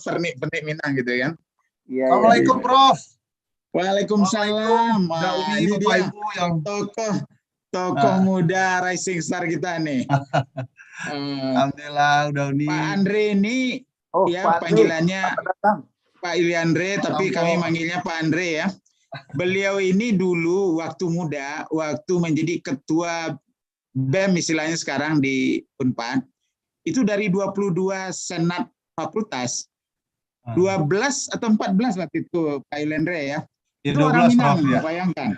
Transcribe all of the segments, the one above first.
pernik-pernik Minang gitu kan. Iya, Assalamualaikum, Prof. Waalaikumsalam. Udah Wah, Uni, ini Bapak dia Ibu yang tokoh muda Rising Star kita nih. Alhamdulillah udah Uni. Pak Andre ini ya Pak Andre, panggilannya selamat datang. Pak Iliandre, tapi kami manggilnya Pak Andre ya. Beliau ini dulu waktu muda, waktu menjadi ketua BEM istilahnya sekarang di Unpad, itu dari 22 senat fakultas, 12 atau 14 waktu itu Pak Iliandre ya. Itu orang Minang, Prof, ya. Bayangkan.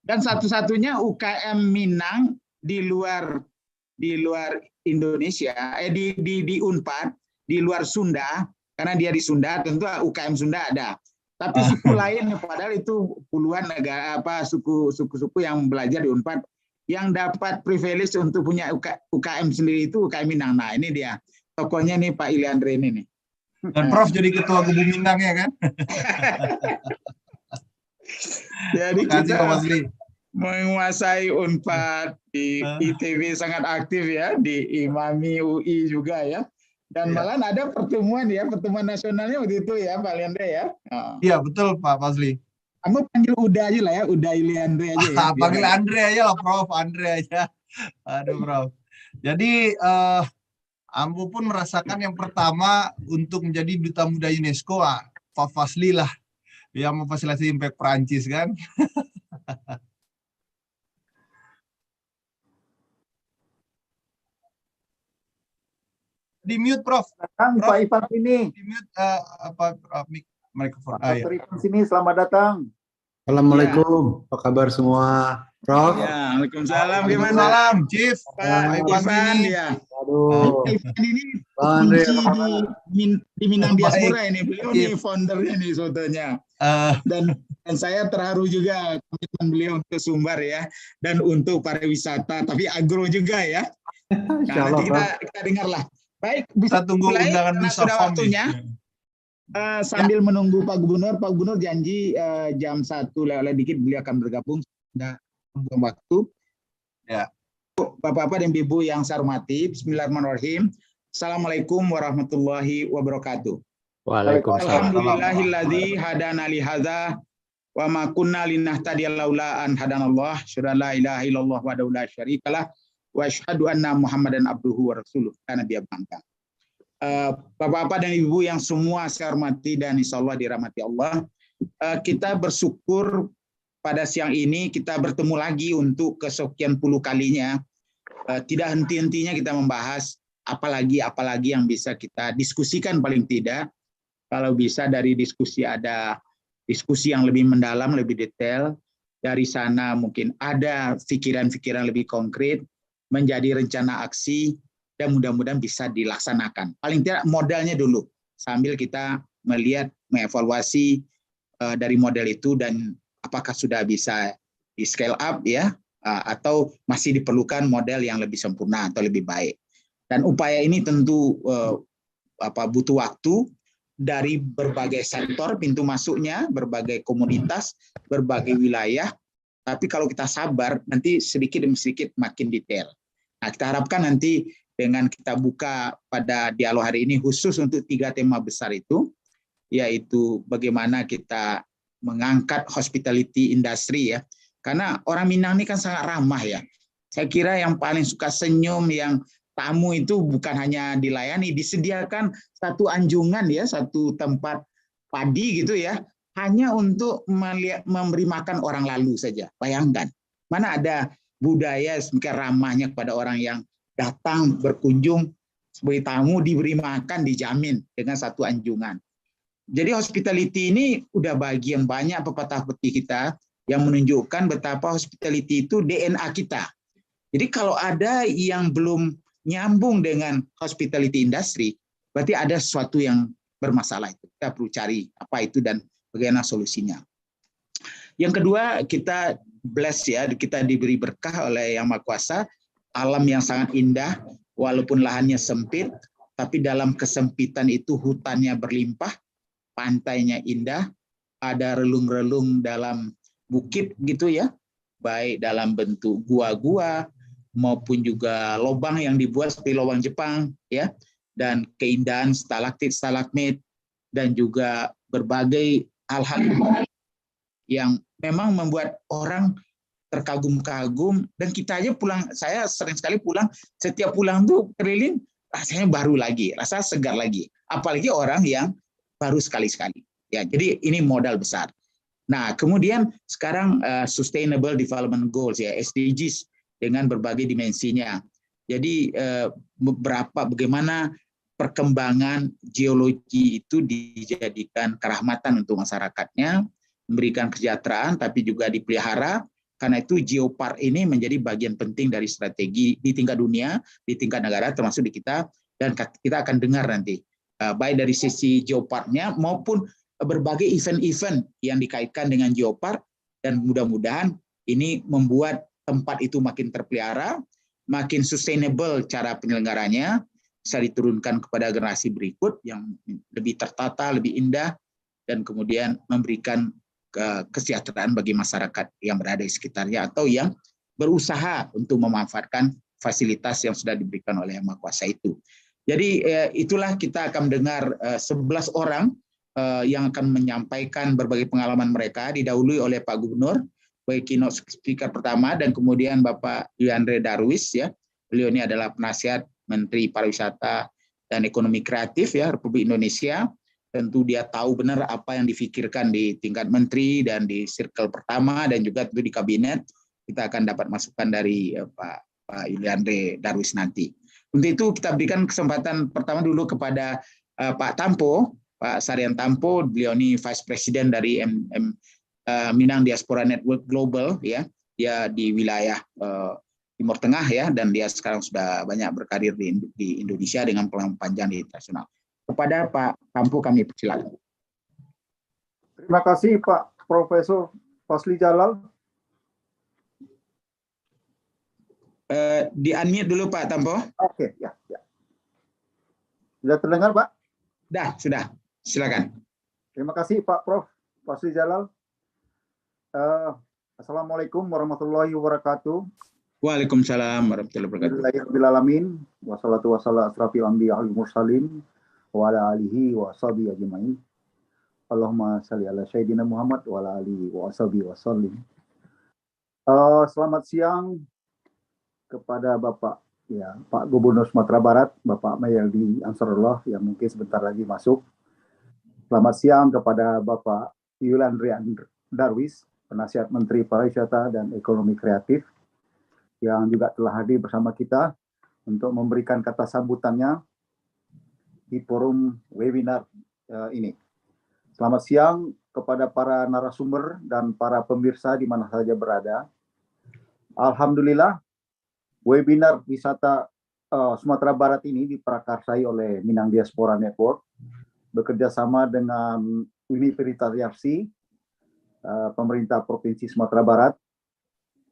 Dan satu-satunya UKM Minang di luar Indonesia, di Unpad, di luar Sunda, karena dia di Sunda, tentu UKM Sunda ada. Tapi suku lain, padahal itu puluhan negara suku-suku yang belajar di Unpad yang dapat privilege untuk punya UKM sendiri itu UKM Minang. Nah ini dia tokohnya nih Pak Iliandre ini nih. Dan Prof jadi ketua Kubu Minang ya kan? Jadi kita menguasai Unpad di ITB sangat aktif ya, di IMAMI UI juga ya. Dan malah ada pertemuan nasionalnya waktu itu ya Pak Iliandre ya. Iya betul Pak Fazli. Kamu panggil Uda aja lah ya, Uda Iliandre aja ya. Panggil Andre aja lah Prof, Andre aja. Aduh Prof. Jadi Ambu pun merasakan yang pertama untuk menjadi Duta Muda UNESCO, Pak Fazli lah yang memfasilitasi Impact Perancis kan. Di mute Prof. Datang Pak Ivan ini. Di mute mikrofon. Pak Ivan sini, selamat datang. Assalamualaikum, apa kabar semua, Prof? Ya, Waalaikumsalam. Gimana? Salam, Chief. Pak Ivan ya. Aduh. Ivan ini Andre, kunci di Minang Diaspora ini. Beliau nih foundernya nih sotonya. Dan saya terharu juga komitmen beliau untuk Sumbar ya, dan untuk pariwisata, tapi agro juga ya. Nah, nanti kita dengarlah. Baik, bisa tunggu undangan sudah waktunya. Sambil menunggu Pak Gubernur janji jam 1 lewat dikit beliau akan bergabung. Sudah buang waktu. Ya. Bapak-bapak dan Ibu yang saya hormati, Bismillahirrahmanirrahim. Assalamualaikum warahmatullahi wabarakatuh. Waalaikumsalam. Alhamdulillahilladzi hadana li hadza wa ma kunna linahtadiya laula an hadanallah. Syada la ilaha illallah wa la syarikalah wa asyhadu anna Muhammadan abduhu wa rasuluh. Nabi bangka. Bapak-bapak dan Ibu yang semua saya hormati dan insya Allah dirahmati Allah, kita bersyukur pada siang ini kita bertemu lagi untuk kesekian puluh kalinya. Tidak henti-hentinya kita membahas apalagi yang bisa kita diskusikan, paling tidak kalau bisa dari diskusi ada diskusi yang lebih mendalam, lebih detail, dari sana mungkin ada pikiran-pikiran lebih konkret menjadi rencana aksi dan mudah-mudahan bisa dilaksanakan. Paling tidak modalnya dulu, sambil kita melihat, mengevaluasi dari model itu dan apakah sudah bisa di scale up ya, atau masih diperlukan model yang lebih sempurna atau lebih baik. Dan upaya ini tentu butuh waktu dari berbagai sektor, pintu masuknya, berbagai komunitas, berbagai wilayah. Tapi kalau kita sabar, nanti sedikit demi sedikit makin detail. Nah, kita harapkan nanti dengan kita buka pada dialog hari ini khusus untuk 3 tema besar itu, yaitu bagaimana kita mengangkat hospitality industry ya. Karena orang Minang ini kan sangat ramah ya. Saya kira yang paling suka senyum, yang tamu itu bukan hanya dilayani, disediakan satu anjungan ya, satu tempat padi gitu ya, hanya untuk memberi makan orang lalu saja. Bayangkan, mana ada budaya semakin ramahnya kepada orang yang datang berkunjung sebagai tamu, diberi makan, dijamin dengan satu anjungan. Jadi hospitality ini udah bagian banyak pepatah putih kita yang menunjukkan betapa hospitality itu DNA kita. Jadi kalau ada yang belum nyambung dengan hospitality industry, berarti ada sesuatu yang bermasalah. Kita perlu cari apa itu dan bagaimana solusinya. Yang kedua, kita bless ya, kita diberi berkah oleh Yang Maha Kuasa, alam yang sangat indah, walaupun lahannya sempit, tapi dalam kesempitan itu hutannya berlimpah, pantainya indah, ada relung-relung dalam bukit gitu ya, baik dalam bentuk gua-gua maupun juga lubang yang dibuat seperti lubang Jepang ya, dan keindahan stalaktit, stalagmit, dan juga berbagai hal-hal yang memang membuat orang terkagum-kagum. Dan kita aja pulang, saya sering sekali pulang, setiap pulang tuh keliling, rasanya baru lagi, rasa segar lagi. Apalagi orang yang baru sekali-sekali. Ya, jadi ini modal besar. Nah, kemudian sekarang Sustainable Development Goals ya, SDGs dengan berbagai dimensinya. Jadi bagaimana perkembangan geologi itu dijadikan kerahmatan untuk masyarakatnya, memberikan kesejahteraan, tapi juga dipelihara. Karena itu geopark ini menjadi bagian penting dari strategi di tingkat dunia, di tingkat negara, termasuk di kita. Dan kita akan dengar nanti, baik dari sisi geoparknya maupun berbagai event-event yang dikaitkan dengan geopark. Dan mudah-mudahan ini membuat tempat itu makin terpelihara, makin sustainable cara penyelenggaranya, bisa diturunkan kepada generasi berikut yang lebih tertata, lebih indah, dan kemudian memberikan kesejahteraan bagi masyarakat yang berada di sekitarnya atau yang berusaha untuk memanfaatkan fasilitas yang sudah diberikan oleh Yang Maha Kuasa itu. Jadi itulah kita akan mendengar 11 orang yang akan menyampaikan berbagai pengalaman mereka, didahului oleh Pak Gubernur, baik keynote speaker pertama, dan kemudian Bapak Yandre Darwis ya. Beliau ini adalah penasihat Menteri Pariwisata dan Ekonomi Kreatif ya Republik Indonesia. Tentu dia tahu benar apa yang difikirkan di tingkat menteri dan di circle pertama dan juga tentu di kabinet. Kita akan dapat masukan dari Pak Yandre Darwis nanti. Untuk itu kita berikan kesempatan pertama dulu kepada Pak Tampo, Pak Sarian Tampo. Beliau ini Vice President dari Minang Diaspora Network Global ya. Dia di wilayah Timur Tengah ya, dan dia sekarang sudah banyak berkarir di Indonesia dengan pengalaman panjang di internasional. Kepada Pak Tampo kami persilakan. Terima kasih Pak Profesor Fasli Jalal. Di-unmute dulu Pak Tampo. Oke, ya. Sudah terdengar Pak? Sudah. Silakan. Terima kasih Pak Prof. Fasli Jalal. Assalamualaikum warahmatullahi wabarakatuh. Waalaikumsalam warahmatullahi wabarakatuh. Bismillahirrahmanirrahim. Wassalatu wassalamu asrafil anbiya wal mursalin wa ala alihi wa sahbihi ajmain. Allahumma shalli ala sayyidina Muhammad wa ala alihi wa sahbihi wasallim. Selamat siang kepada Bapak Pak Gubernur Sumatera Barat, Bapak Mayaldi Ansarullah yang mungkin sebentar lagi masuk. Selamat siang kepada Bapak Yandre Darwis, penasihat Menteri Pariwisata dan Ekonomi Kreatif, yang juga telah hadir bersama kita untuk memberikan kata sambutannya di forum webinar ini. Selamat siang kepada para narasumber dan para pemirsa di mana saja berada. Alhamdulillah, webinar wisata Sumatera Barat ini diprakarsai oleh Minang Diaspora Network bekerja sama dengan Universitas Yarsi, pemerintah Provinsi Sumatera Barat,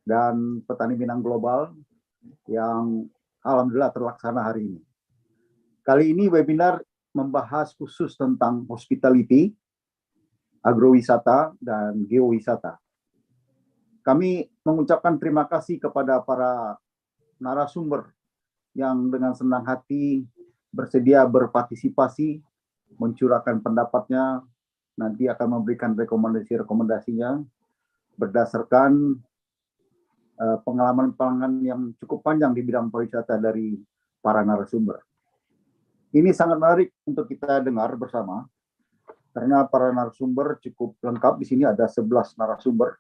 dan Petani Minang Global yang alhamdulillah terlaksana hari ini. Kali ini webinar membahas khusus tentang hospitality, agrowisata, dan geowisata. Kami mengucapkan terima kasih kepada para narasumber yang dengan senang hati bersedia berpartisipasi, mencurahkan pendapatnya, nanti akan memberikan rekomendasi-rekomendasinya berdasarkan pengalaman-pengalaman yang cukup panjang di bidang pariwisata dari para narasumber. Ini sangat menarik untuk kita dengar bersama, karena para narasumber cukup lengkap. Di sini ada 11 narasumber.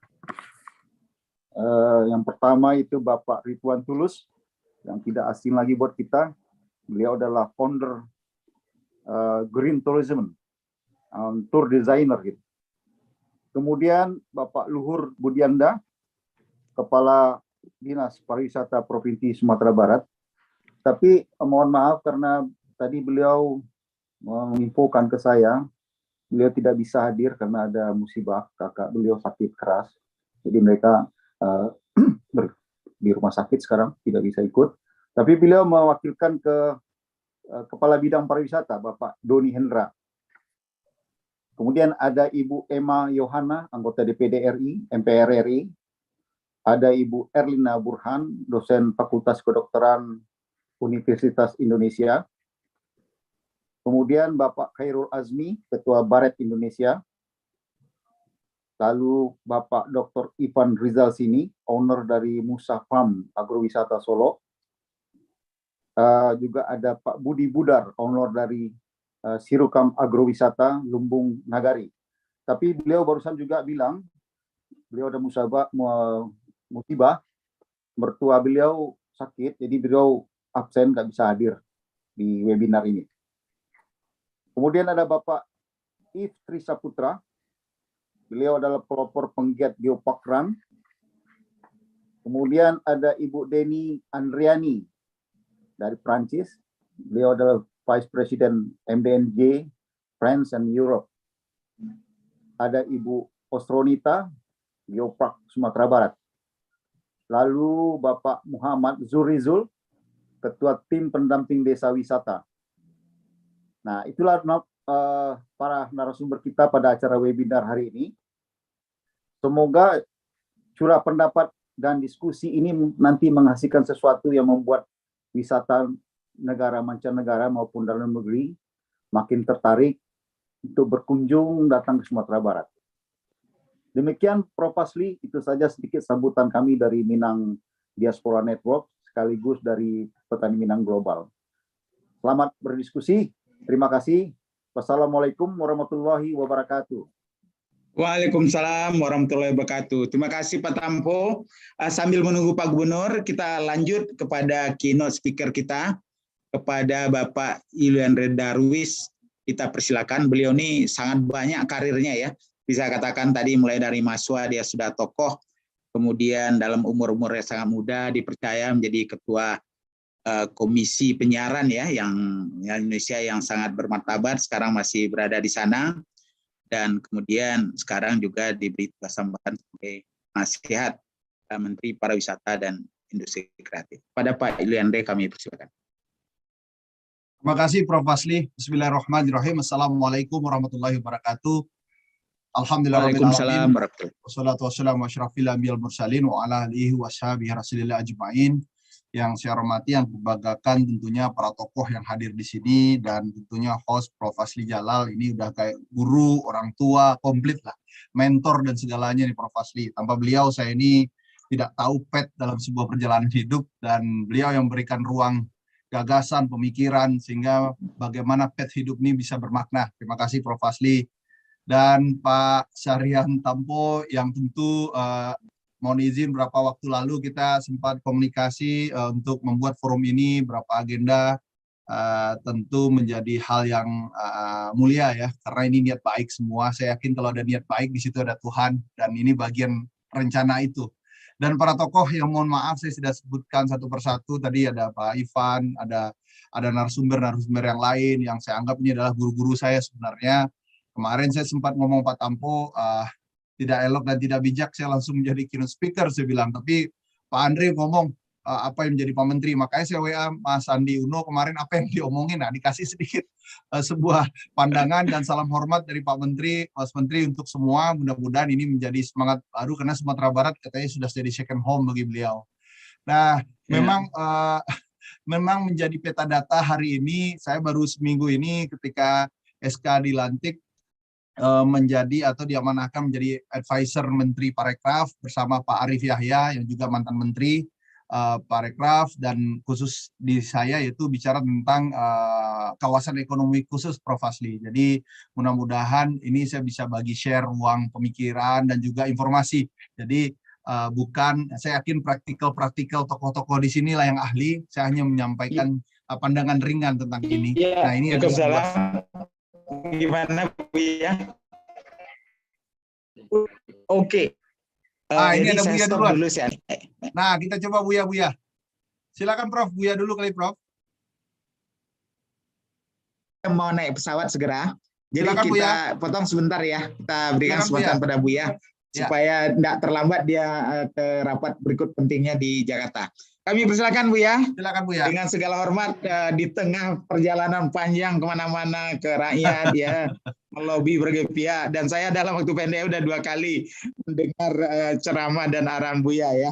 Yang pertama itu Bapak Ridwan Tulus, yang tidak asing lagi buat kita. Beliau adalah founder Green Tourism, tour designer gitu. Kemudian Bapak Luhur Budianda, Kepala Dinas Pariwisata Provinsi Sumatera Barat. Tapi mohon maaf karena tadi beliau menginfokan ke saya, beliau tidak bisa hadir karena ada musibah, kakak beliau sakit keras. Jadi mereka di rumah sakit sekarang, tidak bisa ikut. Tapi beliau mewakilkan ke Kepala Bidang Pariwisata, Bapak Doni Hendra. Kemudian ada Ibu Emma Yohana, anggota DPD RI, MPR RI. Ada Ibu Erlina Burhan, dosen Fakultas Kedokteran Universitas Indonesia. Kemudian Bapak Khairul Azmi, Ketua Baret Indonesia. Lalu Bapak Dr. Ivan Rizal Sini, owner dari Musa Farm Agrowisata Solo. Juga ada Pak Budi Budar, owner dari Sirukam Agrowisata Lumbung Nagari. Tapi beliau barusan juga bilang, beliau ada musibah, mertua beliau sakit, jadi beliau absen, nggak bisa hadir di webinar ini. Kemudian ada Bapak Yves Trisaputra, beliau adalah pelopor penggiat Geopark Run. Kemudian ada Ibu Deni Andriani dari Prancis, beliau adalah Vice President MDNJ France and Europe. Ada Ibu Ostronita, Geopark Sumatera Barat. Lalu Bapak Muhammad Zurizul, Ketua Tim Pendamping Desa Wisata. Nah, itulah para narasumber kita pada acara webinar hari ini. Semoga curah pendapat dan diskusi ini nanti menghasilkan sesuatu yang membuat wisata negara mancanegara maupun dalam negeri makin tertarik untuk berkunjung datang ke Sumatera Barat. Demikian Prof. Fazli, itu saja sedikit sambutan kami dari Minang Diaspora Network sekaligus dari Petani Minang Global. Selamat berdiskusi. Terima kasih. Wassalamualaikum warahmatullahi wabarakatuh. Waalaikumsalam warahmatullahi wabarakatuh. Terima kasih Pak Tampo. Sambil menunggu Pak Gubernur, kita lanjut kepada keynote speaker kita, kepada Bapak Yulian Darwis. Kita persilakan, beliau ini sangat banyak karirnya ya. Bisa katakan tadi mulai dari mahasiswa dia sudah tokoh, kemudian dalam umur-umur yang sangat muda dipercaya menjadi ketua komisi penyiaran ya, yang Indonesia yang sangat bermartabat, sekarang masih berada di sana. Dan kemudian sekarang juga diberi tambahan sebagai nasihat Menteri Pariwisata dan Industri Kreatif. Pada Pak Yulian kami persilakan. Terima kasih Prof. Fazli. Bismillahirrahmanirrahim. Assalamualaikum warahmatullahi wabarakatuh. Waalaikumsalam warahmatullahi wabarakatuh. Wassalatu wassalamu asyrafil anbiya'il mursalin wa ala alihi washabihi rasulillah ajma'in. Yang saya hormati, yang kebanggakan tentunya para tokoh yang hadir di sini dan tentunya host Prof. Fazli Jalal ini udah kayak guru, orang tua, komplit lah, mentor dan segalanya nih Prof. Fazli. Tanpa beliau saya ini tidak tahu pet dalam sebuah perjalanan hidup, dan beliau yang memberikan ruang gagasan, pemikiran, sehingga bagaimana pet hidup ini bisa bermakna. Terima kasih Prof. Fazli. Dan Pak Syahrian Tampo yang tentu mohon izin beberapa waktu lalu kita sempat komunikasi untuk membuat forum ini, berapa agenda, tentu menjadi hal yang mulia ya, karena ini niat baik semua. Saya yakin kalau ada niat baik di situ ada Tuhan, dan ini bagian rencana itu. Dan para tokoh yang mohon maaf saya sudah sebutkan satu persatu, tadi ada Pak Ivan, ada narasumber yang lain yang saya anggap ini adalah guru-guru saya sebenarnya. Kemarin saya sempat ngomong Pak Tampo, tidak elok dan tidak bijak saya langsung menjadi keynote speaker, saya bilang. Tapi Pak Andre ngomong apa yang menjadi Pak Menteri. Makanya saya WA Mas Andi Uno kemarin apa yang diomongin. Nah, dikasih sedikit sebuah pandangan dan salam hormat dari Pak Menteri, Mas Menteri untuk semua. Mudah-mudahan ini menjadi semangat baru karena Sumatera Barat katanya sudah jadi second home bagi beliau. Nah, memang menjadi peta data hari ini. Saya baru seminggu ini ketika SK dilantik menjadi atau diamanahkan menjadi advisor Menteri Parekraf bersama Pak Arief Yahya yang juga mantan Menteri Parekraf, dan khusus di saya yaitu bicara tentang kawasan ekonomi khusus Prof. Fazli. Jadi mudah-mudahan ini saya bisa bagi share ruang pemikiran dan juga informasi. Jadi bukan, saya yakin praktikal tokoh-tokoh di sinilah yang ahli, saya hanya menyampaikan pandangan ringan tentang ini. Nah, ini adalah gimana Bu ya? Oke. Ini ada Buya duluan. Dulu, nah, kita coba Buya. Silakan Prof. Buya dulu kali Prof. Mau naik pesawat segera. Jadi silakan, kita Buya. Potong sebentar ya. Kita berikan kesempatan pada Buya supaya tidak terlambat dia ke rapat berikut pentingnya di Jakarta. Kami persilakan Buya. Silakan Buya. Dengan segala hormat di tengah perjalanan panjang kemana-mana ke rakyat ya, melobi berbagai pihak, dan saya dalam waktu pendek udah 2 kali mendengar ceramah dan arahan Buya ya.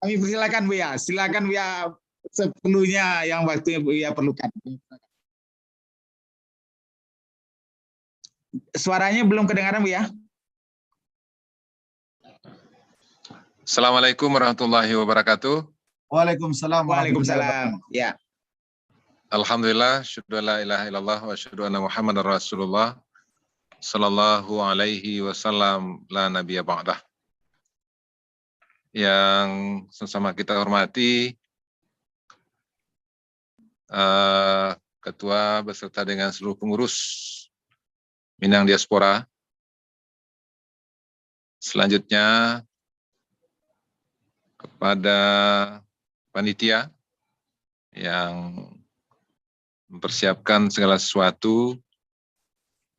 Kami persilakan Buya. Silakan Buya sepenuhnya yang waktunya Buya perlukan. Suaranya belum kedengaran, Bu ya? Assalamualaikum warahmatullahi wabarakatuh. Waalaikumsalam warahmatullahi wabarakatuh. Waalaikumsalam. Ya. Alhamdulillah, syukur la ilaha illallah wa syukur anna Muhammadar Rasulullah sallallahu alaihi wasallam la nabiyya ba'dah. Yang sama kita hormati Ketua beserta dengan seluruh pengurus Minang Diaspora. Selanjutnya kepada panitia yang mempersiapkan segala sesuatu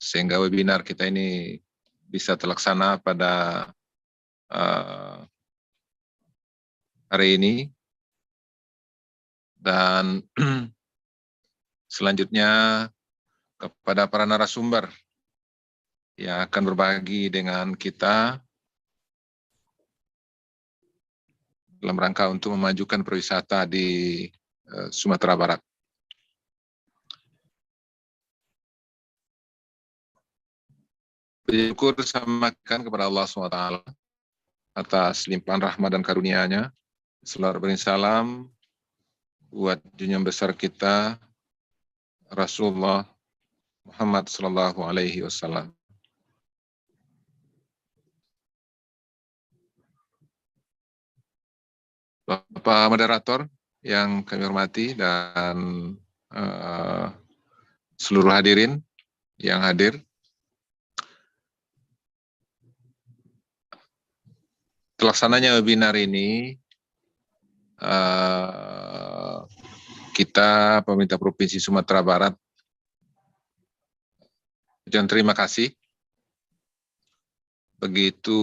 sehingga webinar kita ini bisa terlaksana pada hari ini. Dan selanjutnya kepada para narasumber yang akan berbagi dengan kita dalam rangka untuk memajukan pariwisata di Sumatera Barat. Bersyukur samakan kepada Allah SWT atas limpahan rahmat dan karunia-Nya. Salawat dan salam buat junjungan besar kita Rasulullah Muhammad sallallahu alaihi wasallam. Bapak moderator yang kami hormati dan seluruh hadirin yang hadir. Terlaksananya webinar ini kita pemerintah Provinsi Sumatera Barat dan terima kasih begitu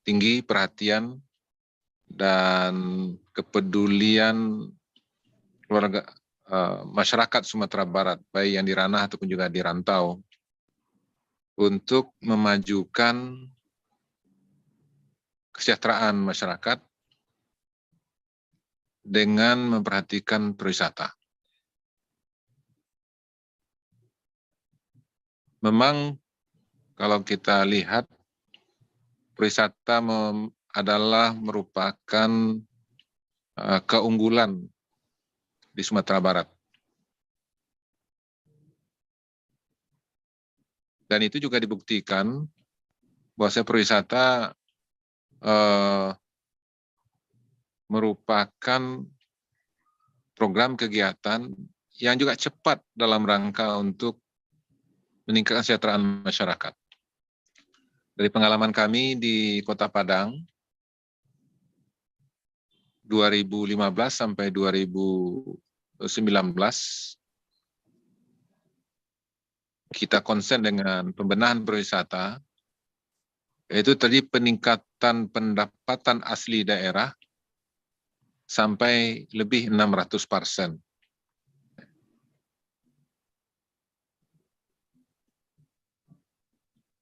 tinggi perhatian dan kepedulian keluarga masyarakat Sumatera Barat, baik yang di ranah ataupun juga di rantau, untuk memajukan kesejahteraan masyarakat dengan memperhatikan pariwisata. Memang kalau kita lihat pariwisata adalah merupakan keunggulan di Sumatera Barat. Dan itu juga dibuktikan bahwa pariwisata merupakan program kegiatan yang juga cepat dalam rangka untuk meningkatkan kesejahteraan masyarakat. Dari pengalaman kami di Kota Padang, 2015 sampai 2019, kita konsen dengan pembenahan pariwisata, yaitu tadi peningkatan pendapatan asli daerah sampai lebih 600%.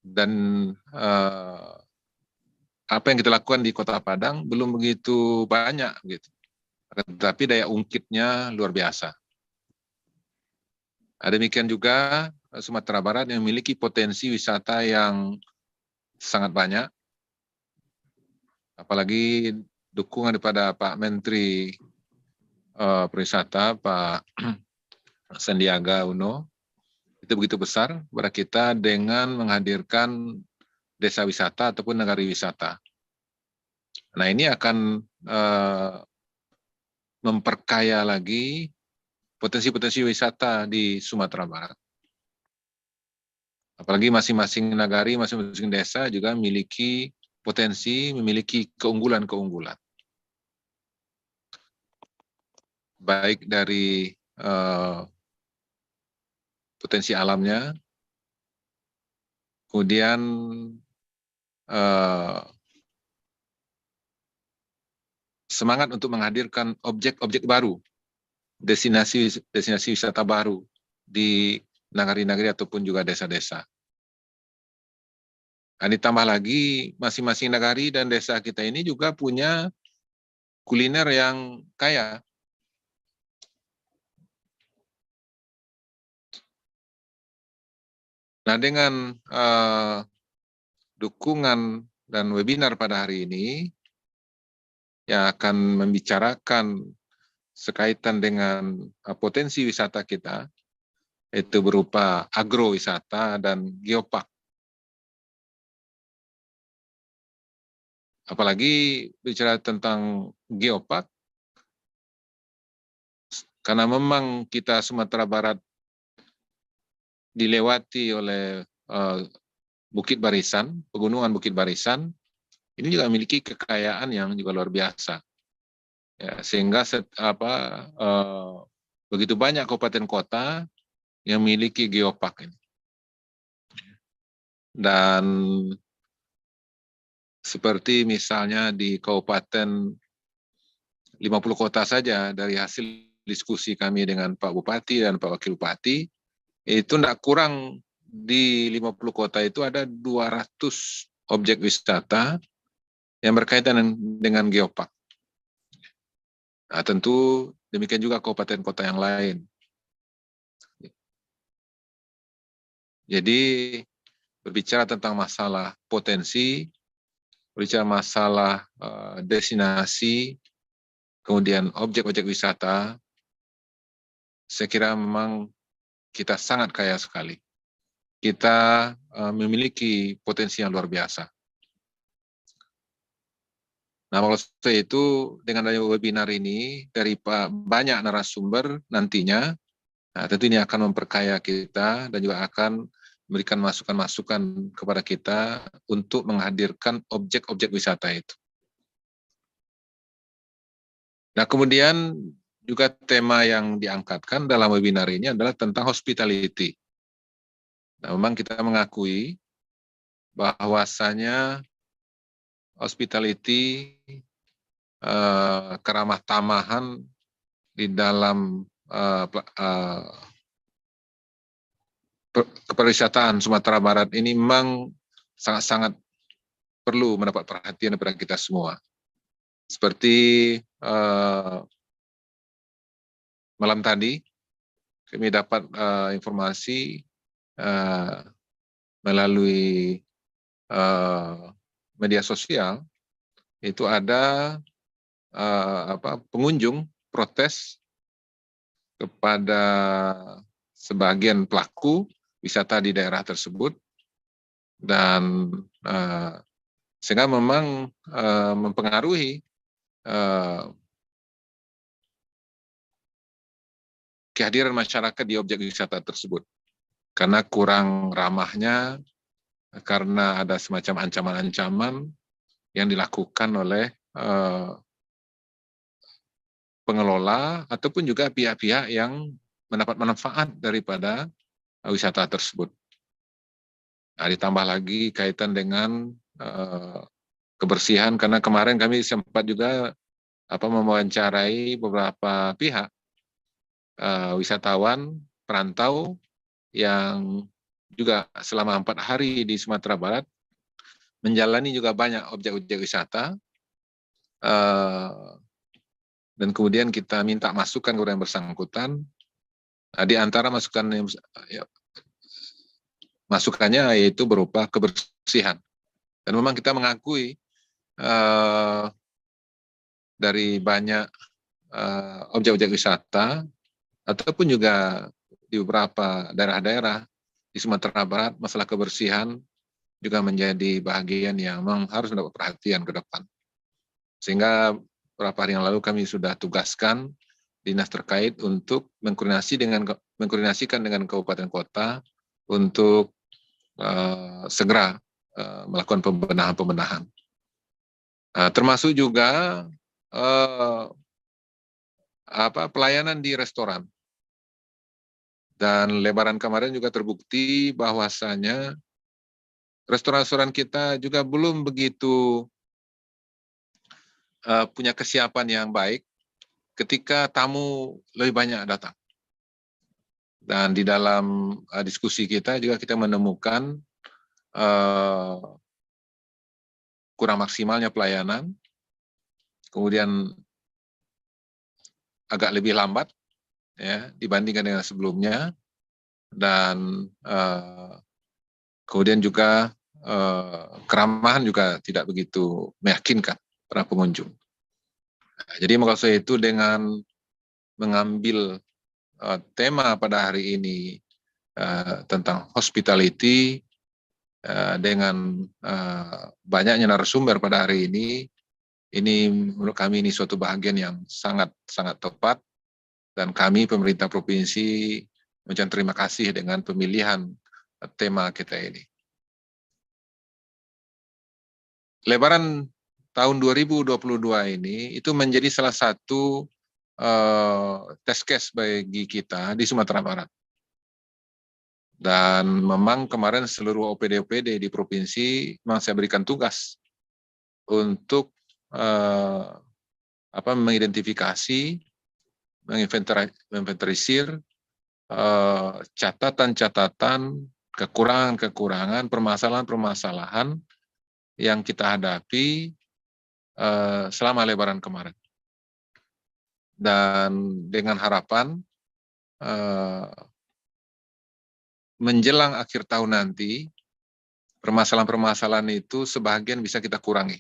Dan apa yang kita lakukan di Kota Padang belum begitu banyak, gitu. Tetapi daya ungkitnya luar biasa. Demikian juga Sumatera Barat yang memiliki potensi wisata yang sangat banyak, apalagi dukungan daripada Pak Menteri Pariwisata, Pak Sandiaga Uno, itu begitu besar kepada kita dengan menghadirkan desa wisata ataupun nagari wisata. Nah, ini akan memperkaya lagi potensi-potensi wisata di Sumatera Barat. Apalagi masing-masing nagari, masing-masing desa juga memiliki potensi, memiliki keunggulan-keunggulan. Baik dari potensi alamnya, kemudian semangat untuk menghadirkan objek-objek baru, destinasi wisata baru di nagari-nagari ataupun juga desa-desa. Dan ditambah lagi, masing-masing nagari dan desa kita ini juga punya kuliner yang kaya. Nah, dengan dukungan dan webinar pada hari ini yang akan membicarakan sekaitan dengan potensi wisata kita, itu berupa agrowisata dan geopark. Apalagi bicara tentang geopark, karena memang kita Sumatera Barat dilewati oleh Bukit Barisan, pegunungan Bukit Barisan, ini juga memiliki kekayaan yang juga luar biasa. Ya, sehingga begitu banyak kabupaten kota yang memiliki geopark ini. Dan seperti misalnya di kabupaten 50 kota saja, dari hasil diskusi kami dengan Pak Bupati dan Pak Wakil Bupati, itu tidak kurang di 50 kota itu ada 200 objek wisata yang berkaitan dengan geopark. Nah, tentu demikian juga kabupaten kota yang lain. Jadi berbicara tentang masalah potensi, berbicara masalah destinasi, kemudian objek-objek wisata, saya kira memang kita sangat kaya sekali. Kita memiliki potensi yang luar biasa. Nah, maksud itu dengan adanya webinar ini dari banyak narasumber nantinya, nah, tentu ini akan memperkaya kita dan juga akan memberikan masukan-masukan kepada kita untuk menghadirkan objek-objek wisata itu. Nah, kemudian juga tema yang diangkatkan dalam webinar ini adalah tentang hospitality. Nah, memang kita mengakui bahwasanya hospitality, keramah tamahan di dalam kepariwisataan Sumatera Barat ini memang sangat-sangat perlu mendapat perhatian daripada kita semua. Seperti malam tadi kami dapat informasi melalui media sosial, itu ada pengunjung protes kepada sebagian pelaku wisata di daerah tersebut, dan sehingga memang mempengaruhi kehadiran masyarakat di objek wisata tersebut, karena kurang ramahnya, karena ada semacam ancaman-ancaman yang dilakukan oleh pengelola ataupun juga pihak-pihak yang mendapat manfaat daripada wisata tersebut. Nah, ditambah lagi kaitan dengan kebersihan, karena kemarin kami sempat juga mewawancarai beberapa pihak wisatawan perantau yang juga selama 4 hari di Sumatera Barat menjalani juga banyak objek-objek wisata, dan kemudian kita minta masukan kepada yang bersangkutan. Nah, di antara masukannya yaitu berupa kebersihan. Dan memang kita mengakui dari banyak objek-objek wisata ataupun juga di beberapa daerah-daerah di Sumatera Barat, masalah kebersihan juga menjadi bagian yang memang harus mendapat perhatian ke depan. Sehingga beberapa hari yang lalu kami sudah tugaskan dinas terkait untuk mengkoordinasikan dengan kabupaten kota untuk segera melakukan pembenahan-pembenahan. Termasuk juga pelayanan di restoran. Dan lebaran kemarin juga terbukti bahwasanya restoran-restoran kita juga belum begitu punya kesiapan yang baik ketika tamu lebih banyak datang. Dan di dalam diskusi kita juga kita menemukan kurang maksimalnya pelayanan, kemudian agak lebih lambat ya dibandingkan dengan sebelumnya, dan Kemudian juga keramahan juga tidak begitu meyakinkan para pengunjung. Nah, jadi maksud saya itu dengan mengambil tema pada hari ini tentang hospitality dengan banyaknya narasumber pada hari ini menurut kami ini suatu bahagian yang sangat tepat, dan kami pemerintah provinsi mengucapkan terima kasih dengan pemilihan tema kita ini. Lebaran tahun 2022 ini itu menjadi salah satu test case bagi kita di Sumatera Barat. Dan memang kemarin seluruh OPD-OPD di provinsi memang saya berikan tugas untuk mengidentifikasi, menginventarisir catatan-catatan, kekurangan-kekurangan, permasalahan-permasalahan yang kita hadapi selama Lebaran kemarin. Dan dengan harapan menjelang akhir tahun nanti, permasalahan-permasalahan itu sebagian bisa kita kurangi.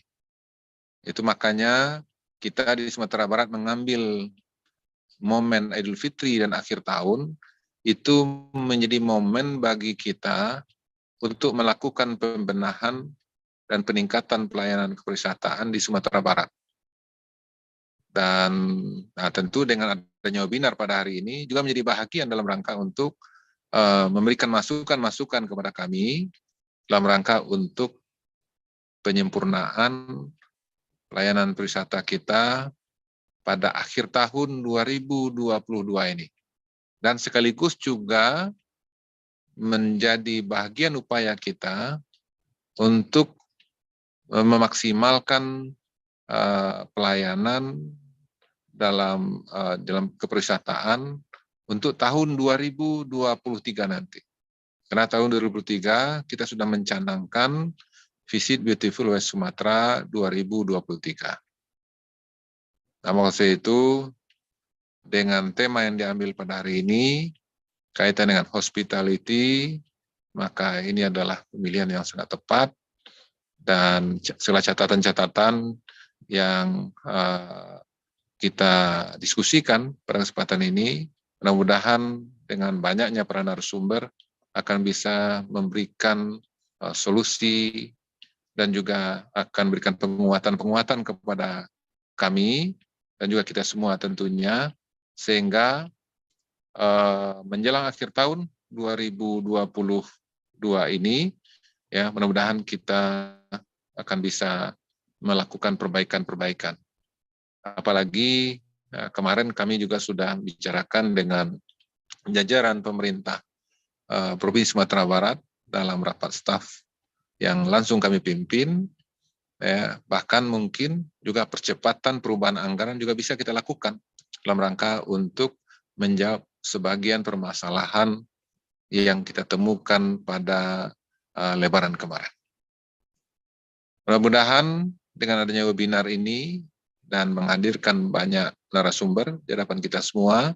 Itu makanya kita di Sumatera Barat mengambil momen Idul Fitri dan akhir tahun, itu menjadi momen bagi kita untuk melakukan pembenahan dan peningkatan pelayanan kepariwisataan di Sumatera Barat. Dan tentu dengan adanya webinar pada hari ini juga menjadi bahagian dalam rangka untuk memberikan masukan-masukan kepada kami dalam rangka untuk penyempurnaan pelayanan pariwisata kita pada akhir tahun 2022 ini. Dan sekaligus juga menjadi bagian upaya kita untuk memaksimalkan pelayanan dalam kepariwisataan untuk tahun 2023 nanti. Karena tahun 2023 kita sudah mencanangkan Visit Beautiful West Sumatra 2023. Nah, maksud itu dengan tema yang diambil pada hari ini kaitan dengan hospitality, maka ini adalah pemilihan yang sangat tepat. Dan segala catatan-catatan yang kita diskusikan pada kesempatan ini, mudah-mudahan dengan banyaknya para narasumber akan bisa memberikan solusi dan juga akan berikan penguatan-penguatan kepada kami dan juga kita semua tentunya, sehingga menjelang akhir tahun 2022 ini, ya mudah-mudahan kita akan bisa melakukan perbaikan-perbaikan. Apalagi kemarin kami juga sudah bicarakan dengan jajaran pemerintah Provinsi Sumatera Barat dalam rapat staf yang langsung kami pimpin, ya, bahkan mungkin juga percepatan perubahan anggaran juga bisa kita lakukan dalam rangka untuk menjawab sebagian permasalahan yang kita temukan pada Lebaran kemarin. Mudah-mudahan dengan adanya webinar ini dan menghadirkan banyak narasumber di hadapan kita semua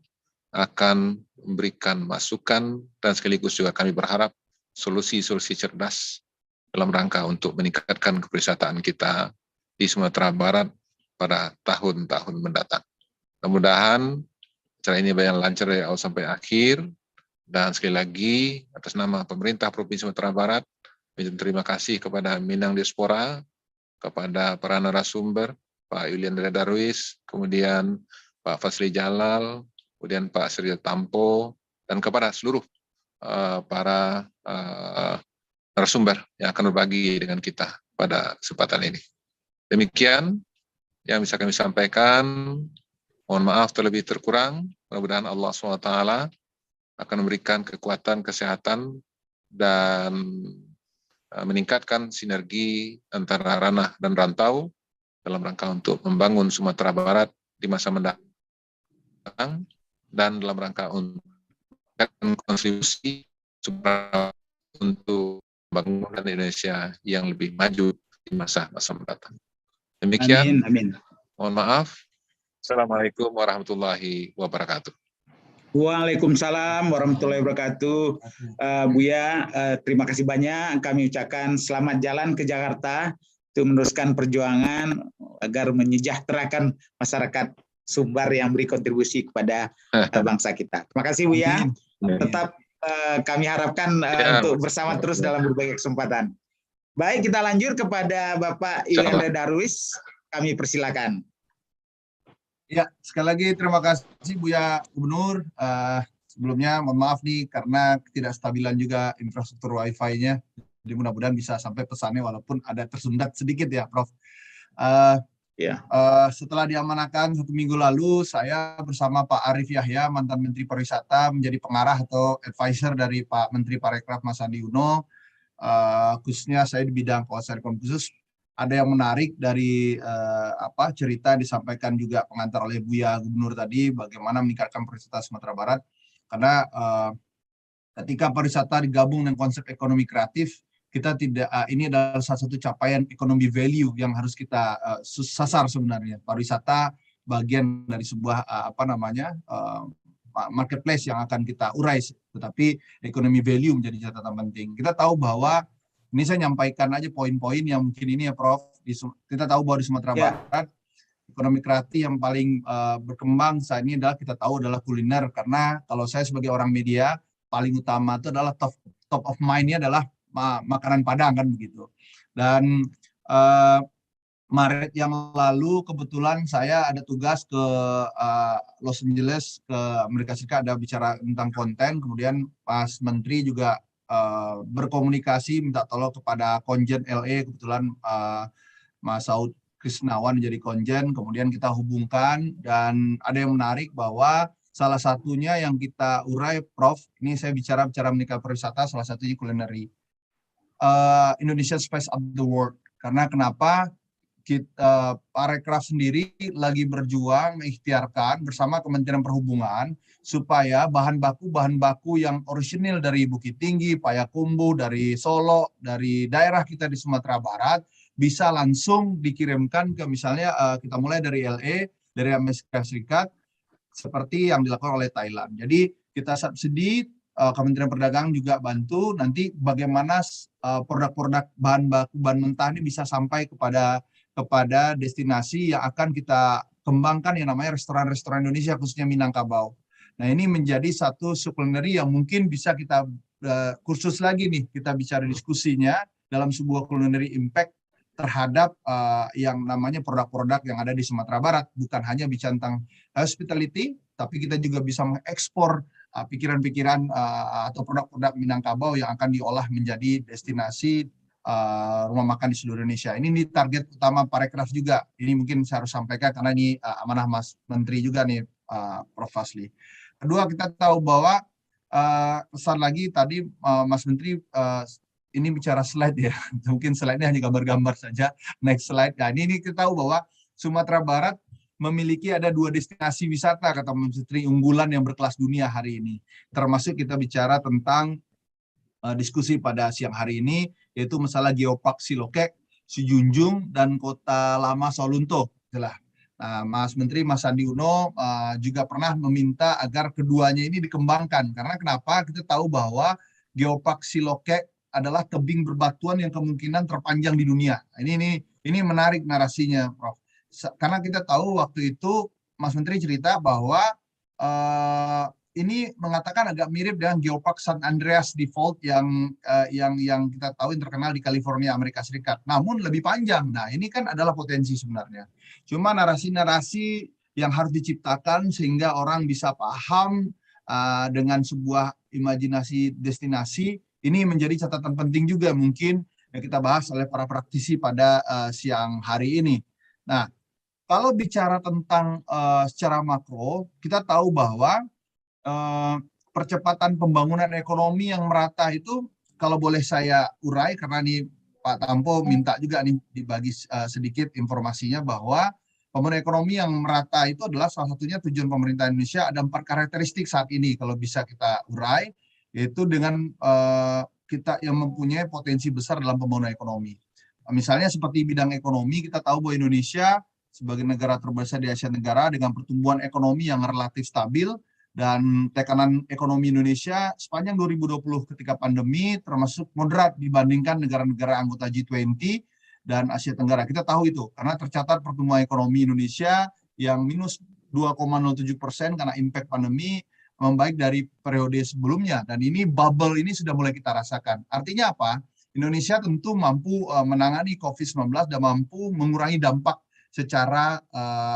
akan memberikan masukan dan sekaligus juga kami berharap solusi-solusi cerdas dalam rangka untuk meningkatkan kepariwisataan kita di Sumatera Barat pada tahun-tahun mendatang. Mudah-mudahan acara ini berjalan lancar dari awal sampai akhir, dan sekali lagi atas nama pemerintah Provinsi Sumatera Barat, terima kasih kepada Minang Diaspora, kepada para narasumber, Pak Yuliandra Darwis, kemudian Pak Fasli Jalal, kemudian Pak Sri Tampo, dan kepada seluruh para narasumber yang akan berbagi dengan kita pada kesempatan ini. Demikian yang bisa kami sampaikan. Mohon maaf terlebih terkurang. Mudah-mudahan Allah SWT akan memberikan kekuatan, kesehatan, dan meningkatkan sinergi antara ranah dan rantau dalam rangka untuk membangun Sumatera Barat di masa mendatang, dan dalam rangka untuk kontribusi untuk pembangunan Indonesia yang lebih maju di masa-masa mendatang. Demikian. Amin. Mohon maaf. Assalamualaikum warahmatullahi wabarakatuh. Waalaikumsalam warahmatullahi wabarakatuh. Buya, terima kasih banyak. Kami ucapkan selamat jalan ke Jakarta untuk meneruskan perjuangan agar menyejahterakan masyarakat Sumbar yang beri kontribusi kepada bangsa kita. Terima kasih Buya. Tetap kami harapkan untuk bersama terus dalam berbagai kesempatan. Baik, kita lanjut kepada Bapak Yuliandra Darwis. Kami persilakan. Ya, sekali lagi terima kasih Buya Gubernur. Sebelumnya mohon maaf nih karena ketidakstabilan juga infrastruktur Wi-Fi-nya. Jadi mudah-mudahan bisa sampai pesannya walaupun ada tersendat sedikit ya, Prof. Setelah diamanahkan 1 minggu lalu, saya bersama Pak Arief Yahya, mantan Menteri Pariwisata, menjadi pengarah atau advisor dari Pak Menteri Parekraf Mas Sandi Uno. Khususnya saya di bidang kawasan ekonomi khusus. Ada yang menarik dari cerita disampaikan juga pengantar oleh Buya Gubernur tadi, bagaimana meningkatkan pariwisata Sumatera Barat. Karena ketika pariwisata digabung dengan konsep ekonomi kreatif, kita tidak ini adalah salah satu capaian ekonomi value yang harus kita sasar sebenarnya. Pariwisata bagian dari sebuah marketplace yang akan kita urai, tetapi ekonomi value menjadi catatan penting. Kita tahu bahwa ini saya nyampaikan aja poin-poin yang mungkin ini ya Prof. Kita tahu bahwa di Sumatera Barat ekonomi kreatif yang paling berkembang saat ini adalah kita tahu adalah kuliner, karena kalau saya sebagai orang media paling utama itu adalah top of mind-nya adalah makanan Padang kan begitu. Dan Maret yang lalu kebetulan saya ada tugas ke Los Angeles, ke Amerika Serikat, ada bicara tentang konten. Kemudian Mas Menteri juga berkomunikasi minta tolong kepada konjen LA, kebetulan Mas Saud Krisnawan menjadi konjen, kemudian kita hubungkan dan ada yang menarik bahwa salah satunya yang kita urai, Prof, ini saya bicara menikah pariwisata, salah satunya kulineri. Indonesia Spice Up the World. Karena kenapa? Kita Parekraf sendiri lagi berjuang mengikhtiarkan bersama Kementerian Perhubungan supaya bahan baku yang orisinil dari Bukit Tinggi, Payakumbuh, dari Solo, dari daerah kita di Sumatera Barat bisa langsung dikirimkan ke misalnya kita mulai dari LA, dari Amerika Serikat seperti yang dilakukan oleh Thailand. Jadi kita subsidi, Kementerian Perdagangan juga bantu nanti bagaimana produk-produk bahan mentah ini bisa sampai kepada destinasi yang akan kita kembangkan yang namanya restoran-restoran Indonesia khususnya Minangkabau. Nah ini menjadi satu subkulineri yang mungkin bisa kita kursus lagi nih, kita bicara diskusinya dalam sebuah culinary impact terhadap yang namanya produk-produk yang ada di Sumatera Barat. Bukan hanya bicara tentang hospitality, tapi kita juga bisa mengekspor pikiran-pikiran atau produk-produk Minangkabau yang akan diolah menjadi destinasi rumah makan di seluruh Indonesia. Ini target utama Parekraf juga. Ini mungkin saya harus sampaikan karena ini amanah Mas Menteri juga nih, Prof. Fasli. Kedua, kita tahu bahwa pesan lagi tadi Mas Menteri ini bicara slide ya. Mungkin slide-nya hanya gambar-gambar saja. Next slide. Nah, ini kita tahu bahwa Sumatera Barat memiliki ada 2 destinasi wisata kata Mas Menteri unggulan yang berkelas dunia hari ini. Termasuk kita bicara tentang diskusi pada siang hari ini, yaitu masalah Geopark Silokek, Sijunjung, dan Kota Lama Solunto. Nah, Mas Menteri Mas Sandi Uno juga pernah meminta agar keduanya ini dikembangkan. Karena kenapa? Kita tahu bahwa Geopark Silokek adalah tebing berbatuan yang kemungkinan terpanjang di dunia. Ini menarik narasinya, Prof. Karena kita tahu waktu itu Mas Menteri cerita bahwa ini mengatakan agak mirip dengan Geopark San Andreas Default yang kita tahu yang terkenal di California, Amerika Serikat. Namun lebih panjang. Nah, ini kan adalah potensi sebenarnya. Cuma narasi-narasi yang harus diciptakan sehingga orang bisa paham dengan sebuah imajinasi destinasi, ini menjadi catatan penting juga mungkin yang kita bahas oleh para praktisi pada siang hari ini. Nah, kalau bicara tentang secara makro, kita tahu bahwa percepatan pembangunan ekonomi yang merata itu, kalau boleh saya urai karena nih Pak Tampo minta juga nih dibagi sedikit informasinya bahwa pembangunan ekonomi yang merata itu adalah salah satunya tujuan pemerintah Indonesia. Ada 4 karakteristik saat ini kalau bisa kita urai, yaitu dengan kita yang mempunyai potensi besar dalam pembangunan ekonomi. Misalnya seperti bidang ekonomi, kita tahu bahwa Indonesia sebagai negara terbesar di Asia Tenggara dengan pertumbuhan ekonomi yang relatif stabil, Dan tekanan ekonomi Indonesia sepanjang 2020 ketika pandemi termasuk moderat dibandingkan negara-negara anggota G20 dan Asia Tenggara. Kita tahu itu karena tercatat pertumbuhan ekonomi Indonesia yang minus 2,07% karena impact pandemi membaik dari periode sebelumnya. Dan ini bubble ini sudah mulai kita rasakan. Artinya apa? Indonesia tentu mampu menangani COVID-19 dan mampu mengurangi dampak secara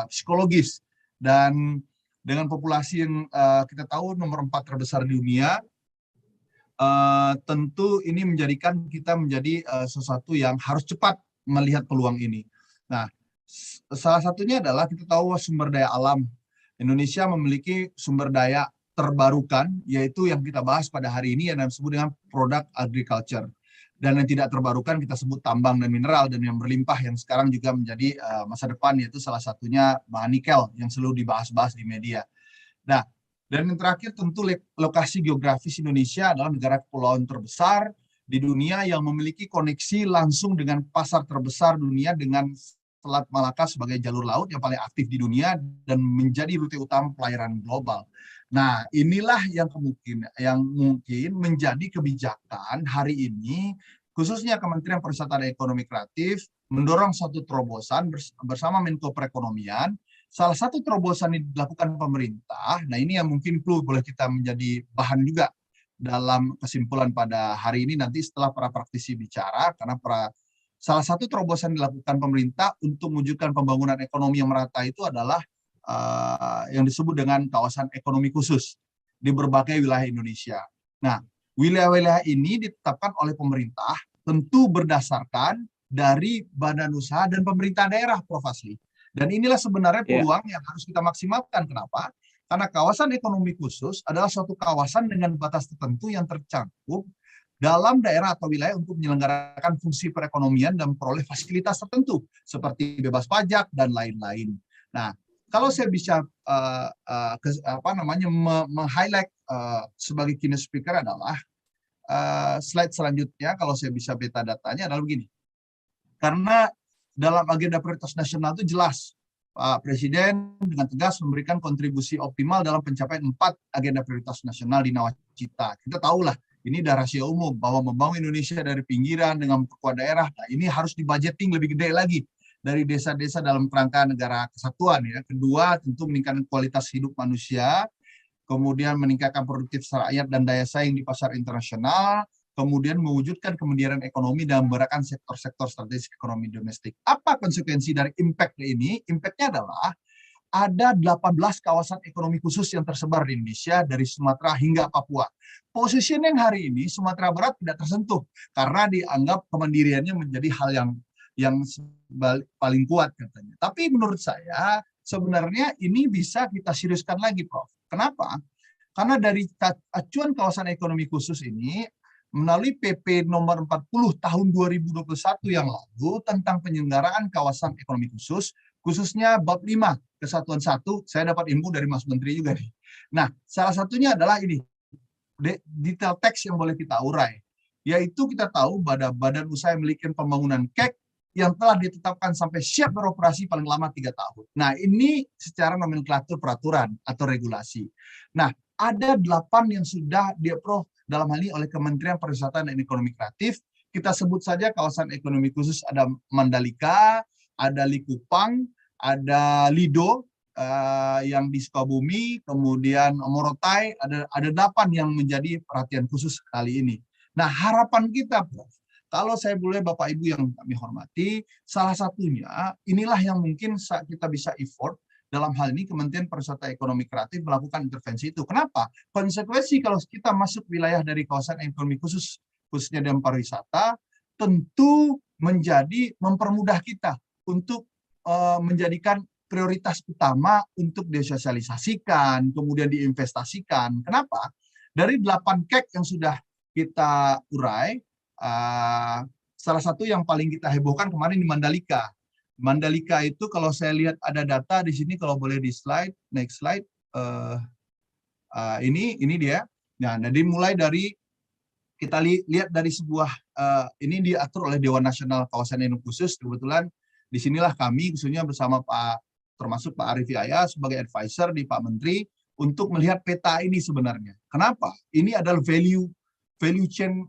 psikologis. Dan dengan populasi yang kita tahu nomor 4 terbesar di dunia, tentu ini menjadikan kita menjadi sesuatu yang harus cepat melihat peluang ini. Nah, salah satunya adalah kita tahu sumber daya alam. Indonesia memiliki sumber daya terbarukan, yaitu yang kita bahas pada hari ini yang disebut dengan produk agriculture. Dan yang tidak terbarukan kita sebut tambang dan mineral, dan yang berlimpah yang sekarang juga menjadi masa depan, yaitu salah satunya bahan nikel yang selalu dibahas-bahas di media. Nah, dan yang terakhir tentu lokasi geografis Indonesia adalah negara kepulauan terbesar di dunia yang memiliki koneksi langsung dengan pasar terbesar dunia dengan Selat Malaka sebagai jalur laut yang paling aktif di dunia dan menjadi rute utama pelayaran global. Nah, inilah yang mungkin menjadi kebijakan hari ini, khususnya Kementerian Pariwisata dan Ekonomi Kreatif mendorong satu terobosan bersama Menko Perekonomian. Salah satu terobosan yang dilakukan pemerintah, nah ini yang mungkin boleh kita menjadi bahan juga dalam kesimpulan pada hari ini nanti setelah para praktisi bicara, karena salah satu terobosan yang dilakukan pemerintah untuk mewujudkan pembangunan ekonomi yang merata itu adalah yang disebut dengan kawasan ekonomi khusus di berbagai wilayah Indonesia. Nah, wilayah-wilayah ini ditetapkan oleh pemerintah tentu berdasarkan dari badan usaha dan pemerintah daerah, Prof. Asli. Dan inilah sebenarnya peluang yang harus kita maksimalkan. Kenapa? Karena kawasan ekonomi khusus adalah suatu kawasan dengan batas tertentu yang tercakup dalam daerah atau wilayah untuk menyelenggarakan fungsi perekonomian dan memperoleh fasilitas tertentu seperti bebas pajak dan lain-lain. Nah, kalau saya bisa meng-highlight sebagai keynote speaker adalah slide selanjutnya, kalau saya bisa beta datanya adalah begini. Karena dalam agenda prioritas nasional itu jelas Pak Presiden dengan tegas memberikan kontribusi optimal dalam pencapaian 4 agenda prioritas nasional di Nawacita. Kita tahulah ini dah rahasia umum bahwa membangun Indonesia dari pinggiran dengan memperkuat daerah, nah ini harus dibudgeting lebih gede lagi dari desa-desa dalam kerangka negara kesatuan ya. Kedua, tentu meningkatkan kualitas hidup manusia, kemudian meningkatkan produktivitas rakyat dan daya saing di pasar internasional, kemudian mewujudkan kemandirian ekonomi dan memberikan sektor-sektor strategis ekonomi domestik. Apa konsekuensi dari impact ini? Impact-nya adalah ada 18 kawasan ekonomi khusus yang tersebar di Indonesia dari Sumatera hingga Papua. Posisi yang hari ini Sumatera Barat tidak tersentuh karena dianggap kemandiriannya menjadi hal yang paling kuat katanya. Tapi menurut saya sebenarnya ini bisa kita seriuskan lagi, Prof. Kenapa? Karena dari acuan kawasan ekonomi khusus ini melalui PP nomor 40 tahun 2021 yang lalu tentang penyelenggaraan kawasan ekonomi khusus, khususnya bab 5 kesatuan 1, saya dapat info dari Mas Menteri juga nih. Nah, salah satunya adalah ini, detail teks yang boleh kita urai, yaitu kita tahu badan usaha yang memiliki pembangunan KEK yang telah ditetapkan sampai siap beroperasi paling lama 3 tahun. Nah, ini secara nomenklatur peraturan atau regulasi. Nah, ada 8 yang sudah di-approve dalam hal ini oleh Kementerian Pariwisata dan Ekonomi Kreatif. Kita sebut saja kawasan ekonomi khusus ada Mandalika, ada Likupang, ada Lido yang di Sukabumi, kemudian Morotai, ada 8 yang menjadi perhatian khusus kali ini. Nah, harapan kita, Prof, kalau saya boleh Bapak Ibu yang kami hormati, salah satunya inilah yang mungkin kita bisa effort dalam hal ini Kementerian Pariwisata Ekonomi Kreatif melakukan intervensi itu. Kenapa? Konsekuensi kalau kita masuk wilayah dari kawasan ekonomi khusus, khususnya dalam pariwisata, tentu menjadi mempermudah kita untuk menjadikan prioritas utama untuk disosialisasikan, kemudian diinvestasikan. Kenapa? Dari 8 KEK yang sudah kita urai, salah satu yang paling kita hebohkan kemarin di Mandalika. Mandalika itu kalau saya lihat ada data di sini, kalau boleh di slide, next slide, ini dia. Nah, jadi mulai dari kita lihat dari sebuah ini diatur oleh Dewan Nasional Kawasan Ekonomi Khusus. Kebetulan disinilah kami khususnya bersama termasuk Pak Arief Yahya sebagai advisor di Pak Menteri untuk melihat peta ini sebenarnya. Kenapa? Ini adalah value chain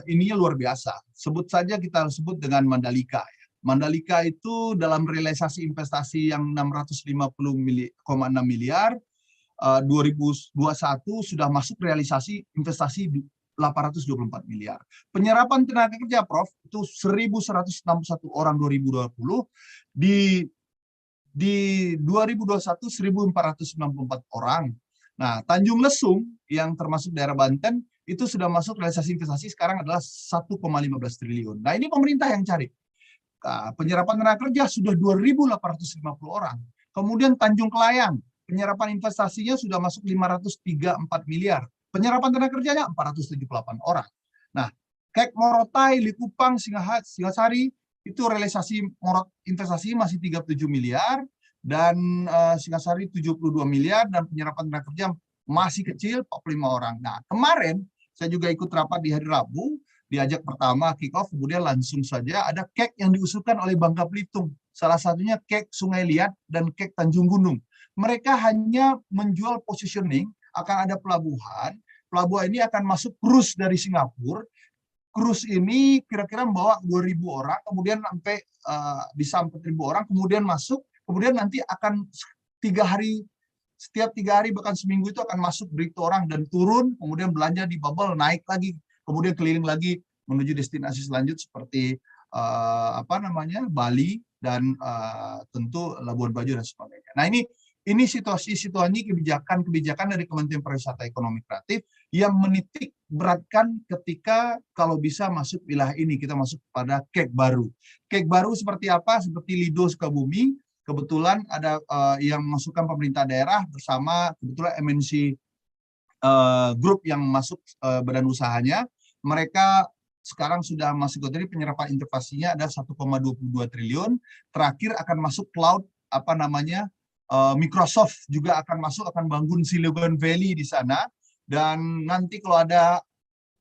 ininya luar biasa. Sebut saja kita sebut dengan Mandalika. Mandalika itu dalam realisasi investasi yang 650,6 miliar, 2021 sudah masuk realisasi investasi 824 miliar. Penyerapan tenaga kerja, Prof, itu 1.161 orang 2020, di 2021 1.494 orang. Nah, Tanjung Lesung yang termasuk daerah Banten itu sudah masuk realisasi investasi sekarang adalah 1,15 triliun. Nah, ini pemerintah yang cari. Penyerapan tenaga kerja sudah 2.850 orang. Kemudian Tanjung Kelayang, penyerapan investasinya sudah masuk 534 miliar. Penyerapan tenaga kerjanya 478 orang. Nah, Kek Morotai, Likupang, Singasari, itu realisasi investasi masih 37 miliar, dan Singasari 72 miliar, dan penyerapan tenaga kerja masih kecil, 45 orang. Nah, kemarin saya juga ikut rapat di hari Rabu, diajak pertama kick off, kemudian langsung saja ada Kek yang diusulkan oleh Bangka Belitung. Salah satunya Kek Sungai Liat dan Kek Tanjung Gunung. Mereka hanya menjual positioning, akan ada pelabuhan ini akan masuk cruise dari Singapura. Cruise ini kira-kira membawa 2.000 orang, kemudian sampai bisa 4.000 orang, kemudian masuk, kemudian nanti akan 3 hari, setiap 3 hari bahkan seminggu itu akan masuk berita orang dan turun, kemudian belanja di bubble, naik lagi, kemudian keliling lagi menuju destinasi selanjutnya seperti Bali dan tentu Labuan Bajo dan sebagainya. Nah, ini situasi kebijakan dari Kementerian Pariwisata Ekonomi Kreatif yang menitik beratkan ketika kalau bisa masuk wilayah ini, kita masuk pada Kek baru. Kek baru seperti apa? Seperti Lido Sukabumi, kebetulan ada yang masukkan pemerintah daerah bersama kebetulan MNC Group yang masuk badan usahanya. Mereka sekarang sudah masuk ke penyerapan investasinya ada 1,22 triliun. Terakhir akan masuk cloud Microsoft juga akan masuk, akan bangun Silicon Valley di sana, dan nanti kalau ada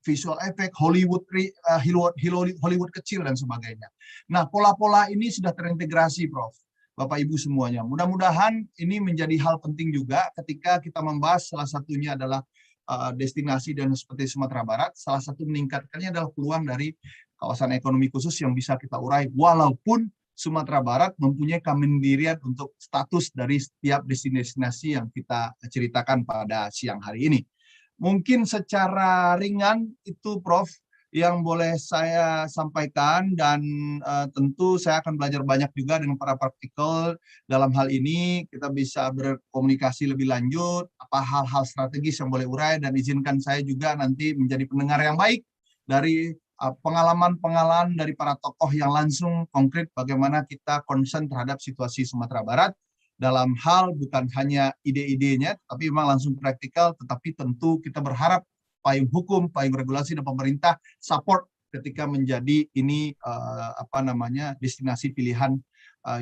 visual effect, Hollywood kecil dan sebagainya. Nah, pola-pola ini sudah terintegrasi, Prof. Bapak Ibu semuanya. Mudah-mudahan ini menjadi hal penting juga ketika kita membahas, salah satunya adalah destinasi dan seperti Sumatera Barat, salah satu meningkatkannya adalah peluang dari kawasan ekonomi khusus yang bisa kita urai, walaupun Sumatera Barat mempunyai kemandirian untuk status dari setiap destinasi yang kita ceritakan pada siang hari ini. Mungkin secara ringan itu, Prof, yang boleh saya sampaikan, dan tentu saya akan belajar banyak juga dengan para praktikal dalam hal ini. Kita bisa berkomunikasi lebih lanjut, apa hal-hal strategis yang boleh urai, dan izinkan saya juga nanti menjadi pendengar yang baik dari pengalaman dari para tokoh yang langsung konkret bagaimana kita concern terhadap situasi Sumatera Barat dalam hal bukan hanya ide-idenya, tapi memang langsung praktikal, tetapi tentu kita berharap payung hukum, payung regulasi dan pemerintah support ketika menjadi ini destinasi pilihan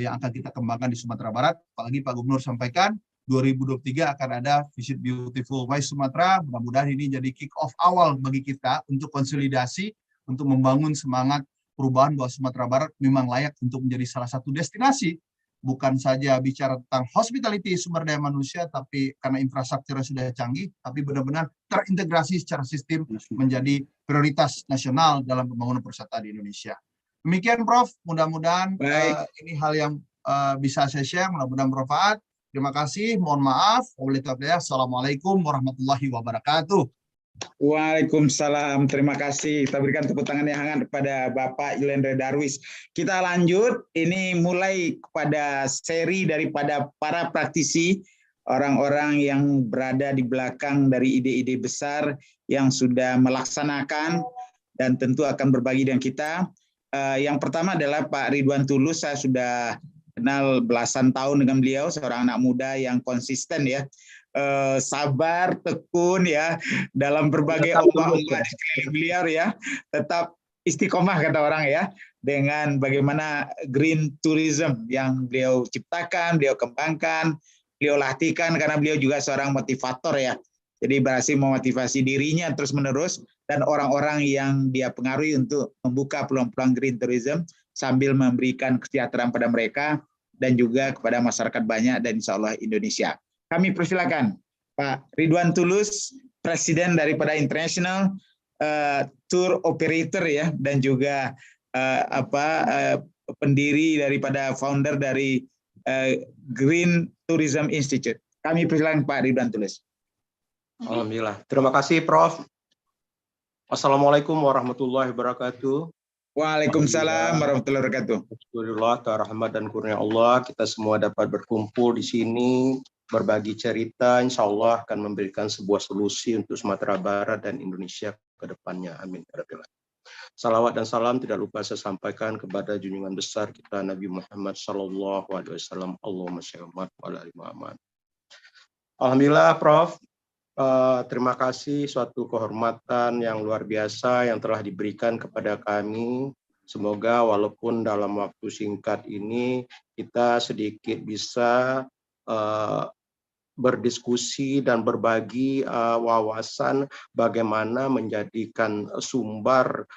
yang akan kita kembangkan di Sumatera Barat. Apalagi Pak Gubernur sampaikan 2023 akan ada Visit Beautiful West Sumatera. Mudah-mudahan ini jadi kick off awal bagi kita untuk konsolidasi, untuk membangun semangat perubahan bahwa Sumatera Barat memang layak untuk menjadi salah satu destinasi, bukan saja bicara tentang hospitality sumber daya manusia, tapi karena infrastrukturnya sudah canggih, tapi benar-benar terintegrasi secara sistem menjadi prioritas nasional dalam pembangunan pariwisata di Indonesia. Demikian, Prof. Mudah-mudahan ini hal yang bisa saya share, mudah-mudahan bermanfaat. Terima kasih, mohon maaf. Assalamualaikum warahmatullahi wabarakatuh. Waalaikumsalam, terima kasih. Kita berikan tepuk tangan yang hangat kepada Bapak Yulendra Darwis. Kita lanjut, ini mulai kepada seri daripada para praktisi, orang-orang yang berada di belakang dari ide-ide besar yang sudah melaksanakan dan tentu akan berbagi dengan kita. Yang pertama adalah Pak Ridwan Tulus. Saya sudah kenal belasan tahun dengan beliau, seorang anak muda yang konsisten ya. Sabar, tekun ya dalam berbagai ombak-ombak di sekeliling beliau ya, tetap istiqomah kata orang ya, dengan bagaimana green tourism yang beliau ciptakan, beliau kembangkan, beliau latihkan, karena beliau juga seorang motivator ya. Jadi berhasil memotivasi dirinya terus-menerus dan orang-orang yang dia pengaruhi untuk membuka peluang-peluang green tourism sambil memberikan kesejahteraan pada mereka dan juga kepada masyarakat banyak dan insya Allah Indonesia. kami persilakan Pak Ridwan Tulus, Presiden daripada International Tour Operator ya, dan juga pendiri daripada founder dari Green Tourism Institute. Kami persilakan Pak Ridwan Tulus. Alhamdulillah. Terima kasih Prof. Assalamualaikum warahmatullahi wabarakatuh. Waalaikumsalam warahmatullahi wabarakatuh. Alhamdulillah, rahmat dan kurnia Allah, kita semua dapat berkumpul di sini, berbagi cerita, insya Allah akan memberikan sebuah solusi untuk Sumatera Barat dan Indonesia ke depannya. Amin. Salawat dan salam tidak lupa saya sampaikan kepada junjungan besar kita Nabi Muhammad SAW. Allahumma sholli ala Muhammad. Alhamdulillah, Prof. Terima kasih, suatu kehormatan yang luar biasa yang telah diberikan kepada kami. Semoga walaupun dalam waktu singkat ini kita sedikit bisa berdiskusi dan berbagi wawasan bagaimana menjadikan sumber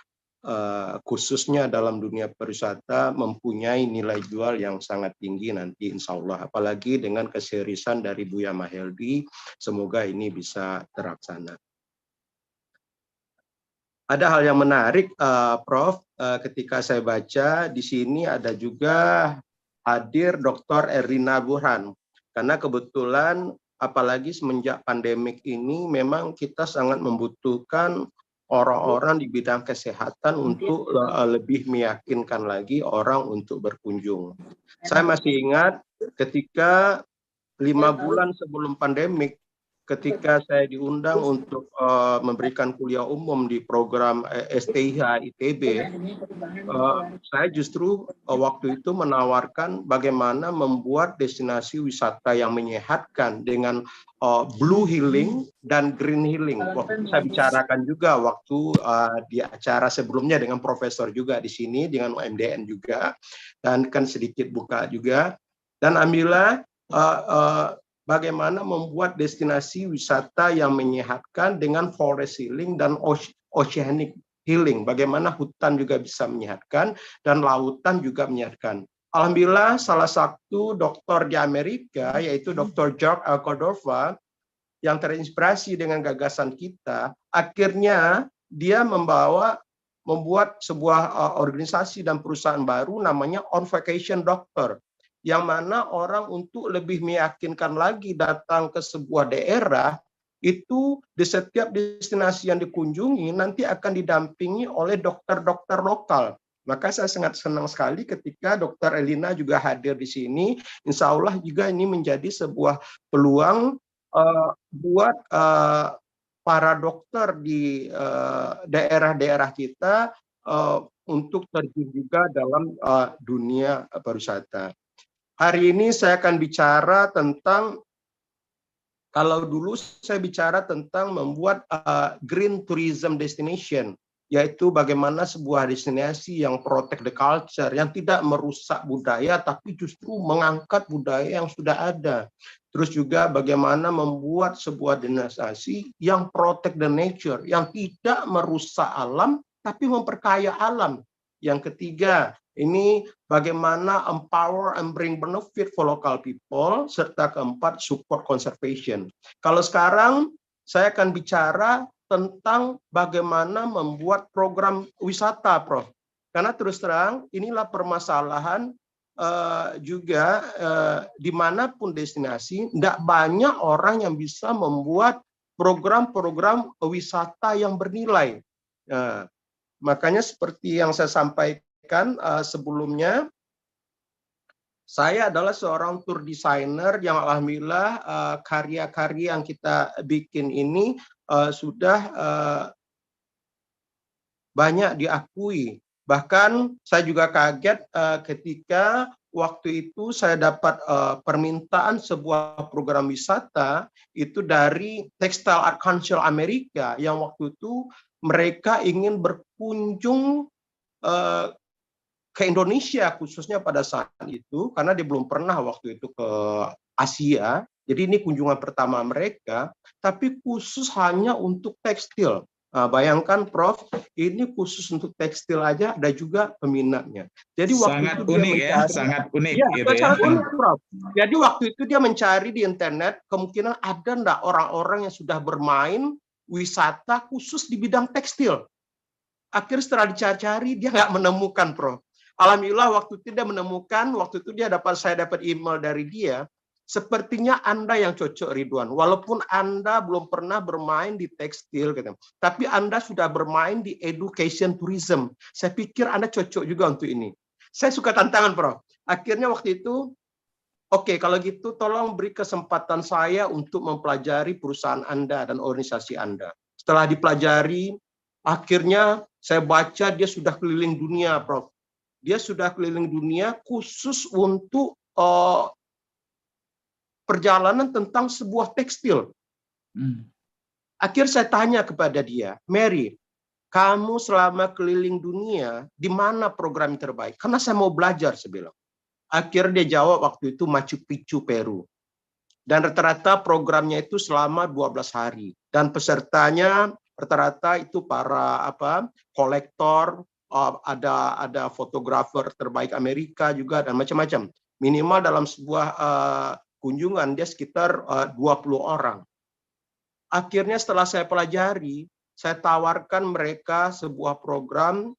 khususnya dalam dunia pariwisata mempunyai nilai jual yang sangat tinggi nanti insya Allah. Apalagi dengan keseriusan dari Buya Mahyeldi, semoga ini bisa terlaksana. Ada hal yang menarik, Prof. Ketika saya baca di sini ada juga hadir Dr. Erlina Burhan. Karena kebetulan apalagi semenjak pandemik ini memang kita sangat membutuhkan orang-orang di bidang kesehatan untuk lebih meyakinkan lagi orang untuk berkunjung. Saya masih ingat ketika 5 bulan sebelum pandemik, ketika saya diundang untuk memberikan kuliah umum di program STIH ITB, saya justru waktu itu menawarkan bagaimana membuat destinasi wisata yang menyehatkan dengan blue healing dan green healing. Waktu itu saya bicarakan juga waktu di acara sebelumnya dengan profesor juga di sini, dengan UMDN juga, dan kan sedikit buka juga. Dan alhamdulillah bagaimana membuat destinasi wisata yang menyehatkan dengan forest healing dan oceanic healing. Bagaimana hutan juga bisa menyehatkan dan lautan juga menyehatkan. Alhamdulillah salah satu dokter di Amerika yaitu Dr. George Cordova yang terinspirasi dengan gagasan kita, akhirnya dia membuat sebuah organisasi dan perusahaan baru namanya On Vacation Doctor, yang mana orang untuk lebih meyakinkan lagi datang ke sebuah daerah itu di setiap destinasi yang dikunjungi nanti akan didampingi oleh dokter-dokter lokal. Maka saya sangat senang sekali ketika Dr. Erlina juga hadir di sini. Insya Allah juga ini menjadi sebuah peluang buat para dokter di daerah-daerah kita untuk terjun juga dalam dunia pariwisata. Hari ini saya akan bicara tentang, kalau dulu saya bicara tentang membuat green tourism destination, yaitu bagaimana sebuah destinasi yang protect the culture, yang tidak merusak budaya, tapi justru mengangkat budaya yang sudah ada. Terus juga bagaimana membuat sebuah destinasi yang protect the nature, yang tidak merusak alam, tapi memperkaya alam. Yang ketiga, ini bagaimana empower and bring benefit for local people, serta keempat, support conservation. Kalau sekarang saya akan bicara tentang bagaimana membuat program wisata, Prof. Karena terus terang, inilah permasalahan juga dimanapun destinasi, tidak banyak orang yang bisa membuat program-program wisata yang bernilai. Makanya seperti yang saya sampaikan sebelumnya, saya adalah seorang tour designer yang alhamdulillah karya-karya yang kita bikin ini sudah banyak diakui. Bahkan saya juga kaget ketika waktu itu saya dapat permintaan sebuah program wisata itu dari Textile Art Council Amerika, yang waktu itu mereka ingin berkunjung ke Indonesia khususnya pada saat itu, karena dia belum pernah waktu itu ke Asia. Jadi ini kunjungan pertama mereka, tapi khusus hanya untuk tekstil. Bayangkan Prof, ini khusus untuk tekstil aja ada juga peminatnya. Jadi waktu Sangat itu dia unik ya, mencari, sangat unik ya, gitu ya. sangat unik Prof. Jadi waktu itu dia mencari di internet kemungkinan ada enggak orang-orang yang sudah bermain wisata khusus di bidang tekstil. Akhirnya setelah dicari-cari dia nggak menemukan Prof. Alhamdulillah waktu itu dia menemukan, waktu itu saya dapat email dari dia. Sepertinya Anda yang cocok Ridwan, walaupun Anda belum pernah bermain di tekstil, gitu. Tapi Anda sudah bermain di education tourism. Saya pikir Anda cocok juga untuk ini. Saya suka tantangan, Prof. Akhirnya waktu itu, oke, kalau gitu tolong beri kesempatan saya untuk mempelajari perusahaan Anda dan organisasi Anda. Setelah dipelajari, akhirnya saya baca dia sudah keliling dunia, Prof. Dia sudah keliling dunia khusus untuk perjalanan tentang sebuah tekstil. Akhirnya saya tanya kepada dia, Mary, kamu selama keliling dunia, di mana program terbaik? Karena saya mau belajar, saya bilang. Akhirnya dia jawab waktu itu Machu Picchu, Peru. Dan rata-rata programnya itu selama 12 hari. Dan pesertanya rata-rata itu para kolektor, ada fotografer terbaik Amerika juga, dan macam-macam. Minimal dalam sebuah kunjungan dia sekitar 20 orang. Akhirnya setelah saya pelajari, saya tawarkan mereka sebuah program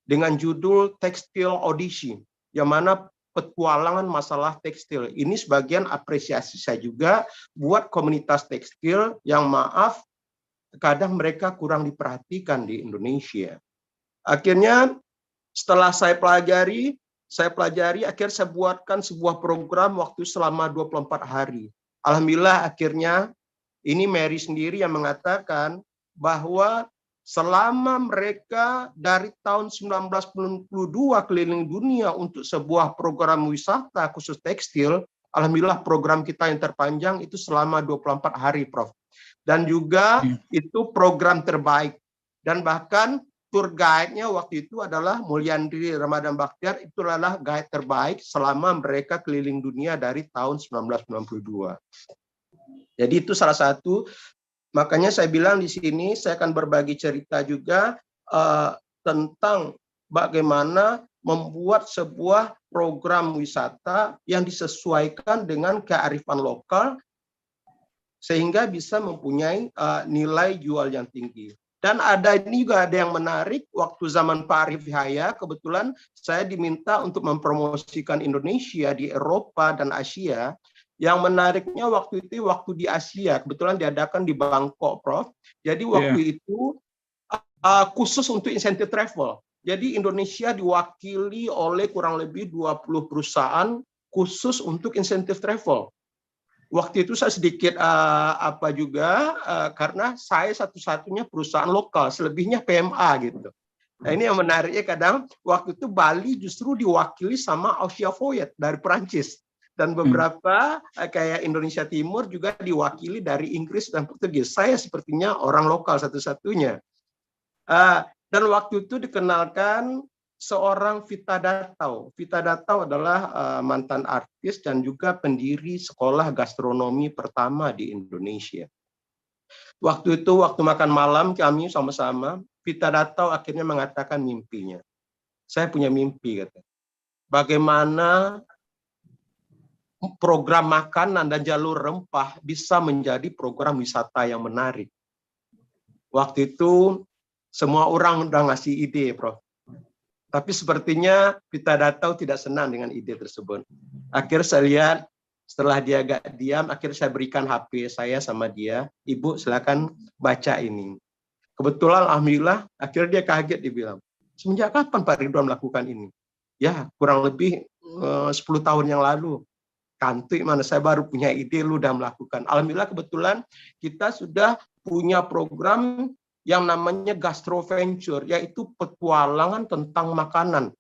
dengan judul Textile Odyssey, yang mana petualangan masalah tekstil. Ini sebagian apresiasi saya juga buat komunitas tekstil yang maaf, kadang mereka kurang diperhatikan di Indonesia. Akhirnya setelah saya pelajari, akhirnya saya buatkan sebuah program waktu selama 24 hari. Alhamdulillah akhirnya ini Mary sendiri yang mengatakan bahwa selama mereka dari tahun 1992 keliling dunia untuk sebuah program wisata khusus tekstil, alhamdulillah program kita yang terpanjang itu selama 24 hari, Prof. Dan juga itu program terbaik. Dan bahkan tour guide-nya waktu itu adalah Mulyandri Ramadan Bakhtiar, itu adalah guide terbaik selama mereka keliling dunia dari tahun 1992. Jadi itu salah satu, makanya saya bilang di sini saya akan berbagi cerita juga tentang bagaimana membuat sebuah program wisata yang disesuaikan dengan kearifan lokal sehingga bisa mempunyai nilai jual yang tinggi. Dan ini juga ada yang menarik, waktu zaman Pak Arif Yahya, kebetulan saya diminta untuk mempromosikan Indonesia di Eropa dan Asia. Yang menariknya waktu itu, waktu di Asia, kebetulan diadakan di Bangkok, Prof. Jadi waktu itu khusus untuk insentif travel. Jadi Indonesia diwakili oleh kurang lebih 20 perusahaan khusus untuk insentif travel. Waktu itu saya sedikit karena saya satu-satunya perusahaan lokal, selebihnya PMA gitu. Nah, ini yang menariknya kadang waktu itu Bali justru diwakili sama Asia Voyet dari Perancis, dan beberapa kayak Indonesia Timur juga diwakili dari Inggris dan Portugis. Saya sepertinya orang lokal satu-satunya. Dan waktu itu dikenalkan seorang Vita Datau. Vita Datau adalah mantan artis dan juga pendiri sekolah gastronomi pertama di Indonesia. Waktu itu, waktu makan malam kami sama-sama, Vita Datau akhirnya mengatakan mimpinya. Saya punya mimpi, kata. Bagaimana program makanan dan jalur rempah bisa menjadi program wisata yang menarik. Waktu itu, semua orang udah ngasih ide, Prof. Tapi sepertinya Vita Datau tidak senang dengan ide tersebut. Akhirnya saya lihat, setelah dia agak diam, akhirnya saya berikan HP saya sama dia. Ibu, silakan baca ini. Kebetulan, alhamdulillah, akhirnya dia kaget, dia bilang, semenjak kapan Pak Ridwan melakukan ini? Ya, kurang lebih 10 tahun yang lalu. Kantuk mana, saya baru punya ide, lu udah melakukan. Alhamdulillah, kebetulan kita sudah punya program yang namanya Gastro Venture, yaitu petualangan tentang makanan.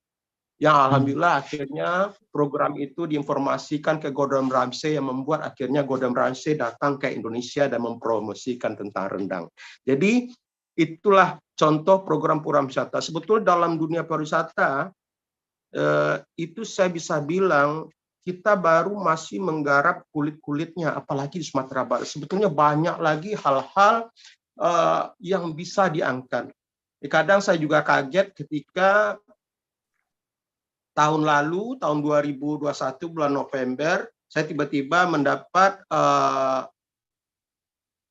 Yang alhamdulillah akhirnya program itu diinformasikan ke Gordon Ramsay, yang membuat akhirnya Gordon Ramsay datang ke Indonesia dan mempromosikan tentang rendang. Jadi itulah contoh program wisata. Sebetulnya dalam dunia pariwisata itu saya bisa bilang kita baru masih menggarap kulit-kulitnya, apalagi di Sumatera Barat. Sebetulnya banyak lagi hal-hal yang bisa diangkat. Kadang saya juga kaget ketika tahun lalu, tahun 2021 bulan November, saya tiba-tiba mendapat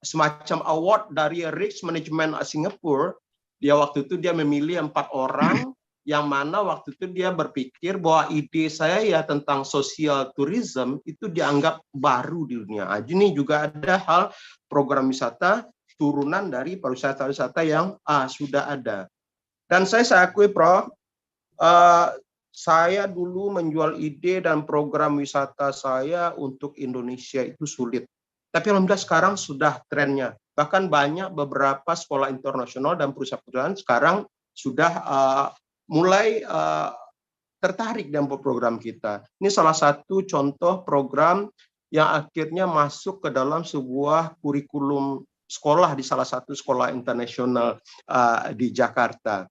semacam award dari Risk Management Singapore. Dia waktu itu dia memilih 4 orang yang mana waktu itu dia berpikir bahwa ide saya ya tentang social tourism itu dianggap baru di dunia. Ini juga ada hal program wisata turunan dari pariwisata-wisata yang sudah ada. Dan saya akui, Prof, saya dulu menjual ide dan program wisata saya untuk Indonesia itu sulit. Tapi alhamdulillah sekarang sudah trennya. Bahkan banyak beberapa sekolah internasional dan perusahaan-perusahaan sekarang sudah mulai tertarik dengan program kita. Ini salah satu contoh program yang akhirnya masuk ke dalam sebuah kurikulum sekolah di salah satu sekolah internasional di Jakarta.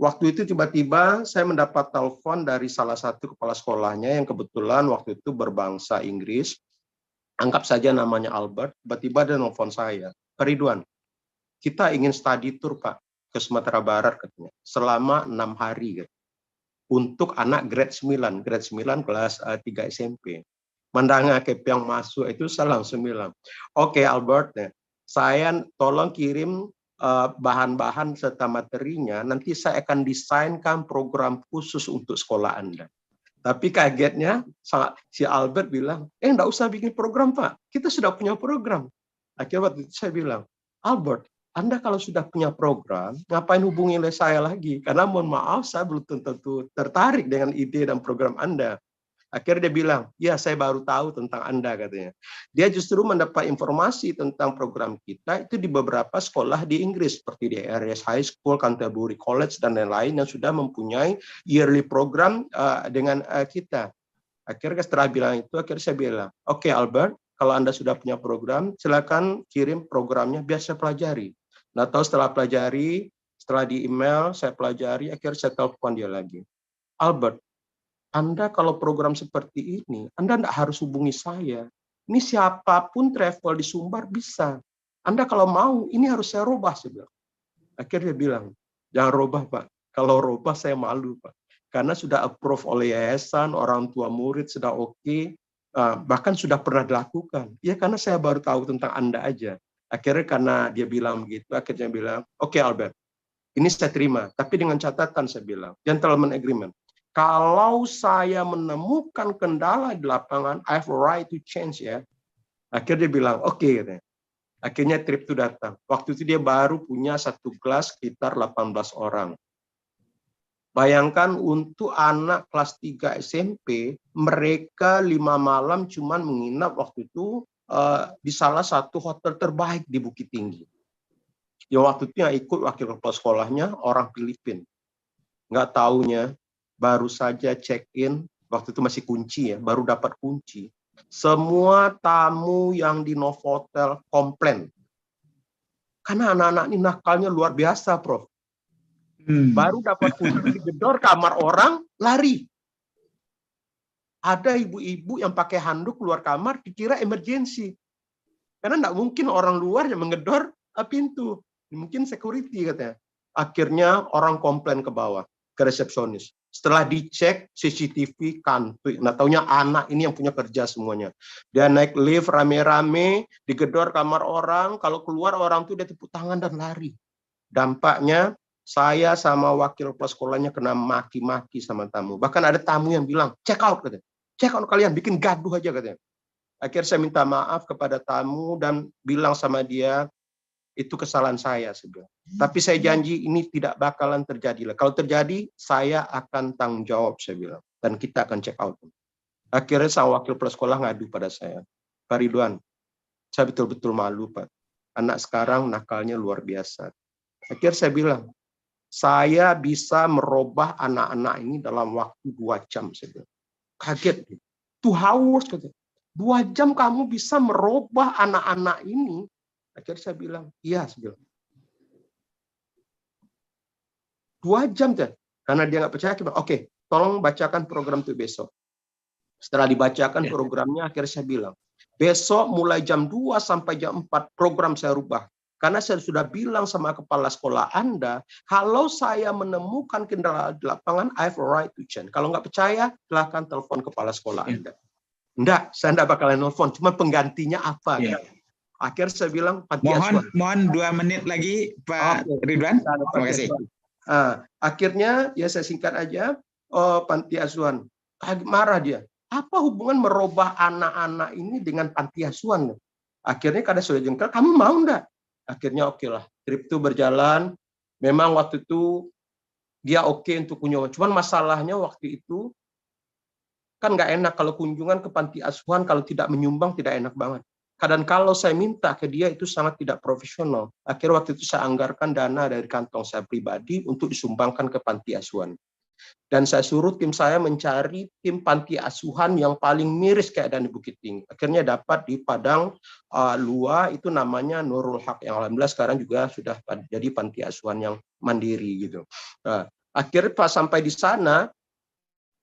Waktu itu tiba-tiba saya mendapat telepon dari salah satu kepala sekolahnya yang kebetulan waktu itu berbangsa Inggris. Anggap saja namanya Albert. Tiba-tiba dia nelfon saya, Pak Ridwan, kita ingin study tour, Pak, ke Sumatera Barat katanya, selama 6 hari gitu, untuk anak grade 9 kelas 3 SMP. Mendengar yang masuk itu saya langsung bilang, oke Albert, saya tolong kirim bahan-bahan serta materinya, nanti saya akan desainkan program khusus untuk sekolah Anda. Tapi kagetnya si Albert bilang, enggak usah bikin program, Pak, kita sudah punya program. Akhirnya waktu itu saya bilang, Albert, Anda kalau sudah punya program, ngapain hubungi saya lagi? Karena mohon maaf, saya belum tentu tertarik dengan ide dan program Anda. Akhirnya dia bilang, ya saya baru tahu tentang Anda katanya. Dia justru mendapat informasi tentang program kita itu di beberapa sekolah di Inggris, seperti di RS High School, Canterbury College, dan lain-lain yang sudah mempunyai yearly program dengan kita. Akhirnya setelah bilang itu, akhirnya saya bilang, oke Albert, kalau Anda sudah punya program, silakan kirim programnya biar saya pelajari. Nah, tahu setelah pelajari, setelah di email, saya pelajari, akhirnya saya telepon dia lagi. Albert, Anda kalau program seperti ini, Anda tidak harus hubungi saya. Ini siapapun travel di Sumbar bisa. Anda kalau mau, ini harus saya robah. Saya bilang. Akhirnya dia bilang, jangan robah Pak. Kalau robah saya malu Pak. Karena sudah approve oleh yayasan, orang tua murid sudah oke, bahkan sudah pernah dilakukan. Ya karena saya baru tahu tentang Anda aja. Akhirnya karena dia bilang begitu, akhirnya dia bilang, oke Albert, ini saya terima. Tapi dengan catatan saya bilang, gentleman agreement. Kalau saya menemukan kendala di lapangan, I have a right to change ya. Akhirnya dia bilang, oke. Akhirnya trip itu datang. Waktu itu dia baru punya satu kelas sekitar 18 orang. Bayangkan untuk anak kelas 3 SMP, mereka 5 malam cuman menginap waktu itu di salah satu hotel terbaik di Bukit Tinggi. Yang waktu itu yang ikut wakil kepala sekolahnya orang Filipina. Nggak taunya, baru saja check-in, waktu itu masih kunci ya, baru dapat kunci. Semua tamu yang di Novotel komplain. Karena anak-anak ini nakalnya luar biasa, Prof. Baru dapat kunci, digedor kamar orang, lari. Ada ibu-ibu yang pakai handuk keluar kamar, dikira emergency. Karena nggak mungkin orang luar yang menggedor pintu. Mungkin security katanya. Akhirnya orang komplain ke bawah, ke resepsionis. Setelah dicek CCTV kantuk, nah taunya anak ini yang punya kerja semuanya. Dia naik lift rame-rame, digedor kamar orang, kalau keluar orang tuh dia tepuk tangan dan lari. Dampaknya saya sama wakil kepala sekolahnya kena maki-maki sama tamu. Bahkan ada tamu yang bilang, check out katanya. Check out kalian, bikin gaduh aja katanya. Akhirnya saya minta maaf kepada tamu dan bilang sama dia, itu kesalahan saya sebenarnya. Tapi saya janji ini tidak bakalan terjadi. Kalau terjadi, saya akan tanggung jawab, saya bilang. Dan kita akan check out. Akhirnya sang wakil kepala sekolah ngadu pada saya. Pak Ridwan, saya betul-betul malu, Pak. Anak sekarang nakalnya luar biasa. Akhirnya saya bilang, saya bisa merubah anak-anak ini dalam waktu 2 jam. Saya bilang. Kaget. 2 hours. 2 jam kamu bisa merubah anak-anak ini. Akhirnya saya bilang, iya. Saya bilang. 2 jam kan? Karena dia nggak percaya, bilang, oke, tolong bacakan program itu besok. Setelah dibacakan programnya, akhirnya saya bilang, besok mulai jam 2 sampai jam 4 program saya rubah. Karena saya sudah bilang sama kepala sekolah Anda, kalau saya menemukan kendala di lapangan, I have a right to change. Kalau nggak percaya, silahkan telepon kepala sekolah Anda. Enggak, saya enggak bakalan nelfon. Cuma penggantinya apa? Ya. Akhirnya saya bilang panti asuhan. Mohon 2 menit lagi, Pak Ridwan. Terima kasih. Akhirnya ya saya singkat aja. Panti asuhan. Marah dia. Apa hubungan merubah anak-anak ini dengan panti asuhan? Akhirnya karena sudah jengkel, kamu mau enggak? Akhirnya oke lah. Trip itu berjalan. Memang waktu itu dia oke untuk kunjungan. Cuman masalahnya waktu itu kan nggak enak kalau kunjungan ke panti asuhan kalau tidak menyumbang, tidak enak banget. Kadang kalau saya minta ke dia itu sangat tidak profesional. Akhirnya waktu itu saya anggarkan dana dari kantong saya pribadi untuk disumbangkan ke panti asuhan. Dan saya suruh tim saya mencari tim panti asuhan yang paling miris keadaan di Bukit Tinggi. Akhirnya dapat di Padang Lua, itu namanya Nurul Haq, yang alhamdulillah sekarang juga sudah jadi panti asuhan yang mandiri gitu. Akhirnya pas sampai di sana,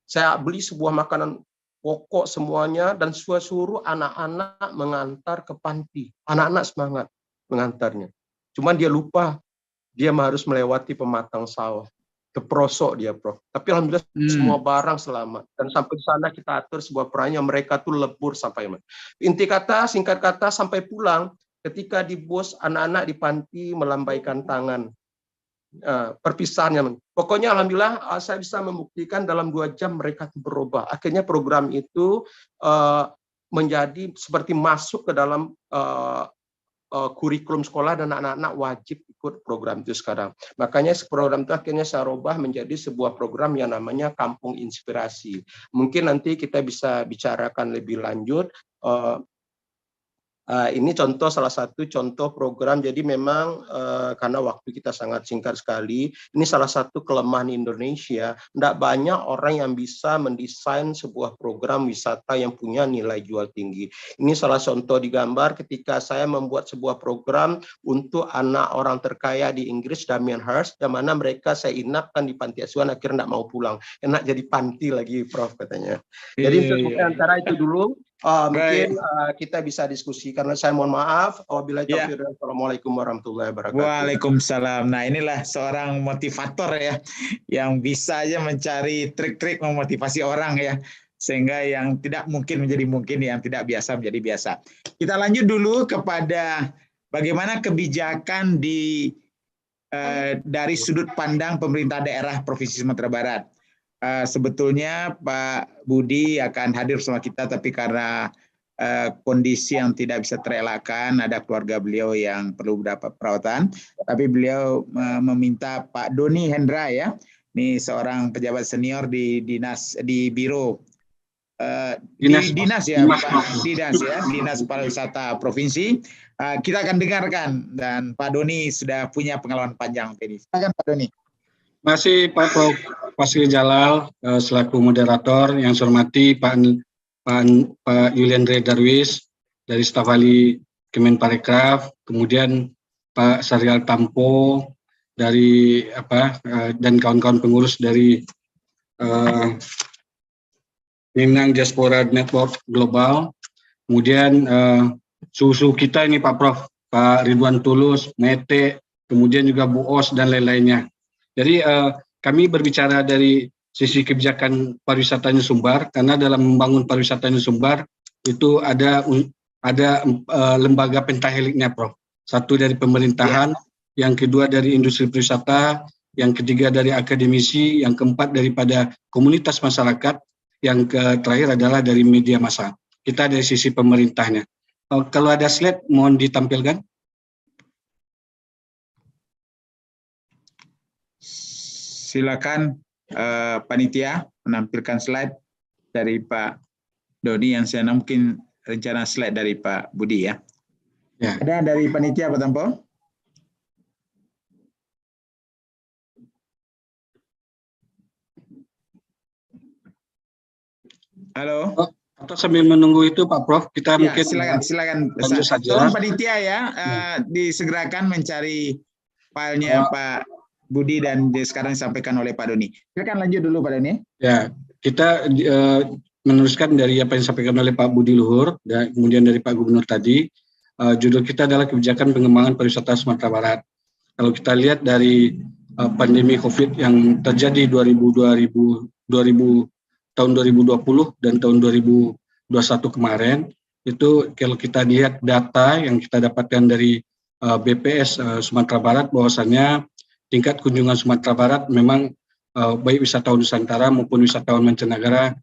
saya beli sebuah makanan pokok semuanya dan suruh anak-anak mengantar ke panti. Anak-anak semangat mengantarnya. Cuman dia lupa, dia harus melewati pematang sawah. Keprosok dia, Prof. Tapi alhamdulillah semua barang selamat. Dan sampai di sana kita atur sebuah perannya, mereka tuh lebur sampai. Inti kata, singkat kata, sampai pulang, ketika di bus, anak-anak di panti melambaikan tangan. Perpisahannya. Pokoknya alhamdulillah saya bisa membuktikan dalam 2 jam mereka berubah. Akhirnya program itu menjadi seperti masuk ke dalam kurikulum sekolah dan anak-anak wajib ikut program itu sekarang. Makanya program itu akhirnya saya rubah menjadi sebuah program yang namanya Kampung Inspirasi. Mungkin nanti kita bisa bicarakan lebih lanjut. Ini salah satu contoh program. Jadi memang karena waktu kita sangat singkat sekali, ini salah satu kelemahan Indonesia. Tidak banyak orang yang bisa mendesain sebuah program wisata yang punya nilai jual tinggi. Ini salah contoh digambar ketika saya membuat sebuah program untuk anak orang terkaya di Inggris, Damien Hirst, yang mana mereka saya inapkan di panti asuhan, akhirnya tidak mau pulang. Enak jadi panti lagi, Prof, katanya. Jadi antara itu dulu. Mungkin kita bisa diskusi, karena saya mohon maaf. Assalamualaikum warahmatullahi wabarakatuh. Waalaikumsalam. Nah, inilah seorang motivator ya, yang bisa aja mencari trik-trik memotivasi orang ya, sehingga yang tidak mungkin menjadi mungkin, yang tidak biasa menjadi biasa. Kita lanjut dulu kepada bagaimana kebijakan dari sudut pandang pemerintah daerah Provinsi Sumatera Barat. Sebetulnya Pak Budi akan hadir bersama kita, tapi karena kondisi yang tidak bisa terelakkan, ada keluarga beliau yang perlu mendapat perawatan, tapi beliau meminta Pak Doni Hendra ya, ini seorang pejabat senior di biro Dinas Pariwisata Provinsi. Kita akan dengarkan, dan Pak Doni sudah punya pengalaman panjang ini. Silakan Pak Doni. Masih Pak Prof. Fasri Jalal selaku moderator, yang saya hormati Pak Yuliandre Darwis dari staf ahli Kemenparekraf, kemudian Pak Syarial Tampo dari dan kawan-kawan pengurus dari Minang Diaspora Network Global, kemudian suhu kita ini Pak Prof, Pak Ridwan Tulus, Mete, kemudian juga Bu Os dan lain-lainnya. Jadi kami berbicara dari sisi kebijakan pariwisata Sumbar, karena dalam membangun pariwisata Sumbar itu ada lembaga pentaheliknya, Prof. Satu dari pemerintahan, yang kedua dari industri pariwisata, yang ketiga dari akademisi, yang keempat daripada komunitas masyarakat, yang terakhir adalah dari media massa. Kita dari sisi pemerintahnya. Kalau ada slide mohon ditampilkan. Silakan panitia menampilkan slide dari Pak Doni, yang saya mungkin rencana slide dari Pak Budi ya. Ada dari panitia Pak Tampo? Halo. Atau sambil menunggu itu Pak Prof, kita mungkin silakan saja. Tolong panitia ya, disegerakan mencari filenya Pak Budi dan sekarang disampaikan oleh Pak Doni. Silakan lanjut dulu Pak Doni. Ya, kita meneruskan dari apa yang disampaikan oleh Pak Budi Luhur dan kemudian dari Pak Gubernur tadi. judul kita adalah kebijakan pengembangan pariwisata Sumatera Barat. Kalau kita lihat dari pandemi COVID yang terjadi tahun 2020 dan tahun 2021 kemarin, itu kalau kita lihat data yang kita dapatkan dari BPS Sumatera Barat, bahwasannya tingkat kunjungan Sumatera Barat memang baik wisatawan Nusantara maupun wisatawan mancanegara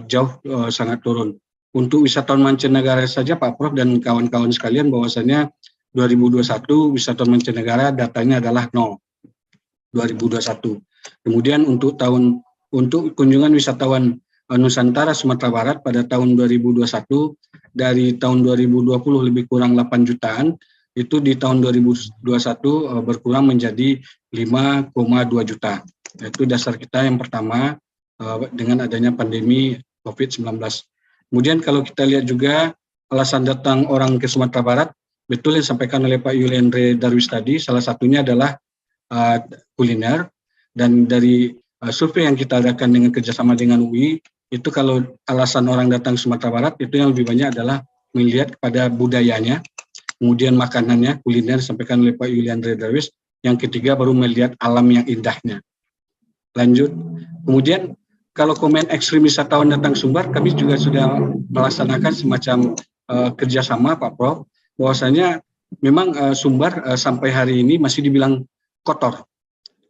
jauh sangat turun. Untuk wisatawan mancanegara saja Pak Prof dan kawan-kawan sekalian, bahwasannya 2021 wisatawan mancanegara datanya adalah 0 2021. Kemudian untuk kunjungan wisatawan Nusantara Sumatera Barat pada tahun 2021 dari tahun 2020 lebih kurang 8 jutaan, itu di tahun 2021 berkurang menjadi 5,2 juta. Itu dasar kita yang pertama dengan adanya pandemi COVID-19. Kemudian kalau kita lihat juga alasan datang orang ke Sumatera Barat, betul yang disampaikan oleh Pak Yuliandre Darwis tadi, salah satunya adalah kuliner. Dan dari survei yang kita adakan dengan kerjasama dengan UI, itu kalau alasan orang datang ke Sumatera Barat, itu yang lebih banyak adalah melihat kepada budayanya, kemudian makanannya, kuliner disampaikan oleh Pak Yuliandre Darwis, yang ketiga baru melihat alam yang indahnya. Lanjut, kemudian kalau komen ekstrim wisatawan datang Sumbar, kami juga sudah melaksanakan semacam kerjasama Pak Prof, bahwasanya memang Sumbar sampai hari ini masih dibilang kotor,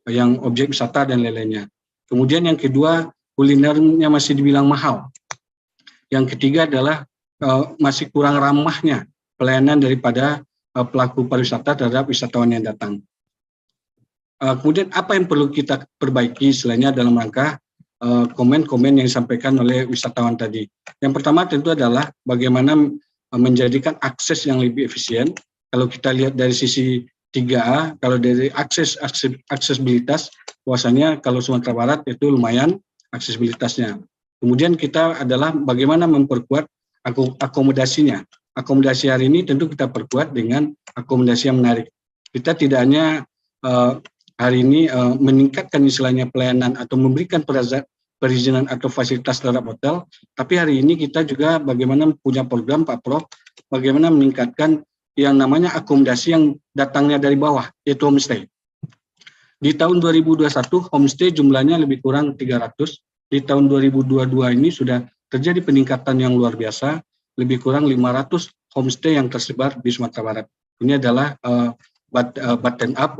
yang objek wisata dan lain-lainnya. Kemudian yang kedua, kulinernya masih dibilang mahal. Yang ketiga adalah masih kurang ramahnya pelayanan daripada pelaku pariwisata terhadap wisatawan yang datang. Kemudian apa yang perlu kita perbaiki selainnya dalam rangka komen-komen yang disampaikan oleh wisatawan tadi. Yang pertama tentu adalah bagaimana menjadikan akses yang lebih efisien. Kalau kita lihat dari sisi 3A, kalau dari aksesibilitas, bahwasanya kalau Sumatera Barat itu lumayan aksesibilitasnya. Kemudian kita adalah bagaimana memperkuat akomodasinya. Akomodasi hari ini tentu kita perkuat dengan akomodasi yang menarik. Kita tidak hanya hari ini meningkatkan istilahnya pelayanan atau memberikan perizinan atau fasilitas terhadap hotel, tapi hari ini kita juga bagaimana punya program Pak Prof, bagaimana meningkatkan yang namanya akomodasi yang datangnya dari bawah, yaitu homestay. Di tahun 2021 homestay jumlahnya lebih kurang 300, di tahun 2022 ini sudah terjadi peningkatan yang luar biasa, lebih kurang 500 homestay yang tersebar di Sumatera Barat. Ini adalah bottom up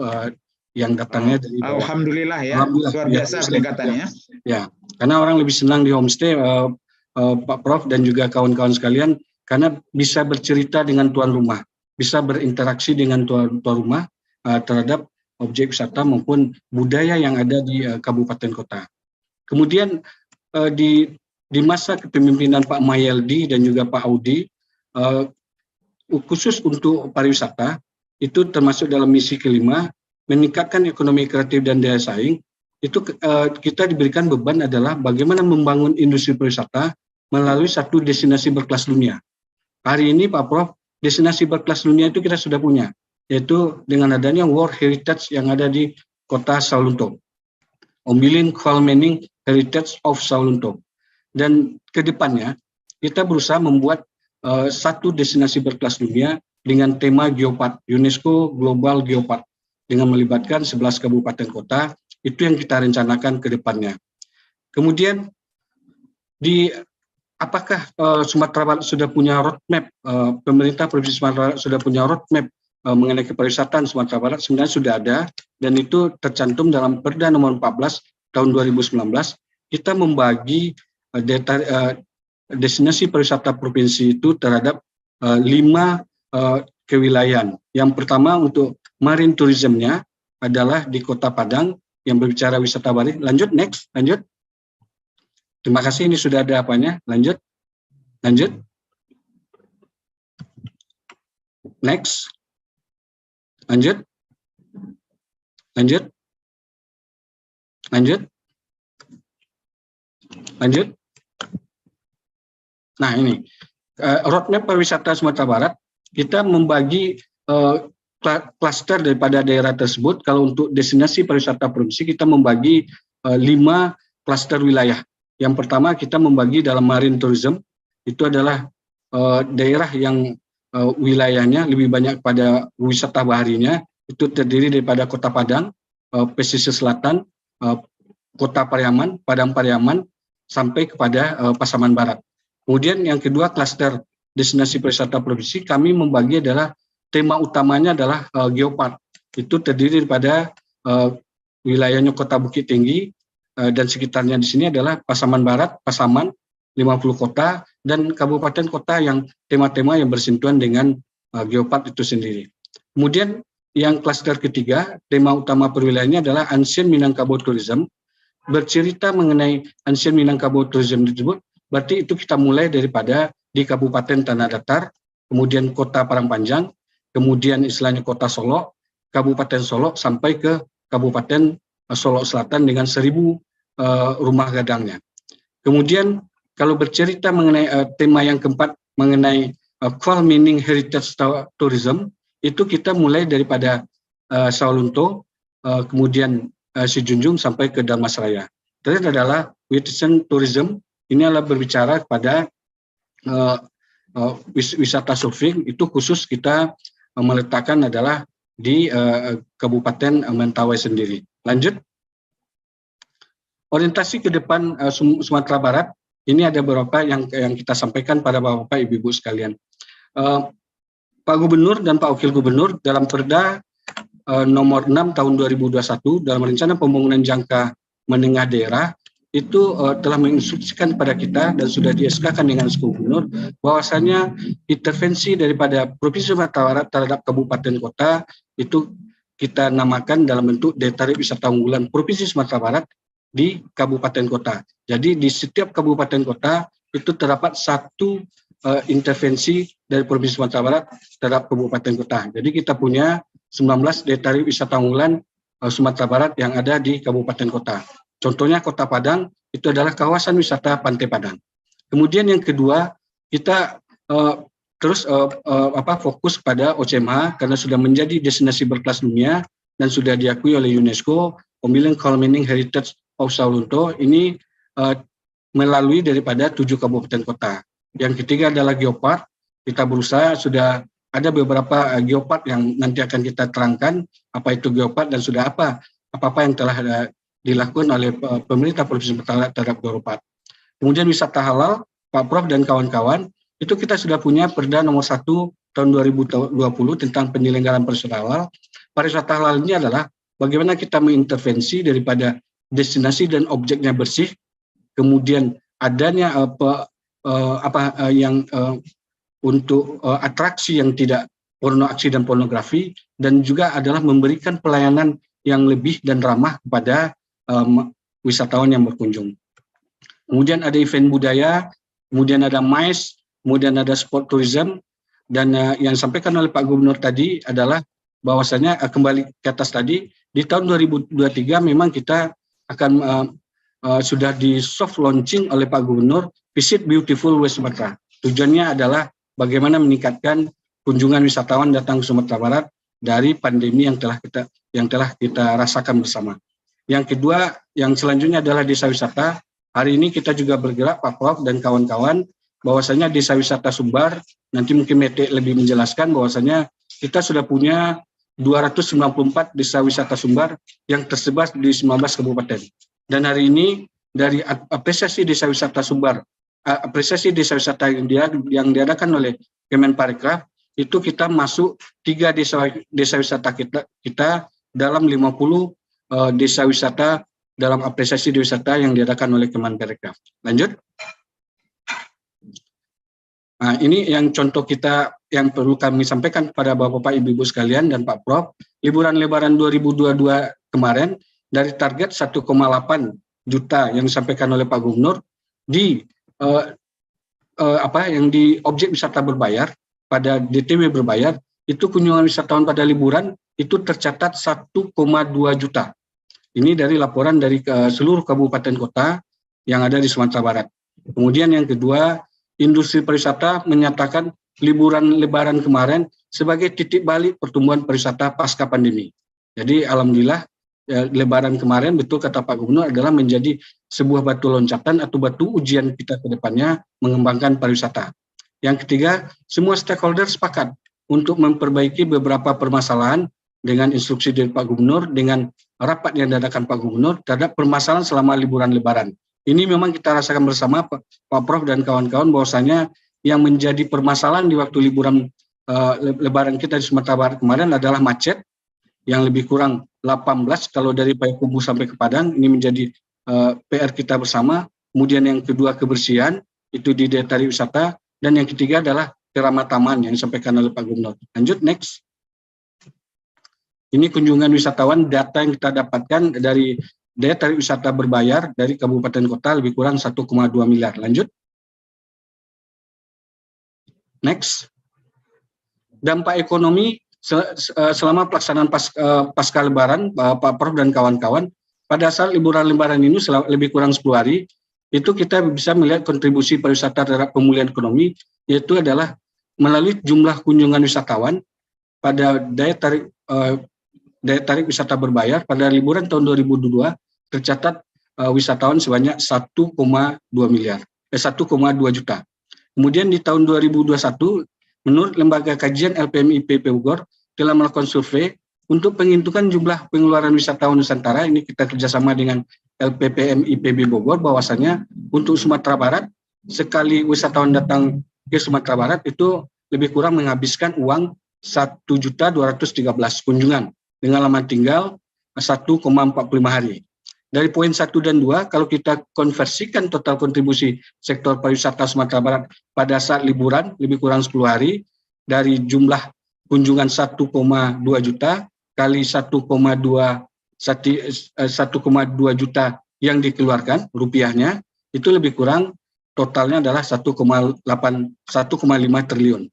yang datangnya dari bawah. Alhamdulillah ya, luar biasa peningkatannya. Ya, karena orang lebih senang di homestay, Pak Prof dan juga kawan-kawan sekalian, karena bisa bercerita dengan tuan rumah, bisa berinteraksi dengan tuan rumah terhadap objek wisata maupun budaya yang ada di kabupaten kota. Kemudian di masa kepemimpinan Pak Mayeldi dan juga Pak Audi, khusus untuk pariwisata, itu termasuk dalam misi kelima, meningkatkan ekonomi kreatif dan daya saing, itu kita diberikan beban adalah bagaimana membangun industri pariwisata melalui satu destinasi berkelas dunia. Hari ini Pak Prof, destinasi berkelas dunia itu kita sudah punya, yaitu dengan adanya World Heritage yang ada di kota Saulunto, Ombilin Kvalmening Heritage of Saulunto. Dan ke depannya kita berusaha membuat satu destinasi berkelas dunia dengan tema Geopark, UNESCO Global Geopark, dengan melibatkan 11 kabupaten kota, itu yang kita rencanakan ke depannya. Kemudian apakah Sumatera Barat sudah punya roadmap, pemerintah Provinsi Sumatera Barat sudah punya roadmap mengenai kepariwisataan Sumatera Barat? Sebenarnya sudah ada, dan itu tercantum dalam Perda nomor 14 tahun 2019. Kita membagi destinasi pariwisata provinsi itu terhadap 5 kewilayahan. Yang pertama untuk marine tourismnya adalah di Kota Padang yang berbicara wisata Bali. Lanjut, next, lanjut. Terima kasih, ini sudah ada apanya. Lanjut, next, lanjut. Nah ini roadmap pariwisata Sumatera Barat, kita membagi klaster daripada daerah tersebut. Kalau untuk destinasi pariwisata provinsi kita membagi 5 klaster wilayah. Yang pertama kita membagi dalam marine tourism, itu adalah daerah yang wilayahnya lebih banyak pada wisata baharinya, itu terdiri daripada Kota Padang, pesisir selatan, Kota Pariaman, Padang Pariaman, sampai kepada Pasaman Barat. Kemudian yang kedua, klaster destinasi pariwisata provinsi, kami membagi adalah tema utamanya adalah geopark. Itu terdiri daripada wilayahnya Kota Bukit Tinggi dan sekitarnya di sini adalah Pasaman Barat, Pasaman, 50 kota, dan kabupaten kota yang tema-tema yang bersentuhan dengan geopark itu sendiri. Kemudian yang klaster ketiga, tema utama perwilayahnya adalah Ancient Minangkabau Tourism. Bercerita mengenai Ancient Minangkabau Tourism tersebut, berarti itu kita mulai daripada di Kabupaten Tanah Datar, kemudian Kota Parangpanjang, kemudian istilahnya Kota Solok, Kabupaten Solok, sampai ke Kabupaten Solok Selatan dengan 1000 rumah gadangnya. Kemudian kalau bercerita mengenai tema yang keempat mengenai Core Meaning Heritage Tourism, itu kita mulai daripada Sawalunto, kemudian Sijunjung sampai ke Dharmasraya. Terakhir adalah Witisen Tourism, ini adalah berbicara pada wisata surfing, itu khusus kita meletakkan adalah di Kabupaten Mentawai sendiri. Lanjut. Orientasi ke depan Sumatera Barat, ini ada beberapa yang kita sampaikan pada Bapak Ibu sekalian. Pak Gubernur dan Pak Wakil Gubernur dalam Perda nomor 6 tahun 2021 dalam rencana pembangunan jangka menengah daerah itu telah menginstruksikan kepada kita dan sudah di-SK-kan dengan Gubernur bahwasanya intervensi daripada Provinsi Sumatera Barat terhadap kabupaten kota itu kita namakan dalam bentuk daya tarik wisata unggulan Provinsi Sumatera Barat di kabupaten kota. Jadi di setiap kabupaten kota itu terdapat satu intervensi dari Provinsi Sumatera Barat terhadap kabupaten kota. Jadi kita punya 19 daya tarik wisata unggulan Sumatera Barat yang ada di kabupaten kota. Contohnya Kota Padang itu adalah kawasan wisata Pantai Padang. Kemudian yang kedua, kita terus fokus pada OCMH karena sudah menjadi destinasi berkelas dunia dan sudah diakui oleh UNESCO, pemilihan Core Meaning Heritage of Sawalunto ini melalui daripada 7 kabupaten kota. Yang ketiga adalah geopark. Kita berusaha sudah ada beberapa geopark yang nanti akan kita terangkan apa itu geopark dan sudah apa yang telah dilakukan oleh pemerintah Provinsi Sumatera Barat terhadap geopark. Kemudian wisata halal, Pak Prof dan kawan-kawan, itu kita sudah punya Perda nomor 1 tahun 2020 tentang penyelenggaraan pariwisata halal. Pariwisata halal ini adalah bagaimana kita mengintervensi daripada destinasi dan objeknya bersih, kemudian adanya untuk atraksi yang tidak pornoaksi dan pornografi, dan juga adalah memberikan pelayanan yang lebih dan ramah kepada wisatawan yang berkunjung. Kemudian ada event budaya, kemudian ada MICE, kemudian ada sport tourism, dan yang disampaikan oleh Pak Gubernur tadi adalah bahwasanya kembali ke atas tadi, di tahun 2023 memang kita akan sudah di soft launching oleh Pak Gubernur Visit Beautiful West Sumatra. Tujuannya adalah bagaimana meningkatkan kunjungan wisatawan datang ke Sumatera Barat dari pandemi yang telah kita rasakan bersama. Yang kedua, yang selanjutnya adalah desa wisata. Hari ini kita juga bergerak Pak Prof dan kawan-kawan bahwasanya desa wisata Sumbar, nanti mungkin Mete lebih menjelaskan bahwasanya kita sudah punya 294 desa wisata Sumbar yang tersebar di 19 kabupaten. Dan hari ini dari apresiasi desa wisata Sumbar, apresiasi desa wisata yang diadakan oleh Kemenparekraf, itu kita masuk 3 desa wisata kita dalam 50 desa wisata dalam apresiasi desa wisata yang diadakan oleh Kemenparekraf. Lanjut. Nah, ini yang contoh kita yang perlu kami sampaikan kepada Bapak Ibu sekalian dan Pak Prof. Liburan Lebaran 2022 kemarin dari target 1,8 juta yang disampaikan oleh Pak Gubernur di yang di objek wisata berbayar pada DTW berbayar itu kunjungan wisatawan pada liburan itu tercatat 1,2 juta. Ini dari laporan dari seluruh kabupaten kota yang ada di Sumatera Barat. Kemudian yang kedua, industri pariwisata menyatakan liburan Lebaran kemarin sebagai titik balik pertumbuhan pariwisata pasca pandemi. Jadi alhamdulillah Lebaran kemarin betul kata Pak Gubernur adalah menjadi sebuah batu loncatan atau batu ujian kita ke depannya mengembangkan pariwisata. Yang ketiga, semua stakeholder sepakat untuk memperbaiki beberapa permasalahan dengan instruksi dari Pak Gubernur, dengan rapat yang diadakan Pak Gubernur terhadap permasalahan selama liburan Lebaran. Ini memang kita rasakan bersama Pak Prof dan kawan-kawan bahwasanya yang menjadi permasalahan di waktu liburan Lebaran kita di Sumatera Barat kemarin adalah macet yang lebih kurang 18 kalau dari Payakumbuh sampai ke Padang. Ini menjadi PR kita bersama. Kemudian yang kedua kebersihan itu di daya tarik wisata, dan yang ketiga adalah keramah taman yang disampaikan oleh Pak Gubernur. Lanjut next. Ini kunjungan wisatawan, data yang kita dapatkan dari daya tarik wisata berbayar dari kabupaten kota lebih kurang 1,2 miliar. Lanjut. Next. Dampak ekonomi selama pelaksanaan pasca Lebaran, Pak Prof dan kawan-kawan, pada saat liburan Lebaran ini lebih kurang 10 hari, itu kita bisa melihat kontribusi pariwisata terhadap pemulihan ekonomi, yaitu adalah melalui jumlah kunjungan wisatawan pada daya tarik wisata berbayar pada liburan tahun 2022 tercatat wisatawan sebanyak 1,2 juta. Kemudian di tahun 2021 menurut lembaga kajian LPMIP Bogor telah melakukan survei untuk penghitungan jumlah pengeluaran wisatawan Nusantara. Ini kita kerjasama dengan LPPM IPB Bogor, bahwasannya untuk Sumatera Barat sekali wisatawan datang ke Sumatera Barat itu lebih kurang menghabiskan uang 1.213 kunjungan dengan lama tinggal 1,45 hari. Dari poin 1 dan 2, kalau kita konversikan total kontribusi sektor pariwisata Sumatera Barat pada saat liburan lebih kurang 10 hari, dari jumlah kunjungan 1,2 juta kali 1,2 juta yang dikeluarkan rupiahnya, itu lebih kurang totalnya adalah 1,5 triliun.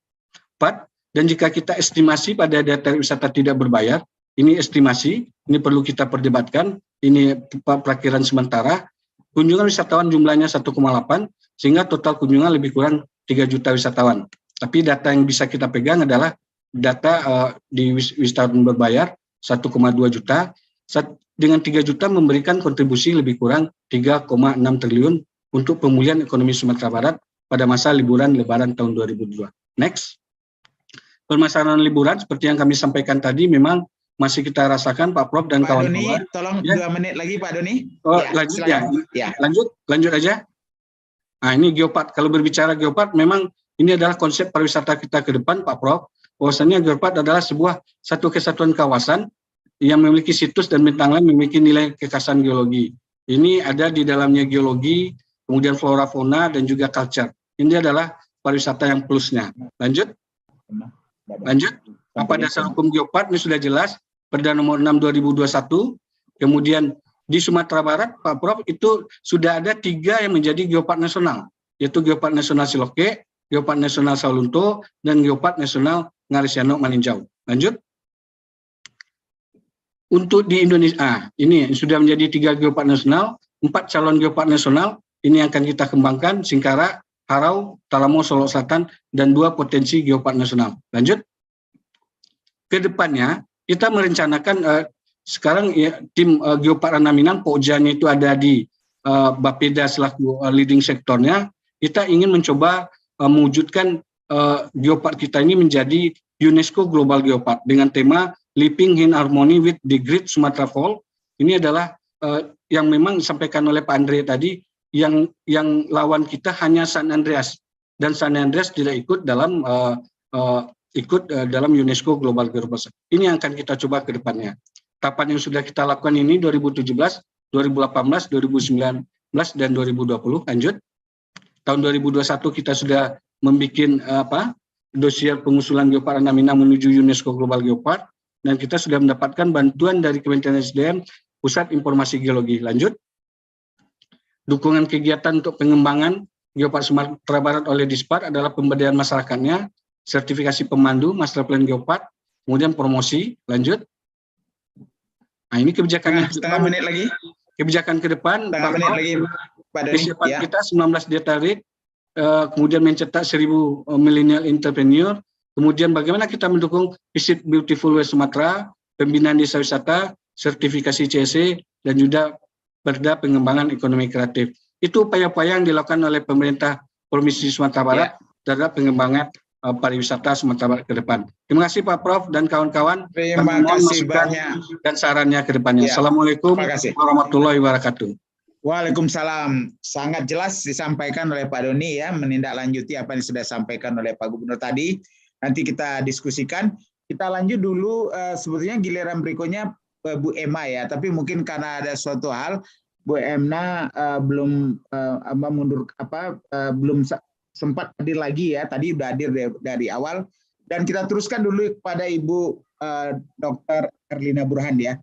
4. Dan jika kita estimasi pada daya tarik wisata tidak berbayar, ini estimasi, ini perlu kita perdebatkan, ini perakiran sementara, kunjungan wisatawan jumlahnya 1,8, sehingga total kunjungan lebih kurang 3 juta wisatawan. Tapi data yang bisa kita pegang adalah data di wisatawan berbayar 1,2 juta, dengan 3 juta memberikan kontribusi lebih kurang 3,6 triliun untuk pemulihan ekonomi Sumatera Barat pada masa liburan Lebaran tahun 2022. Next. Permasalahan liburan seperti yang kami sampaikan tadi memang masih kita rasakan Pak Prof dan kawan-kawan. Pak Doni, tolong 2 menit lagi Pak Doni. Oh, ya, lanjut ya. Ya. Lanjut aja. Nah, ini geopark. Kalau berbicara geopark, memang ini adalah konsep pariwisata kita ke depan Pak Prof. Bahwasannya geopark adalah satu kesatuan kawasan yang memiliki situs dan bentang lain memiliki nilai kekhasan geologi. Ini ada di dalamnya geologi, kemudian flora fauna dan juga culture. Ini adalah pariwisata yang plusnya. Lanjut. Apa dasar hukum geopark ini sudah jelas. Perda nomor 6 2021. Kemudian di Sumatera Barat, Pak Prof, itu sudah ada 3 yang menjadi geopark nasional, yaitu Geopark Nasional Siloke, Geopark Nasional Saulunto, dan Geopark Nasional Ngaresiano Maninjau. Lanjut. Untuk di Indonesia, ini sudah menjadi 3 geopark nasional, 4 calon geopark nasional, ini akan kita kembangkan, Singkara, Harau, Talamo, Solo Selatan, dan 2 potensi geopark nasional. Lanjut. Kedepannya, kita merencanakan sekarang ya, tim Geopark Ranah Minang, Pokjanya itu ada di Bapeda selaku leading sektornya. Kita ingin mencoba mewujudkan geopark kita ini menjadi UNESCO Global Geopark dengan tema Living in Harmony with the Great Sumatra Fall. Ini adalah yang memang disampaikan oleh Pak Andre tadi, yang lawan kita hanya San Andreas, dan San Andreas tidak ikut dalam dalam UNESCO Global Geopark. Ini yang akan kita coba ke depannya. Tahapan yang sudah kita lakukan ini 2017, 2018, 2019, dan 2020. Lanjut. Tahun 2021 kita sudah membuat dosier pengusulan Geopark Ranah Minang menuju UNESCO Global Geopark, dan kita sudah mendapatkan bantuan dari Kementerian SDM, Pusat Informasi Geologi. Lanjut. Dukungan kegiatan untuk pengembangan Geopark Sumatera Barat oleh Dispar adalah pemberdayaan masyarakatnya, sertifikasi pemandu, master plan Geopark, kemudian promosi. Lanjut. Nah, ini kebijakan setengah menit lagi. Kebijakan ke depan. Setengah menit lagi, Pak Doni. Ya. Kita 19 daya tarik, kemudian mencetak 1000 millennial entrepreneur. Kemudian bagaimana kita mendukung Visit Beautiful West Sumatera, pembinaan desa wisata, sertifikasi CSE, dan juga perda pengembangan ekonomi kreatif. Itu upaya-upaya yang dilakukan oleh pemerintah Provinsi Sumatera Barat terhadap pengembangan pariwisata Sumatera Barat ke depan. Terima kasih Pak Prof dan kawan-kawan. Terima kasih banyak. Dan sarannya ke depannya. Ya, Assalamualaikum terima kasih. warahmatullahi wabarakatuh. Waalaikumsalam. Sangat jelas disampaikan oleh Pak Doni ya, menindaklanjuti apa yang sudah disampaikan oleh Pak Gubernur tadi. Nanti kita diskusikan. Kita lanjut dulu, sebetulnya giliran berikutnya Bu Emma ya, tapi mungkin karena ada suatu hal Bu Emma belum belum sempat hadir lagi ya, tadi udah hadir dari awal, dan kita teruskan dulu kepada Ibu Dr. Erlina Burhan ya.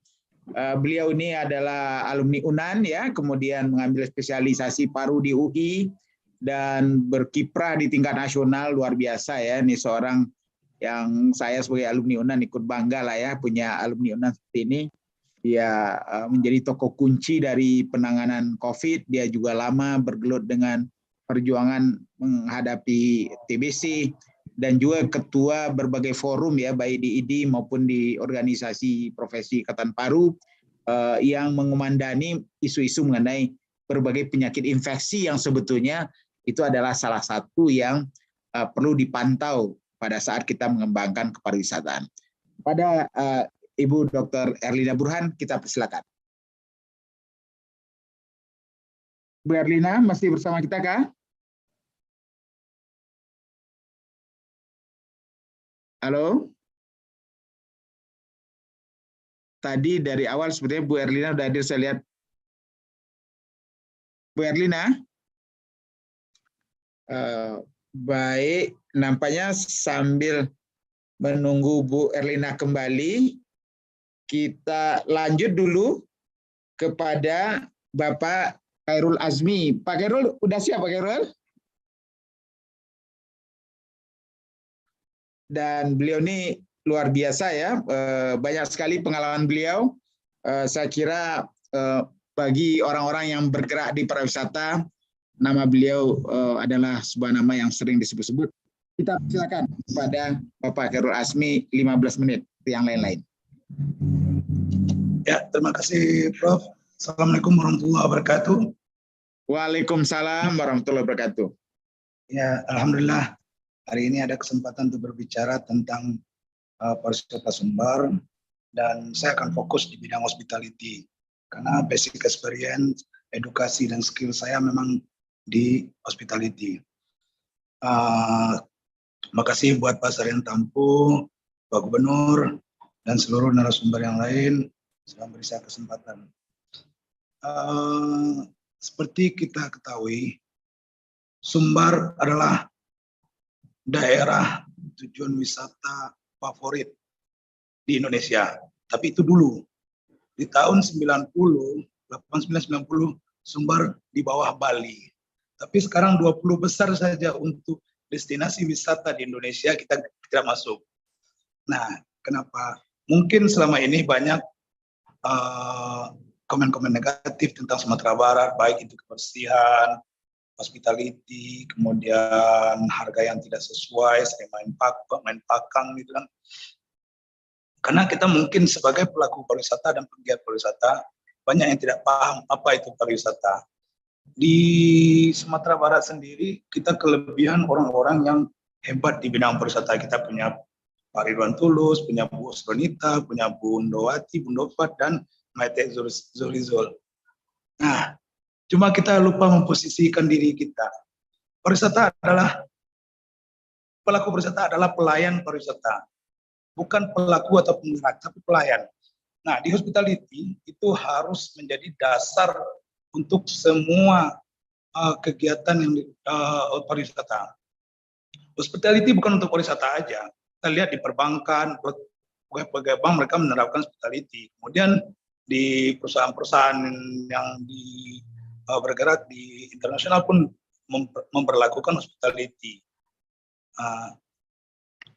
Beliau ini adalah alumni UNAN ya, kemudian mengambil spesialisasi paru di UI dan berkiprah di tingkat nasional, luar biasa ya. Ini seorang yang saya sebagai alumni UNAN ikut bangga lah ya, punya alumni UNAN seperti ini. Dia menjadi tokoh kunci dari penanganan COVID, dia juga lama bergelut dengan perjuangan menghadapi TBC, dan juga ketua berbagai forum ya, baik di IDI maupun di organisasi profesi Ikatan Paru yang mengumandani isu-isu mengenai berbagai penyakit infeksi yang sebetulnya itu adalah salah satu yang perlu dipantau pada saat kita mengembangkan kepariwisataan. Pada Ibu Dr. Erlina Burhan, kita persilakan. Bu Erlina, masih bersama kita kah? Halo? Tadi dari awal sebenarnya Bu Erlina udah hadir, saya lihat. Bu Erlina? Baik, nampaknya sambil menunggu Bu Erlina kembali, kita lanjut dulu kepada Bapak Khairul Azmi. Pak Khairul, udah siap Pak Khairul? Dan beliau ini luar biasa ya, banyak sekali pengalaman beliau. Saya kira bagi orang-orang yang bergerak di pariwisata, nama beliau adalah sebuah nama yang sering disebut-sebut. Kita silakan kepada Bapak Khairul Azmi 15 menit yang lain-lain. Ya, terima kasih Prof. Assalamualaikum warahmatullahi wabarakatuh. Waalaikumsalam warahmatullahi wabarakatuh. Ya, alhamdulillah hari ini ada kesempatan untuk berbicara tentang pariwisata Sumbar, dan saya akan fokus di bidang hospitality karena basic experience, edukasi dan skill saya memang di hospitality. Makasih buat Pak Sarian Tampu, Pak Gubernur, dan seluruh narasumber yang lain sudah beri saya kesempatan. Seperti kita ketahui, Sumbar adalah daerah tujuan wisata favorit di Indonesia. Tapi itu dulu. Di tahun 8990, Sumbar di bawah Bali. Tapi sekarang 20 besar saja untuk destinasi wisata di Indonesia kita tidak masuk. Nah, kenapa? Mungkin selama ini banyak komen-komen negatif tentang Sumatera Barat, baik itu kebersihan, hospitality, kemudian harga yang tidak sesuai, sering main pakang gitu kan. Karena kita mungkin sebagai pelaku pariwisata dan penggiat pariwisata, banyak yang tidak paham apa itu pariwisata. Di Sumatera Barat sendiri, kita kelebihan orang-orang yang hebat di bidang pariwisata. Kita punya Pak Ridwan Tulus, punya Bu Osronita, punya Bu Ndowati, Bu Ndovat, dan Maite Zulizul. Nah, cuma kita lupa memposisikan diri kita. Pariwisata adalah, pelaku pariwisata adalah pelayan pariwisata. Bukan pelaku atau penggerak, tapi pelayan. Nah, di hospitality itu harus menjadi dasar untuk semua kegiatan yang pariwisata. Hospitality bukan untuk pariwisata aja. Kita lihat di perbankan, pegawai bank mereka menerapkan hospitality. Kemudian di perusahaan-perusahaan yang bergerak di internasional pun memperlakukan hospitality.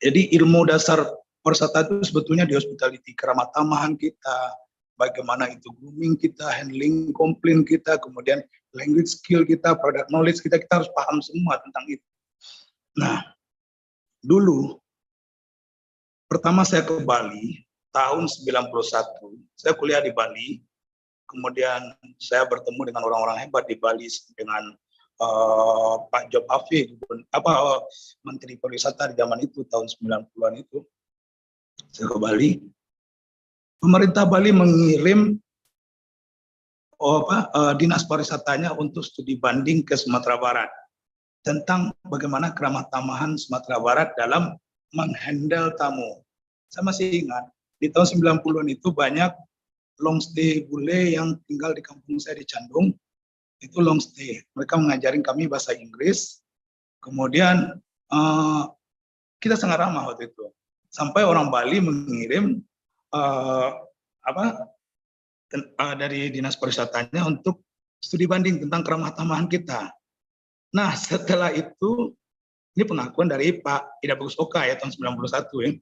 Jadi ilmu dasar pariwisata itu sebetulnya di hospitality, keramah tamahan kita, bagaimana itu grooming kita, handling komplain kita, kemudian language skill kita, product knowledge kita harus paham semua tentang itu. Nah, dulu pertama saya ke Bali tahun 91, saya kuliah di Bali, kemudian saya bertemu dengan orang-orang hebat di Bali, dengan Pak Job Afi, Menteri Pariwisata di zaman itu, tahun 90-an itu, saya ke Bali. Pemerintah Bali mengirim dinas pariwisatanya untuk studi banding ke Sumatera Barat tentang bagaimana keramah tamahan Sumatera Barat dalam menghandle tamu. Saya masih ingat, di tahun 90-an itu banyak long stay bule yang tinggal di kampung saya di Candung, itu long stay. Mereka mengajarin kami bahasa Inggris, kemudian kita sangat ramah waktu itu. Sampai orang Bali mengirim dari dinas pariwisatanya untuk studi banding tentang keramah tamahan kita. Nah, setelah itu, ini pengakuan dari Pak Ida Bagus Oka ya, tahun 91 ya.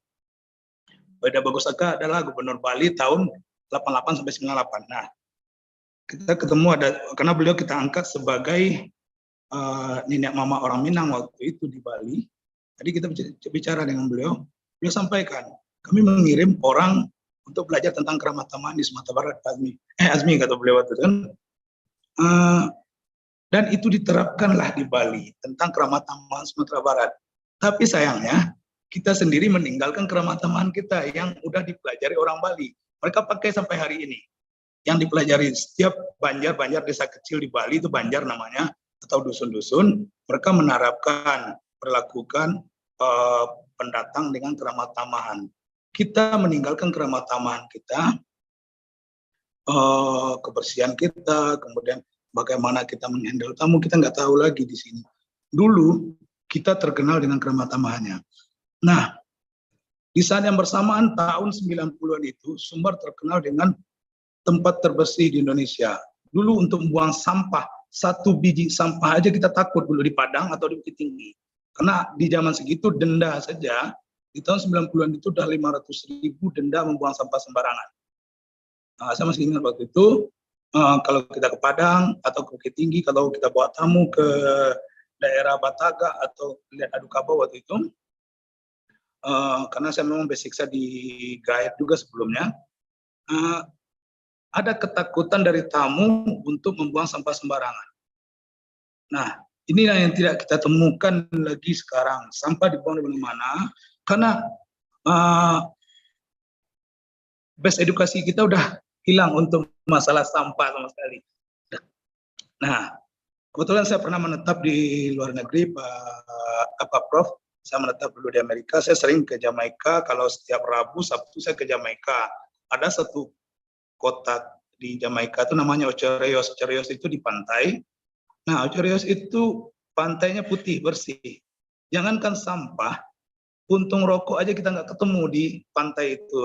Pak Ida Bagus Oka adalah gubernur Bali tahun 88 sampai 98. Nah, kita ketemu karena beliau kita angkat sebagai nenek mama orang Minang waktu itu di Bali. Tadi kita bicara dengan beliau sampaikan, kami mengirim orang untuk belajar tentang keramah tamahan di Sumatera Barat, Azmi kata beliau waktu itu kan. Dan itu diterapkanlah di Bali tentang keramah tamahan Sumatera Barat. Tapi sayangnya kita sendiri meninggalkan keramah tamahan kita yang udah dipelajari orang Bali. Mereka pakai sampai hari ini. Yang dipelajari setiap banjar desa kecil di Bali itu banjar namanya, atau dusun-dusun, mereka menerapkan, perlakukan pendatang dengan keramah tamahan. Kita meninggalkan keramah tamahan kita, kebersihan kita, kemudian bagaimana kita menghandle tamu, kita nggak tahu lagi di sini. Dulu kita terkenal dengan keramah tamahannya. Nah, di saat yang bersamaan tahun 90-an itu, Sumbar terkenal dengan tempat terbersih di Indonesia. Dulu untuk membuang sampah, 1 biji sampah aja kita takut dulu di Padang atau di Bukit Tinggi. Karena di zaman segitu denda saja, di tahun 90-an itu udah 500.000 denda membuang sampah sembarangan. Nah, saya masih ingat waktu itu, kalau kita ke Padang atau ke Bukit Tinggi, kalau kita bawa tamu ke daerah Bataga atau lihat Adu Kaba waktu itu, karena saya memang basic saya di guide juga sebelumnya, ada ketakutan dari tamu untuk membuang sampah sembarangan. Nah, inilah yang tidak kita temukan lagi sekarang. Sampah dibuang di mana-mana, karena base edukasi kita udah hilang untuk masalah sampah sama sekali. Nah, kebetulan saya pernah menetap di luar negeri, Pak Prof. Saya menetap dulu di Amerika. Saya sering ke Jamaika. Kalau setiap Rabu, Sabtu saya ke Jamaika. Ada satu kota di Jamaika itu namanya Ocho Rios. Ocho Rios itu di pantai. Nah, Ocho Rios itu pantainya putih bersih. Jangankan sampah, puntung rokok aja kita nggak ketemu di pantai itu,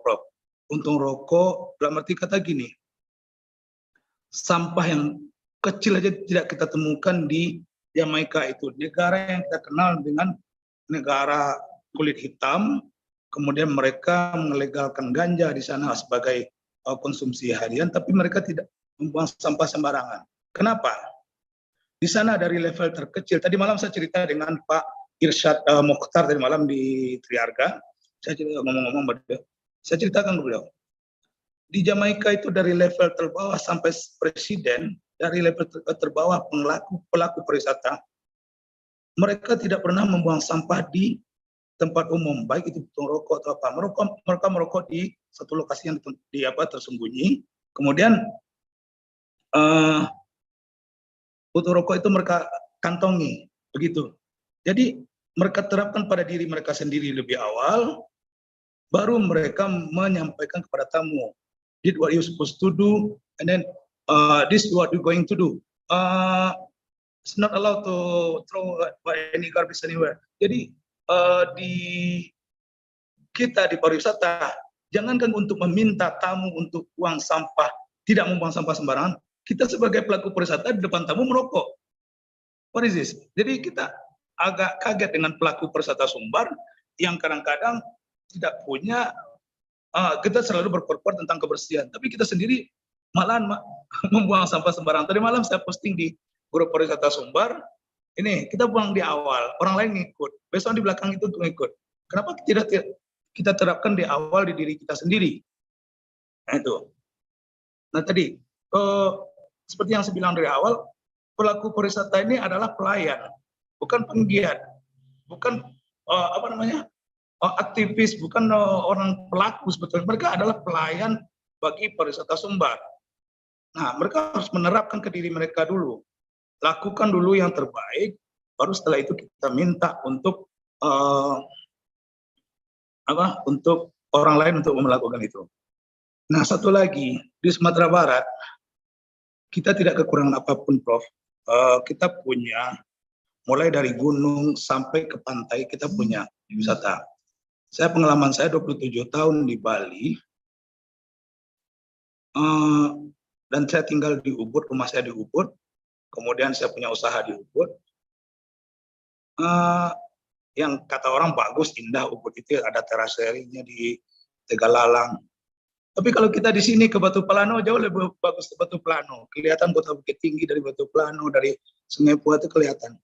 Prof. Puntung rokok, dalam arti kata gini, sampah yang kecil aja tidak kita temukan di Jamaika itu. Negara yang kita kenal dengan negara kulit hitam, kemudian mereka melegalkan ganja di sana sebagai konsumsi harian, tapi mereka tidak membuang sampah sembarangan. Kenapa? Di sana dari level terkecil, tadi malam saya cerita dengan Pak Irsyad Mokhtar tadi malam di Triarga, saya ngomong-ngomong berdua. Saya ceritakan ke beliau, di Jamaika itu dari level terbawah sampai presiden, dari level terbawah pelaku pariwisata, mereka tidak pernah membuang sampah di tempat umum, baik itu puntung rokok atau apa. Mereka merokok di satu lokasi yang tersembunyi. Kemudian puntung rokok itu mereka kantongi, begitu. Jadi mereka terapkan pada diri mereka sendiri lebih awal, baru mereka menyampaikan kepada tamu, did what you supposed to do, and then this is what you're going to do. It's not allowed to throw any garbage anywhere. Jadi di kita di pariwisata, jangankan untuk meminta tamu untuk buang sampah, tidak membuang sampah sembarangan, kita sebagai pelaku pariwisata di depan tamu merokok. What is this? Jadi kita agak kaget dengan pelaku pariwisata Sumbar yang kadang-kadang tidak punya, kita selalu berkorpor tentang kebersihan, tapi kita sendiri malahan membuang sampah sembarangan. Tadi malam saya posting di grup pariwisata Sumbar, ini kita buang di awal, orang lain ngikut, besok di belakang itu untuk ngikut. Kenapa tidak kita terapkan di awal di diri kita sendiri? Nah itu. Nah tadi, seperti yang saya bilang dari awal, pelaku pariwisata ini adalah pelayan, bukan penggiat, bukan aktivis, bukan orang pelaku sebetulnya. Mereka adalah pelayan bagi pariwisata Sumbar. Nah, mereka harus menerapkan ke diri mereka dulu. Lakukan dulu yang terbaik, baru setelah itu kita minta untuk untuk orang lain untuk melakukan itu. Nah, satu lagi, di Sumatera Barat kita tidak kekurangan apapun, Prof. Kita punya mulai dari gunung sampai ke pantai, kita punya wisata. Pengalaman saya 27 tahun di Bali, dan saya tinggal di Ubud, rumah saya di Ubud, kemudian saya punya usaha di Ubud. Yang kata orang bagus, indah Ubud itu, ada teraserinya di Tegalalang. Tapi kalau kita di sini ke Batu Pelano, jauh lebih bagus ke Batu Pelano. Kelihatan Kota Bukit Tinggi dari Batu Pelano, dari Sungai Pua itu kelihatan.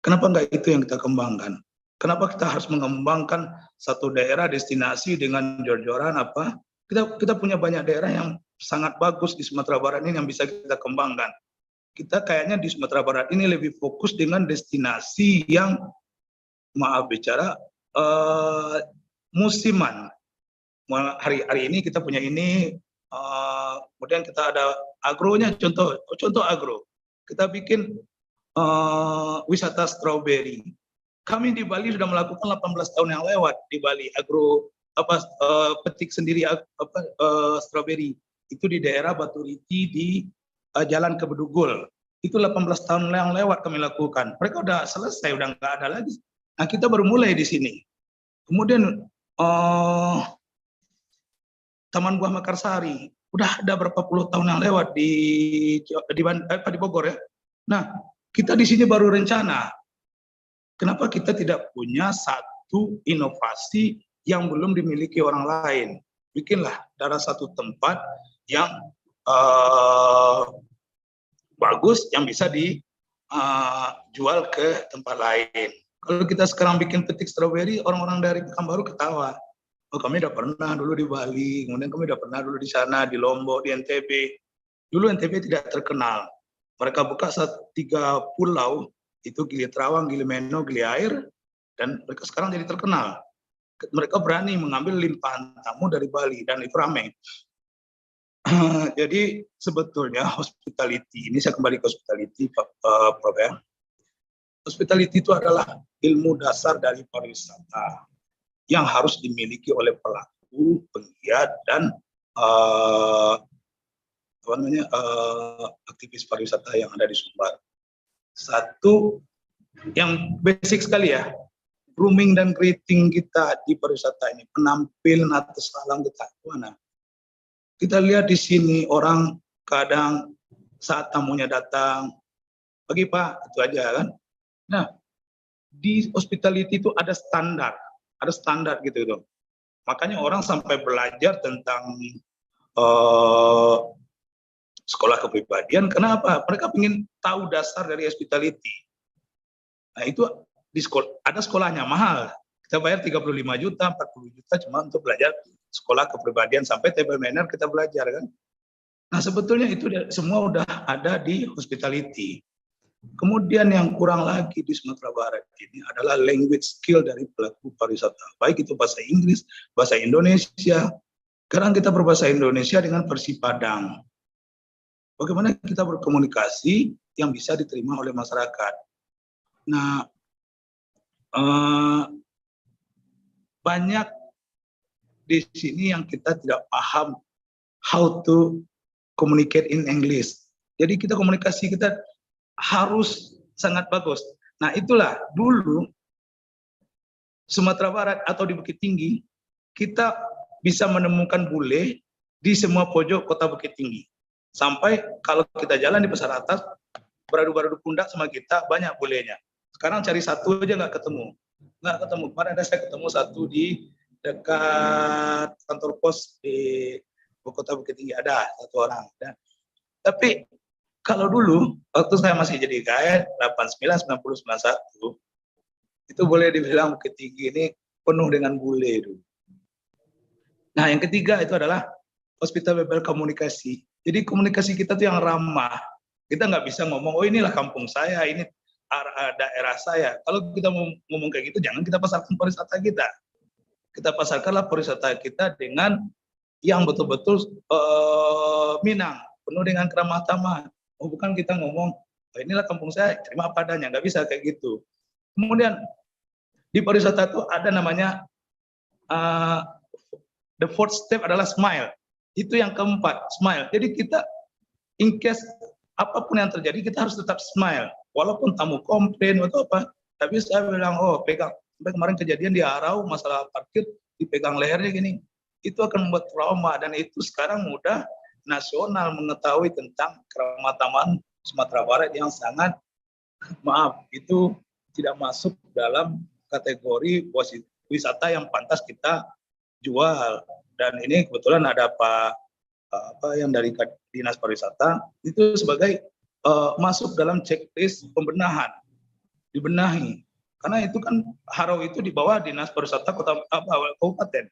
Kenapa enggak itu yang kita kembangkan? Kenapa kita harus mengembangkan satu daerah destinasi dengan jor-joran apa? Kita punya banyak daerah yang sangat bagus di Sumatera Barat ini yang bisa kita kembangkan. Kita kayaknya di Sumatera Barat ini lebih fokus dengan destinasi yang, maaf bicara, musiman. Hari ini kita punya ini, kemudian kita ada agronya, contoh agro. Kita bikin wisata strawberry. Kami di Bali sudah melakukan 18 tahun yang lewat di Bali, agro petik sendiri strawberry. Itu di daerah Batu Riti di Jalan Kebedugul. Itu 18 tahun yang lewat kami lakukan. Mereka udah selesai, udah nggak ada lagi. Nah, kita baru mulai di sini. Kemudian Taman Buah Mekarsari, udah ada berapa puluh tahun yang lewat di Bogor ya. Nah, kita di sini baru rencana. Kenapa kita tidak punya satu inovasi yang belum dimiliki orang lain? Bikinlah dari satu tempat yang bagus yang bisa dijual ke tempat lain. Kalau kita sekarang bikin petik stroberi, orang-orang dari Pekanbaru ketawa. Oh, kami udah pernah dulu di Bali, kemudian kami udah pernah dulu di sana, di Lombok, di NTB. Dulu NTB tidak terkenal. Mereka buka 3 pulau, itu Gili Trawang, Gili Meno, Gili Air, dan mereka sekarang jadi terkenal. Mereka berani mengambil limpahan tamu dari Bali, dan itu ramai. Jadi sebetulnya hospitality, ini saya kembali ke hospitality, Prof. Ya. Hospitality itu adalah ilmu dasar dari pariwisata yang harus dimiliki oleh pelaku, penggiat, dan aktivis pariwisata yang ada di Sumbar. Satu yang basic sekali ya, grooming dan greeting kita di pariwisata ini, penampilan atas alam kita mana? Kita lihat di sini orang kadang saat tamunya datang, pagi Pak, itu aja kan. Nah, di hospitality itu ada standar gitu tuh. Makanya orang sampai belajar tentang sekolah kepribadian. Kenapa? Mereka ingin tahu dasar dari hospitality. Nah, itu di sekolah, ada sekolahnya mahal. Kita bayar 35 juta, 40 juta cuma untuk belajar sekolah kepribadian, sampai table manner kita belajar kan. Nah, sebetulnya itu semua udah ada di hospitality. Kemudian yang kurang lagi di Sumatera Barat ini adalah language skill dari pelaku pariwisata. Baik itu bahasa Inggris, bahasa Indonesia. Sekarang kita berbahasa Indonesia dengan versi Padang. Bagaimana kita berkomunikasi yang bisa diterima oleh masyarakat. Nah, banyak di sini yang kita tidak paham how to communicate in English. Jadi kita komunikasi kita harus sangat bagus. Nah, itulah dulu Sumatera Barat atau di Bukit Tinggi, kita bisa menemukan bule di semua pojok kota Bukit Tinggi. Sampai kalau kita jalan di pasar atas, beradu-beradu pundak sama kita, banyak bulenya. Sekarang cari satu aja nggak ketemu. Kemarin ada saya ketemu satu di dekat kantor pos di kota Bukit Tinggi, ada satu orang. Tapi kalau dulu, waktu saya masih jadi guide, 89, 90, 91, itu boleh dibilang Bukit Tinggi ini penuh dengan bule dulu. Nah, yang ketiga itu adalah hospitality komunikasi. Jadi komunikasi kita tuh yang ramah. Kita nggak bisa ngomong, oh inilah kampung saya, ini daerah saya. Kalau kita mau ngomong kayak gitu, jangan kita pasarkan pariwisata kita. Kita pasarkanlah pariwisata kita dengan yang betul-betul Minang, penuh dengan keramah tamah. Oh, bukan kita ngomong, oh, inilah kampung saya, terima apa adanya, nggak bisa kayak gitu. Kemudian di pariwisata itu ada namanya the fourth step adalah smile. Itu yang keempat, smile. Jadi kita in case apapun yang terjadi kita harus tetap smile. Walaupun tamu komplain atau apa, tapi saya bilang, oh pegang. Sampai kemarin kejadian di Arau, masalah parkir, dipegang lehernya gini. Itu akan membuat trauma, dan itu sekarang mudah nasional mengetahui tentang keramah-tamahan Sumatera Barat yang sangat, maaf, itu tidak masuk dalam kategori wisata yang pantas kita jual. Dan ini kebetulan ada yang dari Dinas Pariwisata itu sebagai masuk dalam checklist pembenahan, dibenahi. Karena itu kan Harau itu di bawah Dinas Pariwisata Kabupaten.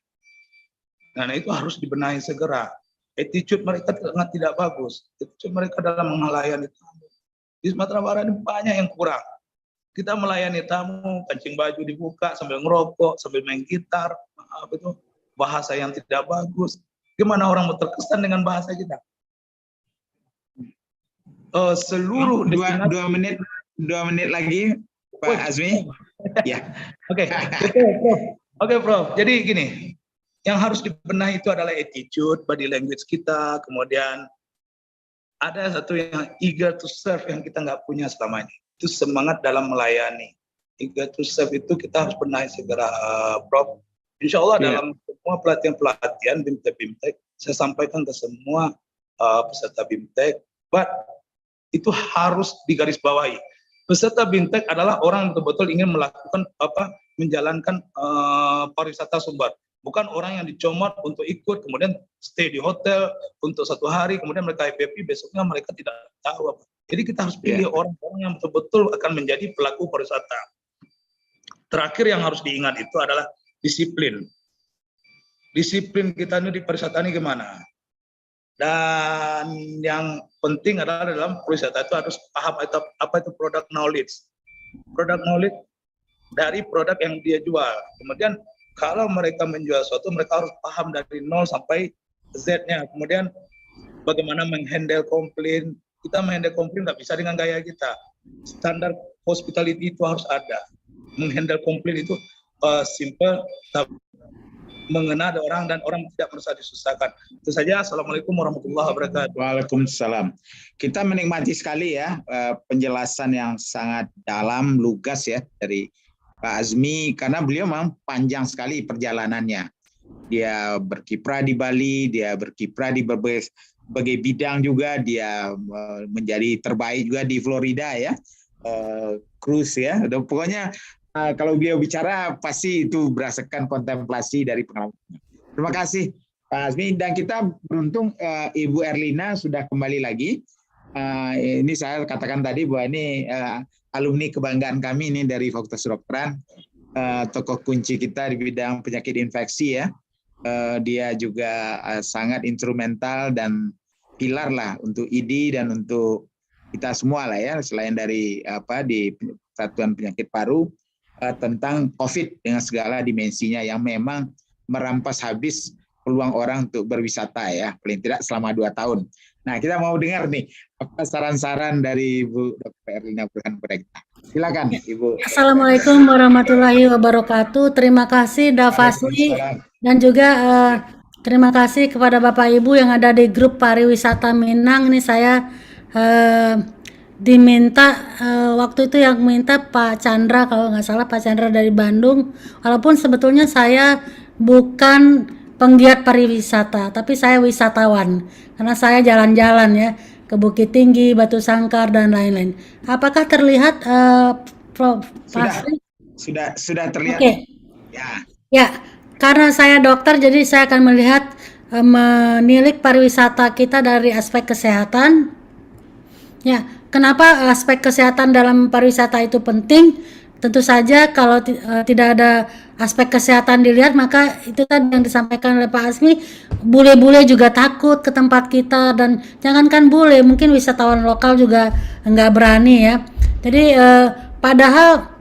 Nah, itu harus dibenahi segera. Attitude mereka sangat tidak bagus. Attitude mereka dalam melayani tamu. Di Sumatera Barat ini banyak yang kurang. Kita melayani tamu, kancing baju dibuka sambil ngerokok, sambil main gitar, itu bahasa yang tidak bagus. Gimana orang mau terkesan dengan bahasa kita? Seluruh dua menit lagi, Pak Azmi. Ya. Oke, Prof. Jadi gini, yang harus dibenahi itu adalah attitude, body language kita, kemudian ada satu yang eager to serve yang kita nggak punya selama ini. Itu semangat dalam melayani. Eager to serve itu kita harus benahi segera, Prof. Insya Allah dalam semua pelatihan-pelatihan BIMTEK, saya sampaikan ke semua peserta BIMTEK, but itu harus digarisbawahi. Peserta BIMTEK adalah orang yang betul-betul ingin melakukan menjalankan pariwisata Sumbar. Bukan orang yang dicomot untuk ikut, kemudian stay di hotel untuk 1 hari, kemudian mereka happy, besoknya mereka tidak tahu apa. Jadi kita harus pilih orang-orang yang betul-betul akan menjadi pelaku pariwisata. Terakhir yang harus diingat itu adalah disiplin. Disiplin kita ini di pariwisata ini gimana? Dan yang penting adalah dalam pariwisata itu harus paham apa itu product knowledge. Product knowledge dari produk yang dia jual. Kemudian kalau mereka menjual sesuatu, mereka harus paham dari 0 sampai Z-nya. Kemudian bagaimana menghandle komplain. Kita menghandle komplain nggak bisa dengan gaya kita. Standar hospitality itu harus ada. Menghandle komplain itu simple, mengena ada orang dan orang tidak merasa disusahkan. Itu saja. Assalamualaikum warahmatullahi wabarakatuh. Waalaikumsalam. Kita menikmati sekali ya penjelasan yang sangat dalam, lugas ya dari Pak Azmi, karena beliau memang panjang sekali perjalanannya. Dia berkiprah di Bali, dia berkiprah di berbagai bidang juga, dia menjadi terbaik juga di Florida ya, cruise ya. Dan pokoknya kalau beliau bicara pasti itu berdasarkan kontemplasi dari pengalaman. Terima kasih Pak Azmi, dan kita beruntung Ibu Erlina sudah kembali lagi. Ini saya katakan tadi bahwa ini alumni kebanggaan kami ini dari Fakultas Kedokteran, tokoh kunci kita di bidang penyakit infeksi ya. Dia juga sangat instrumental dan pilar lah untuk ID dan untuk kita semua lah ya, selain dari di Satuan Penyakit Paru tentang COVID dengan segala dimensinya yang memang merampas habis peluang orang untuk berwisata ya, paling tidak selama 2 tahun. Nah, kita mau dengar nih apa saran-saran dari Ibu Dr. Erlina Burhan Bregta. Silakan Ibu. Assalamualaikum warahmatullahi wabarakatuh. Terima kasih Dafasli dan juga terima kasih kepada Bapak Ibu yang ada di grup pariwisata Minang. Ini saya diminta waktu itu yang minta Pak Chandra, kalau nggak salah Pak Chandra dari Bandung. Walaupun sebetulnya saya bukan penggiat pariwisata, tapi saya wisatawan karena saya jalan-jalan ya ke Bukit Tinggi, Batu Sangkar dan lain-lain. Apakah terlihat Prof? Sudah terlihat. Oke. Ya, karena saya dokter jadi saya akan melihat menilik pariwisata kita dari aspek kesehatan. Ya, kenapa aspek kesehatan dalam pariwisata itu penting? tentu saja kalau tidak ada aspek kesehatan dilihat, maka itu tadi yang disampaikan oleh Pak Asmi, bule-bule juga takut ke tempat kita, dan jangankan bule, mungkin wisatawan lokal juga nggak berani ya. Jadi padahal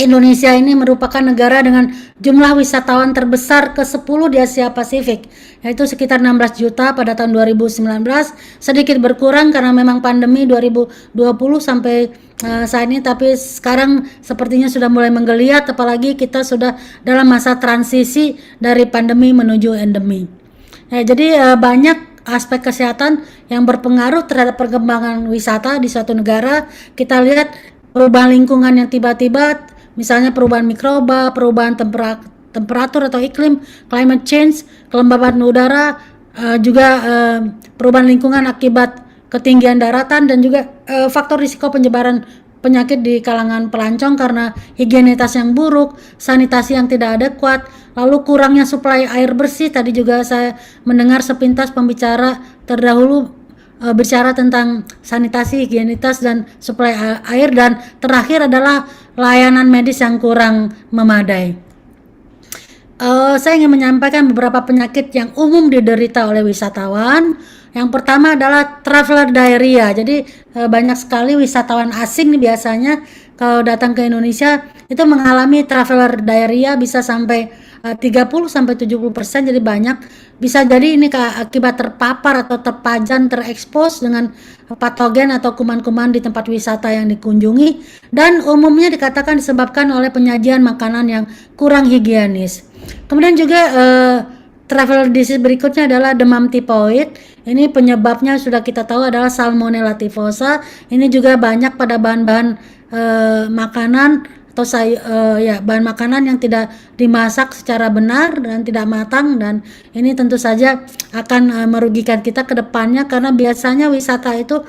Indonesia ini merupakan negara dengan jumlah wisatawan terbesar ke-10 di Asia Pasifik, yaitu sekitar 16 juta pada tahun 2019, sedikit berkurang karena memang pandemi 2020 sampai saat ini, tapi sekarang sepertinya sudah mulai menggeliat, apalagi kita sudah dalam masa transisi dari pandemi menuju endemi. Jadi banyak aspek kesehatan yang berpengaruh terhadap perkembangan wisata di suatu negara. Kita lihat perubahan lingkungan yang tiba-tiba, misalnya perubahan mikroba, perubahan temperatur atau iklim, climate change, kelembaban udara, juga perubahan lingkungan akibat ketinggian daratan, dan juga faktor risiko penyebaran penyakit di kalangan pelancong karena higienitas yang buruk, sanitasi yang tidak adekuat, lalu kurangnya suplai air bersih. Tadi juga saya mendengar sepintas pembicara terdahulu bicara tentang sanitasi, higienitas, dan suplai air, dan terakhir adalah layanan medis yang kurang memadai. Saya ingin menyampaikan beberapa penyakit yang umum diderita oleh wisatawan. Yang pertama adalah traveler diarrhea. Jadi banyak sekali wisatawan asing nih biasanya kalau datang ke Indonesia itu mengalami traveler diarrhea, bisa sampai 30-70%, jadi banyak. Bisa jadi ini akibat terpapar atau terpajan, terekspos dengan patogen atau kuman-kuman di tempat wisata yang dikunjungi, dan umumnya dikatakan disebabkan oleh penyajian makanan yang kurang higienis. Kemudian juga travel disease berikutnya adalah demam tipoid. Ini penyebabnya sudah kita tahu adalah Salmonella typhosa. Ini juga banyak pada bahan-bahan makanan atau bahan makanan yang tidak dimasak secara benar dan tidak matang, dan ini tentu saja akan merugikan kita ke depannya, karena biasanya wisata itu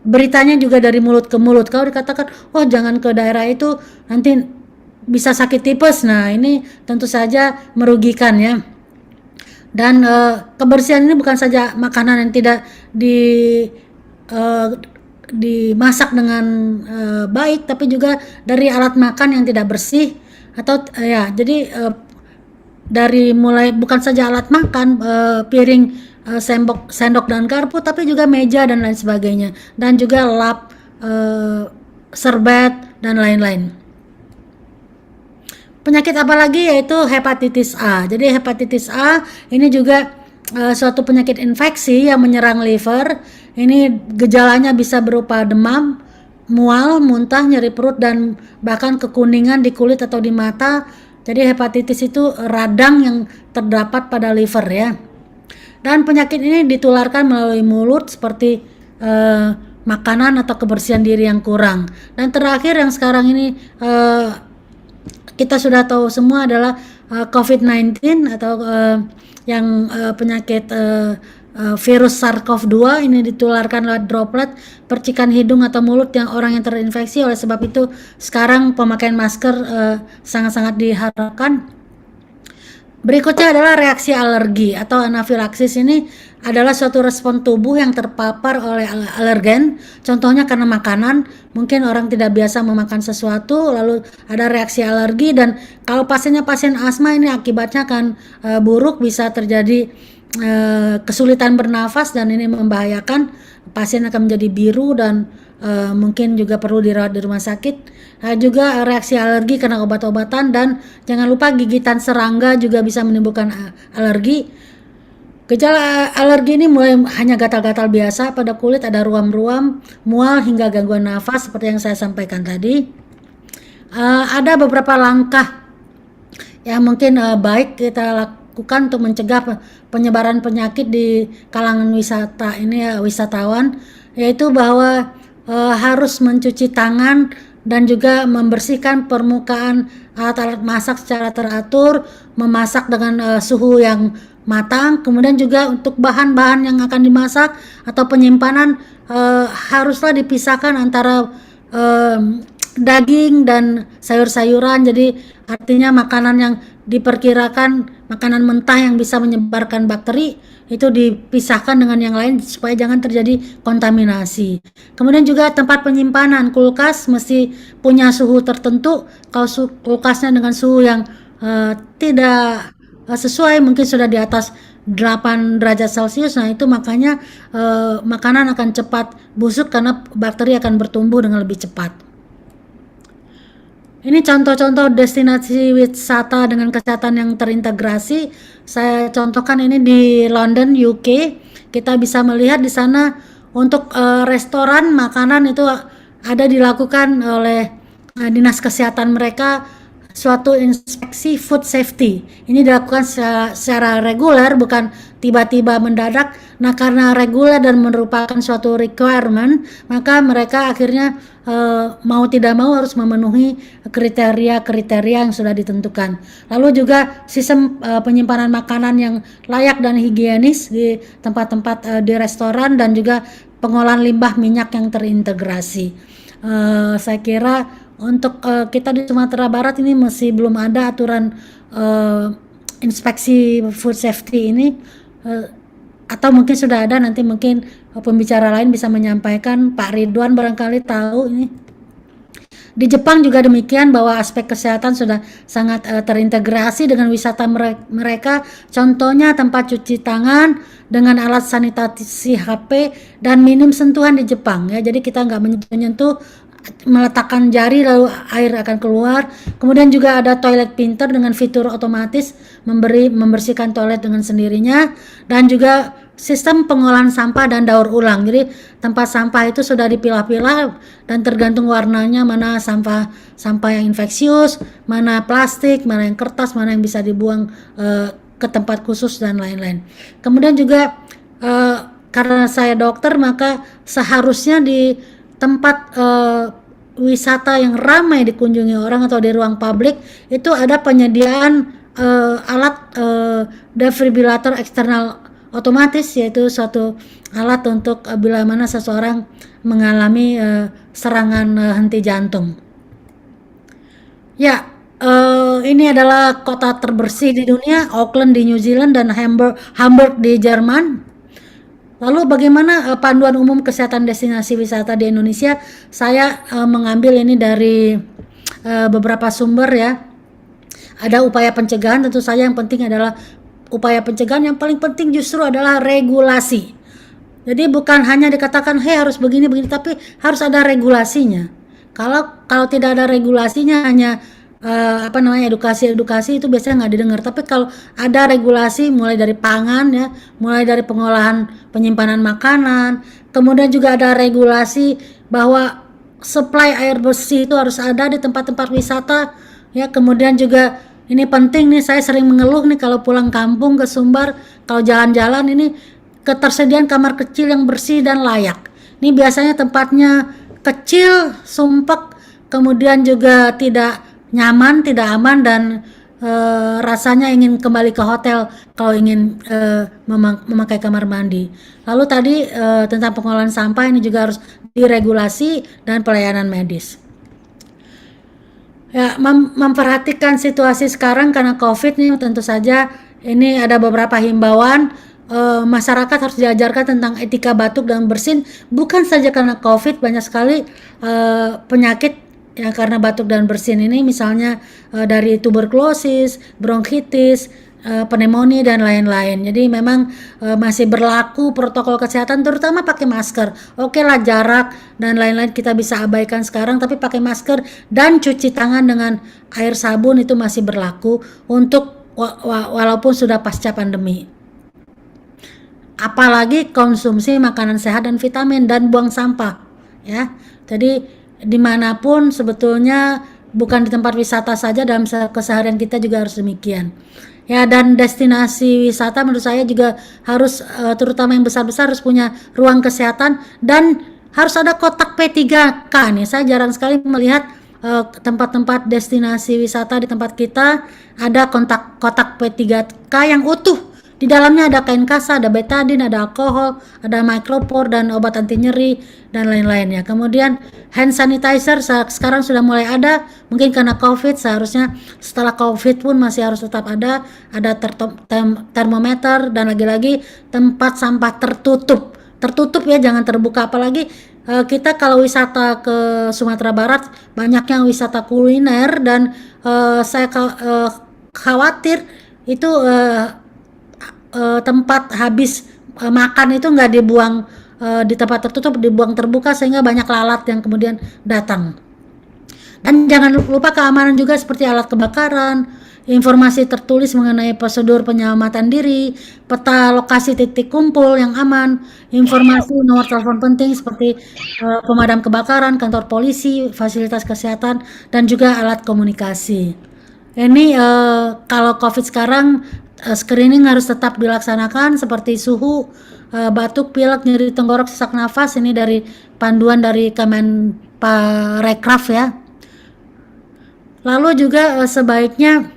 beritanya juga dari mulut ke mulut. Kalau dikatakan, oh jangan ke daerah itu nanti bisa sakit tipes, nah ini tentu saja merugikan ya. Dan kebersihan ini bukan saja makanan yang tidak dimasak dengan baik, tapi juga dari alat makan yang tidak bersih, atau jadi dari mulai bukan saja alat makan, piring, sendok dan garpu, tapi juga meja dan lain sebagainya, dan juga lap, serbet dan lain-lain. Penyakit apa lagi, yaitu hepatitis A. Jadi hepatitis A ini juga suatu penyakit infeksi yang menyerang liver. Ini gejalanya bisa berupa demam, mual, muntah, nyeri perut, dan bahkan kekuningan di kulit atau di mata. Jadi hepatitis itu radang yang terdapat pada liver ya. Dan penyakit ini ditularkan melalui mulut seperti makanan atau kebersihan diri yang kurang. Dan terakhir yang sekarang ini kita sudah tahu semua adalah COVID-19 atau yang penyakit virus SARS-CoV-2. Ini ditularkan lewat droplet, percikan hidung atau mulut yang orang yang terinfeksi. Oleh sebab itu sekarang pemakaian masker sangat-sangat diharapkan. Berikutnya adalah reaksi alergi atau anafilaksis. Ini adalah suatu respon tubuh yang terpapar oleh alergen, contohnya karena makanan. Mungkin orang tidak biasa memakan sesuatu, lalu ada reaksi alergi, dan kalau pasiennya pasien asma, ini akibatnya akan buruk, bisa terjadi kesulitan bernafas, dan ini membahayakan. Pasien akan menjadi biru dan mungkin juga perlu dirawat di rumah sakit. Juga reaksi alergi karena obat-obatan, dan jangan lupa gigitan serangga juga bisa menimbulkan alergi. Gejala alergi ini mulai hanya gatal-gatal biasa pada kulit, ada ruam-ruam, mual, hingga gangguan nafas seperti yang saya sampaikan tadi. Ada beberapa langkah yang mungkin baik kita lakukan untuk mencegah penyebaran penyakit di kalangan wisata ini ya, wisatawan, yaitu bahwa harus mencuci tangan dan juga membersihkan permukaan alat-alat masak secara teratur, memasak dengan suhu yang matang. Kemudian juga untuk bahan-bahan yang akan dimasak atau penyimpanan haruslah dipisahkan antara daging dan sayur-sayuran. Jadi artinya makanan yang diperkirakan makanan mentah yang bisa menyebarkan bakteri itu dipisahkan dengan yang lain supaya jangan terjadi kontaminasi. Kemudian juga tempat penyimpanan, kulkas mesti punya suhu tertentu. Kalau kulkasnya dengan suhu yang tidak sesuai, mungkin sudah di atas 8 derajat Celcius, nah itu makanya makanan akan cepat busuk karena bakteri akan bertumbuh dengan lebih cepat. Ini contoh-contoh destinasi wisata dengan kesehatan yang terintegrasi. Saya contohkan ini di London, UK. Kita bisa melihat di sana untuk restoran makanan itu ada dilakukan oleh dinas kesehatan mereka suatu inspeksi food safety. Ini dilakukan secara reguler, bukan tiba-tiba mendadak. Nah, karena reguler dan merupakan suatu requirement, maka mereka akhirnya mau tidak mau harus memenuhi kriteria-kriteria yang sudah ditentukan. Lalu juga sistem penyimpanan makanan yang layak dan higienis di tempat-tempat di restoran, dan juga pengolahan limbah minyak yang terintegrasi. Saya kira untuk kita di Sumatera Barat ini masih belum ada aturan inspeksi food safety ini, atau mungkin sudah ada, nanti mungkin pembicara lain bisa menyampaikan. Pak Ridwan barangkali tahu ini. Di Jepang juga demikian, bahwa aspek kesehatan sudah sangat terintegrasi dengan wisata mereka. Contohnya tempat cuci tangan dengan alat sanitasi HP dan minim sentuhan di Jepang ya. Jadi kita nggak menyentuh, meletakkan jari lalu air akan keluar. Kemudian juga ada toilet pintar dengan fitur otomatis membersihkan toilet dengan sendirinya, dan juga sistem pengolahan sampah dan daur ulang. Jadi tempat sampah itu sudah dipilah-pilah dan tergantung warnanya, mana sampah yang infeksius, mana plastik, mana yang kertas, mana yang bisa dibuang ke tempat khusus dan lain-lain. Kemudian juga karena saya dokter, maka seharusnya di tempat wisata yang ramai dikunjungi orang atau di ruang publik itu ada penyediaan alat defibrilator eksternal otomatis, yaitu suatu alat untuk bila mana seseorang mengalami serangan henti jantung. Ya, ini adalah kota terbersih di dunia, Auckland di New Zealand dan Hamburg di Jerman. Lalu bagaimana panduan umum kesehatan destinasi wisata di Indonesia? Saya mengambil ini dari beberapa sumber ya. Ada upaya pencegahan, tentu saja yang penting adalah upaya pencegahan. Yang paling penting justru adalah regulasi. Jadi bukan hanya dikatakan harus begini, tapi harus ada regulasinya. Kalau tidak ada regulasinya, hanya edukasi itu biasanya nggak didengar. Tapi kalau ada regulasi, mulai dari pangan ya, mulai dari pengolahan penyimpanan makanan, kemudian juga ada regulasi bahwa supply air bersih itu harus ada di tempat-tempat wisata ya. Kemudian juga ini penting nih, saya sering mengeluh nih kalau pulang kampung ke Sumbar, kalau jalan-jalan ini ketersediaan kamar kecil yang bersih dan layak. Ini biasanya tempatnya kecil, sumpek, kemudian juga tidak nyaman, tidak aman, dan rasanya ingin kembali ke hotel kalau ingin memakai kamar mandi. Lalu tadi tentang pengolahan sampah ini juga harus diregulasi, dan pelayanan medis. Ya, memperhatikan situasi sekarang karena COVID nih, tentu saja ini ada beberapa himbauan. Masyarakat harus diajarkan tentang etika batuk dan bersin, bukan saja karena COVID, banyak sekali penyakit ya karena batuk dan bersin ini, misalnya dari tuberkulosis, bronkitis, pneumonia dan lain-lain. Jadi memang masih berlaku protokol kesehatan, terutama pakai masker. Oke lah, jarak dan lain-lain kita bisa abaikan sekarang, tapi pakai masker dan cuci tangan dengan air sabun itu masih berlaku untuk walaupun sudah pasca pandemi. Apalagi konsumsi makanan sehat dan vitamin, dan buang sampah ya. Jadi dimanapun sebetulnya, bukan di tempat wisata saja, dalam keseharian kita juga harus demikian ya. Dan destinasi wisata menurut saya juga harus terutama yang besar-besar harus punya ruang kesehatan, dan harus ada kotak P3K nih. Saya jarang sekali melihat tempat-tempat destinasi wisata di tempat kita ada kotak P3K yang utuh. Di dalamnya ada kain kasa, ada betadin, ada alkohol, ada micropore dan obat anti nyeri dan lain-lainnya. Kemudian hand sanitizer sekarang sudah mulai ada, mungkin karena COVID, seharusnya setelah COVID pun masih harus tetap ada termometer, dan lagi-lagi tempat sampah tertutup ya, jangan terbuka. Apalagi kita kalau wisata ke Sumatera Barat banyak yang wisata kuliner, dan saya khawatir itu tempat habis makan itu nggak dibuang di tempat tertutup, dibuang terbuka, sehingga banyak lalat yang kemudian datang. Dan jangan lupa keamanan juga, seperti alat kebakaran, informasi tertulis mengenai prosedur penyelamatan diri, peta lokasi titik kumpul yang aman, informasi nomor telepon penting seperti pemadam kebakaran, kantor polisi, fasilitas kesehatan, dan juga alat komunikasi. Ini kalau COVID sekarang screening harus tetap dilaksanakan, seperti suhu, batuk, pilek, nyeri tenggorok, sesak nafas. Ini dari panduan dari Kemenparekraf ya. Lalu juga sebaiknya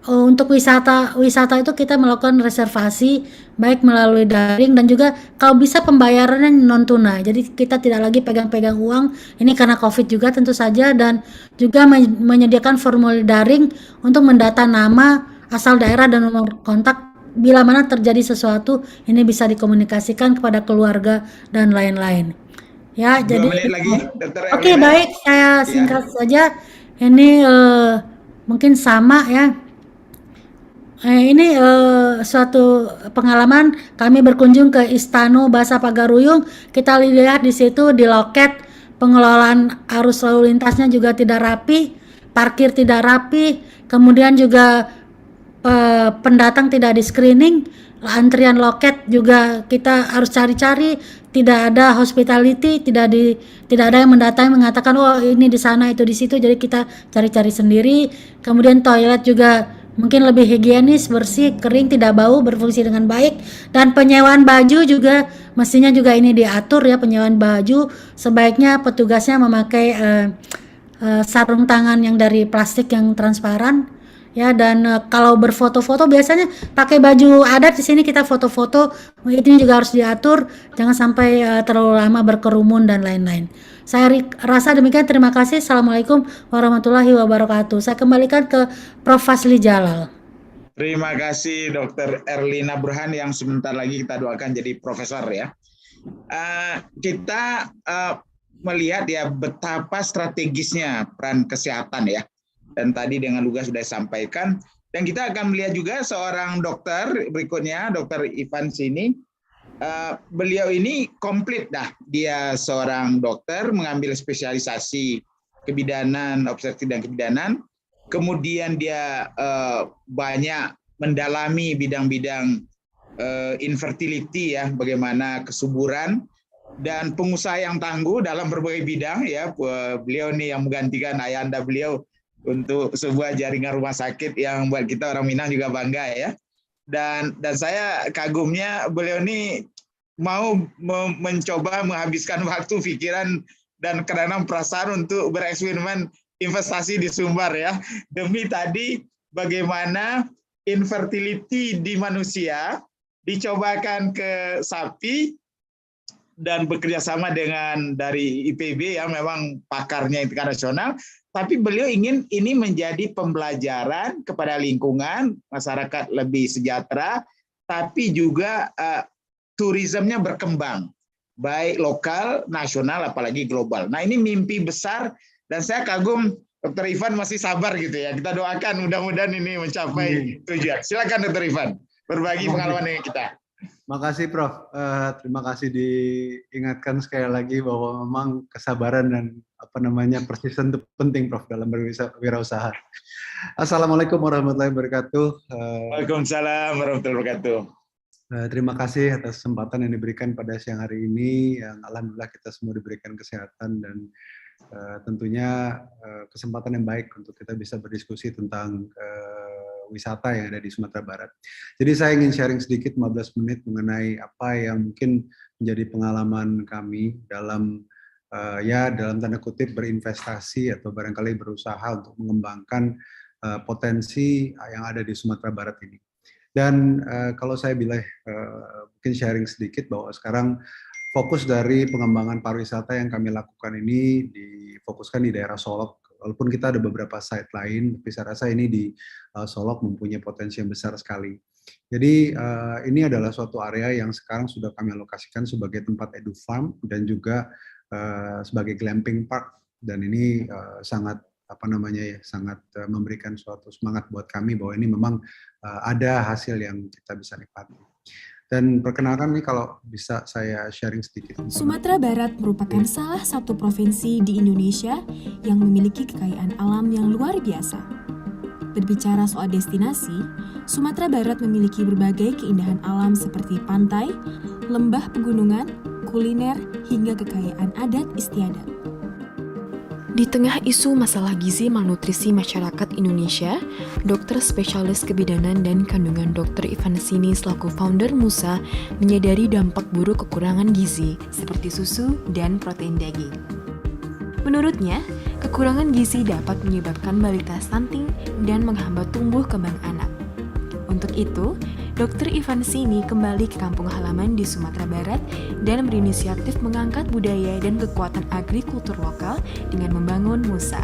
untuk wisata itu kita melakukan reservasi baik melalui daring, dan juga kalau bisa pembayarannya non tunai. Jadi kita tidak lagi pegang-pegang uang. Ini karena COVID juga tentu saja, dan juga menyediakan formulir daring untuk mendata nama, asal daerah, dan nomor kontak. Bila mana terjadi sesuatu, ini bisa dikomunikasikan kepada keluarga dan lain-lain. Ya, 2 jadi menit lagi, Dr. Oke, Erlina. baik, saya singkat saja. Ini mungkin sama ya. Ini suatu pengalaman, kami berkunjung ke Istana Bahasa Pagaruyung. Kita lihat di situ di loket pengelolaan arus lalu lintasnya juga tidak rapi, parkir tidak rapi, kemudian juga pendatang tidak di screening, antrian loket juga kita harus cari-cari, tidak ada hospitality, tidak ada yang mendatangi mengatakan oh ini di sana itu di situ, jadi kita cari-cari sendiri. Kemudian toilet juga mungkin lebih higienis, bersih, kering, tidak bau, berfungsi dengan baik. Dan penyewaan baju juga mestinya juga ini diatur ya, penyewaan baju sebaiknya petugasnya memakai sarung tangan yang dari plastik yang transparan ya. Dan kalau berfoto-foto biasanya pakai baju adat, di sini kita foto-foto, ini juga harus diatur, jangan sampai terlalu lama berkerumun dan lain-lain. Saya rasa demikian, terima kasih. Assalamualaikum warahmatullahi wabarakatuh. Saya kembalikan ke Prof. Fazli Jalal. Terima kasih Dr. Erlina Burhan yang sebentar lagi kita doakan jadi profesor ya. Kita melihat ya betapa strategisnya peran kesehatan ya. Dan tadi dengan lugas sudah disampaikan. Dan kita akan melihat juga seorang dokter berikutnya, Dr. Ivan sini. Beliau ini komplit dah, dia seorang dokter mengambil spesialisasi kebidanan, obstetrik dan kebidanan, kemudian dia banyak mendalami bidang-bidang infertility ya, bagaimana kesuburan, dan pengusaha yang tangguh dalam berbagai bidang ya. Beliau nih yang menggantikan ayahanda beliau untuk sebuah jaringan rumah sakit yang buat kita orang Minang juga bangga ya. Dan saya kagumnya beliau ini mau mencoba menghabiskan waktu, pikiran, dan kadang-kadang perasaan untuk bereksperimen investasi di Sumbar ya. Demi tadi bagaimana infertility di manusia dicobakan ke sapi, dan bekerja sama dengan dari IPB yang memang pakarnya internasional. Tapi beliau ingin ini menjadi pembelajaran kepada lingkungan, masyarakat lebih sejahtera, tapi juga turismenya berkembang, baik lokal, nasional, apalagi global. Nah ini mimpi besar, dan saya kagum Dr. Ivan masih sabar gitu ya. Kita doakan mudah-mudahan ini mencapai tujuan. Silakan Dr. Ivan, berbagi pengalaman dengan kita. Makasih Prof. Terima kasih diingatkan sekali lagi bahwa memang kesabaran dan persisten itu penting Prof dalam berwirausaha. Assalamualaikum warahmatullahi wabarakatuh. Waalaikumsalam warahmatullahi wabarakatuh. Terima kasih atas kesempatan yang diberikan pada siang hari ini, yang alhamdulillah kita semua diberikan kesehatan dan tentunya kesempatan yang baik untuk kita bisa berdiskusi tentang wisata yang ada di Sumatera Barat. Jadi saya ingin sharing sedikit 15 menit mengenai apa yang mungkin menjadi pengalaman kami dalam dalam tanda kutip berinvestasi atau barangkali berusaha untuk mengembangkan potensi yang ada di Sumatera Barat ini. Dan kalau saya boleh mungkin sharing sedikit bahwa sekarang fokus dari pengembangan pariwisata yang kami lakukan ini difokuskan di daerah Solok. Walaupun kita ada beberapa site lain, tapi saya rasa ini di Solok mempunyai potensi yang besar sekali. Jadi ini adalah suatu area yang sekarang sudah kami alokasikan sebagai tempat edu farm dan juga sebagai glamping park. Dan ini sangat sangat memberikan suatu semangat buat kami bahwa ini memang ada hasil yang kita bisa nikmati. Dan perkenalkan nih kalau bisa saya sharing sedikit. Sumatera Barat merupakan salah satu provinsi di Indonesia yang memiliki kekayaan alam yang luar biasa. Berbicara soal destinasi, Sumatera Barat memiliki berbagai keindahan alam seperti pantai, lembah pegunungan, kuliner, hingga kekayaan adat istiadat. Di tengah isu masalah gizi malnutrisi masyarakat Indonesia, dokter spesialis kebidanan dan kandungan Dr. Ivansini selaku founder Musa menyadari dampak buruk kekurangan gizi seperti susu dan protein daging. Menurutnya, kekurangan gizi dapat menyebabkan balita stunting dan menghambat tumbuh kembang anak. Untuk itu, Dr. Ivansini kembali ke kampung halaman di Sumatera Barat dan berinisiatif mengangkat budaya dan kekuatan agrikultur lokal dengan membangun Musa.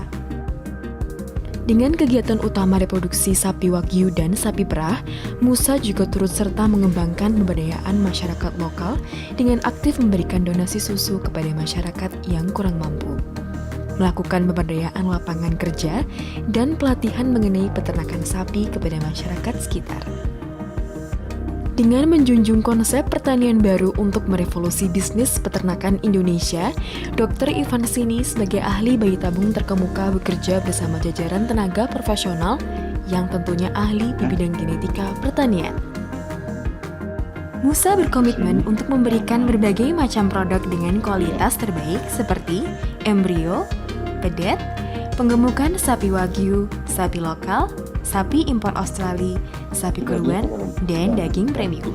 Dengan kegiatan utama reproduksi sapi wagyu dan sapi perah, Musa juga turut serta mengembangkan pemberdayaan masyarakat lokal dengan aktif memberikan donasi susu kepada masyarakat yang kurang mampu, melakukan pemberdayaan lapangan kerja, dan pelatihan mengenai peternakan sapi kepada masyarakat sekitar. Dengan menjunjung konsep pertanian baru untuk merevolusi bisnis peternakan Indonesia, Dr. Ivansini sebagai ahli bayi tabung terkemuka bekerja bersama jajaran tenaga profesional yang tentunya ahli di bidang genetika pertanian. Musa berkomitmen untuk memberikan berbagai macam produk dengan kualitas terbaik seperti embrio, pedet, penggemukan sapi wagyu, sapi lokal, sapi impor Australia, sapi kurban, dan daging premium.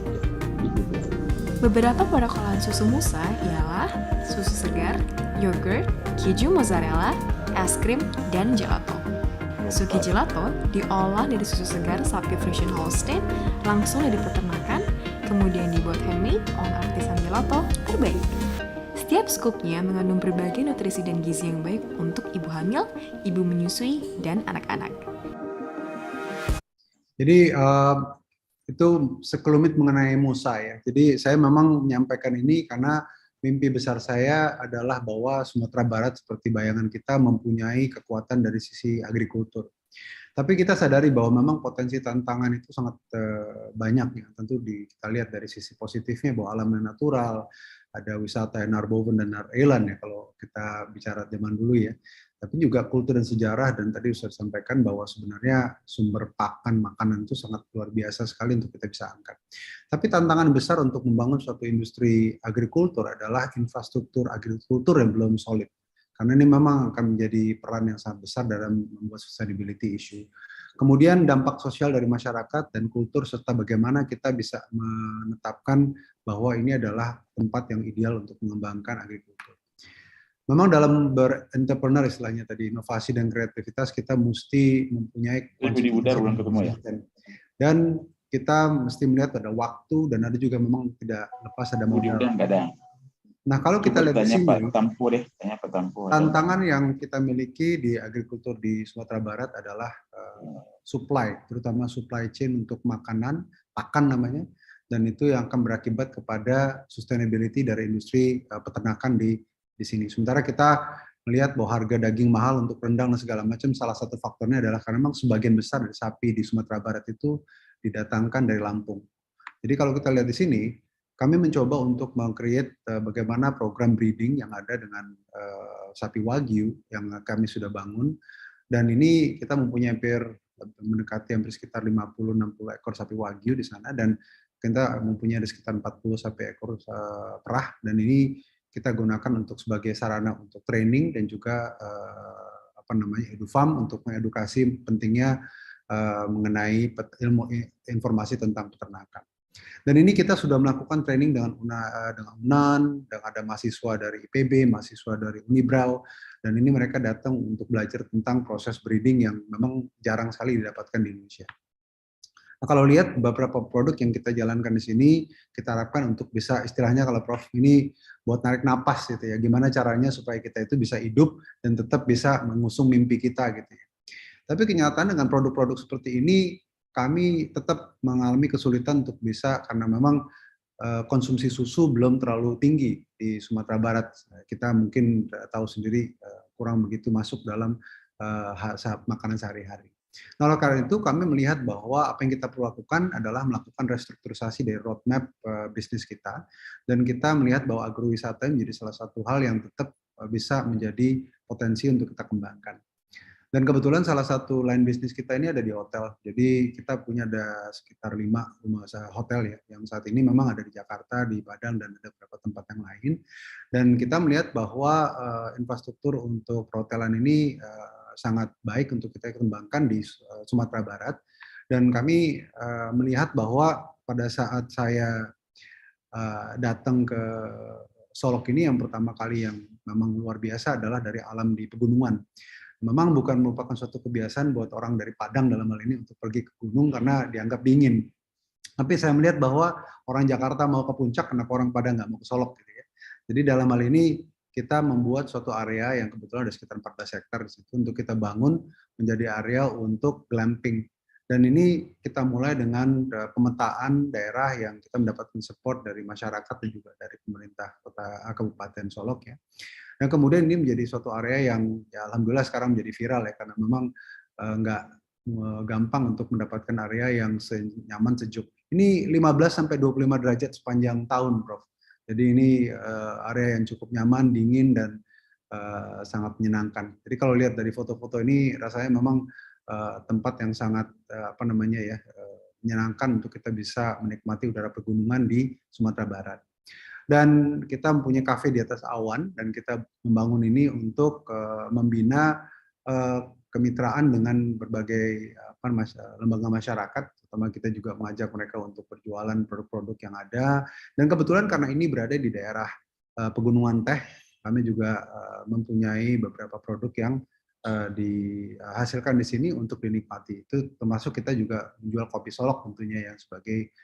Beberapa produk olahan susu Musa ialah susu segar, yogurt, keju mozzarella, es krim, dan gelato. Suki gelato diolah dari susu segar sapi Friesian Holstein langsung dari peternakan, kemudian dibuat handmade oleh artisan gelato terbaik. Setiap skupnya mengandung berbagai nutrisi dan gizi yang baik untuk ibu hamil, ibu menyusui, dan anak-anak. Jadi itu sekelumit mengenai Musa ya. Jadi saya memang menyampaikan ini karena mimpi besar saya adalah bahwa Sumatera Barat seperti bayangan kita mempunyai kekuatan dari sisi agrikultur. Tapi kita sadari bahwa memang potensi tantangan itu sangat banyak ya. Tentu kita lihat dari sisi positifnya bahwa alamnya natural, ada wisata yang Narboven dan Narelan ya kalau kita bicara zaman dulu ya. Tapi juga kultur dan sejarah, dan tadi sudah disampaikan bahwa sebenarnya sumber pakan makanan itu sangat luar biasa sekali untuk kita bisa angkat. Tapi tantangan besar untuk membangun suatu industri agrikultur adalah infrastruktur agrikultur yang belum solid. Karena ini memang akan menjadi peran yang sangat besar dalam membuat sustainability issue. Kemudian dampak sosial dari masyarakat dan kultur, serta bagaimana kita bisa menetapkan bahwa ini adalah tempat yang ideal untuk mengembangkan agrikultur. Memang dalam berentrepreneur istilahnya tadi, inovasi dan kreativitas kita mesti mempunyai dan kita mesti melihat ada waktu dan ada juga memang tidak lepas ada modal. Nah kalau kita lihat di sini, tantangan yang kita miliki di agrikultur di Sumatera Barat adalah supply, terutama supply chain untuk makanan, pakan namanya, dan itu yang akan berakibat kepada sustainability dari industri peternakan di sini. Sementara kita melihat bahwa harga daging mahal untuk rendang dan segala macam, salah satu faktornya adalah karena memang sebagian besar dari sapi di Sumatera Barat itu didatangkan dari Lampung. Jadi kalau kita lihat di sini, kami mencoba untuk meng-create bagaimana program breeding yang ada dengan sapi wagyu yang kami sudah bangun, dan ini kita mempunyai mendekati hampir sekitar 50-60 ekor sapi wagyu di sana, dan kita mempunyai ada sekitar 40 sampai ekor perah, dan ini kita gunakan untuk sebagai sarana untuk training dan juga edufam untuk mengedukasi pentingnya mengenai informasi tentang peternakan. Dan ini kita sudah melakukan training dengan UNAN, dan ada mahasiswa dari IPB, mahasiswa dari Unibrau, dan ini mereka datang untuk belajar tentang proses breeding yang memang jarang sekali didapatkan di Indonesia. Nah, kalau lihat beberapa produk yang kita jalankan di sini, kita harapkan untuk bisa istilahnya kalau Prof ini buat narik napas gitu ya, gimana caranya supaya kita itu bisa hidup dan tetap bisa mengusung mimpi kita gitu ya. Tapi kenyataan dengan produk-produk seperti ini, kami tetap mengalami kesulitan untuk bisa, karena memang konsumsi susu belum terlalu tinggi di Sumatera Barat. Kita mungkin tahu sendiri kurang begitu masuk dalam makanan sehari-hari. Nah, oleh karena itu kami melihat bahwa apa yang kita perlu lakukan adalah melakukan restrukturisasi dari roadmap bisnis kita, dan kita melihat bahwa agrowisata menjadi salah satu hal yang tetap bisa menjadi potensi untuk kita kembangkan. Dan kebetulan salah satu line bisnis kita ini ada di hotel. Jadi kita punya ada sekitar 5 rumah usaha hotel ya, yang saat ini memang ada di Jakarta, di Padang, dan ada beberapa tempat yang lain. Dan kita melihat bahwa infrastruktur untuk perhotelan ini sangat baik untuk kita kembangkan di Sumatera Barat. Dan kami melihat bahwa pada saat saya datang ke Solok ini, yang pertama kali yang memang luar biasa adalah dari alam di pegunungan. Memang bukan merupakan suatu kebiasaan buat orang dari Padang dalam hal ini untuk pergi ke gunung karena dianggap dingin. Tapi saya melihat bahwa orang Jakarta mau ke puncak, kenapa orang Padang nggak mau ke Solok gitu ya. Jadi dalam hal ini kita membuat suatu area yang kebetulan ada sekitar 14 hektar di situ untuk kita bangun menjadi area untuk glamping. Dan ini kita mulai dengan pemetaan daerah yang kita mendapatkan support dari masyarakat dan juga dari pemerintah Kabupaten Solok ya. Dan kemudian ini menjadi suatu area yang ya alhamdulillah sekarang menjadi viral ya, karena memang nggak gampang untuk mendapatkan area yang nyaman sejuk. Ini 15-25 derajat sepanjang tahun, Prof. Jadi ini area yang cukup nyaman, dingin, dan sangat menyenangkan. Jadi kalau lihat dari foto-foto ini, rasanya memang tempat yang sangat menyenangkan untuk kita bisa menikmati udara pegunungan di Sumatera Barat. Dan kita mempunyai kafe di atas awan, dan kita membangun ini untuk membina kemitraan dengan berbagai lembaga masyarakat, terutama kita juga mengajak mereka untuk berjualan produk-produk yang ada. Dan kebetulan karena ini berada di daerah pegunungan teh, kami juga mempunyai beberapa produk yang dihasilkan di sini untuk dinikmati. Itu termasuk kita juga menjual kopi Solok tentunya yang sebagai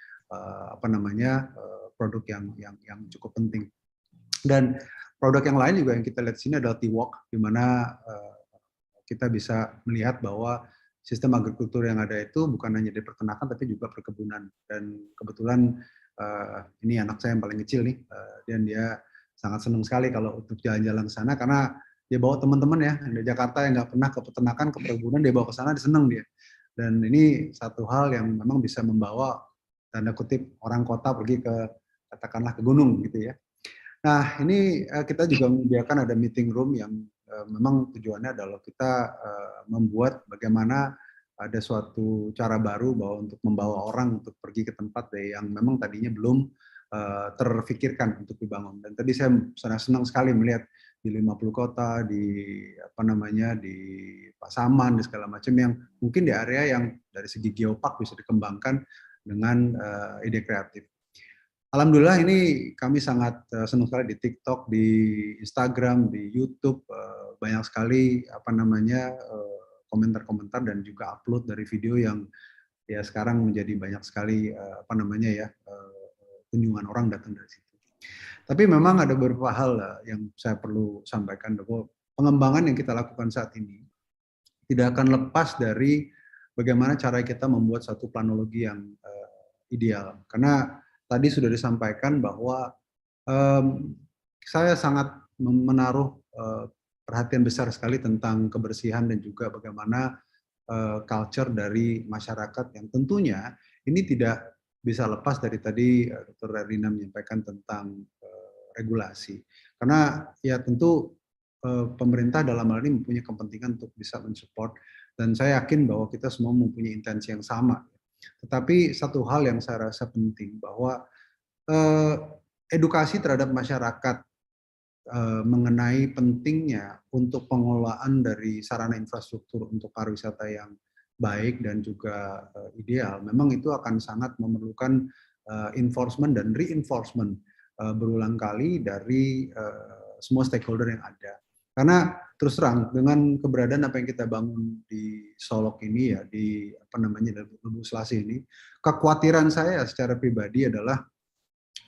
produk yang cukup penting. Dan produk yang lain juga yang kita lihat di sini adalah Tea Walk, di mana kita bisa melihat bahwa sistem agrikultur yang ada itu bukan hanya di peternakan tapi juga perkebunan. Dan kebetulan ini anak saya yang paling kecil nih, dan dia sangat senang sekali kalau untuk jalan-jalan ke sana, karena dia bawa teman-teman ya di Jakarta yang nggak pernah ke peternakan, ke perkebunan, dia bawa ke sana, dia seneng dia. Dan ini satu hal yang memang bisa membawa tanda kutip orang kota pergi ke katakanlah ke gunung gitu ya. Nah ini kita juga menyediakan ada meeting room yang memang tujuannya adalah kita membuat bagaimana ada suatu cara baru bahwa untuk membawa orang untuk pergi ke tempat yang memang tadinya belum terfikirkan untuk dibangun. Dan tadi saya sangat senang sekali melihat di 50 kota, di di Pasaman, di segala macam yang mungkin di area yang dari segi geopark bisa dikembangkan dengan ide kreatif. Alhamdulillah ini kami sangat senang sekali di TikTok, di Instagram, di YouTube, banyak sekali komentar-komentar dan juga upload dari video yang ya sekarang menjadi banyak sekali kunjungan orang datang dari situ. Tapi memang ada beberapa hal yang saya perlu sampaikan bahwa pengembangan yang kita lakukan saat ini tidak akan lepas dari bagaimana cara kita membuat satu planologi yang ideal. Karena tadi sudah disampaikan bahwa saya sangat menaruh perhatian besar sekali tentang kebersihan dan juga bagaimana culture dari masyarakat yang tentunya ini tidak bisa lepas dari tadi Dr. Erlina menyampaikan tentang regulasi. Karena ya tentu pemerintah dalam hal ini mempunyai kepentingan untuk bisa mensupport, dan saya yakin bahwa kita semua mempunyai intensi yang sama. Tetapi satu hal yang saya rasa penting bahwa edukasi terhadap masyarakat mengenai pentingnya untuk pengelolaan dari sarana infrastruktur untuk pariwisata yang baik dan juga ideal, memang itu akan sangat memerlukan enforcement dan reinforcement berulang kali dari semua stakeholder yang ada. Karena terus terang dengan keberadaan apa yang kita bangun di Solok ini ya, di apa namanya Lubuk Selasi ini, kekhawatiran saya secara pribadi adalah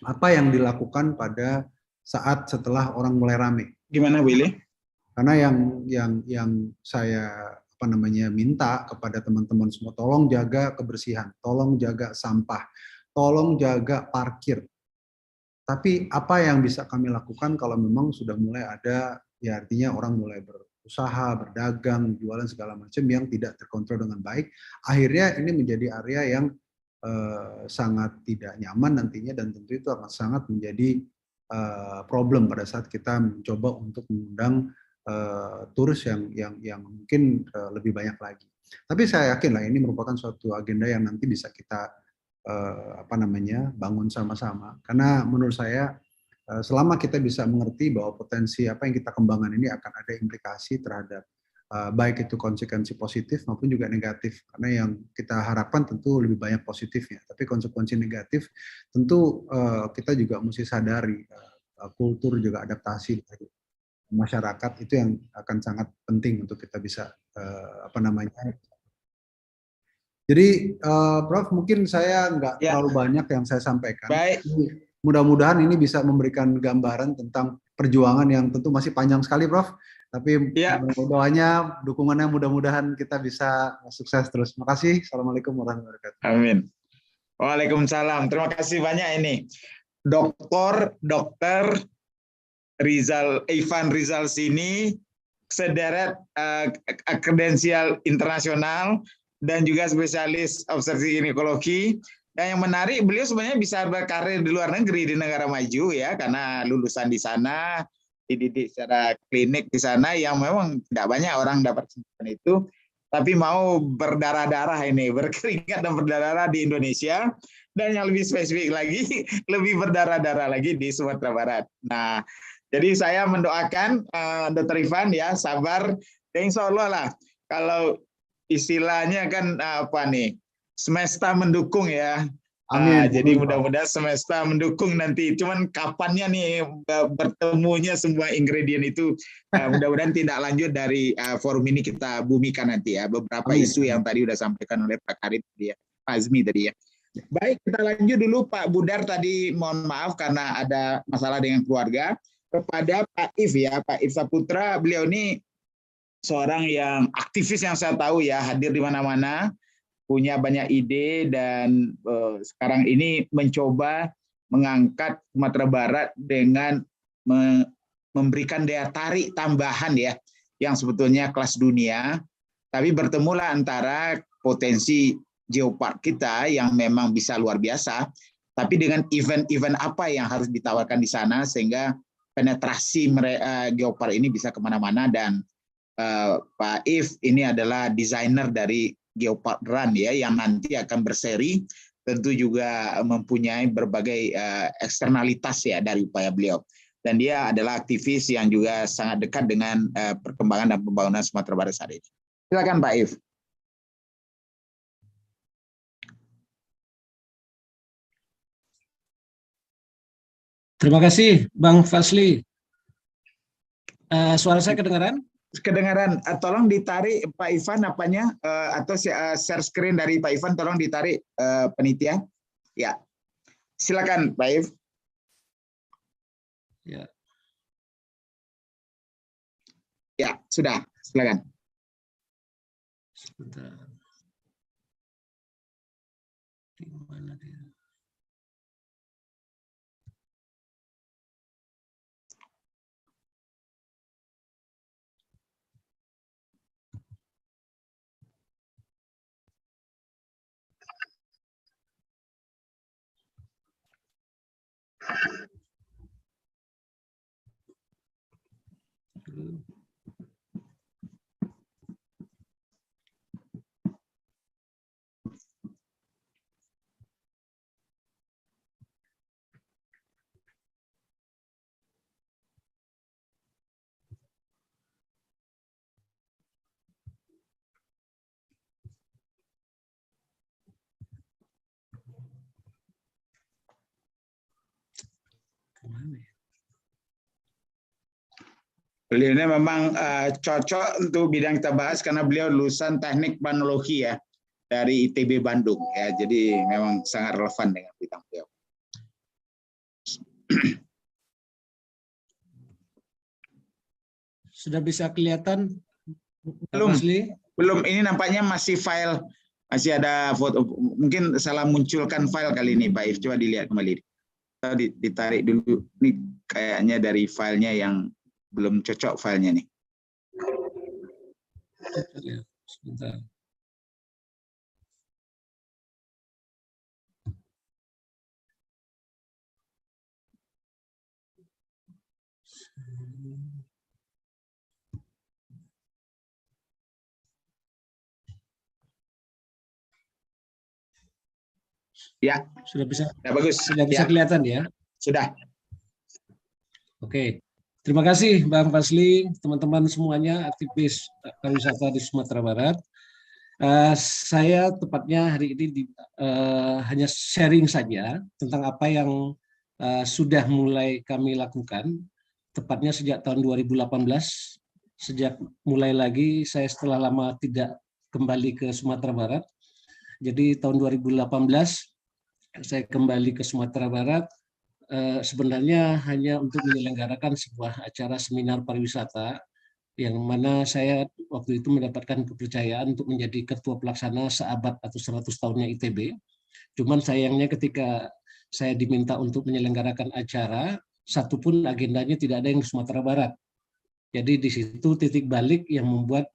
apa yang dilakukan pada saat setelah orang mulai rame. Gimana Willy? Karena yang saya apa namanya minta kepada teman-teman semua, tolong jaga kebersihan, tolong jaga sampah, tolong jaga parkir. Tapi apa yang bisa kami lakukan kalau memang sudah mulai ada, ya artinya orang mulai berusaha, berdagang, jualan segala macam yang tidak terkontrol dengan baik, akhirnya ini menjadi area yang sangat tidak nyaman nantinya, dan tentu itu akan sangat menjadi problem pada saat kita mencoba untuk mengundang turis yang mungkin lebih banyak lagi. Tapi saya yakin lah ini merupakan suatu agenda yang nanti bisa kita apa namanya bangun sama-sama, karena menurut saya selama kita bisa mengerti bahwa potensi apa yang kita kembangkan ini akan ada implikasi terhadap baik itu konsekuensi positif maupun juga negatif, karena yang kita harapkan tentu lebih banyak positifnya, tapi konsekuensi negatif tentu kita juga mesti sadari, kultur juga adaptasi dari masyarakat itu yang akan sangat penting untuk kita bisa apa namanya. Jadi Prof, mungkin saya nggak terlalu banyak yang saya sampaikan. Baik. Mudah-mudahan ini bisa memberikan gambaran tentang perjuangan yang tentu masih panjang sekali, Prof. Tapi doanya, dukungannya mudah-mudahan kita bisa sukses terus. Terima kasih. Assalamualaikum warahmatullahi wabarakatuh. Amin. Waalaikumsalam. Terima kasih banyak ini. Dokter Ivan Rizal sini, sederet kredensial internasional, dan juga spesialis obstetriksi ginekologi. Dan yang menarik, beliau sebenarnya bisa berkarir di luar negeri, di negara maju ya, karena lulusan di sana, dididik secara klinik di sana, yang memang tidak banyak orang dapat kesempatan itu, tapi mau berdarah-darah ini, berkeringat dan berdarah di Indonesia, dan yang lebih spesifik lagi, lebih berdarah-darah lagi di Sumatera Barat. Nah, jadi saya mendoakan Dr. Ivan ya, sabar, dan insya Allah lah, kalau istilahnya kan apa nih, semesta mendukung ya. Amin. Jadi mudah-mudahan semesta mendukung nanti. Cuman kapannya nih bertemunya semua ingredient itu, mudah-mudahan tidak lanjut dari forum ini kita bumikan nanti ya. Beberapa isu yang tadi udah sampaikan oleh Pak Karim tadi ya, Pak Azmi tadi ya. Baik, kita lanjut dulu Pak Budar tadi, mohon maaf karena ada masalah dengan keluarga. Kepada Pak If ya, Pak If Saputra, beliau ini seorang yang aktivis yang saya tahu ya, hadir di mana-mana, punya banyak ide, dan sekarang ini mencoba mengangkat Sumatera Barat dengan memberikan daya tarik tambahan ya, yang sebetulnya kelas dunia, tapi bertemulah antara potensi geopark kita yang memang bisa luar biasa, tapi dengan event-event apa yang harus ditawarkan di sana sehingga penetrasi geopark ini bisa kemana-mana. Dan Pak If ini adalah desainer dari Geopark Run ya, yang nanti akan berseri, tentu juga mempunyai berbagai eksternalitas ya dari upaya beliau. Dan dia adalah aktivis yang juga sangat dekat dengan perkembangan dan pembangunan Sumatera Barat saat ini. Silakan Pak If. Terima kasih Bang Fasli. Suara saya kedengaran? Kedengaran. Tolong ditarik Pak Ivan apanya, atau share screen dari Pak Ivan, tolong ditarik penitia. Ya, silakan Pak If. Ya. Ya, sudah. Silakan. Sebentar. Di mana dia? Beliau ini memang cocok untuk bidang kita bahas karena beliau lulusan Teknik Panologi ya dari ITB Bandung ya. Jadi memang sangat relevan dengan bidang beliau. Sudah bisa kelihatan? Belum, belum. Ini nampaknya masih file, masih ada foto. Mungkin salah munculkan file kali ini, Pak If. Coba dilihat kembali. Ditarik dulu. Ini kayaknya dari filenya yang belum cocok filenya nih. Sebentar. Ya, sudah bisa. Ya, bagus. Sudah bisa kelihatan ya? Sudah. Oke. Terima kasih Bang Fasli, teman-teman semuanya aktivis pariwisata di Sumatera Barat. Saya tepatnya hari ini hanya sharing saja tentang apa yang sudah mulai kami lakukan, tepatnya sejak tahun 2018. Sejak mulai lagi, saya setelah lama tidak kembali ke Sumatera Barat. Jadi tahun 2018 saya kembali ke Sumatera Barat, sebenarnya hanya untuk menyelenggarakan sebuah acara seminar pariwisata yang mana saya waktu itu mendapatkan kepercayaan untuk menjadi ketua pelaksana seabad atau 100 tahunnya ITB. Cuman sayangnya ketika saya diminta untuk menyelenggarakan acara, satupun agendanya tidak ada yang di Sumatera Barat. Jadi di situ titik balik yang membuat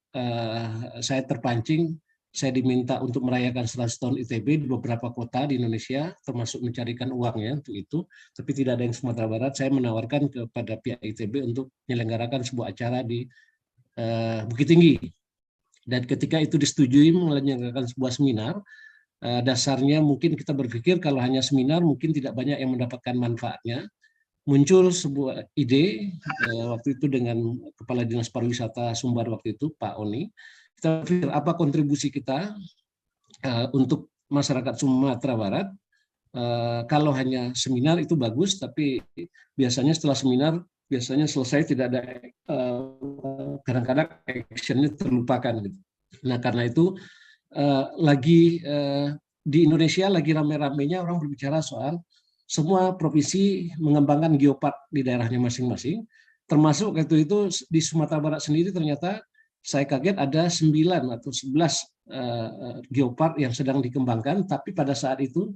saya terpancing. Saya diminta untuk merayakan 100 tahun ITB di beberapa kota di Indonesia, termasuk mencarikan uangnya untuk itu, tapi tidak ada yang Sumatera Barat. Saya menawarkan kepada pihak ITB untuk menyelenggarakan sebuah acara di Bukit Tinggi. Dan ketika itu disetujui menyelenggarakan sebuah seminar, dasarnya mungkin kita berpikir kalau hanya seminar mungkin tidak banyak yang mendapatkan manfaatnya. Muncul sebuah ide waktu itu dengan Kepala Dinas Pariwisata Sumbar waktu itu, Pak Oni. Kita pikir apa kontribusi kita untuk masyarakat Sumatera Barat. Kalau hanya seminar itu bagus, tapi biasanya setelah seminar biasanya selesai tidak ada, kadang-kadang actionnya terlupakan gitu. Nah karena itu di Indonesia lagi rame-ramenya orang berbicara soal semua provinsi mengembangkan geopark di daerahnya masing-masing, termasuk waktu itu di Sumatera Barat sendiri ternyata saya kaget ada 9 atau 11 geopark yang sedang dikembangkan, tapi pada saat itu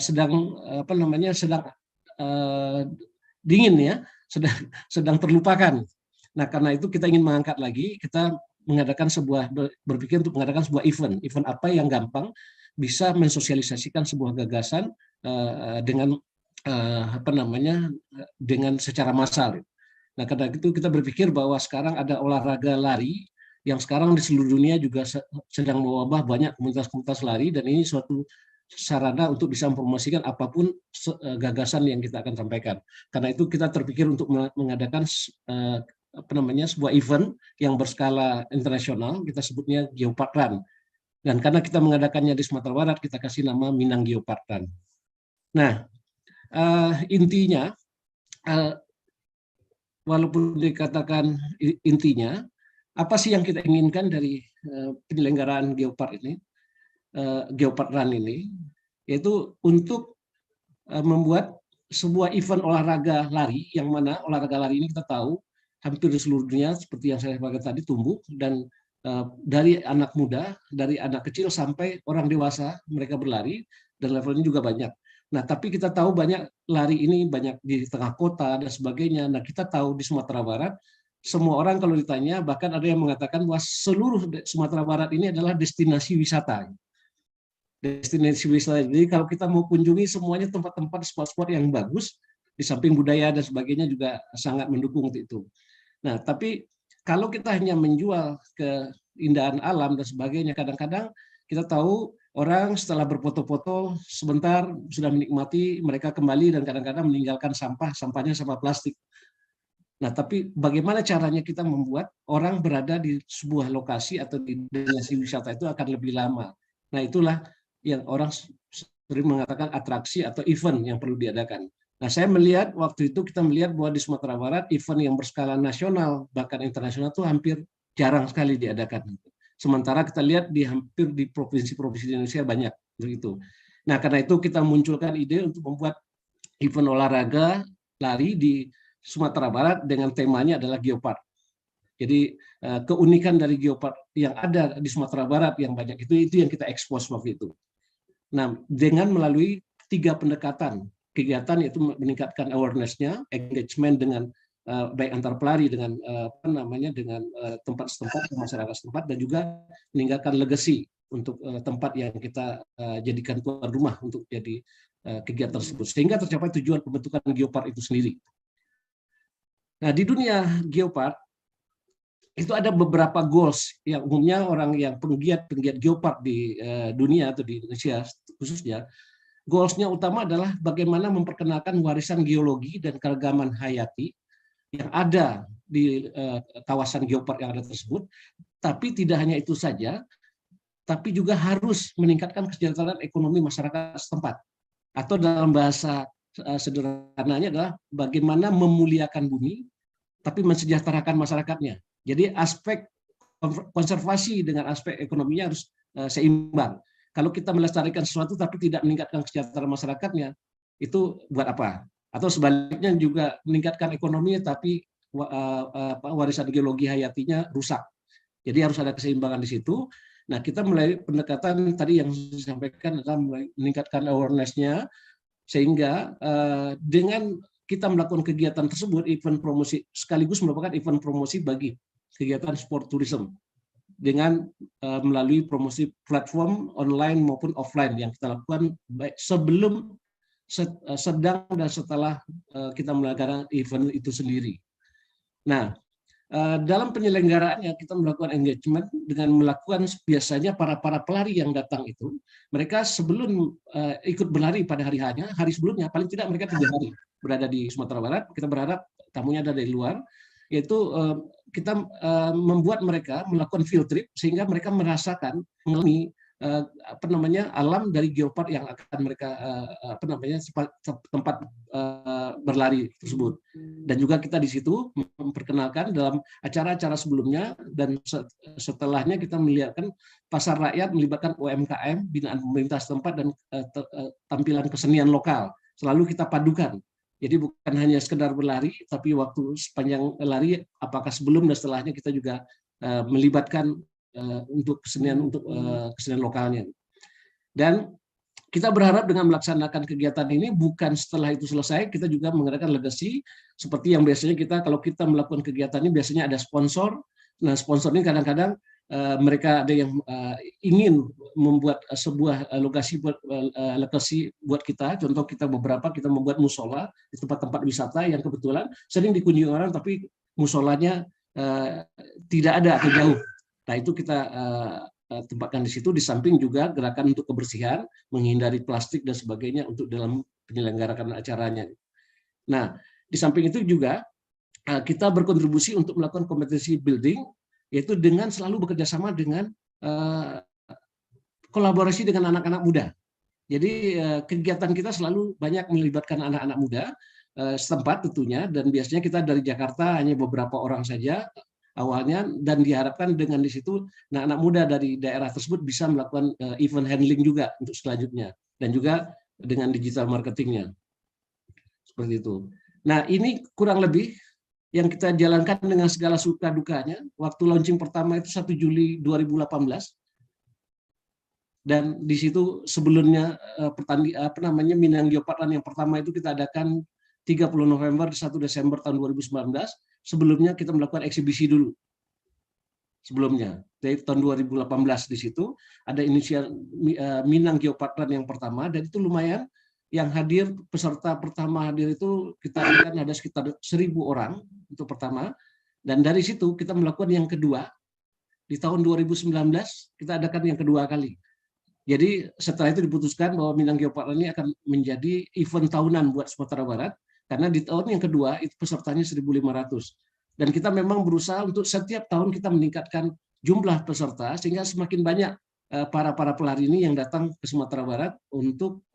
sedang dingin ya, sedang terlupakan. Nah karena itu kita ingin mengangkat lagi, kita berpikir untuk mengadakan sebuah event apa yang gampang bisa mensosialisasikan sebuah gagasan dengan dengan secara massal. Nah, karena itu kita berpikir bahwa sekarang ada olahraga lari yang sekarang di seluruh dunia juga sedang mewabah banyak komunitas-komunitas lari, dan ini suatu sarana untuk bisa mempromosikan apapun gagasan yang kita akan sampaikan. Karena itu kita terpikir untuk mengadakan sebuah event yang berskala internasional, kita sebutnya Geopark Run. Dan karena kita mengadakannya di Sumatera Barat, kita kasih nama Minang Geopark Run. Nah, intinya walaupun dikatakan intinya, apa sih yang kita inginkan dari penyelenggaraan Geopark ini, Geopark Run ini, yaitu untuk membuat sebuah event olahraga lari, yang mana olahraga lari ini kita tahu hampir di seluruh dunia seperti yang saya sampaikan tadi tumbuh, dan dari anak muda, dari anak kecil sampai orang dewasa mereka berlari, dan levelnya juga banyak. Nah, tapi kita tahu banyak lari ini banyak di tengah kota dan sebagainya. Nah, kita tahu di Sumatera Barat, semua orang kalau ditanya, bahkan ada yang mengatakan bahwa seluruh Sumatera Barat ini adalah destinasi wisata. Destinasi wisata. Jadi kalau kita mau kunjungi semuanya tempat-tempat spot-spot yang bagus, di samping budaya dan sebagainya juga sangat mendukung untuk itu. Nah, tapi kalau kita hanya menjual keindahan alam dan sebagainya, kadang-kadang kita tahu orang setelah berfoto-foto sebentar sudah menikmati, mereka kembali dan kadang-kadang meninggalkan sampahnya sampah plastik. Nah, tapi bagaimana caranya kita membuat orang berada di sebuah lokasi atau di destinasi wisata itu akan lebih lama. Nah, itulah yang orang sering mengatakan atraksi atau event yang perlu diadakan. Nah, saya melihat waktu itu kita melihat bahwa di Sumatera Barat event yang berskala nasional bahkan internasional itu hampir jarang sekali diadakan. Sementara kita lihat di hampir di provinsi-provinsi di Indonesia banyak begitu. Nah, karena itu kita munculkan ide untuk membuat event olahraga lari di Sumatera Barat dengan temanya adalah Geopark. Jadi keunikan dari Geopark yang ada di Sumatera Barat yang banyak itu yang kita ekspos waktu itu. Nah, dengan melalui 3 pendekatan kegiatan, yaitu meningkatkan awareness-nya, engagement dengan baik antar pelari dengan dengan tempat setempat, masyarakat setempat, dan juga meningkatkan legacy untuk tempat yang kita jadikan tuan rumah untuk jadi kegiatan tersebut, sehingga tercapai tujuan pembentukan Geopark itu sendiri. Nah, di dunia Geopark itu ada beberapa goals yang umumnya orang yang penggiat Geopark di dunia atau di Indonesia khususnya, goalsnya utama adalah bagaimana memperkenalkan warisan geologi dan keragaman hayati yang ada di kawasan Geopark yang ada tersebut. Tapi tidak hanya itu saja, tapi juga harus meningkatkan kesejahteraan ekonomi masyarakat setempat. Atau dalam bahasa sederhananya adalah bagaimana memuliakan bumi, tapi mensejahterakan masyarakatnya. Jadi aspek konservasi dengan aspek ekonominya harus seimbang. Kalau kita melestarikan sesuatu tapi tidak meningkatkan kesejahteraan masyarakatnya, itu buat apa? Atau sebaliknya juga meningkatkan ekonominya tapi warisan geologi hayatinya rusak. Jadi harus ada keseimbangan di situ. Nah, kita mulai pendekatan tadi yang disampaikan adalah meningkatkan awareness-nya, sehingga dengan kita melakukan kegiatan tersebut, event promosi sekaligus merupakan event promosi bagi kegiatan sport tourism dengan melalui promosi platform online maupun offline yang kita lakukan baik sebelum, sedang, dan setelah kita melakukan event itu sendiri. Nah, dalam penyelenggaraannya kita melakukan engagement dengan melakukan biasanya para pelari yang datang itu, mereka sebelum ikut berlari pada hari hanya, hari sebelumnya paling tidak mereka 3 hari berada di Sumatera Barat. Kita berharap tamunya ada dari luar, yaitu kita membuat mereka melakukan field trip sehingga mereka merasakan mengalami alam dari Geopark yang akan mereka tempat berlari tersebut. Dan juga kita di situ memperkenalkan dalam acara-acara sebelumnya dan setelahnya kita melihatkan pasar rakyat melibatkan UMKM, binaan pemerintah setempat, dan tampilan kesenian lokal. Selalu kita padukan. Jadi bukan hanya sekedar berlari, tapi waktu sepanjang lari, apakah sebelum dan setelahnya kita juga melibatkan untuk kesenian lokalnya. Dan kita berharap dengan melaksanakan kegiatan ini bukan setelah itu selesai, kita juga mengadakan legacy seperti yang biasanya kalau kita melakukan kegiatan ini biasanya ada sponsor. Nah, sponsor ini kadang-kadang mereka ada yang ingin membuat sebuah legacy buat kita. Contoh kita membuat musola di tempat-tempat wisata yang kebetulan sering dikunjungi orang, tapi musolanya tidak ada atau jauh. Nah, itu kita tempatkan di situ, di samping juga gerakan untuk kebersihan, menghindari plastik dan sebagainya untuk dalam penyelenggarakan acaranya. Nah, di samping itu juga kita berkontribusi untuk melakukan kompetisi building, yaitu dengan selalu bekerja sama dengan kolaborasi dengan anak-anak muda. Jadi kegiatan kita selalu banyak melibatkan anak-anak muda setempat tentunya, dan biasanya kita dari Jakarta hanya beberapa orang saja awalnya, dan diharapkan dengan di situ anak-anak muda dari daerah tersebut bisa melakukan event handling juga untuk selanjutnya, dan juga dengan digital marketingnya. Seperti itu. Nah, ini kurang lebih yang kita jalankan dengan segala suka dukanya. Waktu launching pertama itu 1 Juli 2018. Dan di situ sebelumnya Minang Geopark yang pertama itu kita adakan 30 November 1 Desember tahun 2019. Sebelumnya kita melakukan eksibisi dulu. Sebelumnya dari tahun 2018 di situ ada inisial Minang Geopark yang pertama, dan itu lumayan. Yang hadir, peserta pertama hadir itu kita akan ada sekitar 1.000 orang untuk pertama, dan dari situ kita melakukan yang kedua di tahun 2019, kita adakan yang kedua kali. Jadi setelah itu diputuskan bahwa Minang Geopark ini akan menjadi event tahunan buat Sumatera Barat, karena di tahun yang kedua itu pesertanya 1.500, dan kita memang berusaha untuk setiap tahun kita meningkatkan jumlah peserta sehingga semakin banyak para pelari ini yang datang ke Sumatera Barat untuk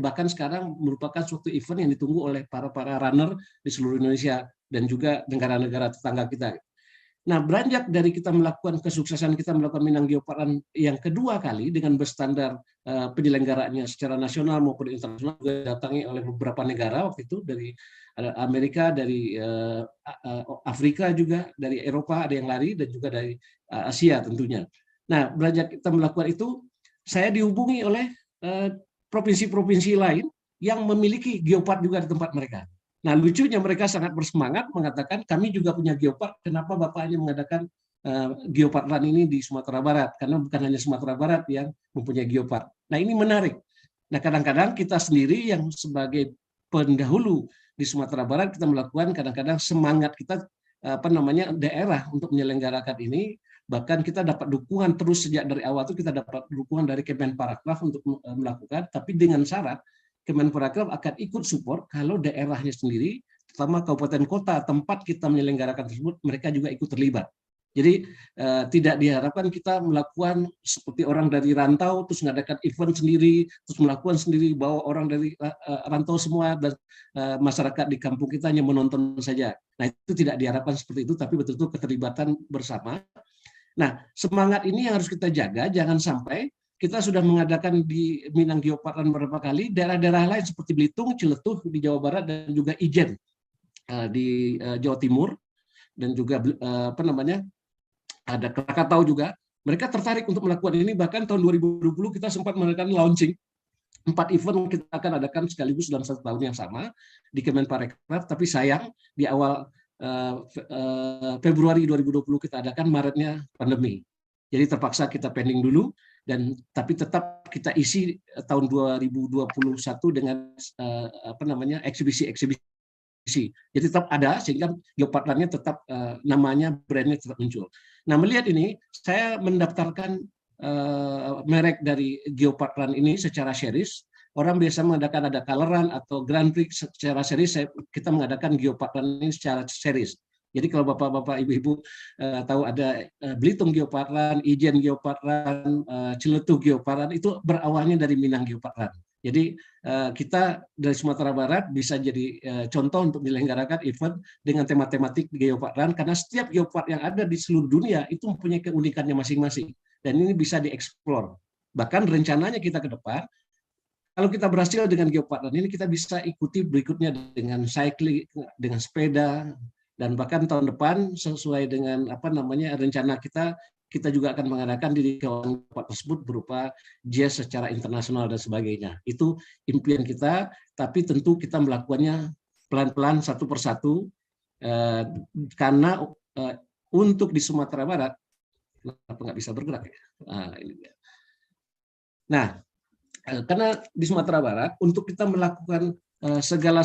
bahkan sekarang merupakan suatu event yang ditunggu oleh para runner di seluruh Indonesia dan juga negara-negara tetangga kita. Nah, beranjak dari kita melakukan kesuksesan kita melakukan Minang Geopark Run yang kedua kali dengan berstandar penyelenggaraannya secara nasional maupun internasional, juga datangi oleh beberapa negara waktu itu, dari Amerika, dari Afrika juga, dari Eropa ada yang lari, dan juga dari Asia tentunya. Nah, beranjak kita melakukan itu, saya dihubungi oleh provinsi-provinsi lain yang memiliki geopark juga di tempat mereka. Nah, lucunya mereka sangat bersemangat mengatakan, kami juga punya geopark, kenapa Bapak hanya mengadakan Geopark Run ini di Sumatera Barat? Karena bukan hanya Sumatera Barat yang mempunyai geopark. Nah, ini menarik. Nah, kadang-kadang kita sendiri yang sebagai pendahulu di Sumatera Barat, kita melakukan kadang-kadang semangat kita daerah untuk menyelenggarakan ini, bahkan kita dapat dukungan terus sejak dari awal itu kita dapat dukungan dari Kemenparekraf untuk melakukan, tapi dengan syarat Kemenparekraf akan ikut support kalau daerahnya sendiri, terutama kabupaten kota tempat kita menyelenggarakan tersebut, mereka juga ikut terlibat. Jadi tidak diharapkan kita melakukan seperti orang dari rantau, terus mengadakan event sendiri, terus melakukan sendiri, bawa orang dari rantau semua, dan masyarakat di kampung kita hanya menonton saja. Nah, itu tidak diharapkan seperti itu, tapi betul-betul keterlibatan bersama. Nah, semangat ini yang harus kita jaga, jangan sampai kita sudah mengadakan di Minang Geopark Run beberapa kali, daerah-daerah lain seperti Belitung, Ciletuh di Jawa Barat, dan juga Ijen di Jawa Timur, dan juga ada Krakatau juga. Mereka tertarik untuk melakukan ini, bahkan tahun 2020 kita sempat melakukan launching 4 event kita akan adakan sekaligus dalam 1 tahun yang sama di Kemenparekraf, tapi sayang di awal Februari 2020 kita adakan, Maretnya pandemi. Jadi terpaksa kita pending dulu, tapi tetap kita isi tahun 2021 dengan eksibisi-eksibisi. Jadi tetap ada, sehingga Geopark Run-nya tetap namanya, brandnya tetap muncul. Nah, melihat ini, saya mendaftarkan merek dari Geopark Run ini secara series. Orang biasa mengadakan ada Color Run atau Grand Prix secara series, kita mengadakan Geopark Run ini secara series. Jadi kalau bapak-bapak, ibu-ibu tahu ada Belitung Geopark Run, Ijen Geopark Run, Ciletuh Geopark Run, itu berawalnya dari Minang Geopark Run. Jadi kita dari Sumatera Barat bisa jadi contoh untuk menyelenggarakan event dengan tematik Geopark Run, karena setiap geopark yang ada di seluruh dunia itu mempunyai keunikannya masing-masing, dan ini bisa dieksplor. Bahkan rencananya kita ke depan, kalau kita berhasil dengan Geopark Run ini, kita bisa ikuti berikutnya dengan cycling, dengan sepeda, dan bahkan tahun depan sesuai dengan rencana kita juga akan mengadakan di kawasan tersebut berupa jazz secara internasional dan sebagainya. Itu impian kita, tapi tentu kita melakukannya pelan-pelan satu persatu, karena untuk di Sumatera Barat, kenapa nggak bisa bergerak ya? Nah, karena di Sumatera Barat, untuk kita melakukan segala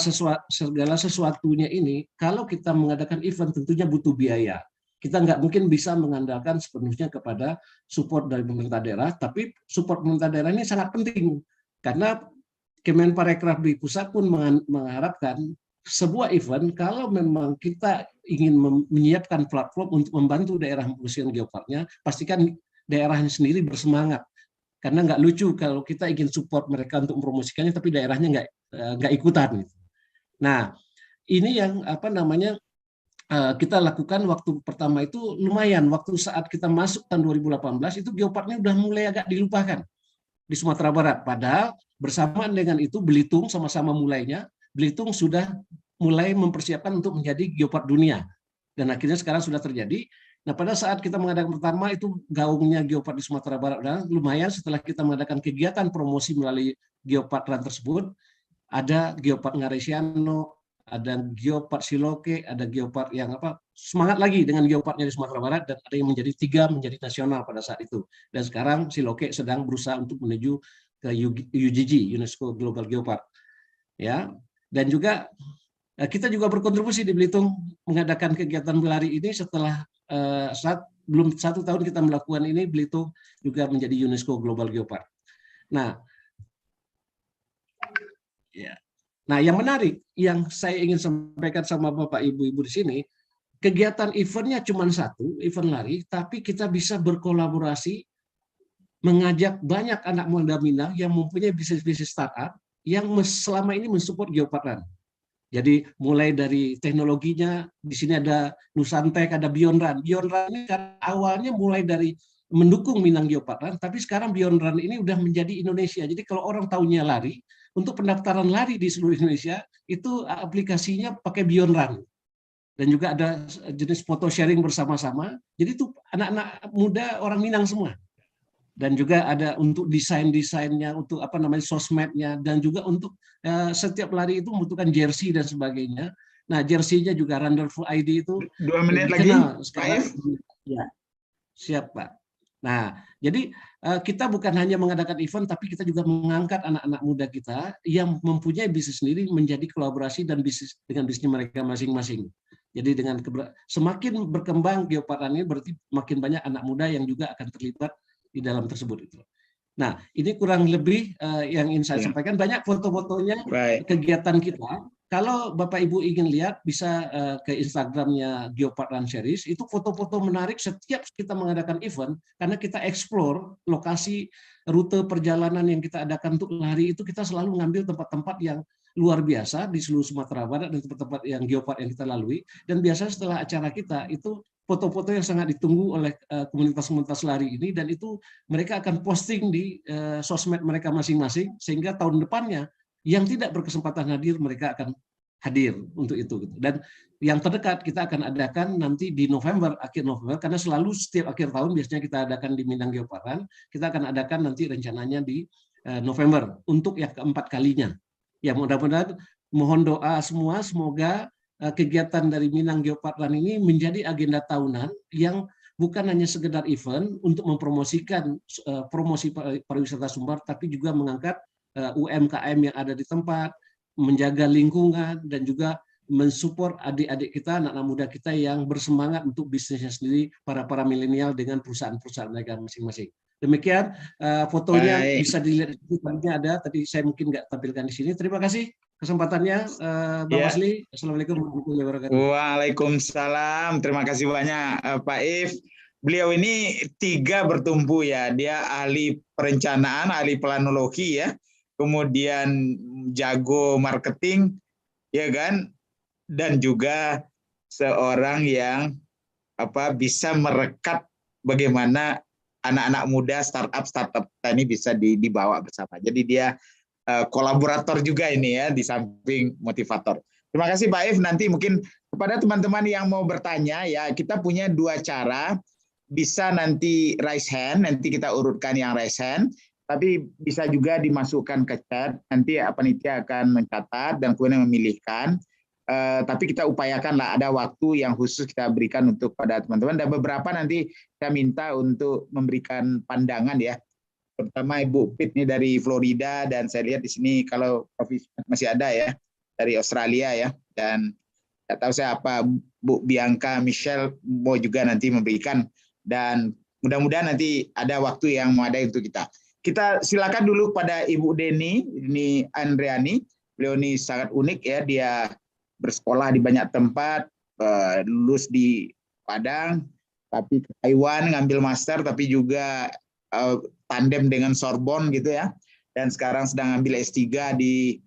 sesuatunya ini, kalau kita mengadakan event tentunya butuh biaya. Kita nggak mungkin bisa mengandalkan sepenuhnya kepada support dari pemerintah daerah, tapi support pemerintah daerah ini sangat penting, karena Kemenparekraf di pusat pun mengharapkan sebuah event, kalau memang kita ingin menyiapkan platform untuk membantu daerah mempromosikan geoparknya, pastikan daerahnya sendiri bersemangat. Karena nggak lucu kalau kita ingin support mereka untuk mempromosikannya, tapi daerahnya nggak ikutan. Nah, ini yang kita lakukan waktu pertama itu lumayan. Waktu saat kita masuk tahun 2018 itu geoparknya udah mulai agak dilupakan di Sumatera Barat. Padahal bersamaan dengan itu Belitung sama-sama mulainya. Belitung sudah mulai mempersiapkan untuk menjadi geopark dunia. Dan akhirnya sekarang sudah terjadi. Nah, pada saat kita mengadakan pertama itu gaungnya geopark di Sumatera Barat, dan lumayan setelah kita mengadakan kegiatan promosi melalui Geopark Run tersebut, ada Geopark Ngaresiano, ada Geopark Siloke, ada geopark yang semangat lagi dengan geoparknya di Sumatera Barat, dan ada yang menjadi 3 menjadi nasional pada saat itu. Dan sekarang Siloke sedang berusaha untuk menuju ke UGG, UNESCO Global Geopark. Ya, dan juga kita juga berkontribusi di Belitung mengadakan kegiatan berlari ini setelah belum 1 tahun kita melakukan ini, Belitung juga menjadi UNESCO Global Geopark. Nah, ya. Nah, yang menarik yang saya ingin sampaikan sama Bapak Ibu-ibu di sini, kegiatan eventnya cuma 1, event lari, tapi kita bisa berkolaborasi mengajak banyak anak muda Minang yang mempunyai bisnis-bisnis startup yang selama ini mensupport Geopark Run. Jadi mulai dari teknologinya, di sini ada Nusantek, ada Beyond Run. Beyond Run ini kan awalnya mulai dari mendukung Minang Geopark Run, tapi sekarang Beyond Run ini udah menjadi Indonesia. Jadi kalau orang tahunya lari, untuk pendaftaran lari di seluruh Indonesia, itu aplikasinya pakai Beyond Run. Dan juga ada jenis foto sharing bersama-sama. Jadi itu anak-anak muda orang Minang semua. Dan juga ada untuk desain-desainnya, untuk apa namanya sosmednya, dan juga untuk setiap lari itu membutuhkan jersey dan sebagainya. Nah, jersey-nya juga Runderful ID itu 2 menit lagi, sekarang. Ya, siap Pak. Nah, jadi kita bukan hanya mengadakan event, tapi kita juga mengangkat anak-anak muda kita yang mempunyai bisnis sendiri menjadi kolaborasi dan bisnis dengan bisnis mereka masing-masing. Jadi dengan semakin berkembang Geopark Run ini berarti makin banyak anak muda yang juga akan terlibat di dalam tersebut itu. Nah, ini kurang lebih yang ingin saya sampaikan. Banyak foto-fotonya kegiatan kita. Kalau Bapak Ibu ingin lihat, bisa ke Instagramnya Geopark Run Series. Itu foto-foto menarik setiap kita mengadakan event, karena kita explore lokasi rute perjalanan yang kita adakan untuk lari itu, kita selalu mengambil tempat-tempat yang luar biasa di seluruh Sumatera Barat dan tempat-tempat yang Geopark yang kita lalui. Dan biasanya setelah acara kita itu foto-foto yang sangat ditunggu oleh komunitas-komunitas lari ini, dan itu mereka akan posting di sosmed mereka masing-masing, sehingga tahun depannya yang tidak berkesempatan hadir mereka akan hadir untuk itu. Dan yang terdekat kita akan adakan nanti di November, akhir November, karena selalu setiap akhir tahun biasanya kita adakan di Minang Geopark Run, kita akan adakan nanti rencananya di November untuk yang keempat kalinya. Ya, mudah-mudahan mohon doa semua, semoga kegiatan dari Minang Geopark Run ini menjadi agenda tahunan yang bukan hanya sekedar event untuk mempromosikan promosi pariwisata Sumbar, tapi juga mengangkat UMKM yang ada di tempat, menjaga lingkungan, dan juga mensupport adik-adik kita, anak-anak muda kita yang bersemangat untuk bisnisnya sendiri, para milenial dengan perusahaan-perusahaan mereka masing-masing. Demikian fotonya. Baik. Bisa dilihat di depannya ada, tadi saya mungkin nggak tampilkan di sini. Terima kasih kesempatannya, Bang Fasli. Assalamualaikum warahmatullahi wabarakatuh. Waalaikumsalam. Terima kasih banyak Pak If. Beliau ini 3 bertumpu ya. Dia ahli perencanaan, ahli planologi ya, kemudian jago marketing, ya kan, dan juga seorang yang bisa merekat bagaimana anak-anak muda startup ini bisa dibawa bersama. Jadi dia kolaborator juga ini ya, di samping motivator. Terima kasih Pak If. Nanti mungkin kepada teman-teman yang mau bertanya ya, kita punya 2 cara. Bisa nanti raise hand, nanti kita urutkan yang raise hand, tapi bisa juga dimasukkan ke chat, nanti panitia akan mencatat dan kemudian memilihkan. Tapi kita upayakanlah ada waktu yang khusus kita berikan untuk pada teman-teman, dan beberapa nanti saya minta untuk memberikan pandangan ya. Pertama Ibu Pit ini dari Florida, dan saya lihat di sini kalau Prof. masih ada ya dari Australia ya, dan tidak tahu saya apa Bu Bianca Michelle mau juga nanti memberikan, dan mudah-mudahan nanti ada waktu yang memadai untuk kita. Kita silakan dulu pada Ibu Deni Andriani. Beliau ini sangat unik ya, dia bersekolah di banyak tempat, lulus di Padang, tapi ke Taiwan ngambil master, tapi juga tandem dengan Sorbonne gitu ya, dan sekarang sedang ambil S3 di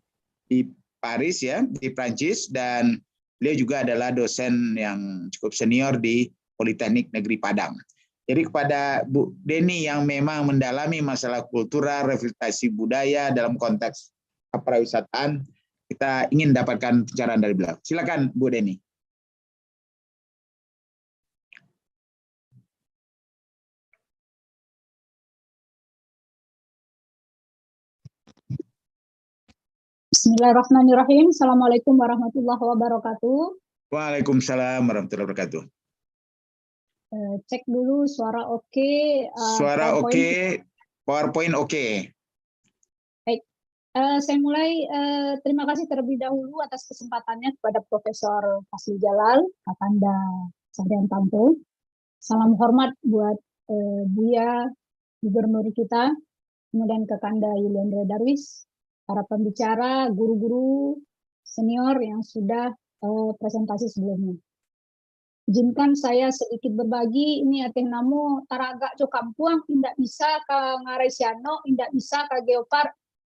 Paris ya, di Prancis, dan beliau juga adalah dosen yang cukup senior di Politeknik Negeri Padang. Jadi kepada Bu Deni yang memang mendalami masalah kultural, revitalisasi budaya dalam konteks kepariwisataan, kita ingin dapatkan pencerahan dari beliau. Silakan Bu Deni. Bismillahirrahmanirrahim. Assalamualaikum warahmatullahi wabarakatuh. Waalaikumsalam warahmatullahi wabarakatuh. Cek dulu suara oke. Suara oke, PowerPoint oke. Baik, saya mulai. Terima kasih terlebih dahulu atas kesempatannya kepada Profesor Fasli Jalal, Kakanda Sahrian Tanto. Salam hormat buat Buya, Gubernur kita, kemudian Kakanda Yuliandra Darwis, para pembicara, guru-guru senior yang sudah presentasi sebelumnya. Izinkan saya sedikit berbagi. Ini ateh namo taraga jo kampuang indak bisa ke Ngaresiano, indak bisa ke Geopar.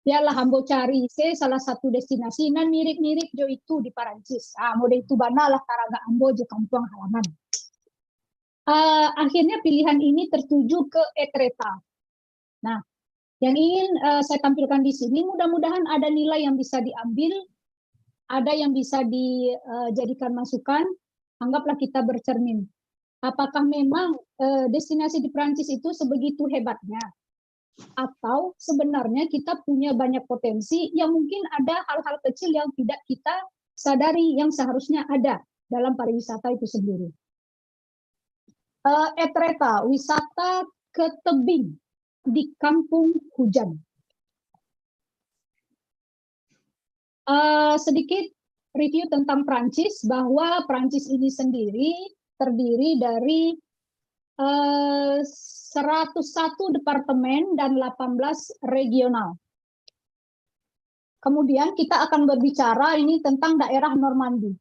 Biarlah hambo cari salah satu destinasi nan mirip-mirip jo itu di Parancis. Mode itu banalah taraga ambo jo kampuang halaman. Akhirnya pilihan ini tertuju ke Etretat. Nah, yang ingin saya tampilkan di sini, mudah-mudahan ada nilai yang bisa diambil, ada yang bisa dijadikan masukan. Anggaplah kita bercermin. Apakah memang destinasi di Prancis itu sebegitu hebatnya? Atau sebenarnya kita punya banyak potensi yang mungkin ada hal-hal kecil yang tidak kita sadari yang seharusnya ada dalam pariwisata itu sendiri. Etretat, wisata ke tebing di kampung hujan. Sedikit review tentang Prancis, bahwa Prancis ini sendiri terdiri dari 101 departemen dan 18 regional. Kemudian kita akan berbicara ini tentang daerah Normandi.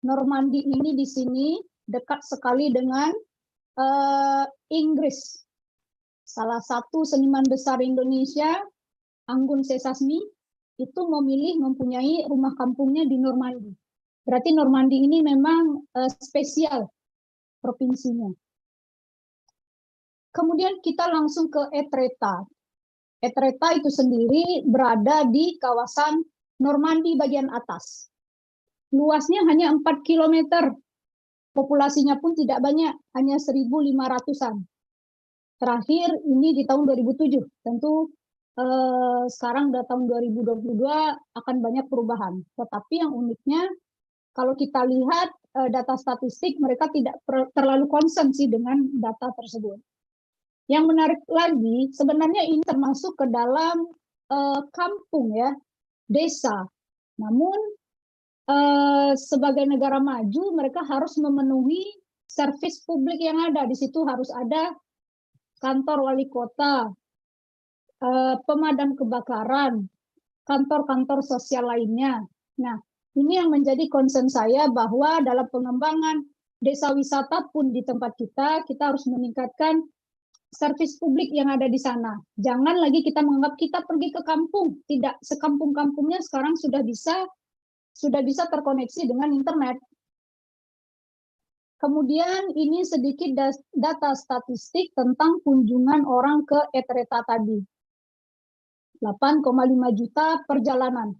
Normandi ini di sini dekat sekali dengan Inggris. Salah satu seniman besar Indonesia, Anggun C. Sasmi, itu memilih mempunyai rumah kampungnya di Normandi. Berarti Normandi ini memang spesial provinsinya. Kemudian kita langsung ke Etretat. Etretat itu sendiri berada di kawasan Normandi bagian atas. Luasnya hanya 4 km. Populasinya pun tidak banyak, hanya 1.500-an. Terakhir ini di tahun 2007. Tentu sekarang udah tahun 2022 akan banyak perubahan. Tetapi yang uniknya, kalau kita lihat data statistik, mereka tidak terlalu concern sih dengan data tersebut. Yang menarik lagi, sebenarnya ini termasuk ke dalam kampung ya, desa. Namun sebagai negara maju, mereka harus memenuhi servis publik yang ada. Di situ harus ada kantor wali kota, pemadam kebakaran, kantor-kantor sosial lainnya. Nah, ini yang menjadi concern saya, bahwa dalam pengembangan desa wisata pun di tempat kita harus meningkatkan servis publik yang ada di sana. Jangan lagi kita menganggap kita pergi ke kampung, tidak, sekampung-kampungnya sekarang sudah bisa terkoneksi dengan internet. Kemudian ini sedikit data statistik tentang kunjungan orang ke Etretat tadi. 8,5 juta perjalanan.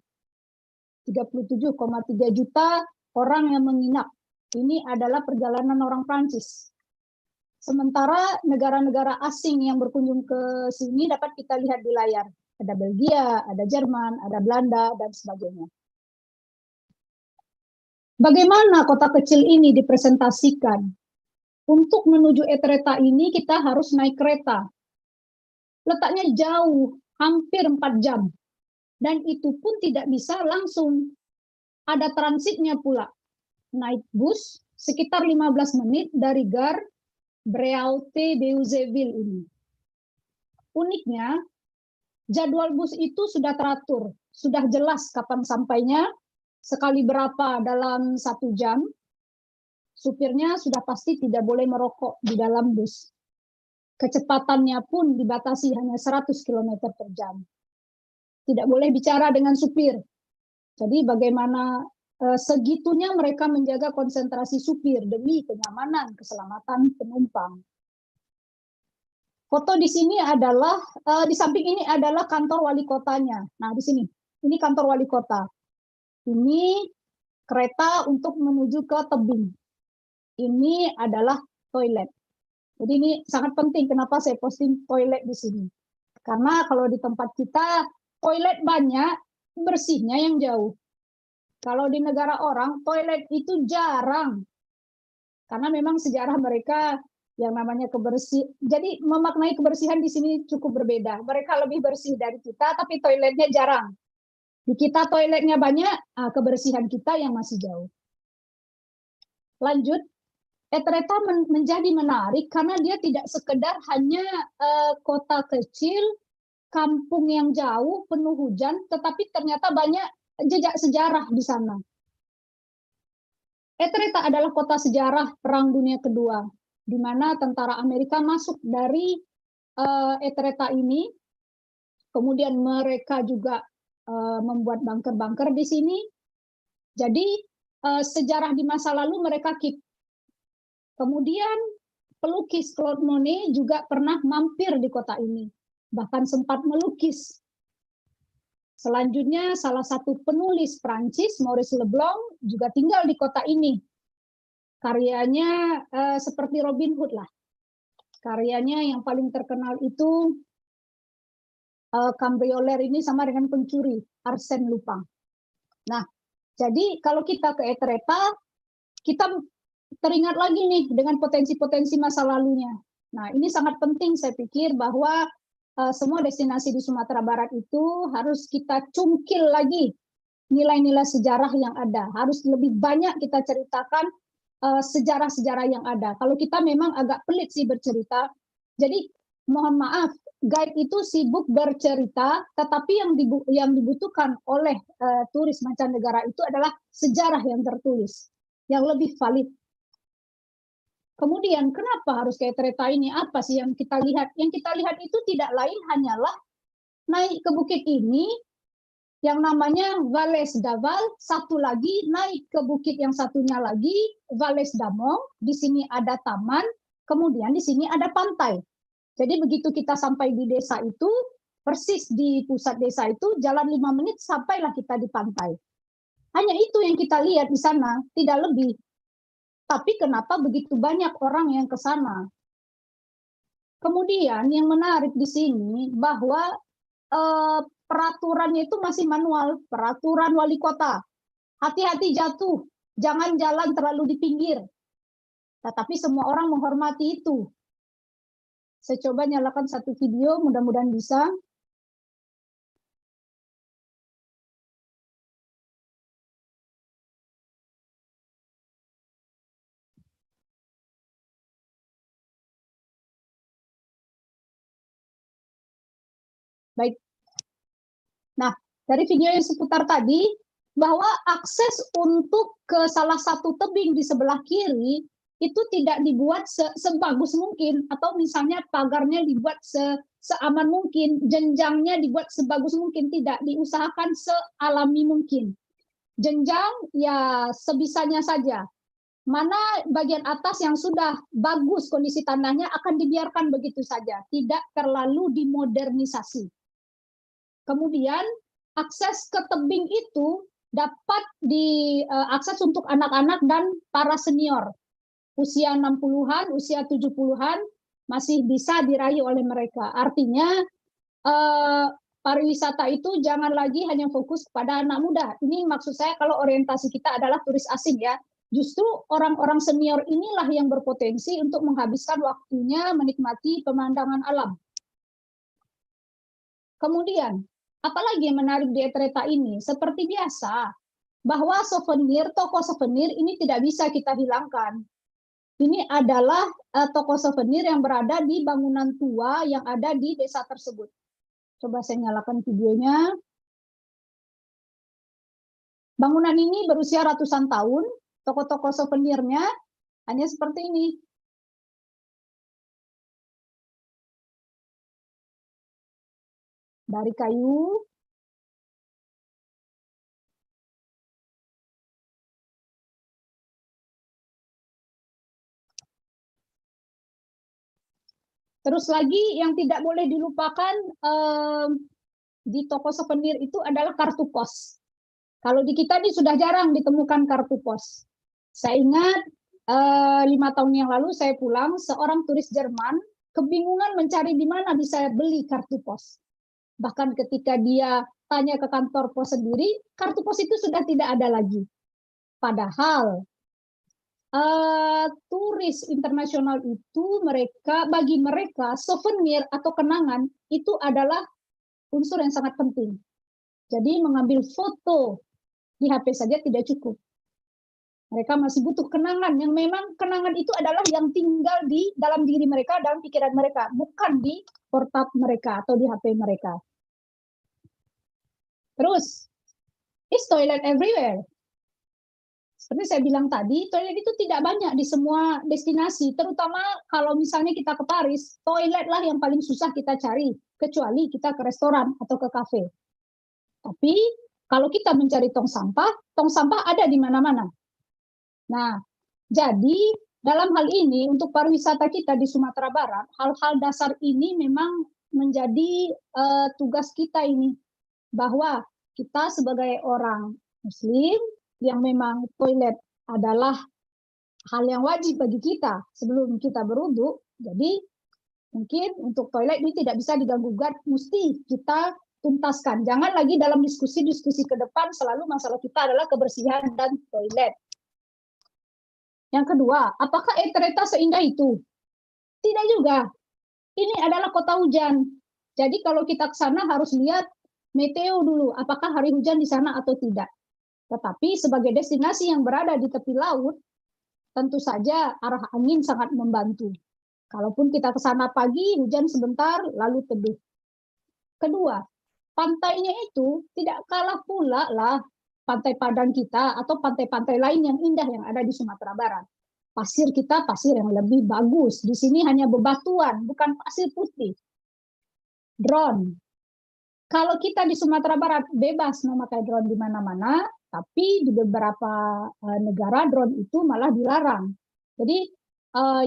37,3 juta orang yang menginap. Ini adalah perjalanan orang Prancis. Sementara negara-negara asing yang berkunjung ke sini dapat kita lihat di layar. Ada Belgia, ada Jerman, ada Belanda, dan sebagainya. Bagaimana kota kecil ini dipresentasikan? Untuk menuju Etretat ini kita harus naik kereta. Letaknya jauh, hampir 4 jam. Dan itu pun tidak bisa langsung. Ada transitnya pula. Naik bus sekitar 15 menit dari Gare Breaute-Beuzeville ini. Uniknya, jadwal bus itu sudah teratur. Sudah jelas kapan sampainya, sekali berapa dalam 1 jam. Supirnya sudah pasti tidak boleh merokok di dalam bus. Kecepatannya pun dibatasi hanya 100 km per jam. Tidak boleh bicara dengan supir. Jadi bagaimana segitunya mereka menjaga konsentrasi supir demi kenyamanan, keselamatan penumpang. Foto di sini adalah, di samping ini adalah kantor wali kotanya. Nah di sini, ini kantor wali kota. Ini kereta untuk menuju ke tebing. Ini adalah toilet. Jadi ini sangat penting kenapa saya posting toilet di sini. Karena kalau di tempat kita toilet banyak, bersihnya yang jauh. Kalau di negara orang toilet itu jarang. Karena memang sejarah mereka yang namanya kebersihan. Jadi memaknai kebersihan di sini cukup berbeda. Mereka lebih bersih dari kita tapi toiletnya jarang. Di kita toiletnya banyak, kebersihan kita yang masih jauh. Lanjut, Etretat menjadi menarik karena dia tidak sekedar hanya kota kecil, kampung yang jauh, penuh hujan, tetapi ternyata banyak jejak sejarah di sana. Etretat adalah kota sejarah Perang Dunia Kedua, di mana tentara Amerika masuk dari Etretat ini, kemudian mereka juga membuat bunker-bunker di sini. Jadi sejarah di masa lalu mereka keep. Kemudian pelukis Claude Monet juga pernah mampir di kota ini, bahkan sempat melukis. Selanjutnya salah satu penulis Prancis, Maurice Leblanc, juga tinggal di kota ini. Karyanya seperti Robin Hood lah. Karyanya yang paling terkenal itu Cambrioler ini sama dengan pencuri, Arsène Lupin. Nah, jadi kalau kita ke Etretat, kita teringat lagi nih dengan potensi-potensi masa lalunya. Nah, ini sangat penting saya pikir bahwa semua destinasi di Sumatera Barat itu harus kita cungkil lagi nilai-nilai sejarah yang ada. Harus lebih banyak kita ceritakan sejarah-sejarah yang ada. Kalau kita memang agak pelit sih bercerita, jadi mohon maaf, guide itu sibuk bercerita, tetapi yang dibutuhkan oleh turis mancanegara itu adalah sejarah yang tertulis, yang lebih valid. Kemudian kenapa harus ke Etretat ini? Apa sih yang kita lihat? Yang kita lihat itu tidak lain hanyalah naik ke bukit ini yang namanya Valles d'Aval, satu lagi naik ke bukit yang satunya lagi Valles d'Amont. Di sini ada taman, kemudian di sini ada pantai. Jadi begitu kita sampai di desa itu, persis di pusat desa itu jalan 5 menit sampailah kita di pantai. Hanya itu yang kita lihat di sana, tidak lebih. Tapi kenapa begitu banyak orang yang ke sana? Kemudian yang menarik di sini bahwa peraturannya itu masih manual, peraturan wali kota. Hati-hati jatuh, jangan jalan terlalu di pinggir. Tetapi semua orang menghormati itu. Saya coba nyalakan satu video, mudah-mudahan bisa. Baik. Nah, dari video yang seputar tadi, bahwa akses untuk ke salah satu tebing di sebelah kiri itu tidak dibuat sebagus mungkin, atau misalnya pagarnya dibuat seaman mungkin, jenjangnya dibuat sebagus mungkin, tidak diusahakan sealami mungkin. Jenjang ya sebisanya saja. Mana bagian atas yang sudah bagus kondisi tanahnya akan dibiarkan begitu saja, tidak terlalu dimodernisasi. Kemudian akses ke tebing itu dapat diakses untuk anak-anak dan para senior. Usia 60-an, usia 70-an masih bisa diraih oleh mereka. Artinya pariwisata itu jangan lagi hanya fokus pada anak muda. Ini maksud saya kalau orientasi kita adalah turis asing ya. Justru orang-orang senior inilah yang berpotensi untuk menghabiskan waktunya menikmati pemandangan alam. Kemudian, apalagi yang menarik di Etretat ini? Seperti biasa, bahwa souvenir, toko souvenir ini tidak bisa kita hilangkan. Ini adalah toko souvenir yang berada di bangunan tua yang ada di desa tersebut. Coba saya nyalakan videonya. Bangunan ini berusia ratusan tahun. Toko-toko souvenirnya hanya seperti ini. Dari kayu. Terus lagi yang tidak boleh dilupakan di toko souvenir itu adalah kartu pos. Kalau di kita ini sudah jarang ditemukan kartu pos. Saya ingat 5 tahun yang lalu saya pulang, seorang turis Jerman kebingungan mencari di mana bisa beli kartu pos. Bahkan ketika dia tanya ke kantor pos sendiri, kartu pos itu sudah tidak ada lagi. Padahal turis internasional itu bagi mereka souvenir atau kenangan itu adalah unsur yang sangat penting. Jadi mengambil foto di HP saja tidak cukup. Mereka masih butuh kenangan yang memang kenangan itu adalah yang tinggal di dalam diri mereka, dalam pikiran mereka, bukan di portab mereka atau di HP mereka. Terus, is toilet everywhere? seperti saya bilang tadi, toilet itu tidak banyak di semua destinasi, terutama kalau misalnya kita ke Paris, toilet lah yang paling susah kita cari, kecuali kita ke restoran atau ke kafe. Tapi kalau kita mencari tong sampah ada di mana-mana. Nah, jadi dalam hal ini untuk pariwisata kita di Sumatera Barat, hal-hal dasar ini memang menjadi tugas kita ini, bahwa kita sebagai orang Muslim yang memang toilet adalah hal yang wajib bagi kita sebelum kita berwudu. Jadi mungkin untuk toilet ini tidak bisa diganggu-gugat, mesti kita tuntaskan. Jangan lagi dalam diskusi-diskusi ke depan selalu masalah kita adalah kebersihan dan toilet. Yang kedua, apakah Etretat seindah itu? Tidak juga. Ini adalah kota hujan. Jadi kalau kita ke sana harus lihat meteo dulu, apakah hari hujan di sana atau tidak. Tetapi sebagai destinasi yang berada di tepi laut, tentu saja arah angin sangat membantu. Kalaupun kita ke sana pagi, hujan sebentar, lalu teduh. Kedua, pantainya itu tidak kalah pula lah pantai Padang kita atau pantai-pantai lain yang indah yang ada di Sumatera Barat. Pasir kita pasir yang lebih bagus. Di sini hanya bebatuan, bukan pasir putih. Drone. Kalau kita di Sumatera Barat bebas memakai drone di mana-mana, tapi di beberapa negara drone itu malah dilarang. Jadi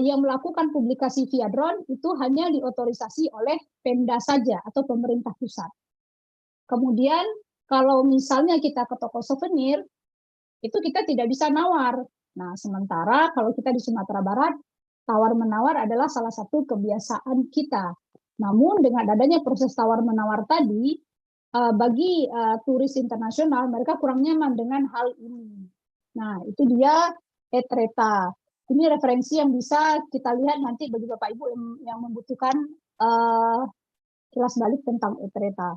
yang melakukan publikasi via drone itu hanya diotorisasi oleh Pemda saja atau pemerintah pusat. Kemudian kalau misalnya kita ke toko souvenir, itu kita tidak bisa nawar. Nah, sementara kalau kita di Sumatera Barat, tawar-menawar adalah salah satu kebiasaan kita. Namun dengan adanya proses tawar-menawar tadi, bagi turis internasional, mereka kurang nyaman dengan hal ini. Nah, itu dia Etretat. Ini referensi yang bisa kita lihat nanti bagi Bapak Ibu yang membutuhkan kilas balik tentang Etretat.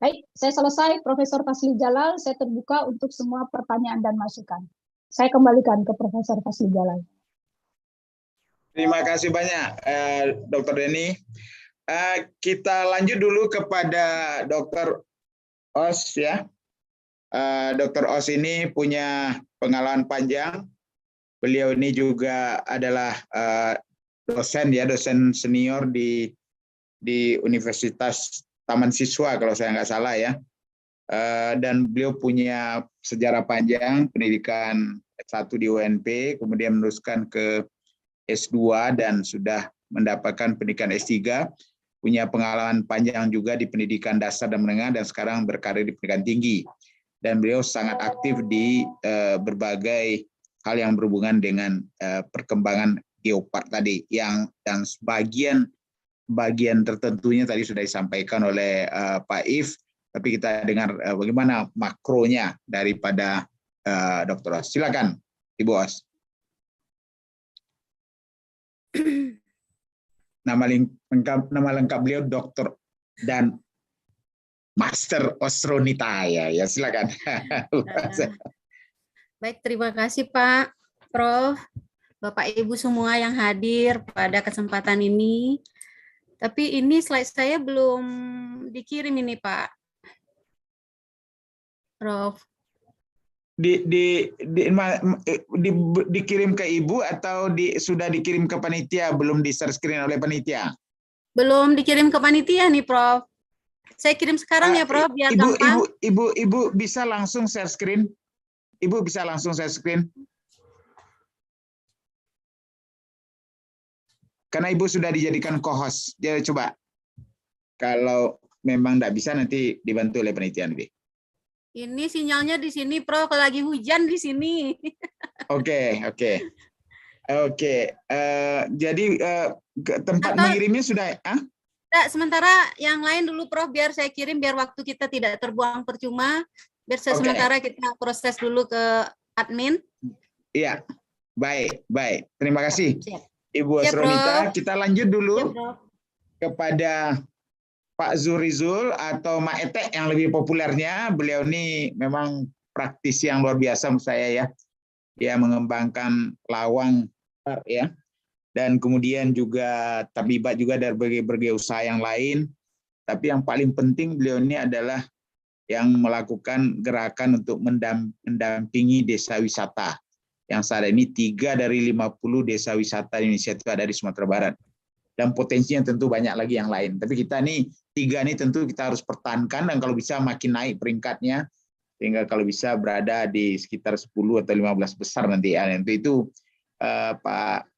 Baik, saya selesai. Profesor Fasli Jalal, saya terbuka untuk semua pertanyaan dan masukan. Saya kembalikan ke Profesor Fasli Jalal. Terima kasih banyak, Dr. Denny. Kita lanjut dulu kepada Dr. Os ya. Dr. Os ini punya pengalaman panjang. Beliau ini juga adalah dosen ya, dosen senior di Universitas Taman Siswa kalau saya nggak salah ya. Dan beliau punya sejarah panjang pendidikan S1 di UNP, kemudian meneruskan ke S2 dan sudah mendapatkan pendidikan S3. Punya pengalaman panjang juga di pendidikan dasar dan menengah dan sekarang berkarir di pendidikan tinggi. Dan beliau sangat aktif di berbagai hal yang berhubungan dengan perkembangan geopark tadi, yang bagian tertentunya tadi sudah disampaikan oleh Pak If, tapi kita dengar bagaimana makronya daripada Dr. Os. Silakan, Ibu Os. Nama lengkap beliau Dr. dan Master Osronitaya ya, silakan. Baik, terima kasih Pak Prof, Bapak Ibu semua yang hadir pada kesempatan ini. Tapi ini slide saya belum dikirim ini Pak Prof. Dikirim ke Ibu atau sudah dikirim ke panitia, belum di share screen oleh panitia? Belum dikirim ke panitia nih Prof. Saya kirim sekarang ya Prof, biar gampang. Ibu bisa langsung share screen? Ibu bisa langsung share screen? Karena Ibu sudah dijadikan co-host. Jadi coba. Kalau memang tidak bisa nanti dibantu oleh panitia nanti. Ini sinyalnya di sini Prof, kalau lagi hujan di sini. Oke. Jadi tempat mengirimnya sudah? Sementara yang lain dulu Prof, biar saya kirim, biar waktu kita tidak terbuang percuma. Biar sementara kita proses dulu ke admin. Iya, baik. Terima kasih, Ibu Siap, Osronita. Prof. Kita lanjut dulu Siap, kepada Pak Zurizul atau Maete yang lebih populernya. Beliau ini memang praktisi yang luar biasa menurut saya ya. Dia mengembangkan lawang ya. Dan kemudian juga terlibat juga dari berbagai usaha yang lain. Tapi yang paling penting beliau ini adalah yang melakukan gerakan untuk mendampingi desa wisata. Yang saat ini 3 dari 50 desa wisata di Indonesia itu ada di Sumatera Barat. Dan potensinya tentu banyak lagi yang lain. Tapi kita nih 3 ini tentu kita harus pertahankan, dan kalau bisa makin naik peringkatnya, sehingga kalau bisa berada di sekitar 10 atau 15 besar nanti. Ya. Itu Pak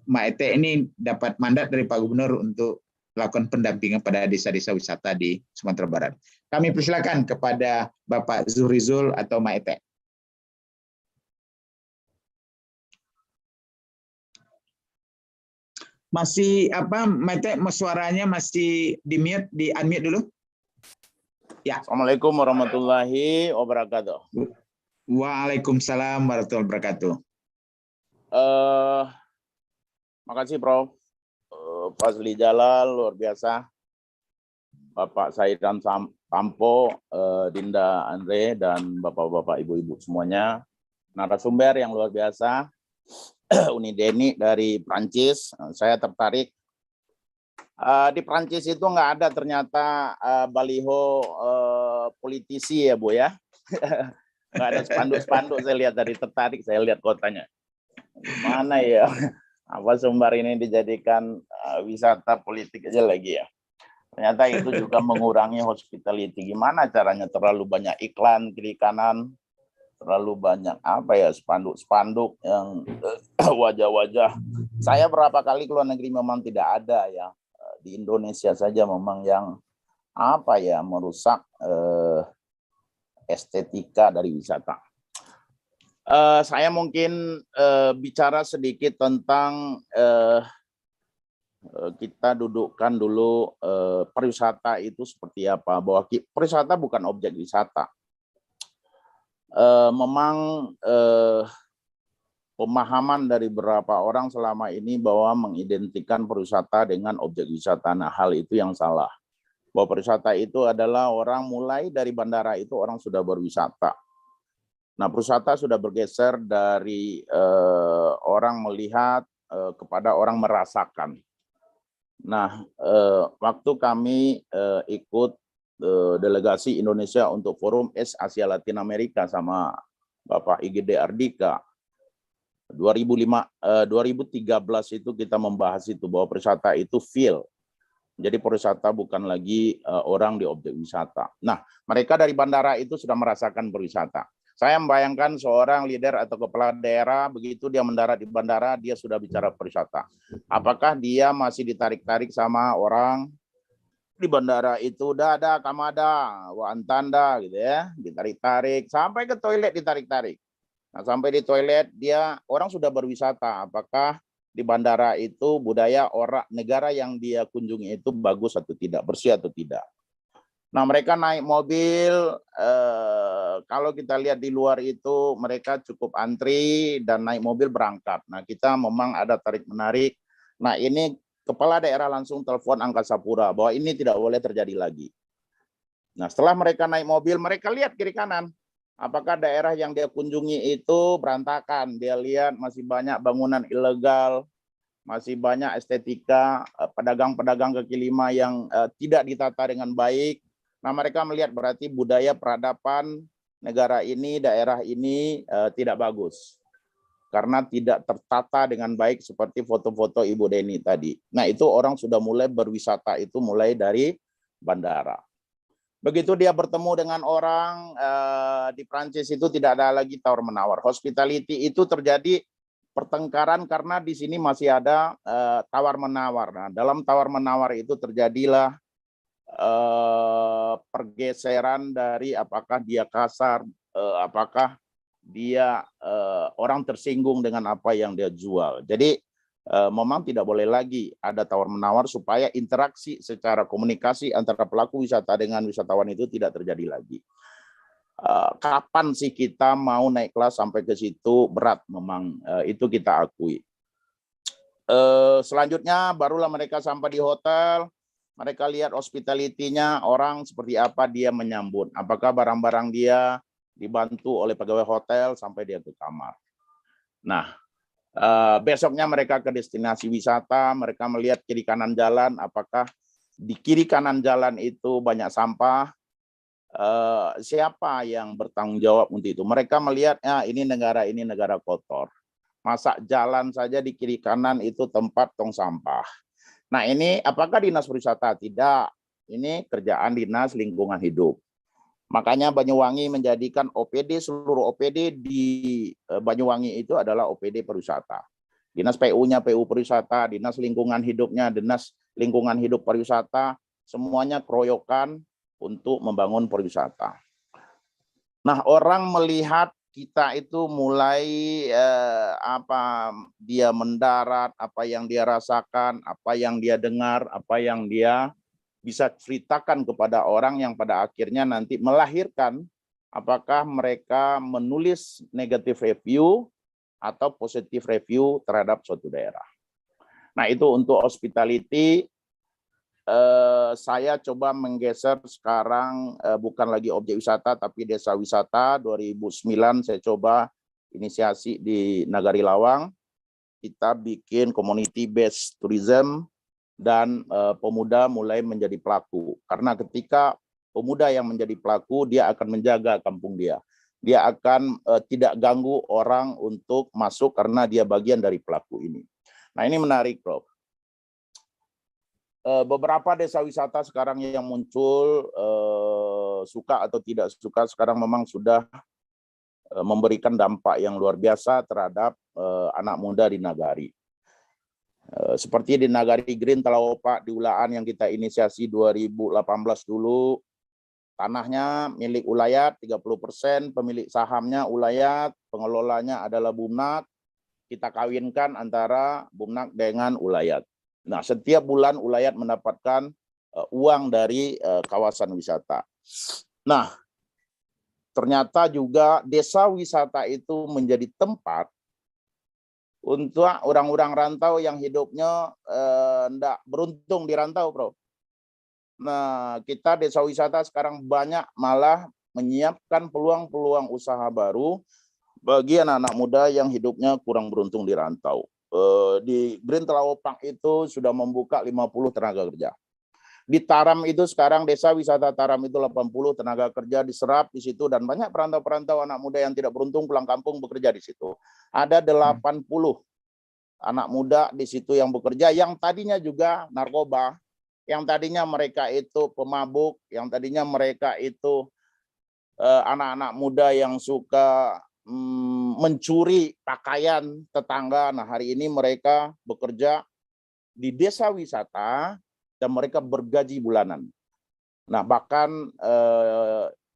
Maete ini dapat mandat dari Pak Gubernur untuk melakukan pendampingan pada desa-desa wisata di Sumatera Barat. Kami persilakan kepada Bapak Zuhrizul atau Maete. Masih Maete, suaranya masih di-mute, di-unmute dulu. Ya. Assalamualaikum warahmatullahi wabarakatuh. Waalaikumsalam warahmatullahi wabarakatuh. Makasih Prof. Fazli Jalal, luar biasa. Bapak Saidan Tampo, Dinda Andre, dan bapak-bapak, ibu-ibu semuanya. Narasumber yang luar biasa. Uni Deni dari Prancis. Saya tertarik. Di Prancis itu nggak ada ternyata baliho politisi ya Bu ya. Nggak ada spanduk-spanduk, saya lihat dari tertarik, saya lihat kotanya. Mana ya? Apa Sumbar ini dijadikan wisata politik aja lagi ya? Ternyata itu juga mengurangi hospitality. Gimana caranya? Terlalu banyak iklan kiri kanan, terlalu banyak spanduk-spanduk yang wajah-wajah. Saya berapa kali ke luar negeri memang tidak ada ya. Di Indonesia saja memang yang merusak estetika dari wisata. Saya mungkin bicara sedikit tentang kita dudukkan dulu pariwisata itu seperti apa. Bahwa pariwisata bukan objek wisata. Memang pemahaman dari beberapa orang selama ini bahwa mengidentikan pariwisata dengan objek wisata. Nah, hal itu yang salah. Bahwa pariwisata itu adalah orang mulai dari bandara itu orang sudah berwisata. Nah, pariwisata sudah bergeser dari orang melihat kepada orang merasakan. Nah, waktu kami ikut delegasi Indonesia untuk Forum Asia Latin Amerika sama Bapak IGD Ardika, 2013 itu kita membahas itu bahwa pariwisata itu feel. Jadi pariwisata bukan lagi orang di objek wisata. Nah, mereka dari bandara itu sudah merasakan pariwisata. Saya membayangkan seorang leader atau kepala daerah, begitu dia mendarat di bandara, dia sudah bicara pariwisata. Apakah dia masih ditarik-tarik sama orang di bandara itu, dada, kamada, wa antanda, gitu ya, ditarik-tarik, sampai ke toilet ditarik-tarik. Nah, sampai di toilet, orang sudah berwisata. Apakah di bandara itu budaya orang negara yang dia kunjungi itu bagus atau tidak, bersih atau tidak? Nah, mereka naik mobil, kalau kita lihat di luar itu mereka cukup antri dan naik mobil berangkat. Nah, kita memang ada tarik-menarik. Nah, ini kepala daerah langsung telepon Angkasa Pura bahwa ini tidak boleh terjadi lagi. Nah, setelah mereka naik mobil, mereka lihat kiri kanan. Apakah daerah yang dia kunjungi itu berantakan? Dia lihat masih banyak bangunan ilegal, masih banyak estetika, pedagang-pedagang kaki lima yang tidak ditata dengan baik. Nah, mereka melihat berarti budaya peradaban negara ini, daerah ini tidak bagus. Karena tidak tertata dengan baik seperti foto-foto Ibu Deni tadi. Nah, itu orang sudah mulai berwisata itu mulai dari bandara. Begitu dia bertemu dengan orang di Prancis itu tidak ada lagi tawar-menawar. Hospitality itu terjadi pertengkaran karena di sini masih ada tawar-menawar. Nah, dalam tawar-menawar itu terjadilah pergeseran dari apakah dia kasar, apakah dia orang tersinggung dengan apa yang dia jual. Jadi memang tidak boleh lagi ada tawar-menawar supaya interaksi secara komunikasi antara pelaku wisata dengan wisatawan itu tidak terjadi lagi. Kapan sih kita mau naik kelas sampai ke situ? Berat memang, itu kita akui. Selanjutnya barulah mereka sampai di hotel. Mereka lihat hospitality-nya, orang seperti apa dia menyambut. Apakah barang-barang dia dibantu oleh pegawai hotel sampai dia ke kamar. Nah, besoknya mereka ke destinasi wisata, mereka melihat kiri kanan jalan, apakah di kiri kanan jalan itu banyak sampah, siapa yang bertanggung jawab untuk itu? Mereka melihat ini negara kotor. Masa jalan saja di kiri kanan itu tempat tong sampah. Nah ini apakah dinas pariwisata? Tidak. Ini kerjaan dinas lingkungan hidup. Makanya Banyuwangi menjadikan OPD, seluruh OPD di Banyuwangi itu adalah OPD pariwisata. Dinas PU-nya PU pariwisata, dinas lingkungan hidupnya dinas lingkungan hidup pariwisata, semuanya keroyokan untuk membangun pariwisata. Nah, orang melihat kita itu mulai dia mendarat, apa yang dia rasakan, apa yang dia dengar, apa yang dia bisa ceritakan kepada orang yang pada akhirnya nanti melahirkan apakah mereka menulis negative review atau positive review terhadap suatu daerah. Nah, itu untuk hospitality. Saya coba menggeser sekarang bukan lagi objek wisata tapi desa wisata. 2009 saya coba inisiasi di Nagari Lawang. Kita bikin community based tourism dan pemuda mulai menjadi pelaku. Karena ketika pemuda yang menjadi pelaku, dia akan menjaga kampung dia. Dia akan tidak ganggu orang untuk masuk karena dia bagian dari pelaku ini. Nah, ini menarik, Prof. Beberapa desa wisata sekarang yang muncul, suka atau tidak suka, sekarang memang sudah memberikan dampak yang luar biasa terhadap anak muda di Nagari. Seperti di Nagari Green Talaopak di Ulaan yang kita inisiasi 2018 dulu, tanahnya milik Ulayat 30%, pemilik sahamnya Ulayat, pengelolanya adalah Bumnak, kita kawinkan antara Bumnak dengan Ulayat. Nah, setiap bulan Ulayat mendapatkan uang dari kawasan wisata. Nah, ternyata juga desa wisata itu menjadi tempat untuk orang-orang rantau yang hidupnya tidak beruntung di rantau, Bro. Nah, kita desa wisata sekarang banyak malah menyiapkan peluang-peluang usaha baru bagi anak-anak muda yang hidupnya kurang beruntung di rantau. Di Green Talaopak itu sudah membuka 50 tenaga kerja. Di Taram itu sekarang desa wisata Taram itu 80 tenaga kerja diserap di situ dan banyak perantau-perantau anak muda yang tidak beruntung pulang kampung bekerja di situ. Ada 80 anak muda di situ yang bekerja yang tadinya juga narkoba, yang tadinya mereka itu pemabuk, yang tadinya mereka itu anak-anak muda yang suka mencuri pakaian tetangga. Nah, hari ini mereka bekerja di desa wisata dan mereka bergaji bulanan. Nah, bahkan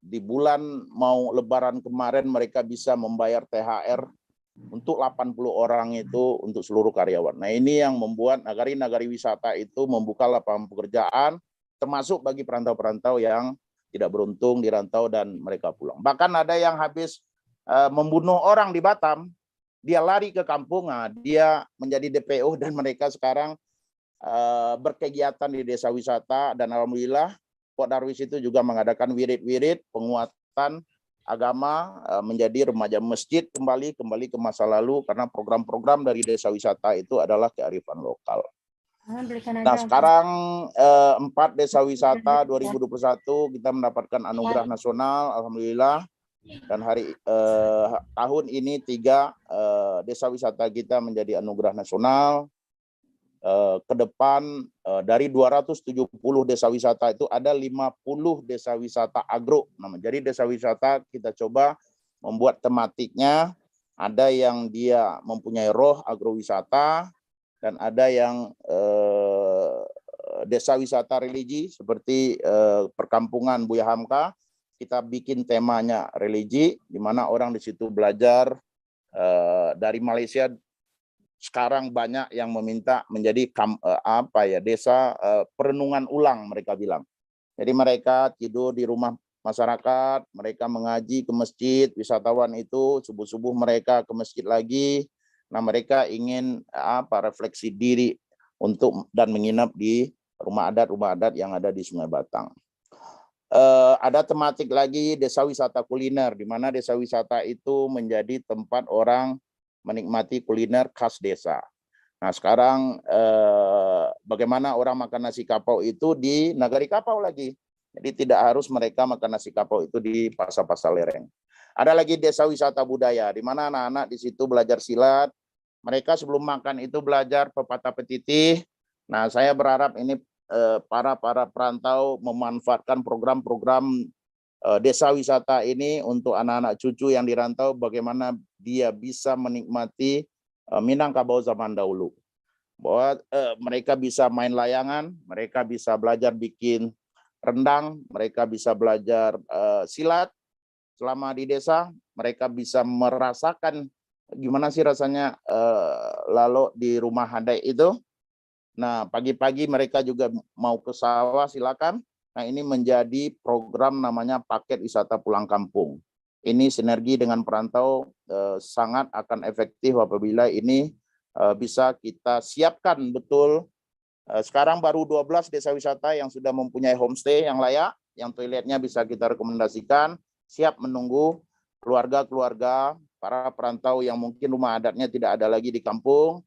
di bulan mau Lebaran kemarin mereka bisa membayar THR untuk 80 orang itu untuk seluruh karyawan. Nah, ini yang membuat nagari-nagari wisata itu membuka lapangan pekerjaan termasuk bagi perantau-perantau yang tidak beruntung di rantau dan mereka pulang. Bahkan ada yang habis membunuh orang di Batam, dia lari ke kampung, dia menjadi DPO dan mereka sekarang berkegiatan di desa wisata dan alhamdulillah Pok Darwis itu juga mengadakan wirid-wirid penguatan agama menjadi remaja masjid kembali ke masa lalu karena program-program dari desa wisata itu adalah kearifan lokal. Nah, sekarang 4 desa wisata 2021 kita mendapatkan anugerah nasional, alhamdulillah. Dan tahun ini 3 desa wisata kita menjadi anugerah nasional. Ke depan dari 270 desa wisata itu ada 50 desa wisata agro. Nah, jadi desa wisata kita coba membuat tematiknya, ada yang dia mempunyai roh agrowisata dan ada yang desa wisata religi seperti perkampungan Buya Hamka. Kita bikin temanya religi, di mana orang di situ belajar dari Malaysia. Sekarang banyak yang meminta menjadi desa perenungan ulang mereka bilang. Jadi mereka tidur di rumah masyarakat, mereka mengaji ke masjid, wisatawan itu subuh-subuh mereka ke masjid lagi. Nah, mereka ingin refleksi diri dan menginap di rumah adat yang ada di Sungai Batang. Ada tematik lagi desa wisata kuliner, di mana desa wisata itu menjadi tempat orang menikmati kuliner khas desa. Nah, sekarang bagaimana orang makan nasi kapau itu di Nagari Kapau lagi. Jadi tidak harus mereka makan nasi kapau itu di pasar-pasar lereng. Ada lagi desa wisata budaya, di mana anak-anak di situ belajar silat. Mereka sebelum makan itu belajar pepatah petitih. Nah, saya berharap ini para perantau memanfaatkan program-program desa wisata ini untuk anak-anak cucu yang dirantau, bagaimana dia bisa menikmati Minangkabau zaman dahulu. Bahwa mereka bisa main layangan, mereka bisa belajar bikin rendang, mereka bisa belajar silat selama di desa, mereka bisa merasakan gimana sih rasanya lalu di rumah handai itu. Nah, pagi-pagi mereka juga mau ke sawah, silakan. Nah, ini menjadi program namanya paket wisata pulang kampung. Ini sinergi dengan perantau sangat akan efektif apabila ini bisa kita siapkan betul. Sekarang baru 12 desa wisata yang sudah mempunyai homestay yang layak, yang toiletnya bisa kita rekomendasikan, siap menunggu keluarga-keluarga para perantau yang mungkin rumah adatnya tidak ada lagi di kampung.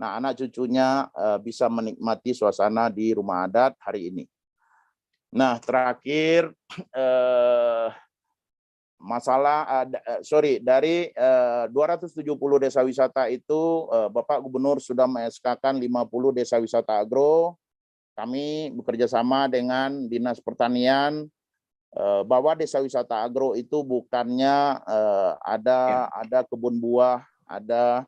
Nah, anak cucunya bisa menikmati suasana di rumah adat hari ini. Nah, terakhir dari 270 desa wisata itu Bapak Gubernur sudah me-SK-kan 50 desa wisata agro. Kami bekerja sama dengan Dinas Pertanian bahwa desa wisata agro itu bukannya ada kebun buah, ada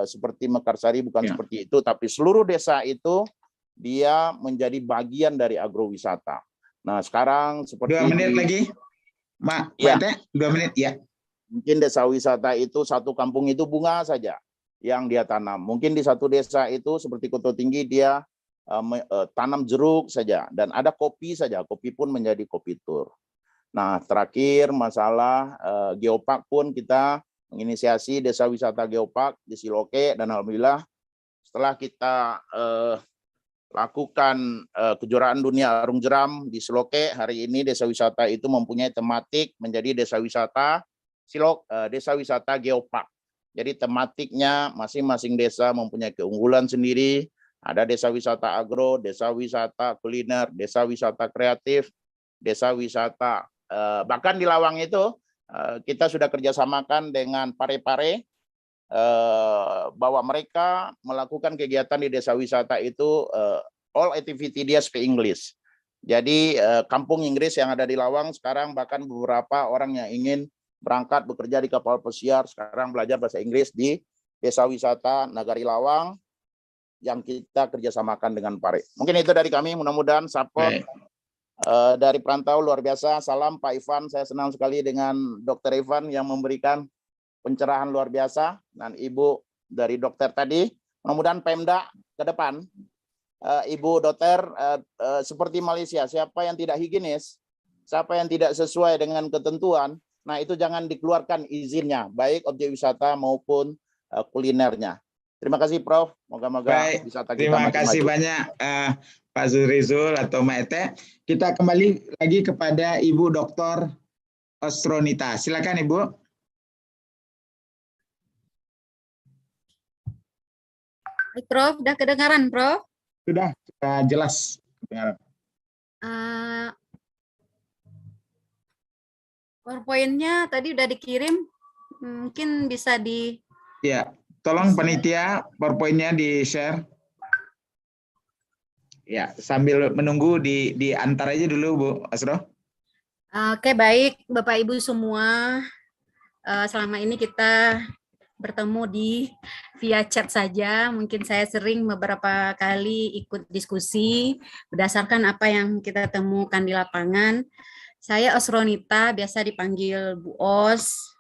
seperti Mekarsari, bukan seperti itu, tapi seluruh desa itu dia menjadi bagian dari agrowisata. Nah, sekarang seperti 2 menit lagi, Mak. Ya. 2 menit ya. Mungkin desa wisata itu satu kampung itu bunga saja yang dia tanam. Mungkin di satu desa itu seperti Koto Tinggi dia tanam jeruk saja, dan ada kopi saja, kopi pun menjadi kopi tur. Nah, terakhir masalah geopark pun kita menginisiasi desa wisata geopark di Siloke, dan alhamdulillah setelah kita lakukan kejuaraan dunia arung jeram di Siloke, hari ini desa wisata itu mempunyai tematik menjadi desa wisata desa wisata geopark. Jadi tematiknya masing-masing desa mempunyai keunggulan sendiri. Ada desa wisata agro, desa wisata kuliner, desa wisata kreatif, desa wisata bahkan di Lawang itu kita sudah kerjasamakan dengan Pare-Pare bahwa mereka melakukan kegiatan di desa wisata itu all activity dia speak English. Jadi kampung Inggris yang ada di Lawang sekarang, bahkan beberapa orang yang ingin berangkat bekerja di kapal pesiar sekarang belajar bahasa Inggris di desa wisata Nagari Lawang yang kita kerjasamakan dengan Pare. Mungkin itu dari kami, mudah-mudahan support dari perantau luar biasa. Salam Pak Ivan, saya senang sekali dengan Dr. Ivan yang memberikan pencerahan luar biasa, dan Ibu dari dokter tadi. Mudah-mudahan Pemda ke depan, Ibu dokter seperti Malaysia, siapa yang tidak higienis, siapa yang tidak sesuai dengan ketentuan, nah itu jangan dikeluarkan izinnya, baik objek wisata maupun kulinernya. Terima kasih Prof. Moga-moga wisata kita terima makin kasih maju. banyak Pak Zurizul atau Mbak Ete. Kita kembali lagi kepada Ibu Dr. Osronita. Silakan Ibu. Prof, udah kedengaran, Prof? Sudah jelas kedengaran. PowerPoint-nya tadi udah dikirim, mungkin bisa di... Ya, tolong panitia PowerPoint-nya di-share. Ya, sambil menunggu diantar aja dulu Bu Asro. Oke, baik Bapak Ibu semua. Selama ini kita bertemu via chat saja. Mungkin saya sering beberapa kali ikut diskusi berdasarkan apa yang kita temukan di lapangan. Saya Osronita, biasa dipanggil Bu Os,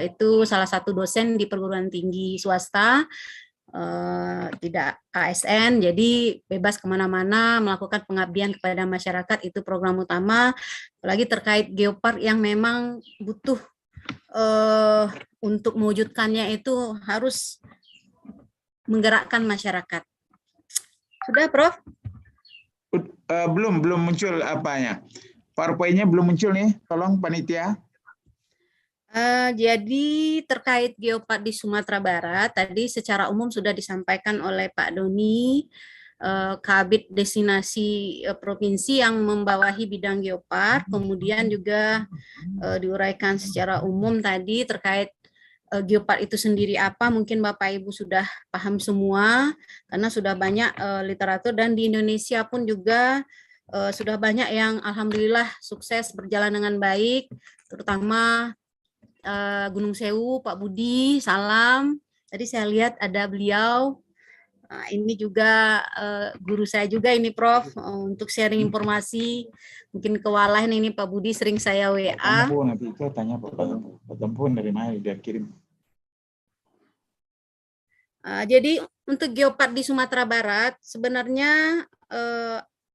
itu salah satu dosen di perguruan tinggi swasta, tidak ASN, jadi bebas kemana-mana melakukan pengabdian kepada masyarakat, itu program utama, apalagi terkait geopark yang memang butuh untuk mewujudkannya itu harus menggerakkan masyarakat. Sudah, Prof? Belum muncul apanya. PowerPoint-nya belum muncul nih, tolong panitia. Jadi terkait geopark di Sumatera Barat, tadi secara umum sudah disampaikan oleh Pak Doni, Kabid Destinasi Provinsi yang membawahi bidang geopark, kemudian juga diuraikan secara umum tadi terkait geopark itu sendiri apa, mungkin Bapak Ibu sudah paham semua karena sudah banyak literatur, dan di Indonesia pun juga sudah banyak yang alhamdulillah sukses berjalan dengan baik, terutama Gunung Sewu, Pak Budi, salam. Tadi saya lihat ada beliau. Nah, ini juga guru saya juga ini Prof, untuk sharing informasi. Mungkin kewalahan ini Pak Budi sering saya WA. Nanti itu tanya Pak Tempun dari mana dia kirim. Jadi untuk geopark di Sumatera Barat sebenarnya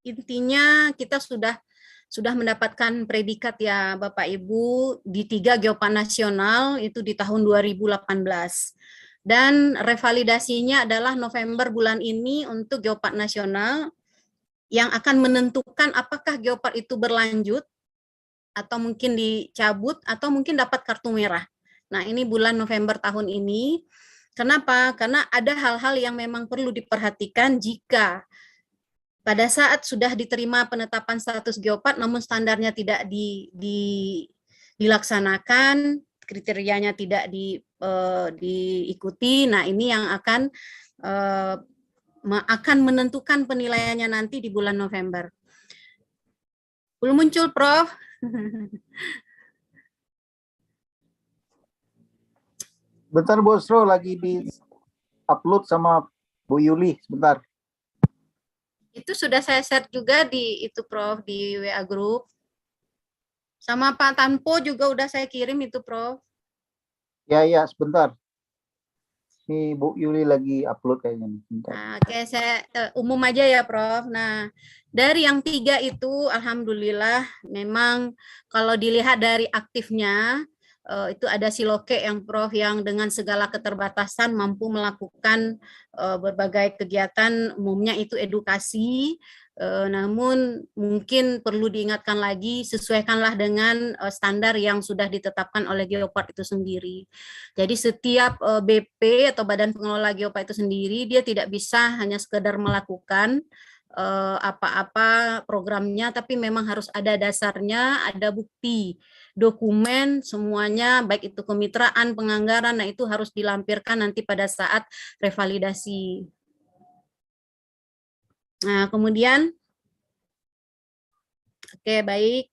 intinya kita sudah mendapatkan predikat ya Bapak Ibu di 3 geopark nasional itu di tahun 2018. Dan revalidasinya adalah November bulan ini untuk geopark nasional yang akan menentukan apakah geopark itu berlanjut atau mungkin dicabut atau mungkin dapat kartu merah. Nah, ini bulan November tahun ini. Kenapa? Karena ada hal-hal yang memang perlu diperhatikan jika pada saat sudah diterima penetapan status geopark namun standarnya tidak dilaksanakan, kriterianya tidak diikuti. Nah, ini yang akan menentukan penilaiannya nanti di bulan November. Belum muncul, Prof. Bentar Bosro, lagi di upload sama Bu Yuli, sebentar. Itu sudah saya share juga di itu Prof, di WA Group. Sama Pak Tanpo juga udah saya kirim itu Prof. Ya, sebentar. Ini Bu Yuli lagi upload kayaknya. Nah, oke, saya umum aja ya Prof. Nah, dari yang 3 itu alhamdulillah memang kalau dilihat dari aktifnya itu ada Siloke yang Prof yang dengan segala keterbatasan mampu melakukan berbagai kegiatan, umumnya itu edukasi, namun mungkin perlu diingatkan lagi, sesuaikanlah dengan standar yang sudah ditetapkan oleh Geopark itu sendiri. Jadi setiap BP atau Badan Pengelola Geopark itu sendiri, dia tidak bisa hanya sekedar melakukan apa-apa programnya, tapi memang harus ada dasarnya, ada bukti, dokumen, semuanya, baik itu kemitraan, penganggaran, nah itu harus dilampirkan nanti pada saat revalidasi. Nah, kemudian, oke baik,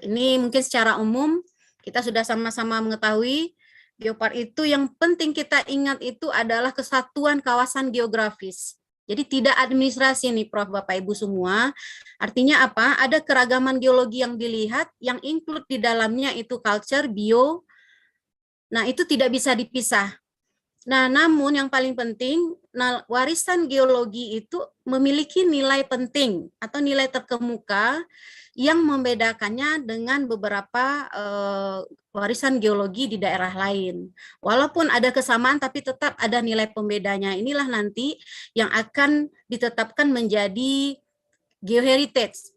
ini mungkin secara umum kita sudah sama-sama mengetahui Geopark itu yang penting kita ingat itu adalah kesatuan kawasan geografis. Jadi tidak administrasi nih Prof, Bapak Ibu semua. Artinya apa? Ada keragaman geologi yang dilihat, yang include di dalamnya itu culture, bio. Nah, itu tidak bisa dipisah. Nah, namun yang paling penting, warisan geologi itu memiliki nilai penting atau nilai terkemuka yang membedakannya dengan beberapa warisan geologi di daerah lain. Walaupun ada kesamaan, tapi tetap ada nilai pembedanya. Inilah nanti yang akan ditetapkan menjadi geoheritage.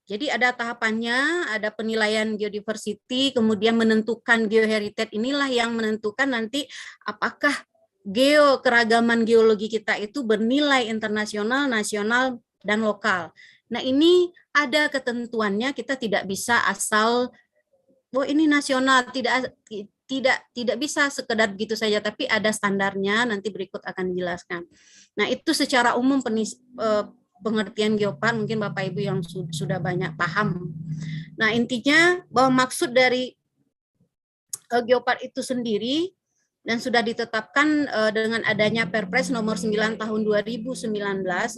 Jadi ada tahapannya, ada penilaian geodiversity, kemudian menentukan geoheritage. Inilah yang menentukan nanti apakah keragaman geologi kita itu bernilai internasional, nasional, dan lokal. Nah, ini ada ketentuannya, kita tidak bisa asal ini nasional, tidak bisa sekedar begitu saja, tapi ada standarnya, nanti berikut akan dijelaskan. Nah, itu secara umum pengertian Geopark, mungkin Bapak Ibu yang sudah banyak paham. Nah, intinya bahwa maksud dari Geopark itu sendiri dan sudah ditetapkan dengan adanya Perpres nomor 9 tahun 2019,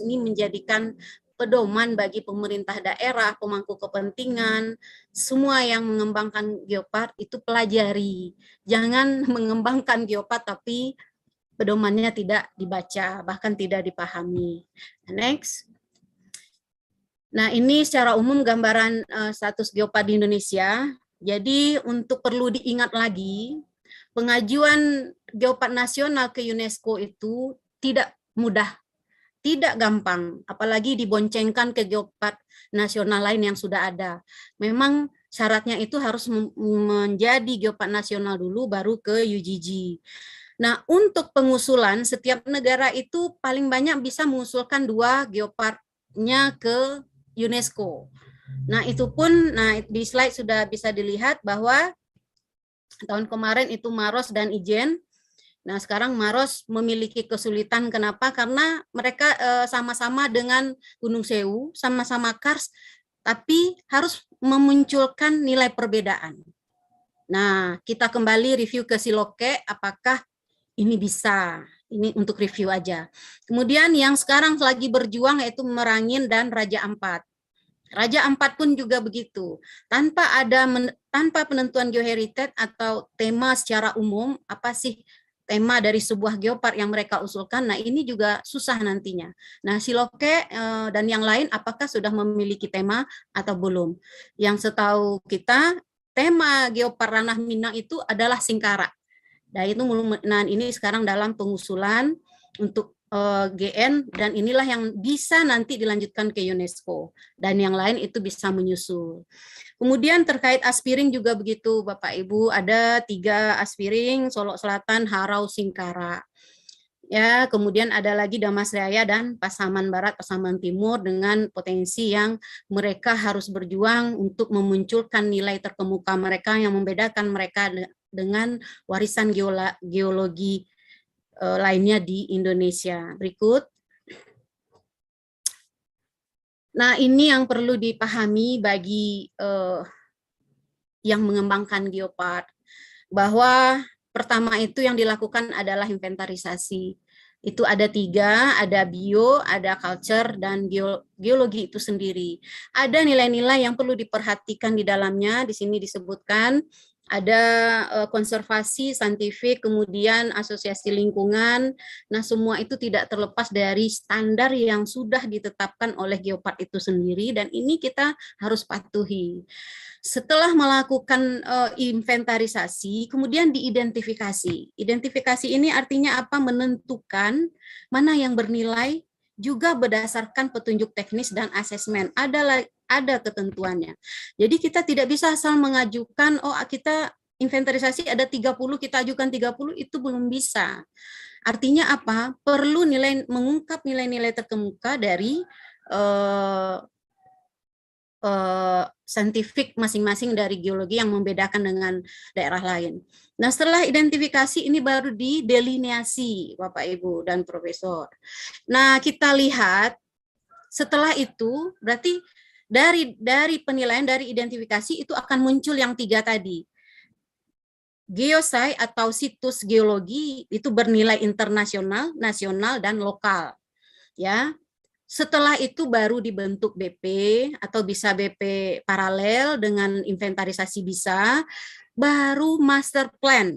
ini menjadikan pedoman bagi pemerintah daerah, pemangku kepentingan, semua yang mengembangkan Geopark itu pelajari. Jangan mengembangkan Geopark tapi pedomannya tidak dibaca, bahkan tidak dipahami. Next. Nah, ini secara umum gambaran status Geopark di Indonesia. Jadi untuk perlu diingat lagi, pengajuan Geopark nasional ke UNESCO itu tidak mudah, tidak gampang, apalagi diboncengkan ke Geopark nasional lain yang sudah ada. Memang syaratnya itu harus menjadi Geopark nasional dulu, baru ke UGG. Nah, untuk pengusulan, setiap negara itu paling banyak bisa mengusulkan 2 geoparknya ke UNESCO. Nah, itu pun, nah di slide sudah bisa dilihat bahwa tahun kemarin itu Maros dan Ijen. Nah, sekarang Maros memiliki kesulitan. Kenapa? Karena mereka sama-sama dengan Gunung Sewu, sama-sama Kars, tapi harus memunculkan nilai perbedaan. Nah, kita kembali review ke Siloke, apakah ini bisa? Ini untuk review aja. Kemudian yang sekarang lagi berjuang yaitu Merangin dan Raja Ampat. Raja Ampat pun juga begitu. Tanpa penentuan geoheritage atau tema secara umum, apa sih tema dari sebuah geopark yang mereka usulkan, nah ini juga susah nantinya. Nah, Siloke dan yang lain apakah sudah memiliki tema atau belum? Yang setahu kita, tema geopark Ranah Minang itu adalah Singkara. Nah, ini sekarang dalam pengusulan untuk GN, dan inilah yang bisa nanti dilanjutkan ke UNESCO, dan yang lain itu bisa menyusul. Kemudian terkait aspiring juga begitu, Bapak Ibu, ada 3 aspiring, Solok Selatan, Harau, Singkara. Ya, kemudian ada lagi Damas Jaya dan Pasaman Barat, Pasaman Timur dengan potensi yang mereka harus berjuang untuk memunculkan nilai terkemuka mereka yang membedakan mereka dengan warisan geologi lainnya di Indonesia. Berikut. Nah, ini yang perlu dipahami bagi yang mengembangkan geopark, bahwa pertama itu yang dilakukan adalah inventarisasi. Itu ada 3, ada bio, ada culture, dan geologi itu sendiri. Ada nilai-nilai yang perlu diperhatikan di dalamnya, di sini disebutkan. Ada konservasi, saintifik, kemudian asosiasi lingkungan. Nah, semua itu tidak terlepas dari standar yang sudah ditetapkan oleh geopark itu sendiri, dan ini kita harus patuhi. Setelah melakukan inventarisasi, kemudian diidentifikasi. Identifikasi ini artinya apa? Menentukan mana yang bernilai, juga berdasarkan petunjuk teknis dan asesmen. Ada ketentuannya. Jadi kita tidak bisa asal mengajukan, oh kita inventarisasi ada 30, kita ajukan 30, itu belum bisa. Artinya apa? Perlu mengungkap nilai-nilai terkemuka dari saintifik masing-masing dari geologi yang membedakan dengan daerah lain. Nah, setelah identifikasi ini baru didelineasi, Bapak Ibu dan Profesor. Nah, kita lihat setelah itu berarti dari penilaian, dari identifikasi itu akan muncul yang 3 tadi. Geosite atau situs geologi itu bernilai internasional, nasional, dan lokal. Ya. Setelah itu baru dibentuk BP atau bisa BP paralel dengan inventarisasi bisa, baru master plan.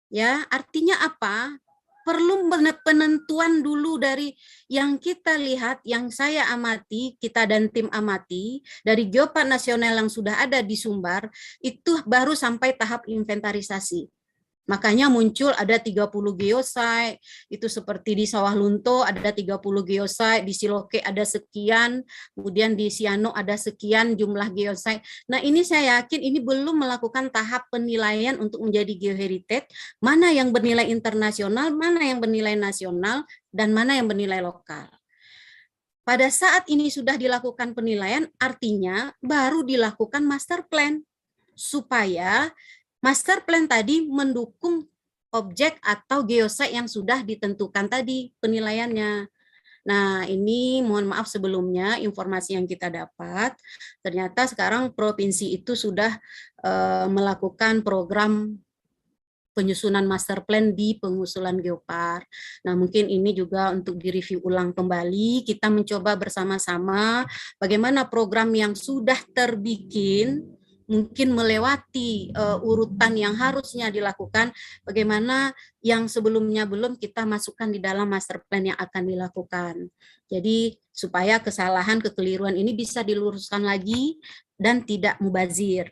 Ya, artinya apa? Perlu penentuan dulu dari yang kita lihat, yang saya amati, kita dan tim amati, dari geopark nasional yang sudah ada di Sumbar, itu baru sampai tahap inventarisasi. Makanya muncul ada 30 geosite, itu seperti di Sawah Lunto ada 30 geosite, di Siloke ada sekian, kemudian di Siano ada sekian jumlah geosite. Nah, ini saya yakin ini belum melakukan tahap penilaian untuk menjadi geoheritage, mana yang bernilai internasional, mana yang bernilai nasional, dan mana yang bernilai lokal. Pada saat ini sudah dilakukan penilaian, artinya baru dilakukan master plan, supaya master plan tadi mendukung objek atau geosite yang sudah ditentukan tadi penilaiannya. Nah, ini mohon maaf sebelumnya informasi yang kita dapat, ternyata sekarang provinsi itu sudah melakukan program penyusunan master plan di pengusulan geopark. Nah, mungkin ini juga untuk direview ulang kembali, kita mencoba bersama-sama bagaimana program yang sudah terbikin mungkin melewati urutan yang harusnya dilakukan, bagaimana yang sebelumnya belum kita masukkan di dalam master plan yang akan dilakukan. Jadi supaya kesalahan, kekeliruan ini bisa diluruskan lagi dan tidak mubazir.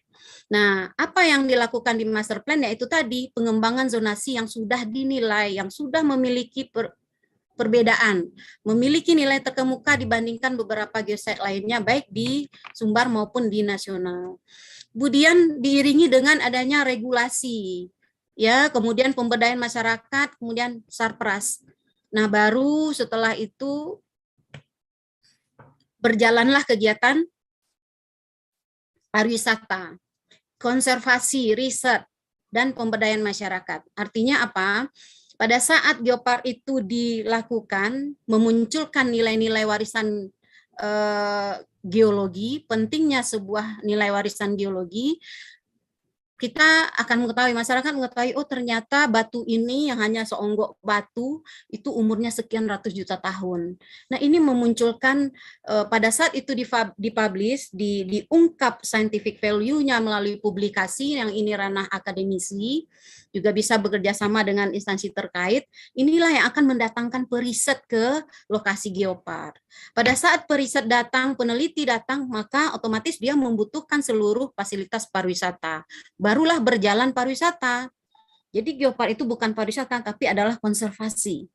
Nah, apa yang dilakukan di master plan yaitu tadi pengembangan zonasi yang sudah dinilai, yang sudah memiliki perbedaan, memiliki nilai terkemuka dibandingkan beberapa geosite lainnya, baik di Sumbar maupun di nasional. Kemudian diiringi dengan adanya regulasi ya, kemudian pemberdayaan masyarakat, kemudian Sarpras. Nah, baru setelah itu berjalanlah kegiatan pariwisata, konservasi, riset, dan pemberdayaan masyarakat. Artinya apa? Pada saat Geopark itu dilakukan, memunculkan nilai-nilai warisan geologi, pentingnya sebuah nilai warisan geologi, kita akan mengetahui, masyarakat mengetahui, oh ternyata batu ini yang hanya seonggok batu itu umurnya sekian ratus juta tahun. Nah, ini memunculkan pada saat itu dipublish, diungkap scientific value-nya melalui publikasi yang ini ranah akademisi, juga bisa bekerja sama dengan instansi terkait. Inilah yang akan mendatangkan periset ke lokasi Geopark. Pada saat periset datang, peneliti datang, maka otomatis dia membutuhkan seluruh fasilitas pariwisata. Barulah berjalan pariwisata. Jadi Geopark itu bukan pariwisata, tapi adalah konservasi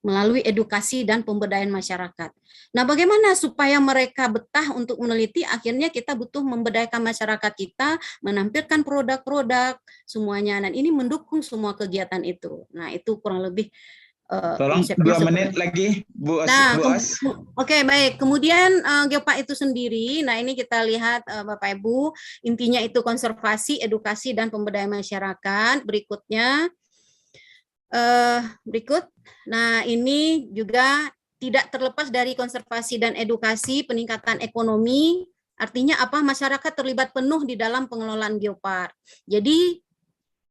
melalui edukasi dan pemberdayaan masyarakat. Nah, bagaimana supaya mereka betah untuk meneliti? Akhirnya kita butuh memberdayakan masyarakat kita, menampilkan produk-produk semuanya, dan ini mendukung semua kegiatan itu. Nah, itu kurang lebih tolong 2 menit lagi, Bu As. Nah, oke, baik. Kemudian Geopark itu sendiri, nah ini kita lihat Bapak Ibu, intinya itu konservasi, edukasi, dan pemberdayaan masyarakat. Berikutnya, nah ini juga tidak terlepas dari konservasi dan edukasi, peningkatan ekonomi. Artinya apa? Masyarakat terlibat penuh di dalam pengelolaan Geopark. Jadi,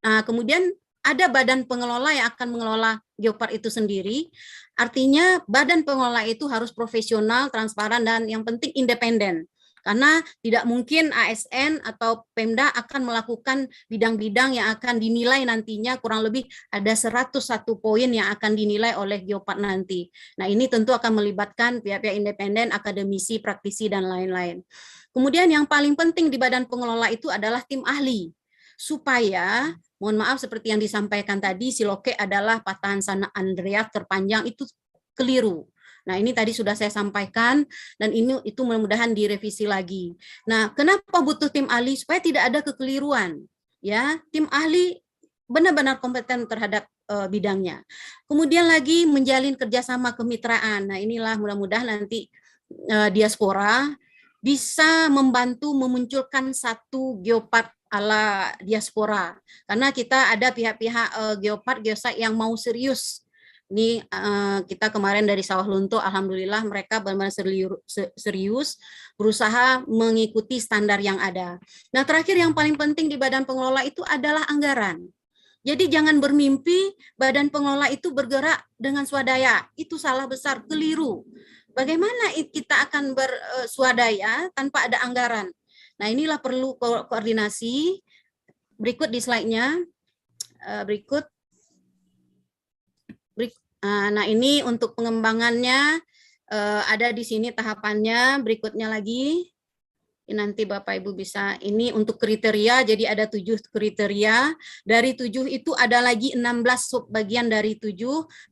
kemudian ada badan pengelola yang akan mengelola Geopark itu sendiri. Artinya badan pengelola itu harus profesional, transparan, dan yang penting independen. Karena tidak mungkin ASN atau Pemda akan melakukan bidang-bidang yang akan dinilai nantinya, kurang lebih ada 101 poin yang akan dinilai oleh Geopark nanti. Nah, ini tentu akan melibatkan pihak-pihak independen, akademisi, praktisi, dan lain-lain. Kemudian yang paling penting di badan pengelola itu adalah tim ahli. Supaya, mohon maaf seperti yang disampaikan tadi, Siloke adalah patahan sana Andrea terpanjang, itu keliru. Nah, ini tadi sudah saya sampaikan, dan itu mudah-mudahan direvisi lagi. Nah, kenapa butuh tim ahli? Supaya tidak ada kekeliruan. Ya, tim ahli benar-benar kompeten terhadap bidangnya. Kemudian lagi menjalin kerjasama kemitraan. Nah, inilah mudah-mudahan nanti diaspora bisa membantu memunculkan satu Geopark ala diaspora. Karena kita ada pihak-pihak Geopark, Geosite yang mau serius. Ini kita kemarin dari Sawah Lunto, alhamdulillah mereka benar-benar serius berusaha mengikuti standar yang ada. Nah, terakhir yang paling penting di badan pengelola itu adalah anggaran. Jadi jangan bermimpi badan pengelola itu bergerak dengan swadaya. Itu salah besar, keliru. Bagaimana kita akan berswadaya tanpa ada anggaran? Nah, inilah perlu koordinasi. Berikut di slide-nya. Nah, ini untuk pengembangannya ada di sini tahapannya. Berikutnya lagi. Nanti Bapak Ibu bisa, ini untuk kriteria, jadi ada 7 kriteria. Dari 7 itu ada lagi 16 subbagian dari 7.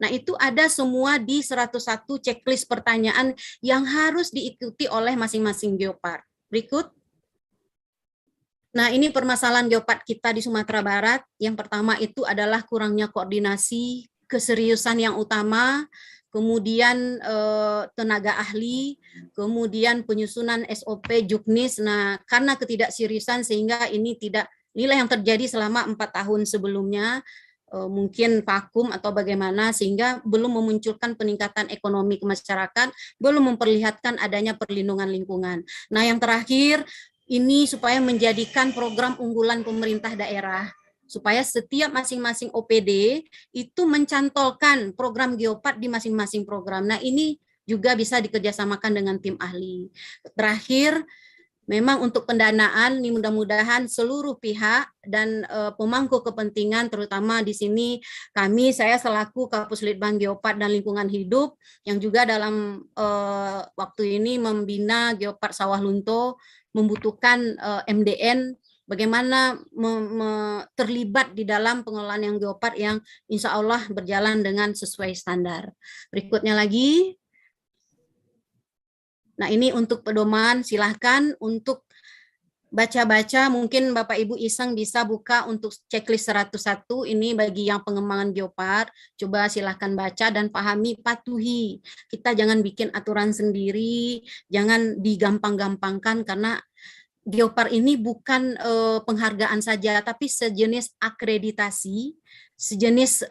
Nah, itu ada semua di 101 checklist pertanyaan yang harus diikuti oleh masing-masing Geopark. Berikut. Nah, ini permasalahan Geopark kita di Sumatera Barat. Yang pertama itu adalah kurangnya koordinasi, keseriusan yang utama, kemudian tenaga ahli, kemudian penyusunan SOP, Juknis. Nah, karena ketidakseriusan sehingga inilah yang terjadi selama 4 tahun sebelumnya, mungkin vakum atau bagaimana, sehingga belum memunculkan peningkatan ekonomi ke masyarakat, belum memperlihatkan adanya perlindungan lingkungan. Nah, yang terakhir, ini supaya menjadikan program unggulan pemerintah daerah, supaya setiap masing-masing OPD itu mencantolkan program Geopark di masing-masing program. Nah, ini juga bisa dikerjasamakan dengan tim ahli. Terakhir, memang untuk pendanaan, ini mudah-mudahan seluruh pihak dan pemangku kepentingan, terutama di sini saya selaku Kapus Litbang Geopark dan Lingkungan Hidup, yang juga dalam waktu ini membina Geopark Sawah Lunto, membutuhkan MDN, bagaimana terlibat di dalam pengelolaan yang Geopark yang insya Allah berjalan dengan sesuai standar. Berikutnya lagi. Nah, ini untuk pedoman, silahkan untuk baca-baca, mungkin Bapak Ibu iseng bisa buka untuk checklist 101 ini bagi yang pengembangan Geopar. Coba silahkan baca dan pahami, patuhi. Kita jangan bikin aturan sendiri, jangan digampang-gampangkan karena Geopar ini bukan penghargaan saja, tapi sejenis akreditasi, sejenis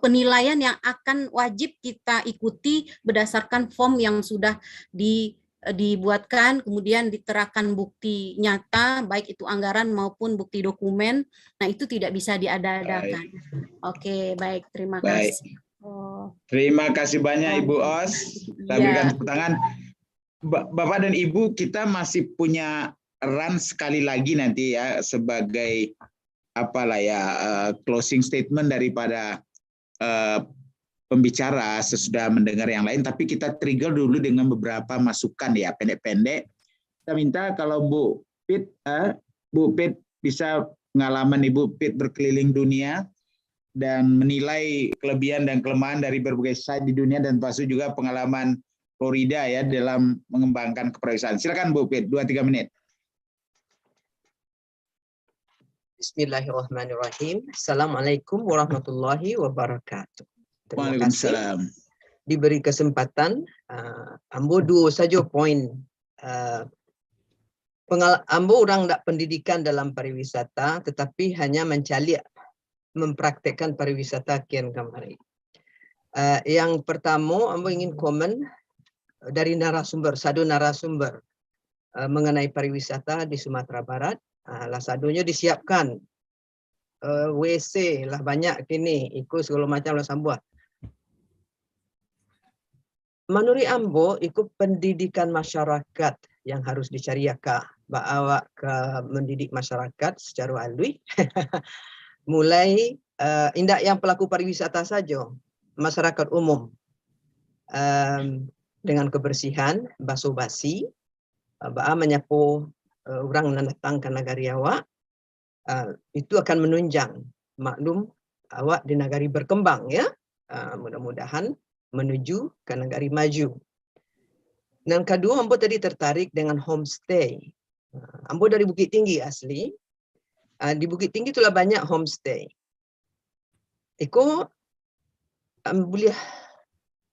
penilaian yang akan wajib kita ikuti berdasarkan form yang sudah dibuatkan, kemudian diterapkan bukti nyata, baik itu anggaran maupun bukti dokumen. Nah, itu tidak bisa diada-adakan. Oke, baik. Terima kasih. Terima kasih banyak Ibu Os. Kita berikan tepuk tangan. Bapak dan Ibu, kita masih punya run sekali lagi nanti ya sebagai closing statement daripada pembicara sesudah mendengar yang lain, tapi kita trigger dulu dengan beberapa masukan ya, pendek-pendek. Kita minta kalau Bu Pit bisa pengalaman Ibu Pit berkeliling dunia dan menilai kelebihan dan kelemahan dari berbagai site di dunia, dan termasuk juga pengalaman Florida ya dalam mengembangkan kepariwisataan. Silakan Bu Pit, 2-3 menit. Bismillahirrahmanirrahim. Assalamualaikum warahmatullahi wabarakatuh. Terima Waalaikumsalam. kasih diberi kesempatan. Ambo dua saja poin. Ambo orang tak pendidikan dalam pariwisata, tetapi hanya mencalik mempraktekkan pariwisata kian kemari. Yang pertama, Ambo ingin komen dari narasumber, satu narasumber mengenai pariwisata di Sumatera Barat. Lah sadunya disiapkan WC lah banyak kini, ikut segala macam lah sambuah. Menurut Ambo, ikut pendidikan masyarakat yang harus dicariakan, bawa ke mendidik masyarakat secara alui. Mulai indak yang pelaku pariwisata saja, masyarakat umum dengan kebersihan, basuh-basi, menyapu orang yang datang ke negari awak, itu akan menunjang maklum awak di negari berkembang ya. Mudah-mudahan menuju ke negari maju. Dan kedua, Ambo tadi tertarik dengan homestay. Ambo dari Bukit Tinggi asli. Di Bukit Tinggi itulah banyak homestay. Iko boleh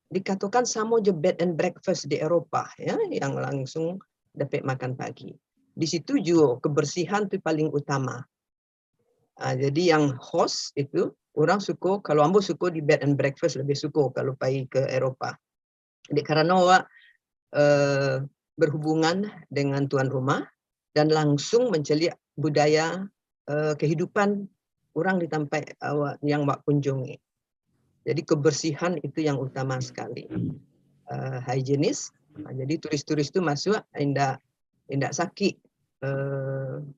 dikatakan sama je bed and breakfast di Eropah ya, yang langsung dapat makan pagi. Di situ juga kebersihan itu paling utama. Jadi yang host itu orang suka, kalau Ambo suka di bed and breakfast, lebih suka kalau pergi ke Eropah. Jadi karena awak berhubungan dengan tuan rumah dan langsung menceliak budaya kehidupan orang di tempat awak yang awak kunjungi. Jadi kebersihan itu yang utama sekali. Higienis. Jadi turis-turis itu masuk indak sakit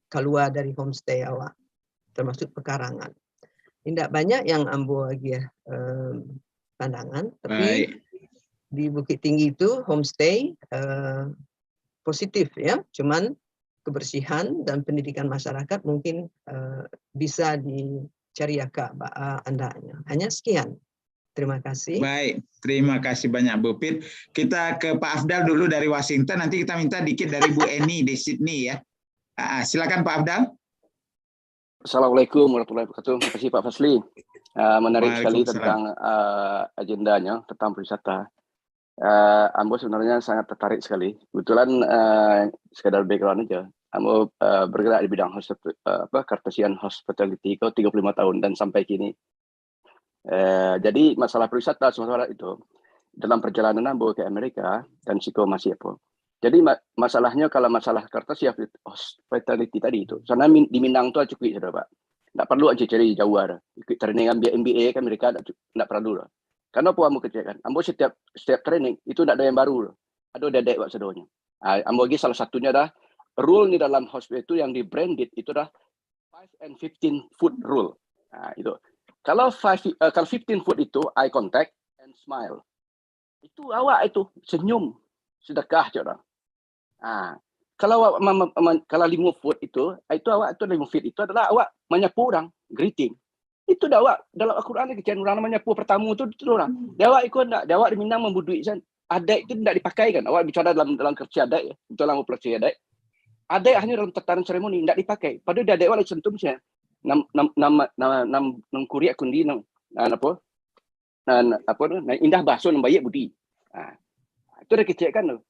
keluar dari homestay awak, termasuk pekarangan. Tidak banyak yang Ambo lagi pandangan, tapi di Bukit Tinggi itu homestay positif ya, cuman kebersihan dan pendidikan masyarakat mungkin bisa dicariakan andanya. Hanya sekian. Terima kasih. Baik, terima kasih banyak Bu Pit. Kita ke Pak Afdal dulu dari Washington, nanti kita minta dikit dari Bu Eni di Sydney ya. Silakan Pak Afdal. Assalamualaikum warahmatullahi wabarakatuh. Terima kasih Pak Fasli. Menarik sekali tentang agendanya tentang pariwisata. Ambo sebenarnya sangat tertarik sekali. Kebetulan sekedar background aja. Ambo bergerak di bidang Cartesian Hospitality 35 tahun dan sampai kini. Jadi masalah pariwisata Sumatera Barat itu dalam perjalanan Ambo ke Amerika dan Siko masih apa. Jadi masalahnya kalau masalah Cartesian Hospitality tadi itu, sana di Minang itu cukup sudah Pak. Tak perlu aja cari jauh ada. Ikut training ambil MBA kan mereka tak perlu lah. Karena apa Ambo kerjakan? Ambo setiap training itu tak ada yang baru. Ada dedek buat sedonya. Ambo lagi salah satunya dah rule di dalam hospital itu yang di branded itu dah 5 and 15 foot rule. Itu. Kalau 15 foot itu eye contact and smile. Itu awak itu senyum, sedekah orang. Kalau kalau 5 foot itu awak itu 5 feet itu adalah awak menyapu orang, greeting. Itu dah awak dalam Al-Quran kejadian orang menyapu pertama itu orang. Dia awak ikut enggak, dia awak di Minang membudui kan. Adat itu tidak dipakai kan. Awak bicara dalam kerja adat ya. Betul lah mau pelajari adat. Ada hanya dalam tataran seremoni, tidak dipakai. Padahal dia ada wala sentum saya. Nam kuriak kundi indah baso nam baik budi. Itu dah kecek kan tu.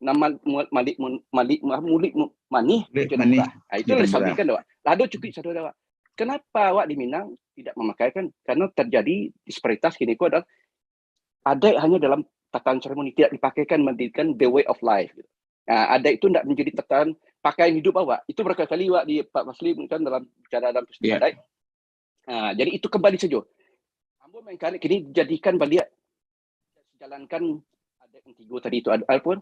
Nama malik mulik manih. Itu dah sabikan dah. Lalu cukup satu dah. Kenapa awak di Minang tidak memakaikan? Karena terjadi disparitas kini ko adalah ada hanya dalam tataran seremoni, tidak dipakaikan mendidikan the way of life. Ada itu tidak menjadi tataran pakaian hidup awak. Itu berkali-kali awak di Pak Masli kan dalam bicara dalam peristiwa adat. Jadi itu kembali saja. Ambo mengkali kini jadikan balik jalankan adat yang tiga tadi itu pun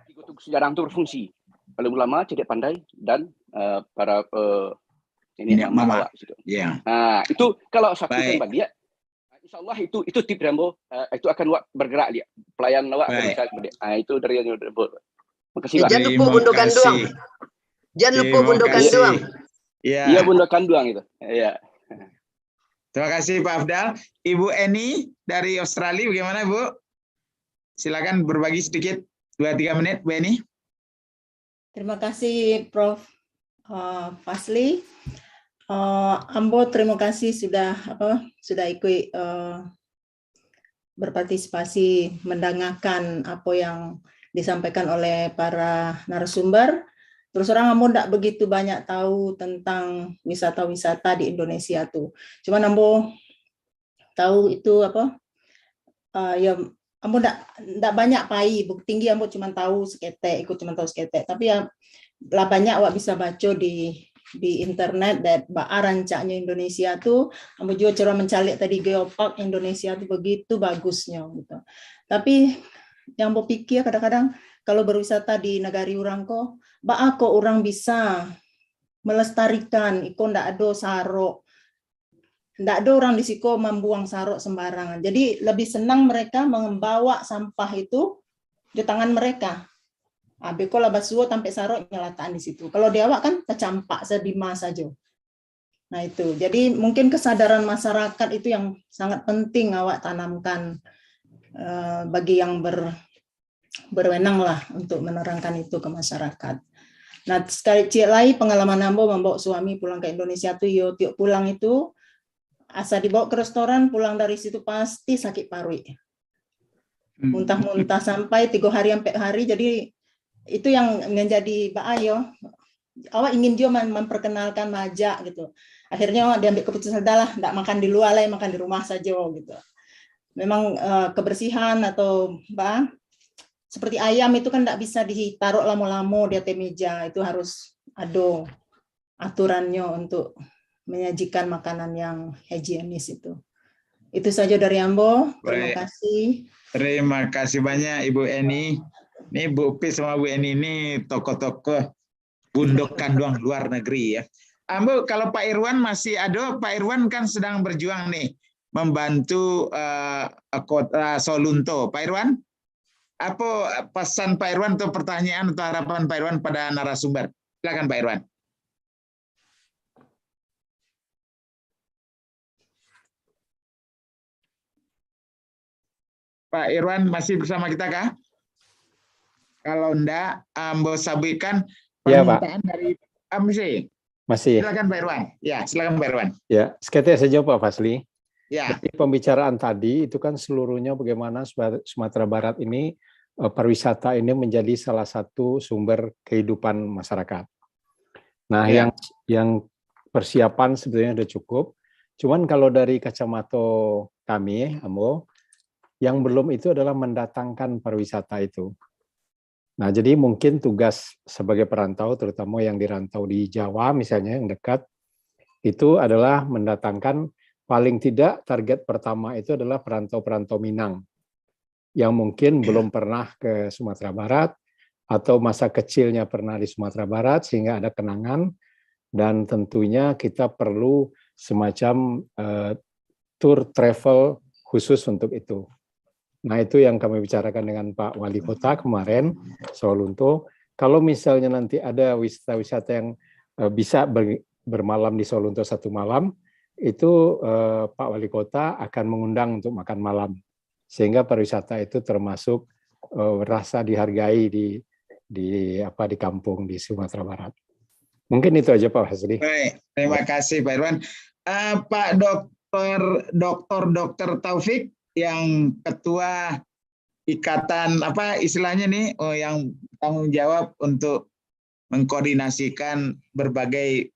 tiga tugas sejarah itu berfungsi. Paling ulama, cerdik pandai dan para ini mama. Itu kalau satukan balik, InsyaAllah itu tip Rambo, itu akan bergerak dia. Pelayan awak itu dari yang makasih Pak. Jangan lupa Bundo Kanduang. Jangan lupa Bundo Kanduang. Iya Bundo Kanduang itu. Iya. Terima kasih Pak Afdal. Ibu Eni dari Australia bagaimana Bu? Silakan berbagi sedikit 2-3 menit Bu Eni. Terima kasih Prof. Fasli. Ambo terima kasih sudah ikut berpartisipasi mendengarkan apa yang disampaikan oleh para narasumber. Terus terang Ambo tidak begitu banyak tahu tentang wisata-wisata di Indonesia tuh. Cuman Ambo tahu itu ya Ambo tidak banyak pai, bukti tinggi Ambo cuma tahu seketek, tapi ya lah banyak awak bisa baca di internet dan rancaknya Indonesia tuh, Ambo juga coba mencari tadi Geopark Indonesia tuh begitu bagusnya gitu. Tapi yang Ambo pikir kadang-kadang kalau berwisata di negari orang kok orang bisa melestarikan, ndak ada sarok. Ndak ada orang di siko membuang sarok sembarangan. Jadi lebih senang mereka membawa sampah itu di tangan mereka. Beko lah basuh sampai sarok nyelataan di situ. Kalau di awak kan kecampak sedima saja. Nah itu. Jadi mungkin kesadaran masyarakat itu yang sangat penting awak tanamkan bagi yang berwenang lah untuk menerangkan itu ke masyarakat. Nah sekali lagi pengalaman Ambo membawa suami pulang ke Indonesia tuh tiap pulang itu asa dibawa ke restoran, pulang dari situ pasti sakit paru. Muntah-muntah sampai 3 hari sampai hari. Jadi itu yang menjadi bahaya. Awak ingin dia memperkenalkan majak gitu. Akhirnya dia ambil keputusan adalah tidak makan di luar lah, makan di rumah saja gitu. Memang kebersihan atau seperti ayam itu kan tidak bisa ditaruh lama-lama di atas meja. Itu harus ada aturannya untuk menyajikan makanan yang higienis itu. Itu saja dari Ambo. Terima kasih. Terima kasih banyak Ibu Eni. Ini Bu Pi sama Bu Eni ini tokoh-tokoh Bundo Kanduang luar negeri ya. Ambo, kalau Pak Irwan masih ada, Pak Irwan kan sedang berjuang nih membantu kota Solunto. Pak Irwan, apa pesan Pak Irwan atau pertanyaan atau harapan Pak Irwan pada narasumber? Silakan Pak Irwan. Pak Irwan masih bersama kita kah? Kalau enggak, Ambo sampaikan permintaan dari AMC. Masih. Silakan Pak Irwan. Ya, silakan Pak Irwan. Ya, seketika saja Pak Fasli. Ya. Jadi pembicaraan tadi itu kan seluruhnya bagaimana Sumatera Barat ini pariwisata ini menjadi salah satu sumber kehidupan masyarakat. Nah, Ya. yang persiapan sebenarnya sudah cukup. Cuman kalau dari kacamata kami, Ambo, yang belum itu adalah mendatangkan pariwisata itu. Nah, jadi mungkin tugas sebagai perantau, terutama yang dirantau di Jawa misalnya, yang dekat, itu adalah mendatangkan paling tidak target pertama itu adalah perantau-perantau Minang, yang mungkin belum pernah ke Sumatera Barat, atau masa kecilnya pernah di Sumatera Barat, sehingga ada kenangan, dan tentunya kita perlu semacam tour travel khusus untuk itu. Nah, itu yang kami bicarakan dengan Pak Wali Kota kemarin, Solunto. Kalau misalnya nanti ada wisata-wisata yang bisa bermalam di Solunto 1 malam, itu Pak Wali Kota akan mengundang untuk makan malam. Sehingga pariwisata itu termasuk rasa dihargai di kampung di Sumatera Barat. Mungkin itu aja Pak Hasri. Baik, terima kasih Pak Irwan. Pak Dr. Taufik yang Ketua Ikatan istilahnya nih, yang tanggung jawab untuk mengkoordinasikan berbagai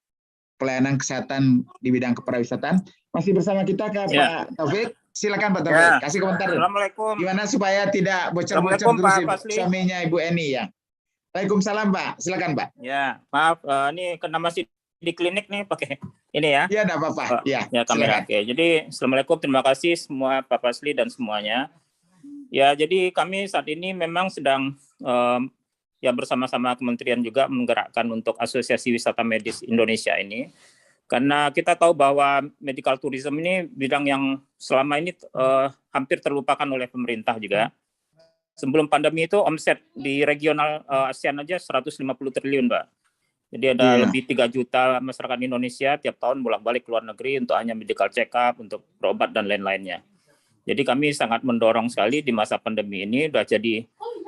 pelayanan kesehatan di bidang kepariwisataan. Masih bersama kita Pak Taufik? Silakan Pak Taufik, kasih komentar. Assalamualaikum. Gimana supaya tidak bocor-bocor terus suaminya Ibu Eni ya. Waalaikumsalam Pak, silakan Pak. Ya, maaf, ini karena masih di klinik nih pakai ini ya. Iya, enggak apa-apa. Ya, kamera. Oke. Jadi Assalamualaikum, terima kasih semua Pak Fasli dan semuanya. Ya, jadi kami saat ini memang sedang ya bersama-sama kementerian juga menggerakkan untuk Asosiasi Wisata Medis Indonesia ini. Karena kita tahu bahwa medical tourism ini bidang yang selama ini hampir terlupakan oleh pemerintah juga. Sebelum pandemi itu omset di regional ASEAN aja 150 triliun, Mbak. Jadi ada lebih 3 juta masyarakat Indonesia tiap tahun bolak-balik ke luar negeri untuk hanya medical check-up, untuk berobat dan lain-lainnya. Jadi kami sangat mendorong sekali di masa pandemi ini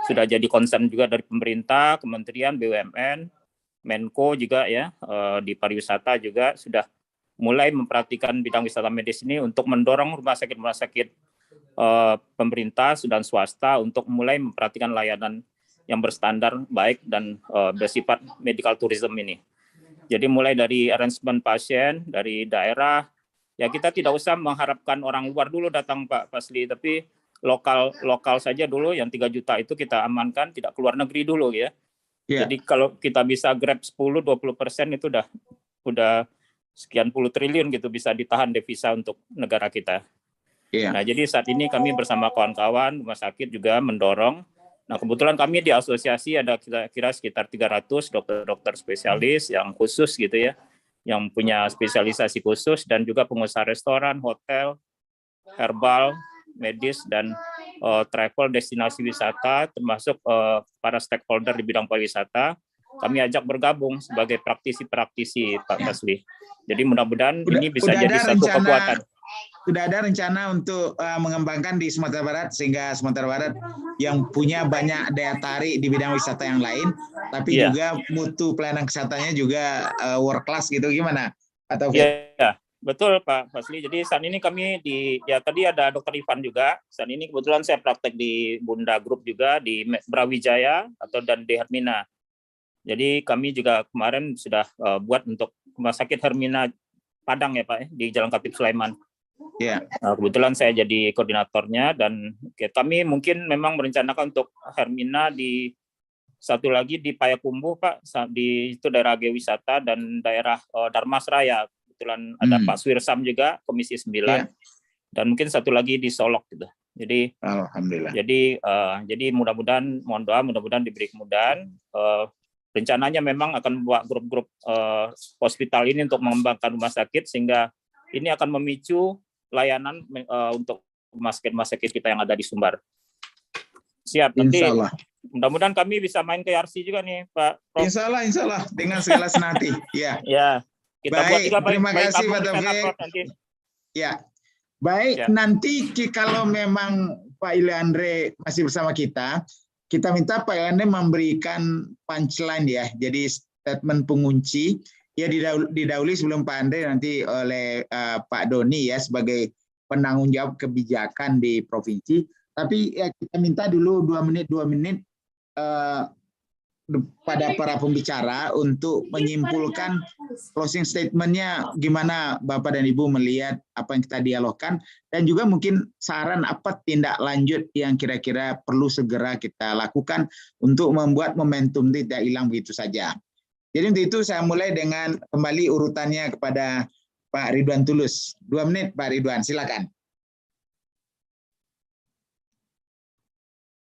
sudah jadi concern juga dari pemerintah, kementerian, BUMN, Menko juga ya, di pariwisata juga sudah mulai memperhatikan bidang wisata medis ini untuk mendorong rumah sakit pemerintah dan swasta untuk mulai memperhatikan layanan yang berstandar baik dan bersifat medical tourism ini. Jadi mulai dari arrangement pasien dari daerah, ya kita tidak usah mengharapkan orang luar dulu datang Pak Fasli, tapi lokal saja dulu yang 3 juta itu kita amankan, tidak keluar negeri dulu ya. Jadi kalau kita bisa grab 10-20% itu udah sekian puluh triliun gitu bisa ditahan devisa untuk negara kita. Nah, jadi saat ini kami bersama kawan-kawan rumah sakit juga mendorong. Nah, kebetulan kami di asosiasi ada kira-kira sekitar 300 dokter-dokter spesialis yang khusus gitu ya, yang punya spesialisasi khusus dan juga pengusaha restoran, hotel, herbal, medis dan travel destinasi wisata termasuk para stakeholder di bidang pariwisata. Kami ajak bergabung sebagai praktisi-praktisi Pak Fasli. Jadi mudah-mudahan ini bisa jadi satu kekuatan. Sudah ada rencana untuk mengembangkan di Sumatera Barat sehingga Sumatera Barat yang punya banyak daya tarik di bidang wisata yang lain, tapi juga mutu pelayanan kesehatannya juga world class gitu, gimana Pak Taufik? Iya, betul Pak Fasli. Jadi saat ini kami tadi ada Dr. Ivan juga. Saat ini kebetulan saya praktek di Bunda Group juga di Brawijaya dan di Hermina. Jadi kami juga kemarin sudah buat untuk rumah sakit Hermina Padang ya Pak di Jalan Kapit Sulaiman. Kebetulan saya jadi koordinatornya dan kami mungkin memang merencanakan untuk Hermina di satu lagi di Payakumbuh Pak, di itu daerah geowisata dan daerah Darmasraya. Kebetulan ada Pak Swirsam juga Komisi 9 dan mungkin satu lagi di Solok gitu. Jadi alhamdulillah. Jadi mudah-mudahan mohon doa mudah-mudahan diberi kemudahan. Rencananya memang akan membuat grup-grup hospital ini untuk mengembangkan rumah sakit sehingga ini akan memicu layanan untuk rumah sakit kita yang ada di Sumbar. Siap, nanti mudah-mudahan kami bisa main ke RC juga nih Pak Prof. Insya Allah dengan segala senanti. Ya. Kita buat juga terima kasih Pak Taufik. Baik, nanti kalau memang Pak Iliandre masih bersama kita minta Pak Iliandre memberikan punchline ya. Jadi statement pengunci. Ya didahului sebelum Pak Andre nanti oleh Pak Doni ya sebagai penanggung jawab kebijakan di provinsi. Tapi ya kita minta dulu 2 menit pada para pembicara untuk menyimpulkan closing statement-nya gimana Bapak dan Ibu melihat apa yang kita dialogkan dan juga mungkin saran apa tindak lanjut yang kira-kira perlu segera kita lakukan untuk membuat momentum tidak hilang begitu saja. Jadi untuk itu saya mulai dengan kembali urutannya kepada Pak Ridwan Tulus. 2 menit Pak Ridwan, silakan.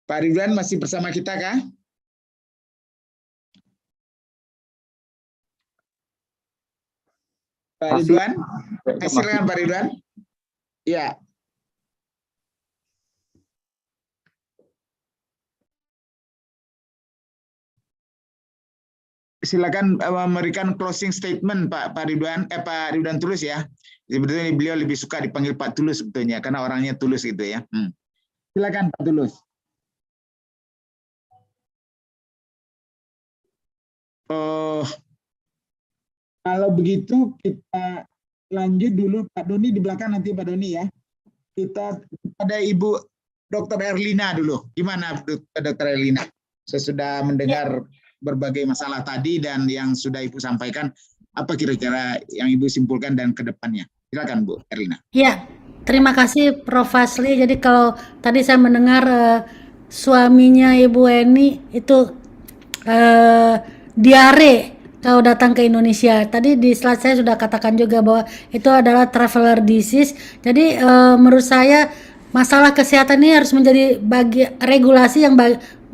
Pak Ridwan masih bersama kita kah? Pak Ridwan? Silakan Pak Ridwan. Ya. Silakan memberikan closing statement Pak Ridwan Tulus ya. Sebetulnya beliau lebih suka dipanggil Pak Tulus sebetulnya karena orangnya tulus gitu ya. Silakan Pak Tulus. Kalau begitu kita lanjut dulu Pak Doni di belakang, nanti Pak Doni ya. Kita pada Ibu Dr. Erlina dulu. Gimana Dr. Erlina? Saya sudah mendengar berbagai masalah tadi dan yang sudah Ibu sampaikan, apa kira-kira yang Ibu simpulkan dan ke depannya? Silakan Bu Erlina. Ya, terima kasih Prof. Fasli. Jadi kalau tadi saya mendengar suaminya Ibu Eni itu diare kalau datang ke Indonesia. Tadi di slide saya sudah katakan juga bahwa itu adalah traveler disease. Jadi menurut saya masalah kesehatan ini harus menjadi regulasi yang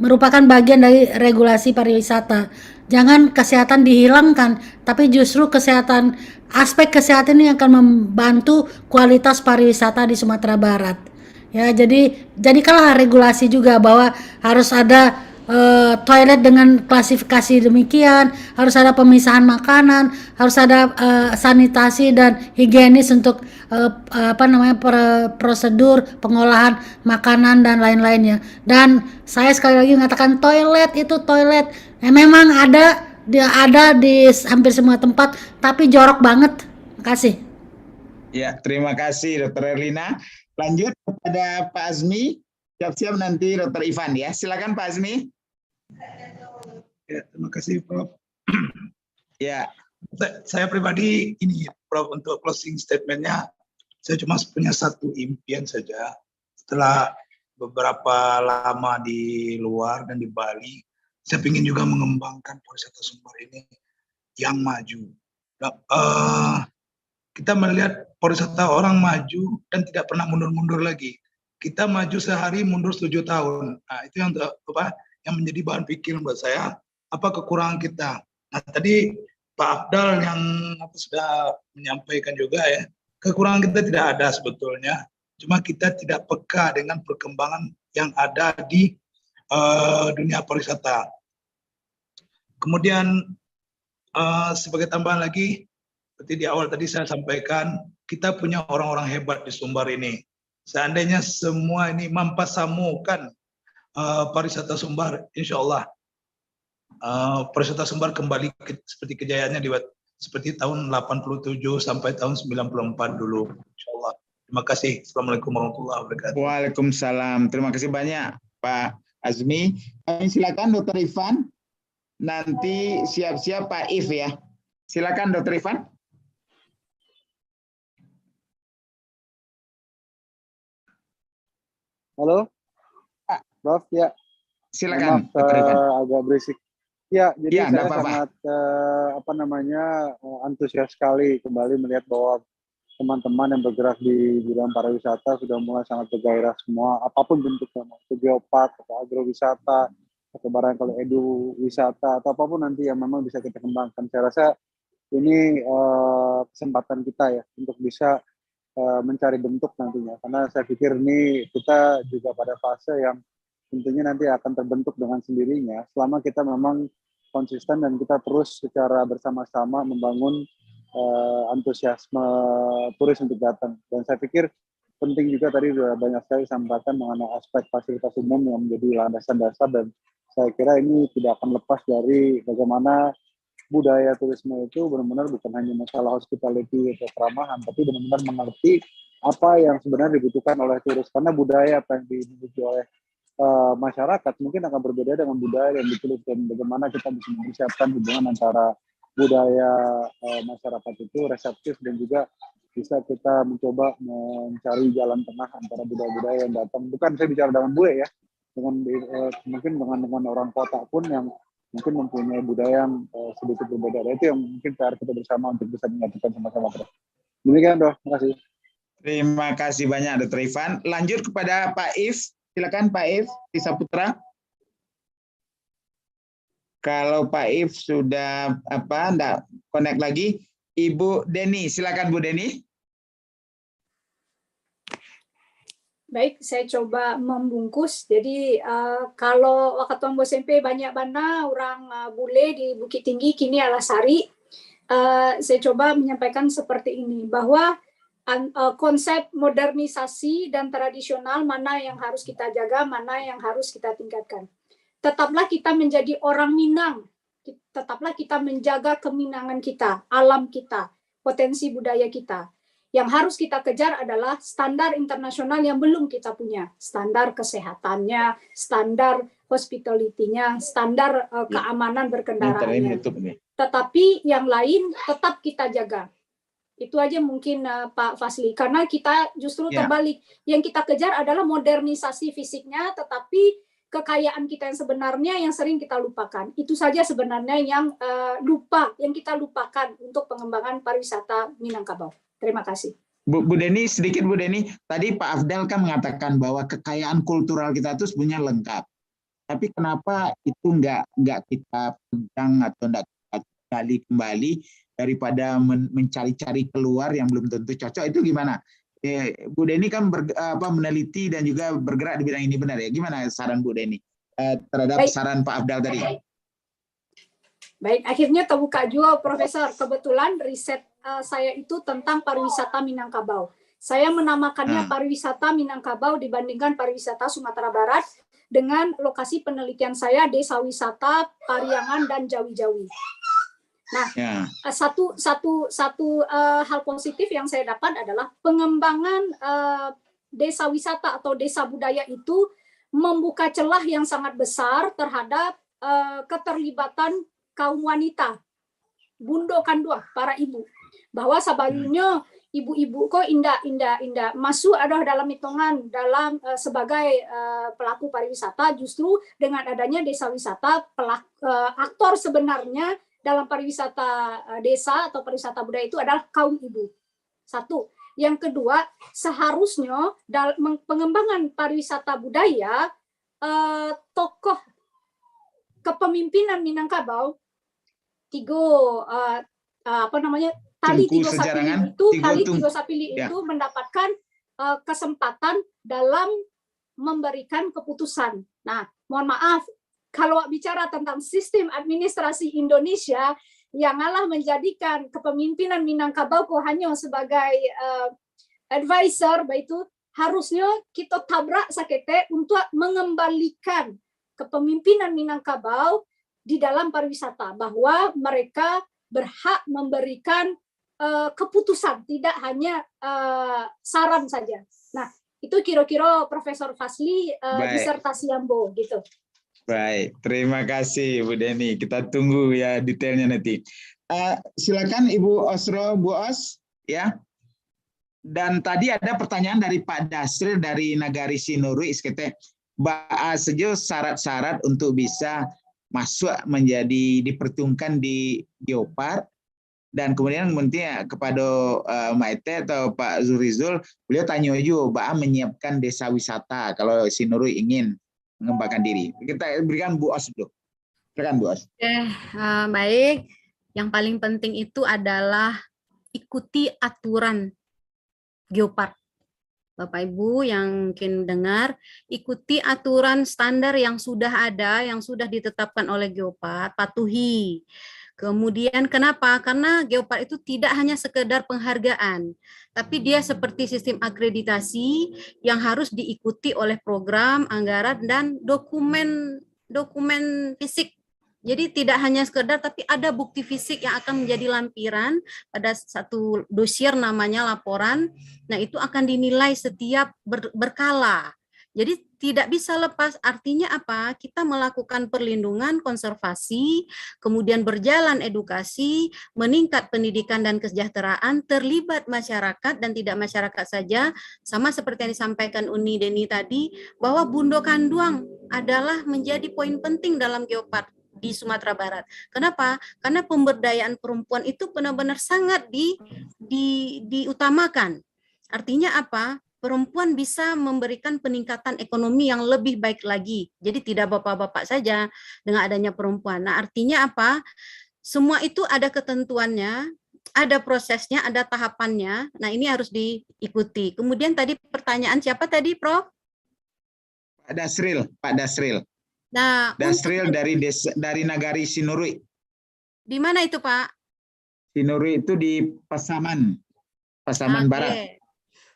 merupakan bagian dari regulasi pariwisata. Jangan kesehatan dihilangkan, tapi justru aspek kesehatan ini akan membantu kualitas pariwisata di Sumatera Barat. Ya, jadi jadikanlah regulasi juga bahwa harus ada toilet dengan klasifikasi demikian, harus ada pemisahan makanan, harus ada sanitasi dan higienis untuk prosedur pengolahan makanan dan lain-lainnya. Dan saya sekali lagi mengatakan toilet memang ada di hampir semua tempat, tapi jorok banget. Terima kasih. Ya, terima kasih Dr. Erlina. Lanjut kepada Pak Azmi. Siap-siap nanti Dr. Ivan ya. Silakan Pak Azmi. Ya, terima kasih Prof. Ya. Saya pribadi ini Prof, untuk closing statementnya, saya cuma punya satu impian saja. Setelah beberapa lama di luar dan di Bali, saya ingin juga mengembangkan pariwisata Sumbar ini yang maju. Kita melihat pariwisata orang maju dan tidak pernah mundur-mundur lagi. Kita maju sehari, mundur 7 tahun. Nah, itu yang menjadi bahan pikiran buat saya, apa kekurangan kita. Nah, tadi Pak Afdal yang sudah menyampaikan juga ya, kekurangan kita tidak ada sebetulnya, cuma kita tidak peka dengan perkembangan yang ada di dunia pariwisata. Kemudian sebagai tambahan lagi, seperti di awal tadi saya sampaikan, kita punya orang-orang hebat di Sumbar ini. Seandainya semua ini mampasamukan pariwisata Sumbar, insya Allah pariwisata Sumbar kembali seperti kejayaannya seperti tahun 87 sampai tahun 94 dulu, insya Allah. Terima kasih. Assalamualaikum warahmatullahi wabarakatuh. Waalaikumsalam. Terima kasih banyak Pak Azmi. Silakan Dr. Ivan. Nanti siap-siap Pak If ya. Silakan Dr. Ivan. Halo, Prof. Ya, silakan. Maaf, agak berisik. Ya, jadi ya, saya sangat antusias sekali kembali melihat bahwa teman-teman yang bergerak di bidang pariwisata sudah mulai sangat bergairah semua, apapun bentuknya, mau itu geopark atau agrowisata atau barangkali edu wisata atau apapun nanti yang memang bisa kita kembangkan. Saya rasa ini kesempatan kita ya untuk bisa mencari bentuk nantinya, karena saya pikir ini kita juga pada fase yang tentunya nanti akan terbentuk dengan sendirinya selama kita memang konsisten dan kita terus secara bersama-sama membangun antusiasme turis untuk datang. Dan saya pikir penting juga tadi sudah banyak sekali disampaikan mengenai aspek fasilitas umum yang menjadi landasan dasar, dan saya kira ini tidak akan lepas dari bagaimana budaya turisme itu benar-benar bukan hanya masalah hospitality atau keramahan, tapi benar-benar mengerti apa yang sebenarnya dibutuhkan oleh turis. Karena budaya apa yang dimiliki oleh masyarakat mungkin akan berbeda dengan budaya yang ditulis, dan bagaimana kita bisa mempersiapkan hubungan antara budaya masyarakat itu reseptif dan juga bisa kita mencoba mencari jalan tengah antara budaya-budaya yang datang. Bukan saya bicara dengan bule ya, dengan mungkin dengan orang kota pun yang mungkin mempunyai budaya yang sedikit berbeda. Itu yang mungkin PR kita bersama untuk bisa menyatukan sama-sama. Demikian, Doh. Terima kasih. Terima kasih banyak, Dr. Ivan. Lanjut kepada Pak If. Silakan Pak If di Saputra. Kalau Pak If sudah enggak connect lagi, Ibu Deni. Silakan Bu Deni. Baik, saya coba membungkus. Jadi kalau waktu Tombo SMP banyak bana orang bule di Bukit Tinggi, kini Alasari. Saya coba menyampaikan seperti ini, bahwa konsep modernisasi dan tradisional mana yang harus kita jaga, mana yang harus kita tingkatkan. Tetaplah kita menjadi orang Minang, tetaplah kita menjaga keminangan kita, alam kita, potensi budaya kita. Yang harus kita kejar adalah standar internasional yang belum kita punya. Standar kesehatannya, standar hospitality-nya, standar keamanan berkendaraannya. Tetapi yang lain tetap kita jaga. Itu aja mungkin Pak Fasli. Karena kita justru terbalik. Yang kita kejar adalah modernisasi fisiknya, tetapi kekayaan kita yang sebenarnya yang sering kita lupakan. Itu saja sebenarnya yang yang kita lupakan untuk pengembangan pariwisata Minangkabau. Terima kasih. Bu Deni, sedikit Bu Deni, tadi Pak Afdal kan mengatakan bahwa kekayaan kultural kita itu sebenarnya lengkap. Tapi kenapa itu nggak kita pegang atau nggak kita gali kembali daripada mencari-cari keluar yang belum tentu cocok, itu gimana? Bu Deni kan meneliti dan juga bergerak di bidang ini, benar ya? Gimana saran Bu Deni terhadap saran Pak Afdal tadi? Baik, akhirnya terbuka juga Profesor. Kebetulan riset saya itu tentang pariwisata Minangkabau. Saya menamakannya pariwisata Minangkabau dibandingkan pariwisata Sumatera Barat dengan lokasi penelitian saya Desa Wisata Pariangan dan Jawi-Jawi. Nah, satu hal positif yang saya dapat adalah pengembangan desa wisata atau desa budaya itu membuka celah yang sangat besar terhadap keterlibatan kaum wanita, bundo kandua, para ibu. Bahwa sebaliknya ibu-ibu kok indah masuk ada dalam hitungan dalam sebagai pelaku pariwisata, justru dengan adanya desa wisata aktor sebenarnya dalam pariwisata desa atau pariwisata budaya itu adalah kaum ibu. Satu. Yang kedua, seharusnya dalam pengembangan pariwisata budaya tokoh kepemimpinan Minangkabau Tali Tigo Sapili itu mendapatkan kesempatan dalam memberikan keputusan. Nah, mohon maaf, kalau bicara tentang sistem administrasi Indonesia yang malah menjadikan kepemimpinan Minangkabau hanya sebagai advisor, itu harusnya kita tabrak sakete untuk mengembalikan kepemimpinan Minangkabau di dalam pariwisata, bahwa mereka berhak memberikan keputusan, tidak hanya saran saja. Nah, itu kira-kira Profesor Fasli disertasi Ambo gitu. Baik, terima kasih Bu Deni. Kita tunggu ya detailnya nanti. Silakan Ibu Osro, Bu Os, ya. Dan tadi ada pertanyaan dari Pak Dasril dari Nagari Sinurui, sekete bahas saja syarat-syarat untuk bisa masuk menjadi diperhitungkan di Geopark, dan kemudian kepada Maite atau Pak Zurizul, beliau tanya juga bahwa menyiapkan desa wisata kalau Sinurui ingin mengembangkan diri. Kita berikan Bu Os dulu. Silakan Bu Os. Baik. Yang paling penting itu adalah ikuti aturan Geopark. Bapak Ibu yang mungkin dengar, ikuti aturan standar yang sudah ada, yang sudah ditetapkan oleh Geopark, patuhi. Kemudian kenapa? Karena Geopark itu tidak hanya sekedar penghargaan, tapi dia seperti sistem akreditasi yang harus diikuti oleh program, anggaran, dan dokumen fisik. Jadi tidak hanya sekedar, tapi ada bukti fisik yang akan menjadi lampiran pada satu dosier namanya laporan. Nah, itu akan dinilai setiap berkala. Jadi tidak bisa lepas, artinya apa? Kita melakukan perlindungan, konservasi, kemudian berjalan edukasi, meningkat pendidikan dan kesejahteraan, terlibat masyarakat dan tidak masyarakat saja, sama seperti yang disampaikan Uni Deni tadi, bahwa Bundo Kanduang adalah menjadi poin penting dalam Geopark di Sumatera Barat. Kenapa? Karena pemberdayaan perempuan itu benar-benar sangat diutamakan. Artinya apa? Perempuan bisa memberikan peningkatan ekonomi yang lebih baik lagi. Jadi tidak bapak-bapak saja dengan adanya perempuan. Nah, artinya apa? Semua itu ada ketentuannya, ada prosesnya, ada tahapannya. Nah, ini harus diikuti. Kemudian tadi pertanyaan siapa tadi, Prof? Pak Dasril. Nah, Dasril dari Nagari Sinurui. Di mana itu, Pak? Sinurui itu di Pasaman Barat.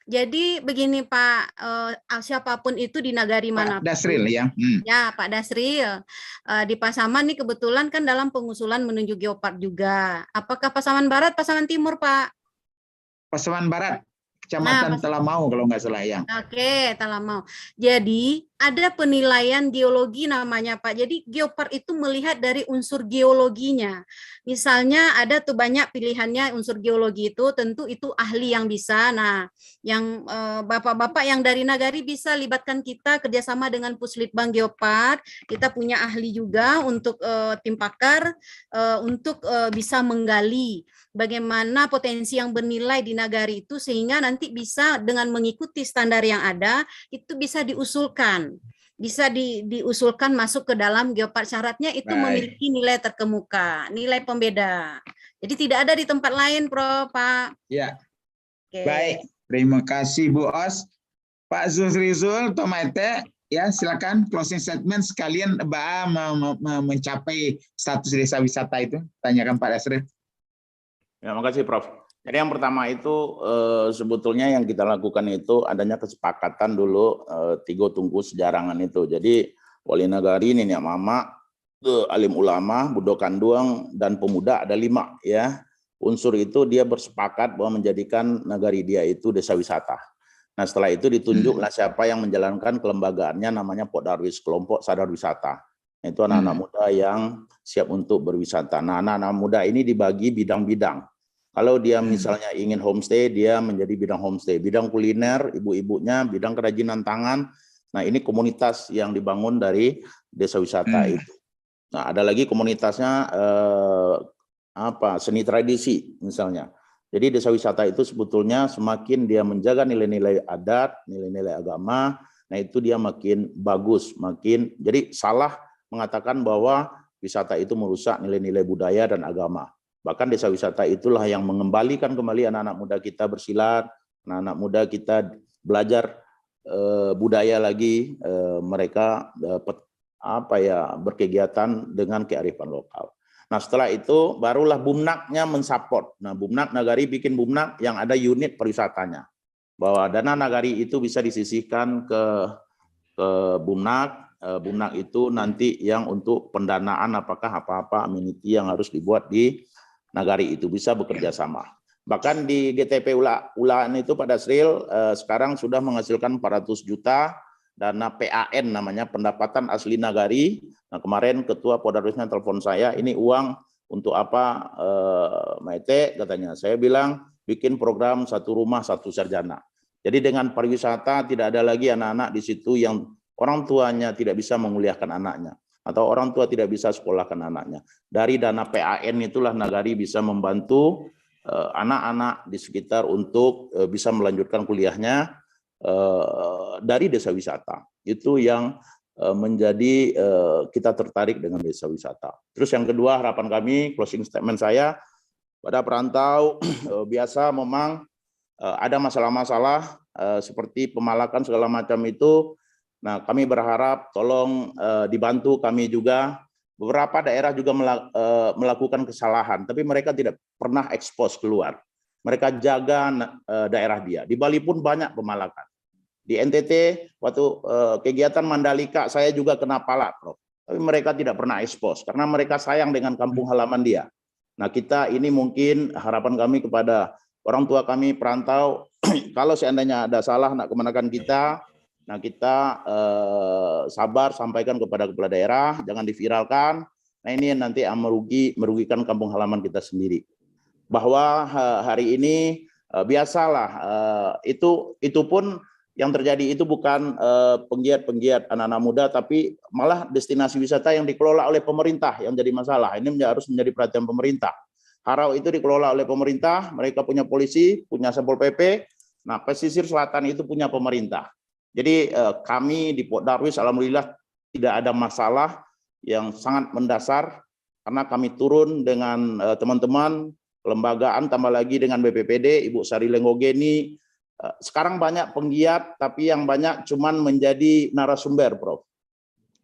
Jadi begini Pak, siapapun itu di nagari manapun. Pak Dasril ya. Ya Pak Dasril, di Pasaman nih kebetulan kan dalam pengusulan menuju Geopark juga. Apakah Pasaman Barat, Pasaman Timur Pak? Pasaman Barat, Kecamatan Talamau kalau nggak salah ya. Oke, Talamau. Jadi ada penilaian geologi namanya Pak. Jadi Geopark itu melihat dari unsur geologinya. Misalnya ada tuh banyak pilihannya unsur geologi itu, tentu itu ahli yang bisa. Nah, yang bapak-bapak yang dari nagari bisa libatkan kita kerjasama dengan Puslitbang Geopark. Kita punya ahli juga untuk tim pakar untuk bisa menggali bagaimana potensi yang bernilai di nagari itu sehingga nanti bisa dengan mengikuti standar yang ada itu bisa diusulkan. Bisa diusulkan masuk ke dalam Geopark. Syaratnya itu memiliki nilai terkemuka, nilai pembeda. Jadi tidak ada di tempat lain, Prof. Pak. Ya. Oke. Baik, terima kasih Bu Os. Pak Zulrizul Tomate, ya silakan closing statement sekalian mencapai status desa wisata itu. Tanyakan Pak Dasril. Ya, makasih Prof. Jadi yang pertama itu sebetulnya yang kita lakukan itu adanya kesepakatan dulu tiga tungku sejarangan itu. Jadi wali nagari, nenek mama, alim ulama, budokan duang dan pemuda ada 5 ya. Unsur itu dia bersepakat bahwa menjadikan nagari dia itu desa wisata. Nah setelah itu ditunjuklah siapa yang menjalankan kelembagaannya namanya Podarwis, kelompok sadar wisata. Itu anak-anak muda yang siap untuk berwisata. Nah anak-anak muda ini dibagi bidang-bidang. Kalau dia misalnya ingin homestay, dia menjadi bidang homestay. Bidang kuliner, ibu-ibunya, bidang kerajinan tangan. Nah ini komunitas yang dibangun dari desa wisata itu. Nah ada lagi komunitasnya seni tradisi misalnya. Jadi desa wisata itu sebetulnya semakin dia menjaga nilai-nilai adat, nilai-nilai agama, nah itu dia makin bagus, makin. Jadi salah mengatakan bahwa wisata itu merusak nilai-nilai budaya dan agama. Bahkan desa wisata itulah yang mengembalikan kembali anak-anak muda kita bersilat, anak-anak muda kita belajar budaya lagi, mereka berkegiatan dengan kearifan lokal. Nah setelah itu barulah Bumnaknya mensupport. Nah Bumnak Nagari bikin Bumnak yang ada unit pariwisatanya. Bahwa dana Nagari itu bisa disisihkan ke Bumnak. Bumnak itu nanti yang untuk pendanaan apakah apa-apa amenity yang harus dibuat di Nagari itu bisa bekerja sama. Bahkan di GTP Ulaan itu Pak Dasril sekarang sudah menghasilkan 400 juta dana PAN namanya pendapatan asli Nagari. Nah kemarin Ketua Podarwisnya telepon saya, ini uang untuk apa Maite katanya. Saya bilang bikin program 1 rumah 1 sarjana. Jadi dengan pariwisata tidak ada lagi anak-anak di situ yang orang tuanya tidak bisa menguliahkan anaknya. Atau orang tua tidak bisa sekolahkan anaknya. Dari dana PAN itulah Nagari bisa membantu anak-anak di sekitar untuk bisa melanjutkan kuliahnya dari desa wisata. Itu yang menjadi kita tertarik dengan desa wisata. Terus yang kedua harapan kami, closing statement saya, pada perantau biasa memang ada masalah-masalah seperti pemalakan segala macam itu. Nah, kami berharap tolong dibantu kami juga. Beberapa daerah juga melakukan kesalahan, tapi mereka tidak pernah ekspos keluar. Mereka jaga daerah dia. Di Bali pun banyak pemalakan. Di NTT, waktu kegiatan Mandalika, saya juga kena palak, Prof. Tapi mereka tidak pernah ekspos, karena mereka sayang dengan kampung halaman dia. Nah, kita ini mungkin harapan kami kepada orang tua kami perantau, kalau seandainya ada salah nak kemenakan kita, nah kita sabar sampaikan kepada kepala daerah, jangan diviralkan. Nah ini nanti merugikan kampung halaman kita sendiri. Bahwa hari ini biasalah itu pun yang terjadi itu bukan penggiat-penggiat anak-anak muda, tapi malah destinasi wisata yang dikelola oleh pemerintah yang jadi masalah. Ini harus menjadi perhatian pemerintah. Harau itu dikelola oleh pemerintah, mereka punya polisi, punya Satpol PP. Nah pesisir selatan itu punya pemerintah. Jadi kami di Podarwis alhamdulillah tidak ada masalah yang sangat mendasar karena kami turun dengan teman-teman kelembagaan tambah lagi dengan BPPD, Ibu Sari Lenggogeni. Sekarang banyak penggiat tapi yang banyak cuman menjadi narasumber, Prof.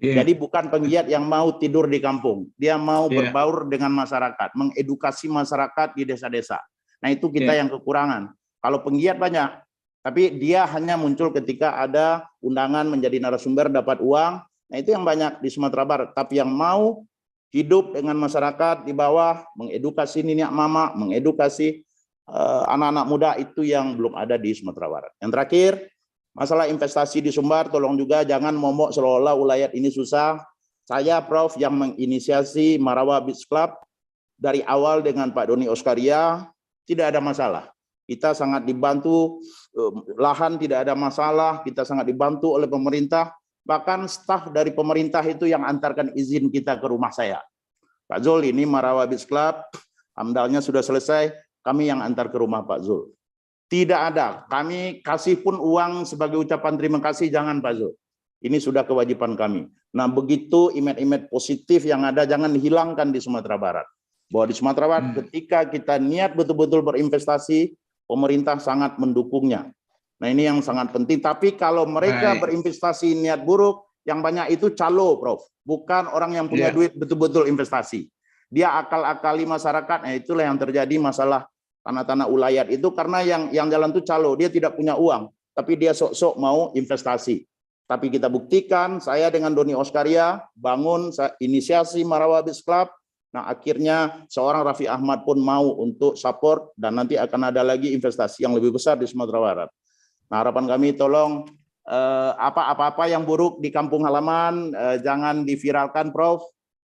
Jadi bukan penggiat yang mau tidur di kampung, dia mau berbaur dengan masyarakat, mengedukasi masyarakat di desa-desa. Nah itu kita yang kekurangan. Kalau penggiat banyak, Tapi dia hanya muncul ketika ada undangan menjadi narasumber dapat uang. Nah itu yang banyak di Sumatera Barat. Tapi yang mau hidup dengan masyarakat di bawah, mengedukasi niniak mama, mengedukasi anak-anak muda, itu yang belum ada di Sumatera Barat. Yang terakhir, masalah investasi di Sumbar, tolong juga jangan momok seolah-olah wilayah ini susah. Saya Prof yang menginisiasi Marawa Beach Club dari awal dengan Pak Doni Oskaria, tidak ada masalah. Kita sangat dibantu, lahan tidak ada masalah, kita sangat dibantu oleh pemerintah, bahkan staf dari pemerintah itu yang antarkan izin kita ke rumah saya. Pak Zul, ini Marawa Beach Club, amdalnya sudah selesai, kami yang antar ke rumah Pak Zul. Tidak ada, kami kasih pun uang sebagai ucapan terima kasih, jangan Pak Zul. Ini sudah kewajiban kami. Nah begitu image-image positif yang ada jangan dihilangkan di Sumatera Barat. Bahwa di Sumatera Barat ketika kita niat betul-betul berinvestasi, pemerintah sangat mendukungnya. Nah ini yang sangat penting. Tapi kalau mereka berinvestasi niat buruk, yang banyak itu calo, Prof. Bukan orang yang punya duit betul-betul investasi. Dia akal-akali masyarakat. Nah itulah yang terjadi masalah tanah-tanah ulayat itu, karena yang jalan itu calo. Dia tidak punya uang, tapi dia sok-sok mau investasi. Tapi kita buktikan, saya dengan Doni Oskaria bangun inisiasi Marawa Beach Club. Nah akhirnya seorang Raffi Ahmad pun mau untuk support, dan nanti akan ada lagi investasi yang lebih besar di Sumatera Barat. Nah harapan kami tolong apa-apa yang buruk di kampung halaman jangan diviralkan, Prof.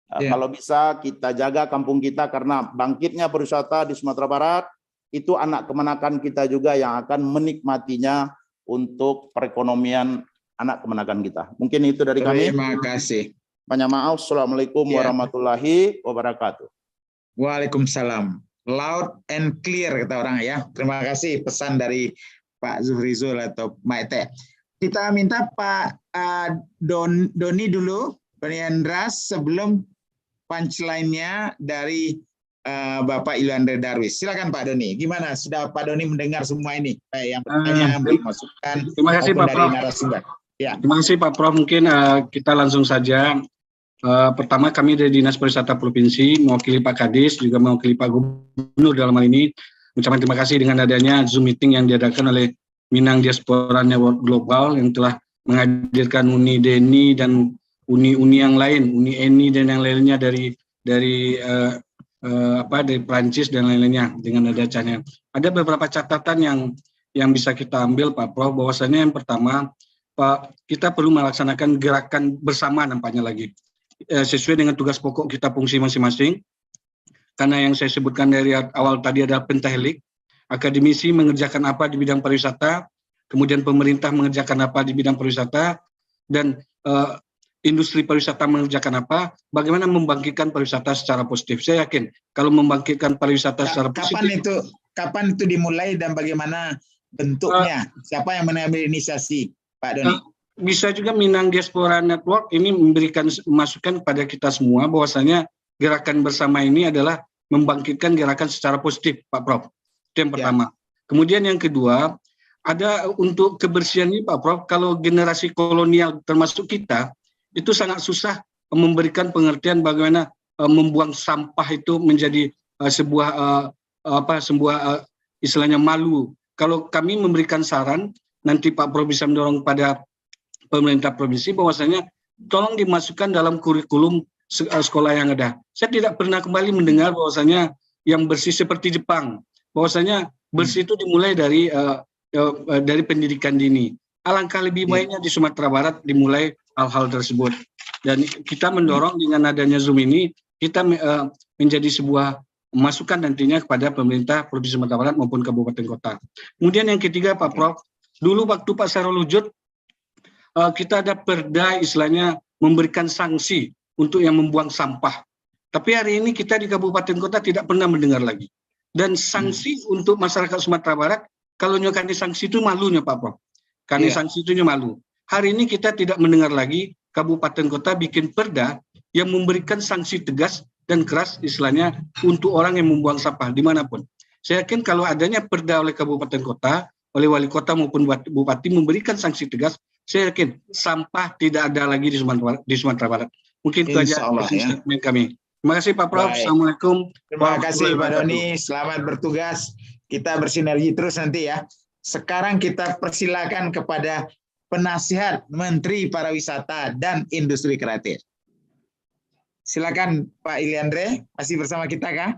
Kalau bisa kita jaga kampung kita, karena bangkitnya pariwisata di Sumatera Barat itu anak kemenakan kita juga yang akan menikmatinya untuk perekonomian anak kemenakan kita. Mungkin itu dari kami. Terima kasih. Banyak maaf. Assalamualaikum warahmatullahi wabarakatuh. Waalaikumsalam. Loud and clear kata orang ya. Terima kasih pesan dari Pak Zuhrizul atau Maite. Kita minta Pak Doni dulu, Doni Andras, sebelum punchline-nya dari Bapak Iliandre Darwis. Silakan Pak Doni. Gimana? Sudah Pak Doni mendengar semua ini? Baik, yang pertanyaan, masukan. Terima kasih Pak Prof. Ya. Terima kasih Pak Prof. Mungkin kita langsung saja. Pertama kami dari Dinas Pariwisata Provinsi mewakili Pak Kadis, juga mewakili Pak Gubernur dalam hal ini, mengucapkan terima kasih dengan adanya Zoom meeting yang diadakan oleh Minang Diaspora Network Global yang telah menghadirkan Uni Deni dan uni-uni yang lain, Uni Eni dan yang lainnya dari Prancis dan lain-lainnya dengan ada acaranya. Ada beberapa catatan yang bisa kita ambil Pak Prof, bahwasanya yang pertama Pak, kita perlu melaksanakan gerakan bersama nampaknya lagi sesuai dengan tugas pokok kita fungsi masing-masing. Karena yang saya sebutkan dari awal tadi adalah pentahelik, akademisi mengerjakan apa di bidang pariwisata, kemudian pemerintah mengerjakan apa di bidang pariwisata, dan industri pariwisata mengerjakan apa, bagaimana membangkitkan pariwisata secara positif. Saya yakin kalau membangkitkan pariwisata secara positif. Kapan itu dimulai dan bagaimana bentuknya? Siapa yang mengambil inisiasi, Pak Doni? Bisa juga Minang Diaspora Network ini memberikan masukan kepada kita semua bahwasanya gerakan bersama ini adalah membangkitkan gerakan secara positif, Pak Prof. Itu yang pertama. Kemudian yang kedua, ada untuk kebersihan ini Pak Prof, kalau generasi kolonial termasuk kita, itu sangat susah memberikan pengertian bagaimana membuang sampah itu menjadi sebuah istilahnya malu. Kalau kami memberikan saran, nanti Pak Prof bisa mendorong pada pemerintah provinsi bahwasanya tolong dimasukkan dalam kurikulum sekolah yang ada. Saya tidak pernah kembali mendengar bahwasanya yang bersih seperti Jepang, bahwasanya bersih itu dimulai dari pendidikan dini. Alangkah lebih baiknya di Sumatera Barat dimulai hal-hal tersebut. Dan kita mendorong dengan adanya Zoom ini, kita menjadi sebuah masukan nantinya kepada pemerintah Provinsi Sumatera Barat maupun kabupaten kota. Kemudian yang ketiga Pak Prof, dulu waktu Pak Sarul Wujud, kita ada perda istilahnya memberikan sanksi untuk yang membuang sampah. Tapi hari ini kita di kabupaten kota tidak pernah mendengar lagi. Dan sanksi untuk masyarakat Sumatera Barat, kalau nyokani sanksi itu malunya Pak Prof. Karena sanksi itu malu. Hari ini kita tidak mendengar lagi kabupaten kota bikin perda yang memberikan sanksi tegas dan keras istilahnya untuk orang yang membuang sampah dimanapun. Saya yakin kalau adanya perda oleh kabupaten kota, oleh wali kota maupun bupati memberikan sanksi tegas, saya yakin sampah tidak ada lagi di Sumatera Barat. Mungkin itu saja statement kami. Terima kasih Pak Prof. Baik. Assalamualaikum. Terima kasih Pak Doni. Selamat bertugas. Kita bersinergi terus nanti ya. Sekarang kita persilakan kepada penasihat Menteri Pariwisata dan Industri Kreatif. Silakan Pak Iliandre, masih bersama kita kah?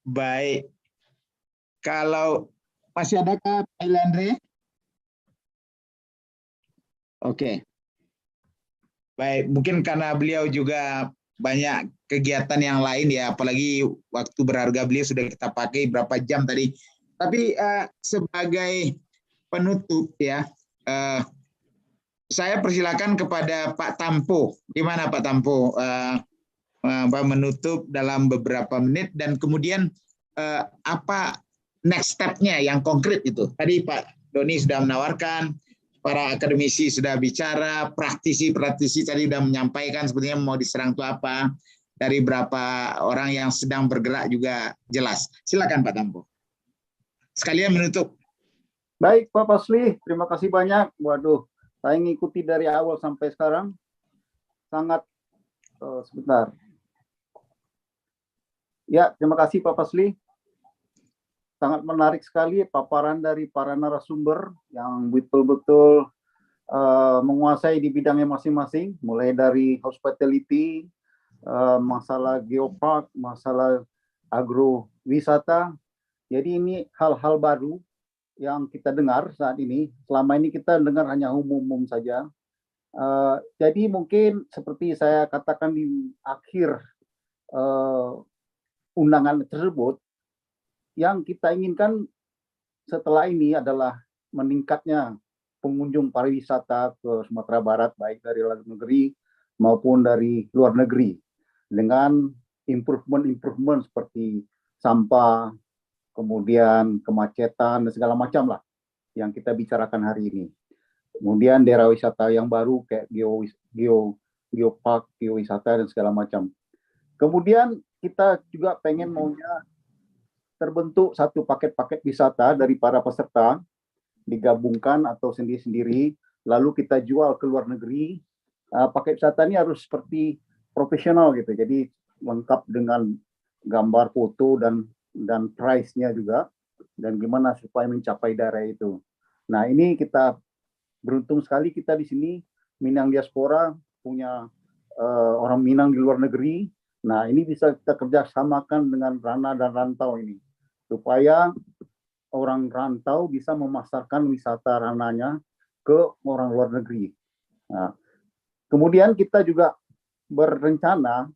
Baik. Kalau masih adakah Pak Iliandre? Oke. Baik, mungkin karena beliau juga banyak kegiatan yang lain ya, apalagi waktu berharga beliau sudah kita pakai berapa jam tadi. Tapi sebagai penutup ya, saya persilakan kepada Pak Tampo. Gimana Pak Tampo? Menutup dalam beberapa menit dan kemudian apa next step-nya yang konkret itu. Tadi Pak Doni sudah menawarkan, para akademisi sudah bicara, praktisi-praktisi tadi sudah menyampaikan sebenarnya mau diserang itu apa, dari berapa orang yang sedang bergerak juga jelas. Silakan Pak Tampo. Sekalian menutup. Baik Pak Fasli, terima kasih banyak. Waduh, saya ngikuti dari awal sampai sekarang. Sangat, sebentar. Ya, terima kasih Pak Fasli. Sangat menarik sekali paparan dari para narasumber yang betul-betul menguasai di bidangnya masing-masing, mulai dari hospitality, masalah geopark, masalah agrowisata. Jadi ini hal-hal baru yang kita dengar saat ini. Selama ini kita dengar hanya umum-umum saja. Jadi mungkin seperti saya katakan di akhir undangan tersebut, yang kita inginkan setelah ini adalah meningkatnya pengunjung pariwisata ke Sumatera Barat, baik dari luar negeri maupun dari luar negeri, dengan improvement seperti sampah, kemudian kemacetan, dan segala macam lah yang kita bicarakan hari ini. Kemudian daerah wisata yang baru kayak geopark, geowisata, dan segala macam. Kemudian kita juga pengen maunya terbentuk satu paket-paket wisata dari para peserta, digabungkan atau sendiri-sendiri, lalu kita jual ke luar negeri. Paket wisata ini harus seperti profesional gitu, jadi lengkap dengan gambar, foto, dan price-nya juga, dan gimana supaya mencapai daerah itu. Nah, ini kita beruntung sekali kita di sini, Minang Diaspora, punya orang Minang di luar negeri. Nah, ini bisa kita kerjasamakan dengan Rana dan Rantau ini, supaya orang rantau bisa memasarkan wisata rananya ke orang luar negeri. Nah, kemudian kita juga berencana,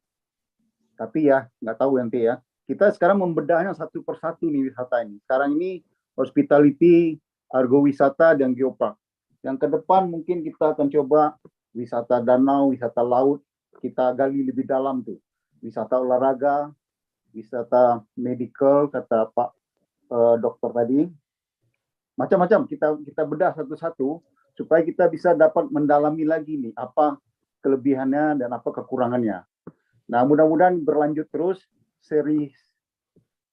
tapi ya nggak tahu nanti ya, kita sekarang membedahnya satu persatu nih wisata ini. Sekarang ini hospitality, agrowisata, dan geopark. Yang ke depan mungkin kita akan coba wisata danau, wisata laut, kita gali lebih dalam tuh. Wisata olahraga, wisata medical, kata Pak dokter tadi, macam-macam kita bedah satu-satu supaya kita bisa dapat mendalami lagi nih apa kelebihannya dan apa kekurangannya. Nah, mudah-mudahan berlanjut terus seri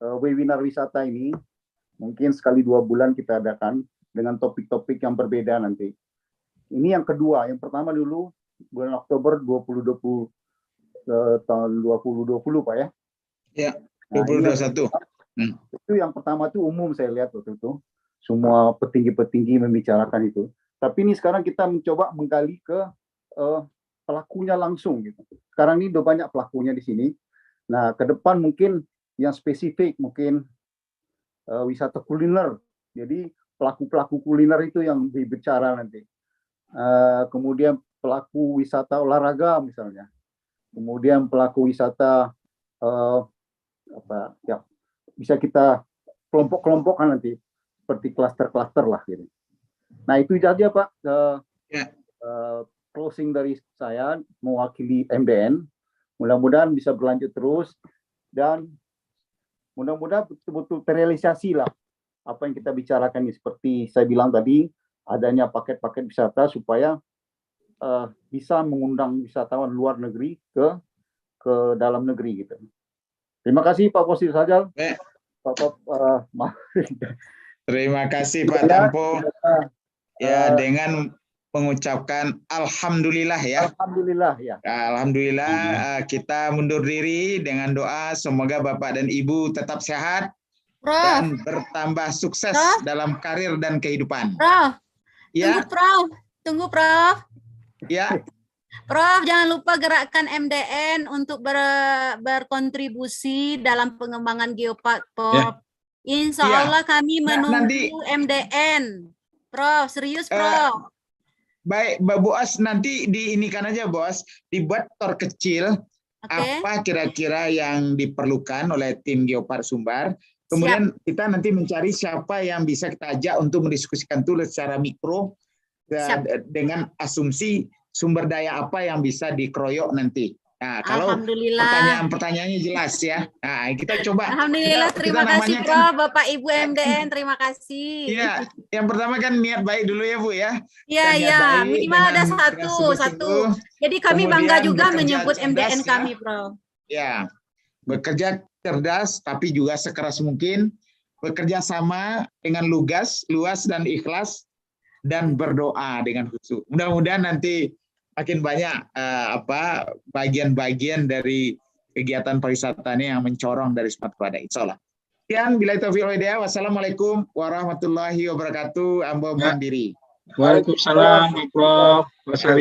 webinar wisata ini, mungkin sekali 2 bulan kita adakan dengan topik-topik yang berbeda nanti. Ini yang kedua. Yang pertama dulu bulan Oktober 2020 tahun 2020 Pak ya. Ya, 2021. Itu yang pertama tuh umum saya lihat waktu itu. Semua petinggi-petinggi membicarakan itu. Tapi ini sekarang kita mencoba menggali ke pelakunya langsung gitu. Sekarang ini udah banyak pelakunya di sini. Nah, ke depan mungkin yang spesifik, mungkin wisata kuliner. Jadi pelaku-pelaku kuliner itu yang berbicara nanti. Kemudian pelaku wisata olahraga misalnya. Kemudian pelaku wisata bisa kita kelompok-kelompokkan nanti seperti klaster-klaster lah gitu. Nah, itu saja Pak closing dari saya mewakili MDN. Mudah-mudahan bisa berlanjut terus dan mudah-mudahan betul-betul terrealisasi lah apa yang kita bicarakan ini. Seperti saya bilang tadi, adanya paket-paket wisata supaya bisa mengundang wisatawan luar negeri ke dalam negeri gitu. Terima kasih Pak Posir Sajal. Terima kasih Pak Tampo. Ya, dengan mengucapkan alhamdulillah ya. Alhamdulillah ya. Alhamdulillah, kita mundur diri dengan doa semoga Bapak dan Ibu tetap sehat, dan bertambah sukses dalam karir dan kehidupan. Prof, Ya, tunggu Prof. ya. Prof, jangan lupa gerakkan MDN untuk berkontribusi dalam pengembangan geopark, Prof. Insya Ya. Allah kami menunggu nanti- MDN. Prof, serius Prof. Baik, Bos, nanti diinikan aja, Bos, dibuat tor kecil apa kira-kira yang diperlukan oleh tim Geopark Sumbar. Kemudian kita nanti mencari siapa yang bisa kita ajak untuk mendiskusikan itu secara mikro dengan asumsi sumber daya apa yang bisa dikeroyok nanti. Nah, kalau Alhamdulillah. pertanyaannya jelas ya. Nah, kita coba. Alhamdulillah, terima kasih namanya Prof, Bapak Ibu MDN, terima kasih. Iya, yang pertama kan niat baik dulu ya Bu ya. Iya, Dan niat iya, baik minimal ada dengan satu. sungguh-sungguh. Jadi kami Kemudian bangga juga bekerja menyebut MDN cerdas, kami, Prof. Ya, bekerja cerdas tapi juga sekeras mungkin, bekerja sama dengan lugas, luas dan ikhlas, dan berdoa dengan khusyuk. Mudah-mudahan nanti makin banyak bagian-bagian dari kegiatan pariwisata ini yang mencorong dari Sumatera Barat, insya Allah. Sekian, bila taufiq wal hidayah. Wassalamualaikum warahmatullahi wabarakatuh. Ambo mandiri. Waalaikumsalam, Prof. Mas Arya.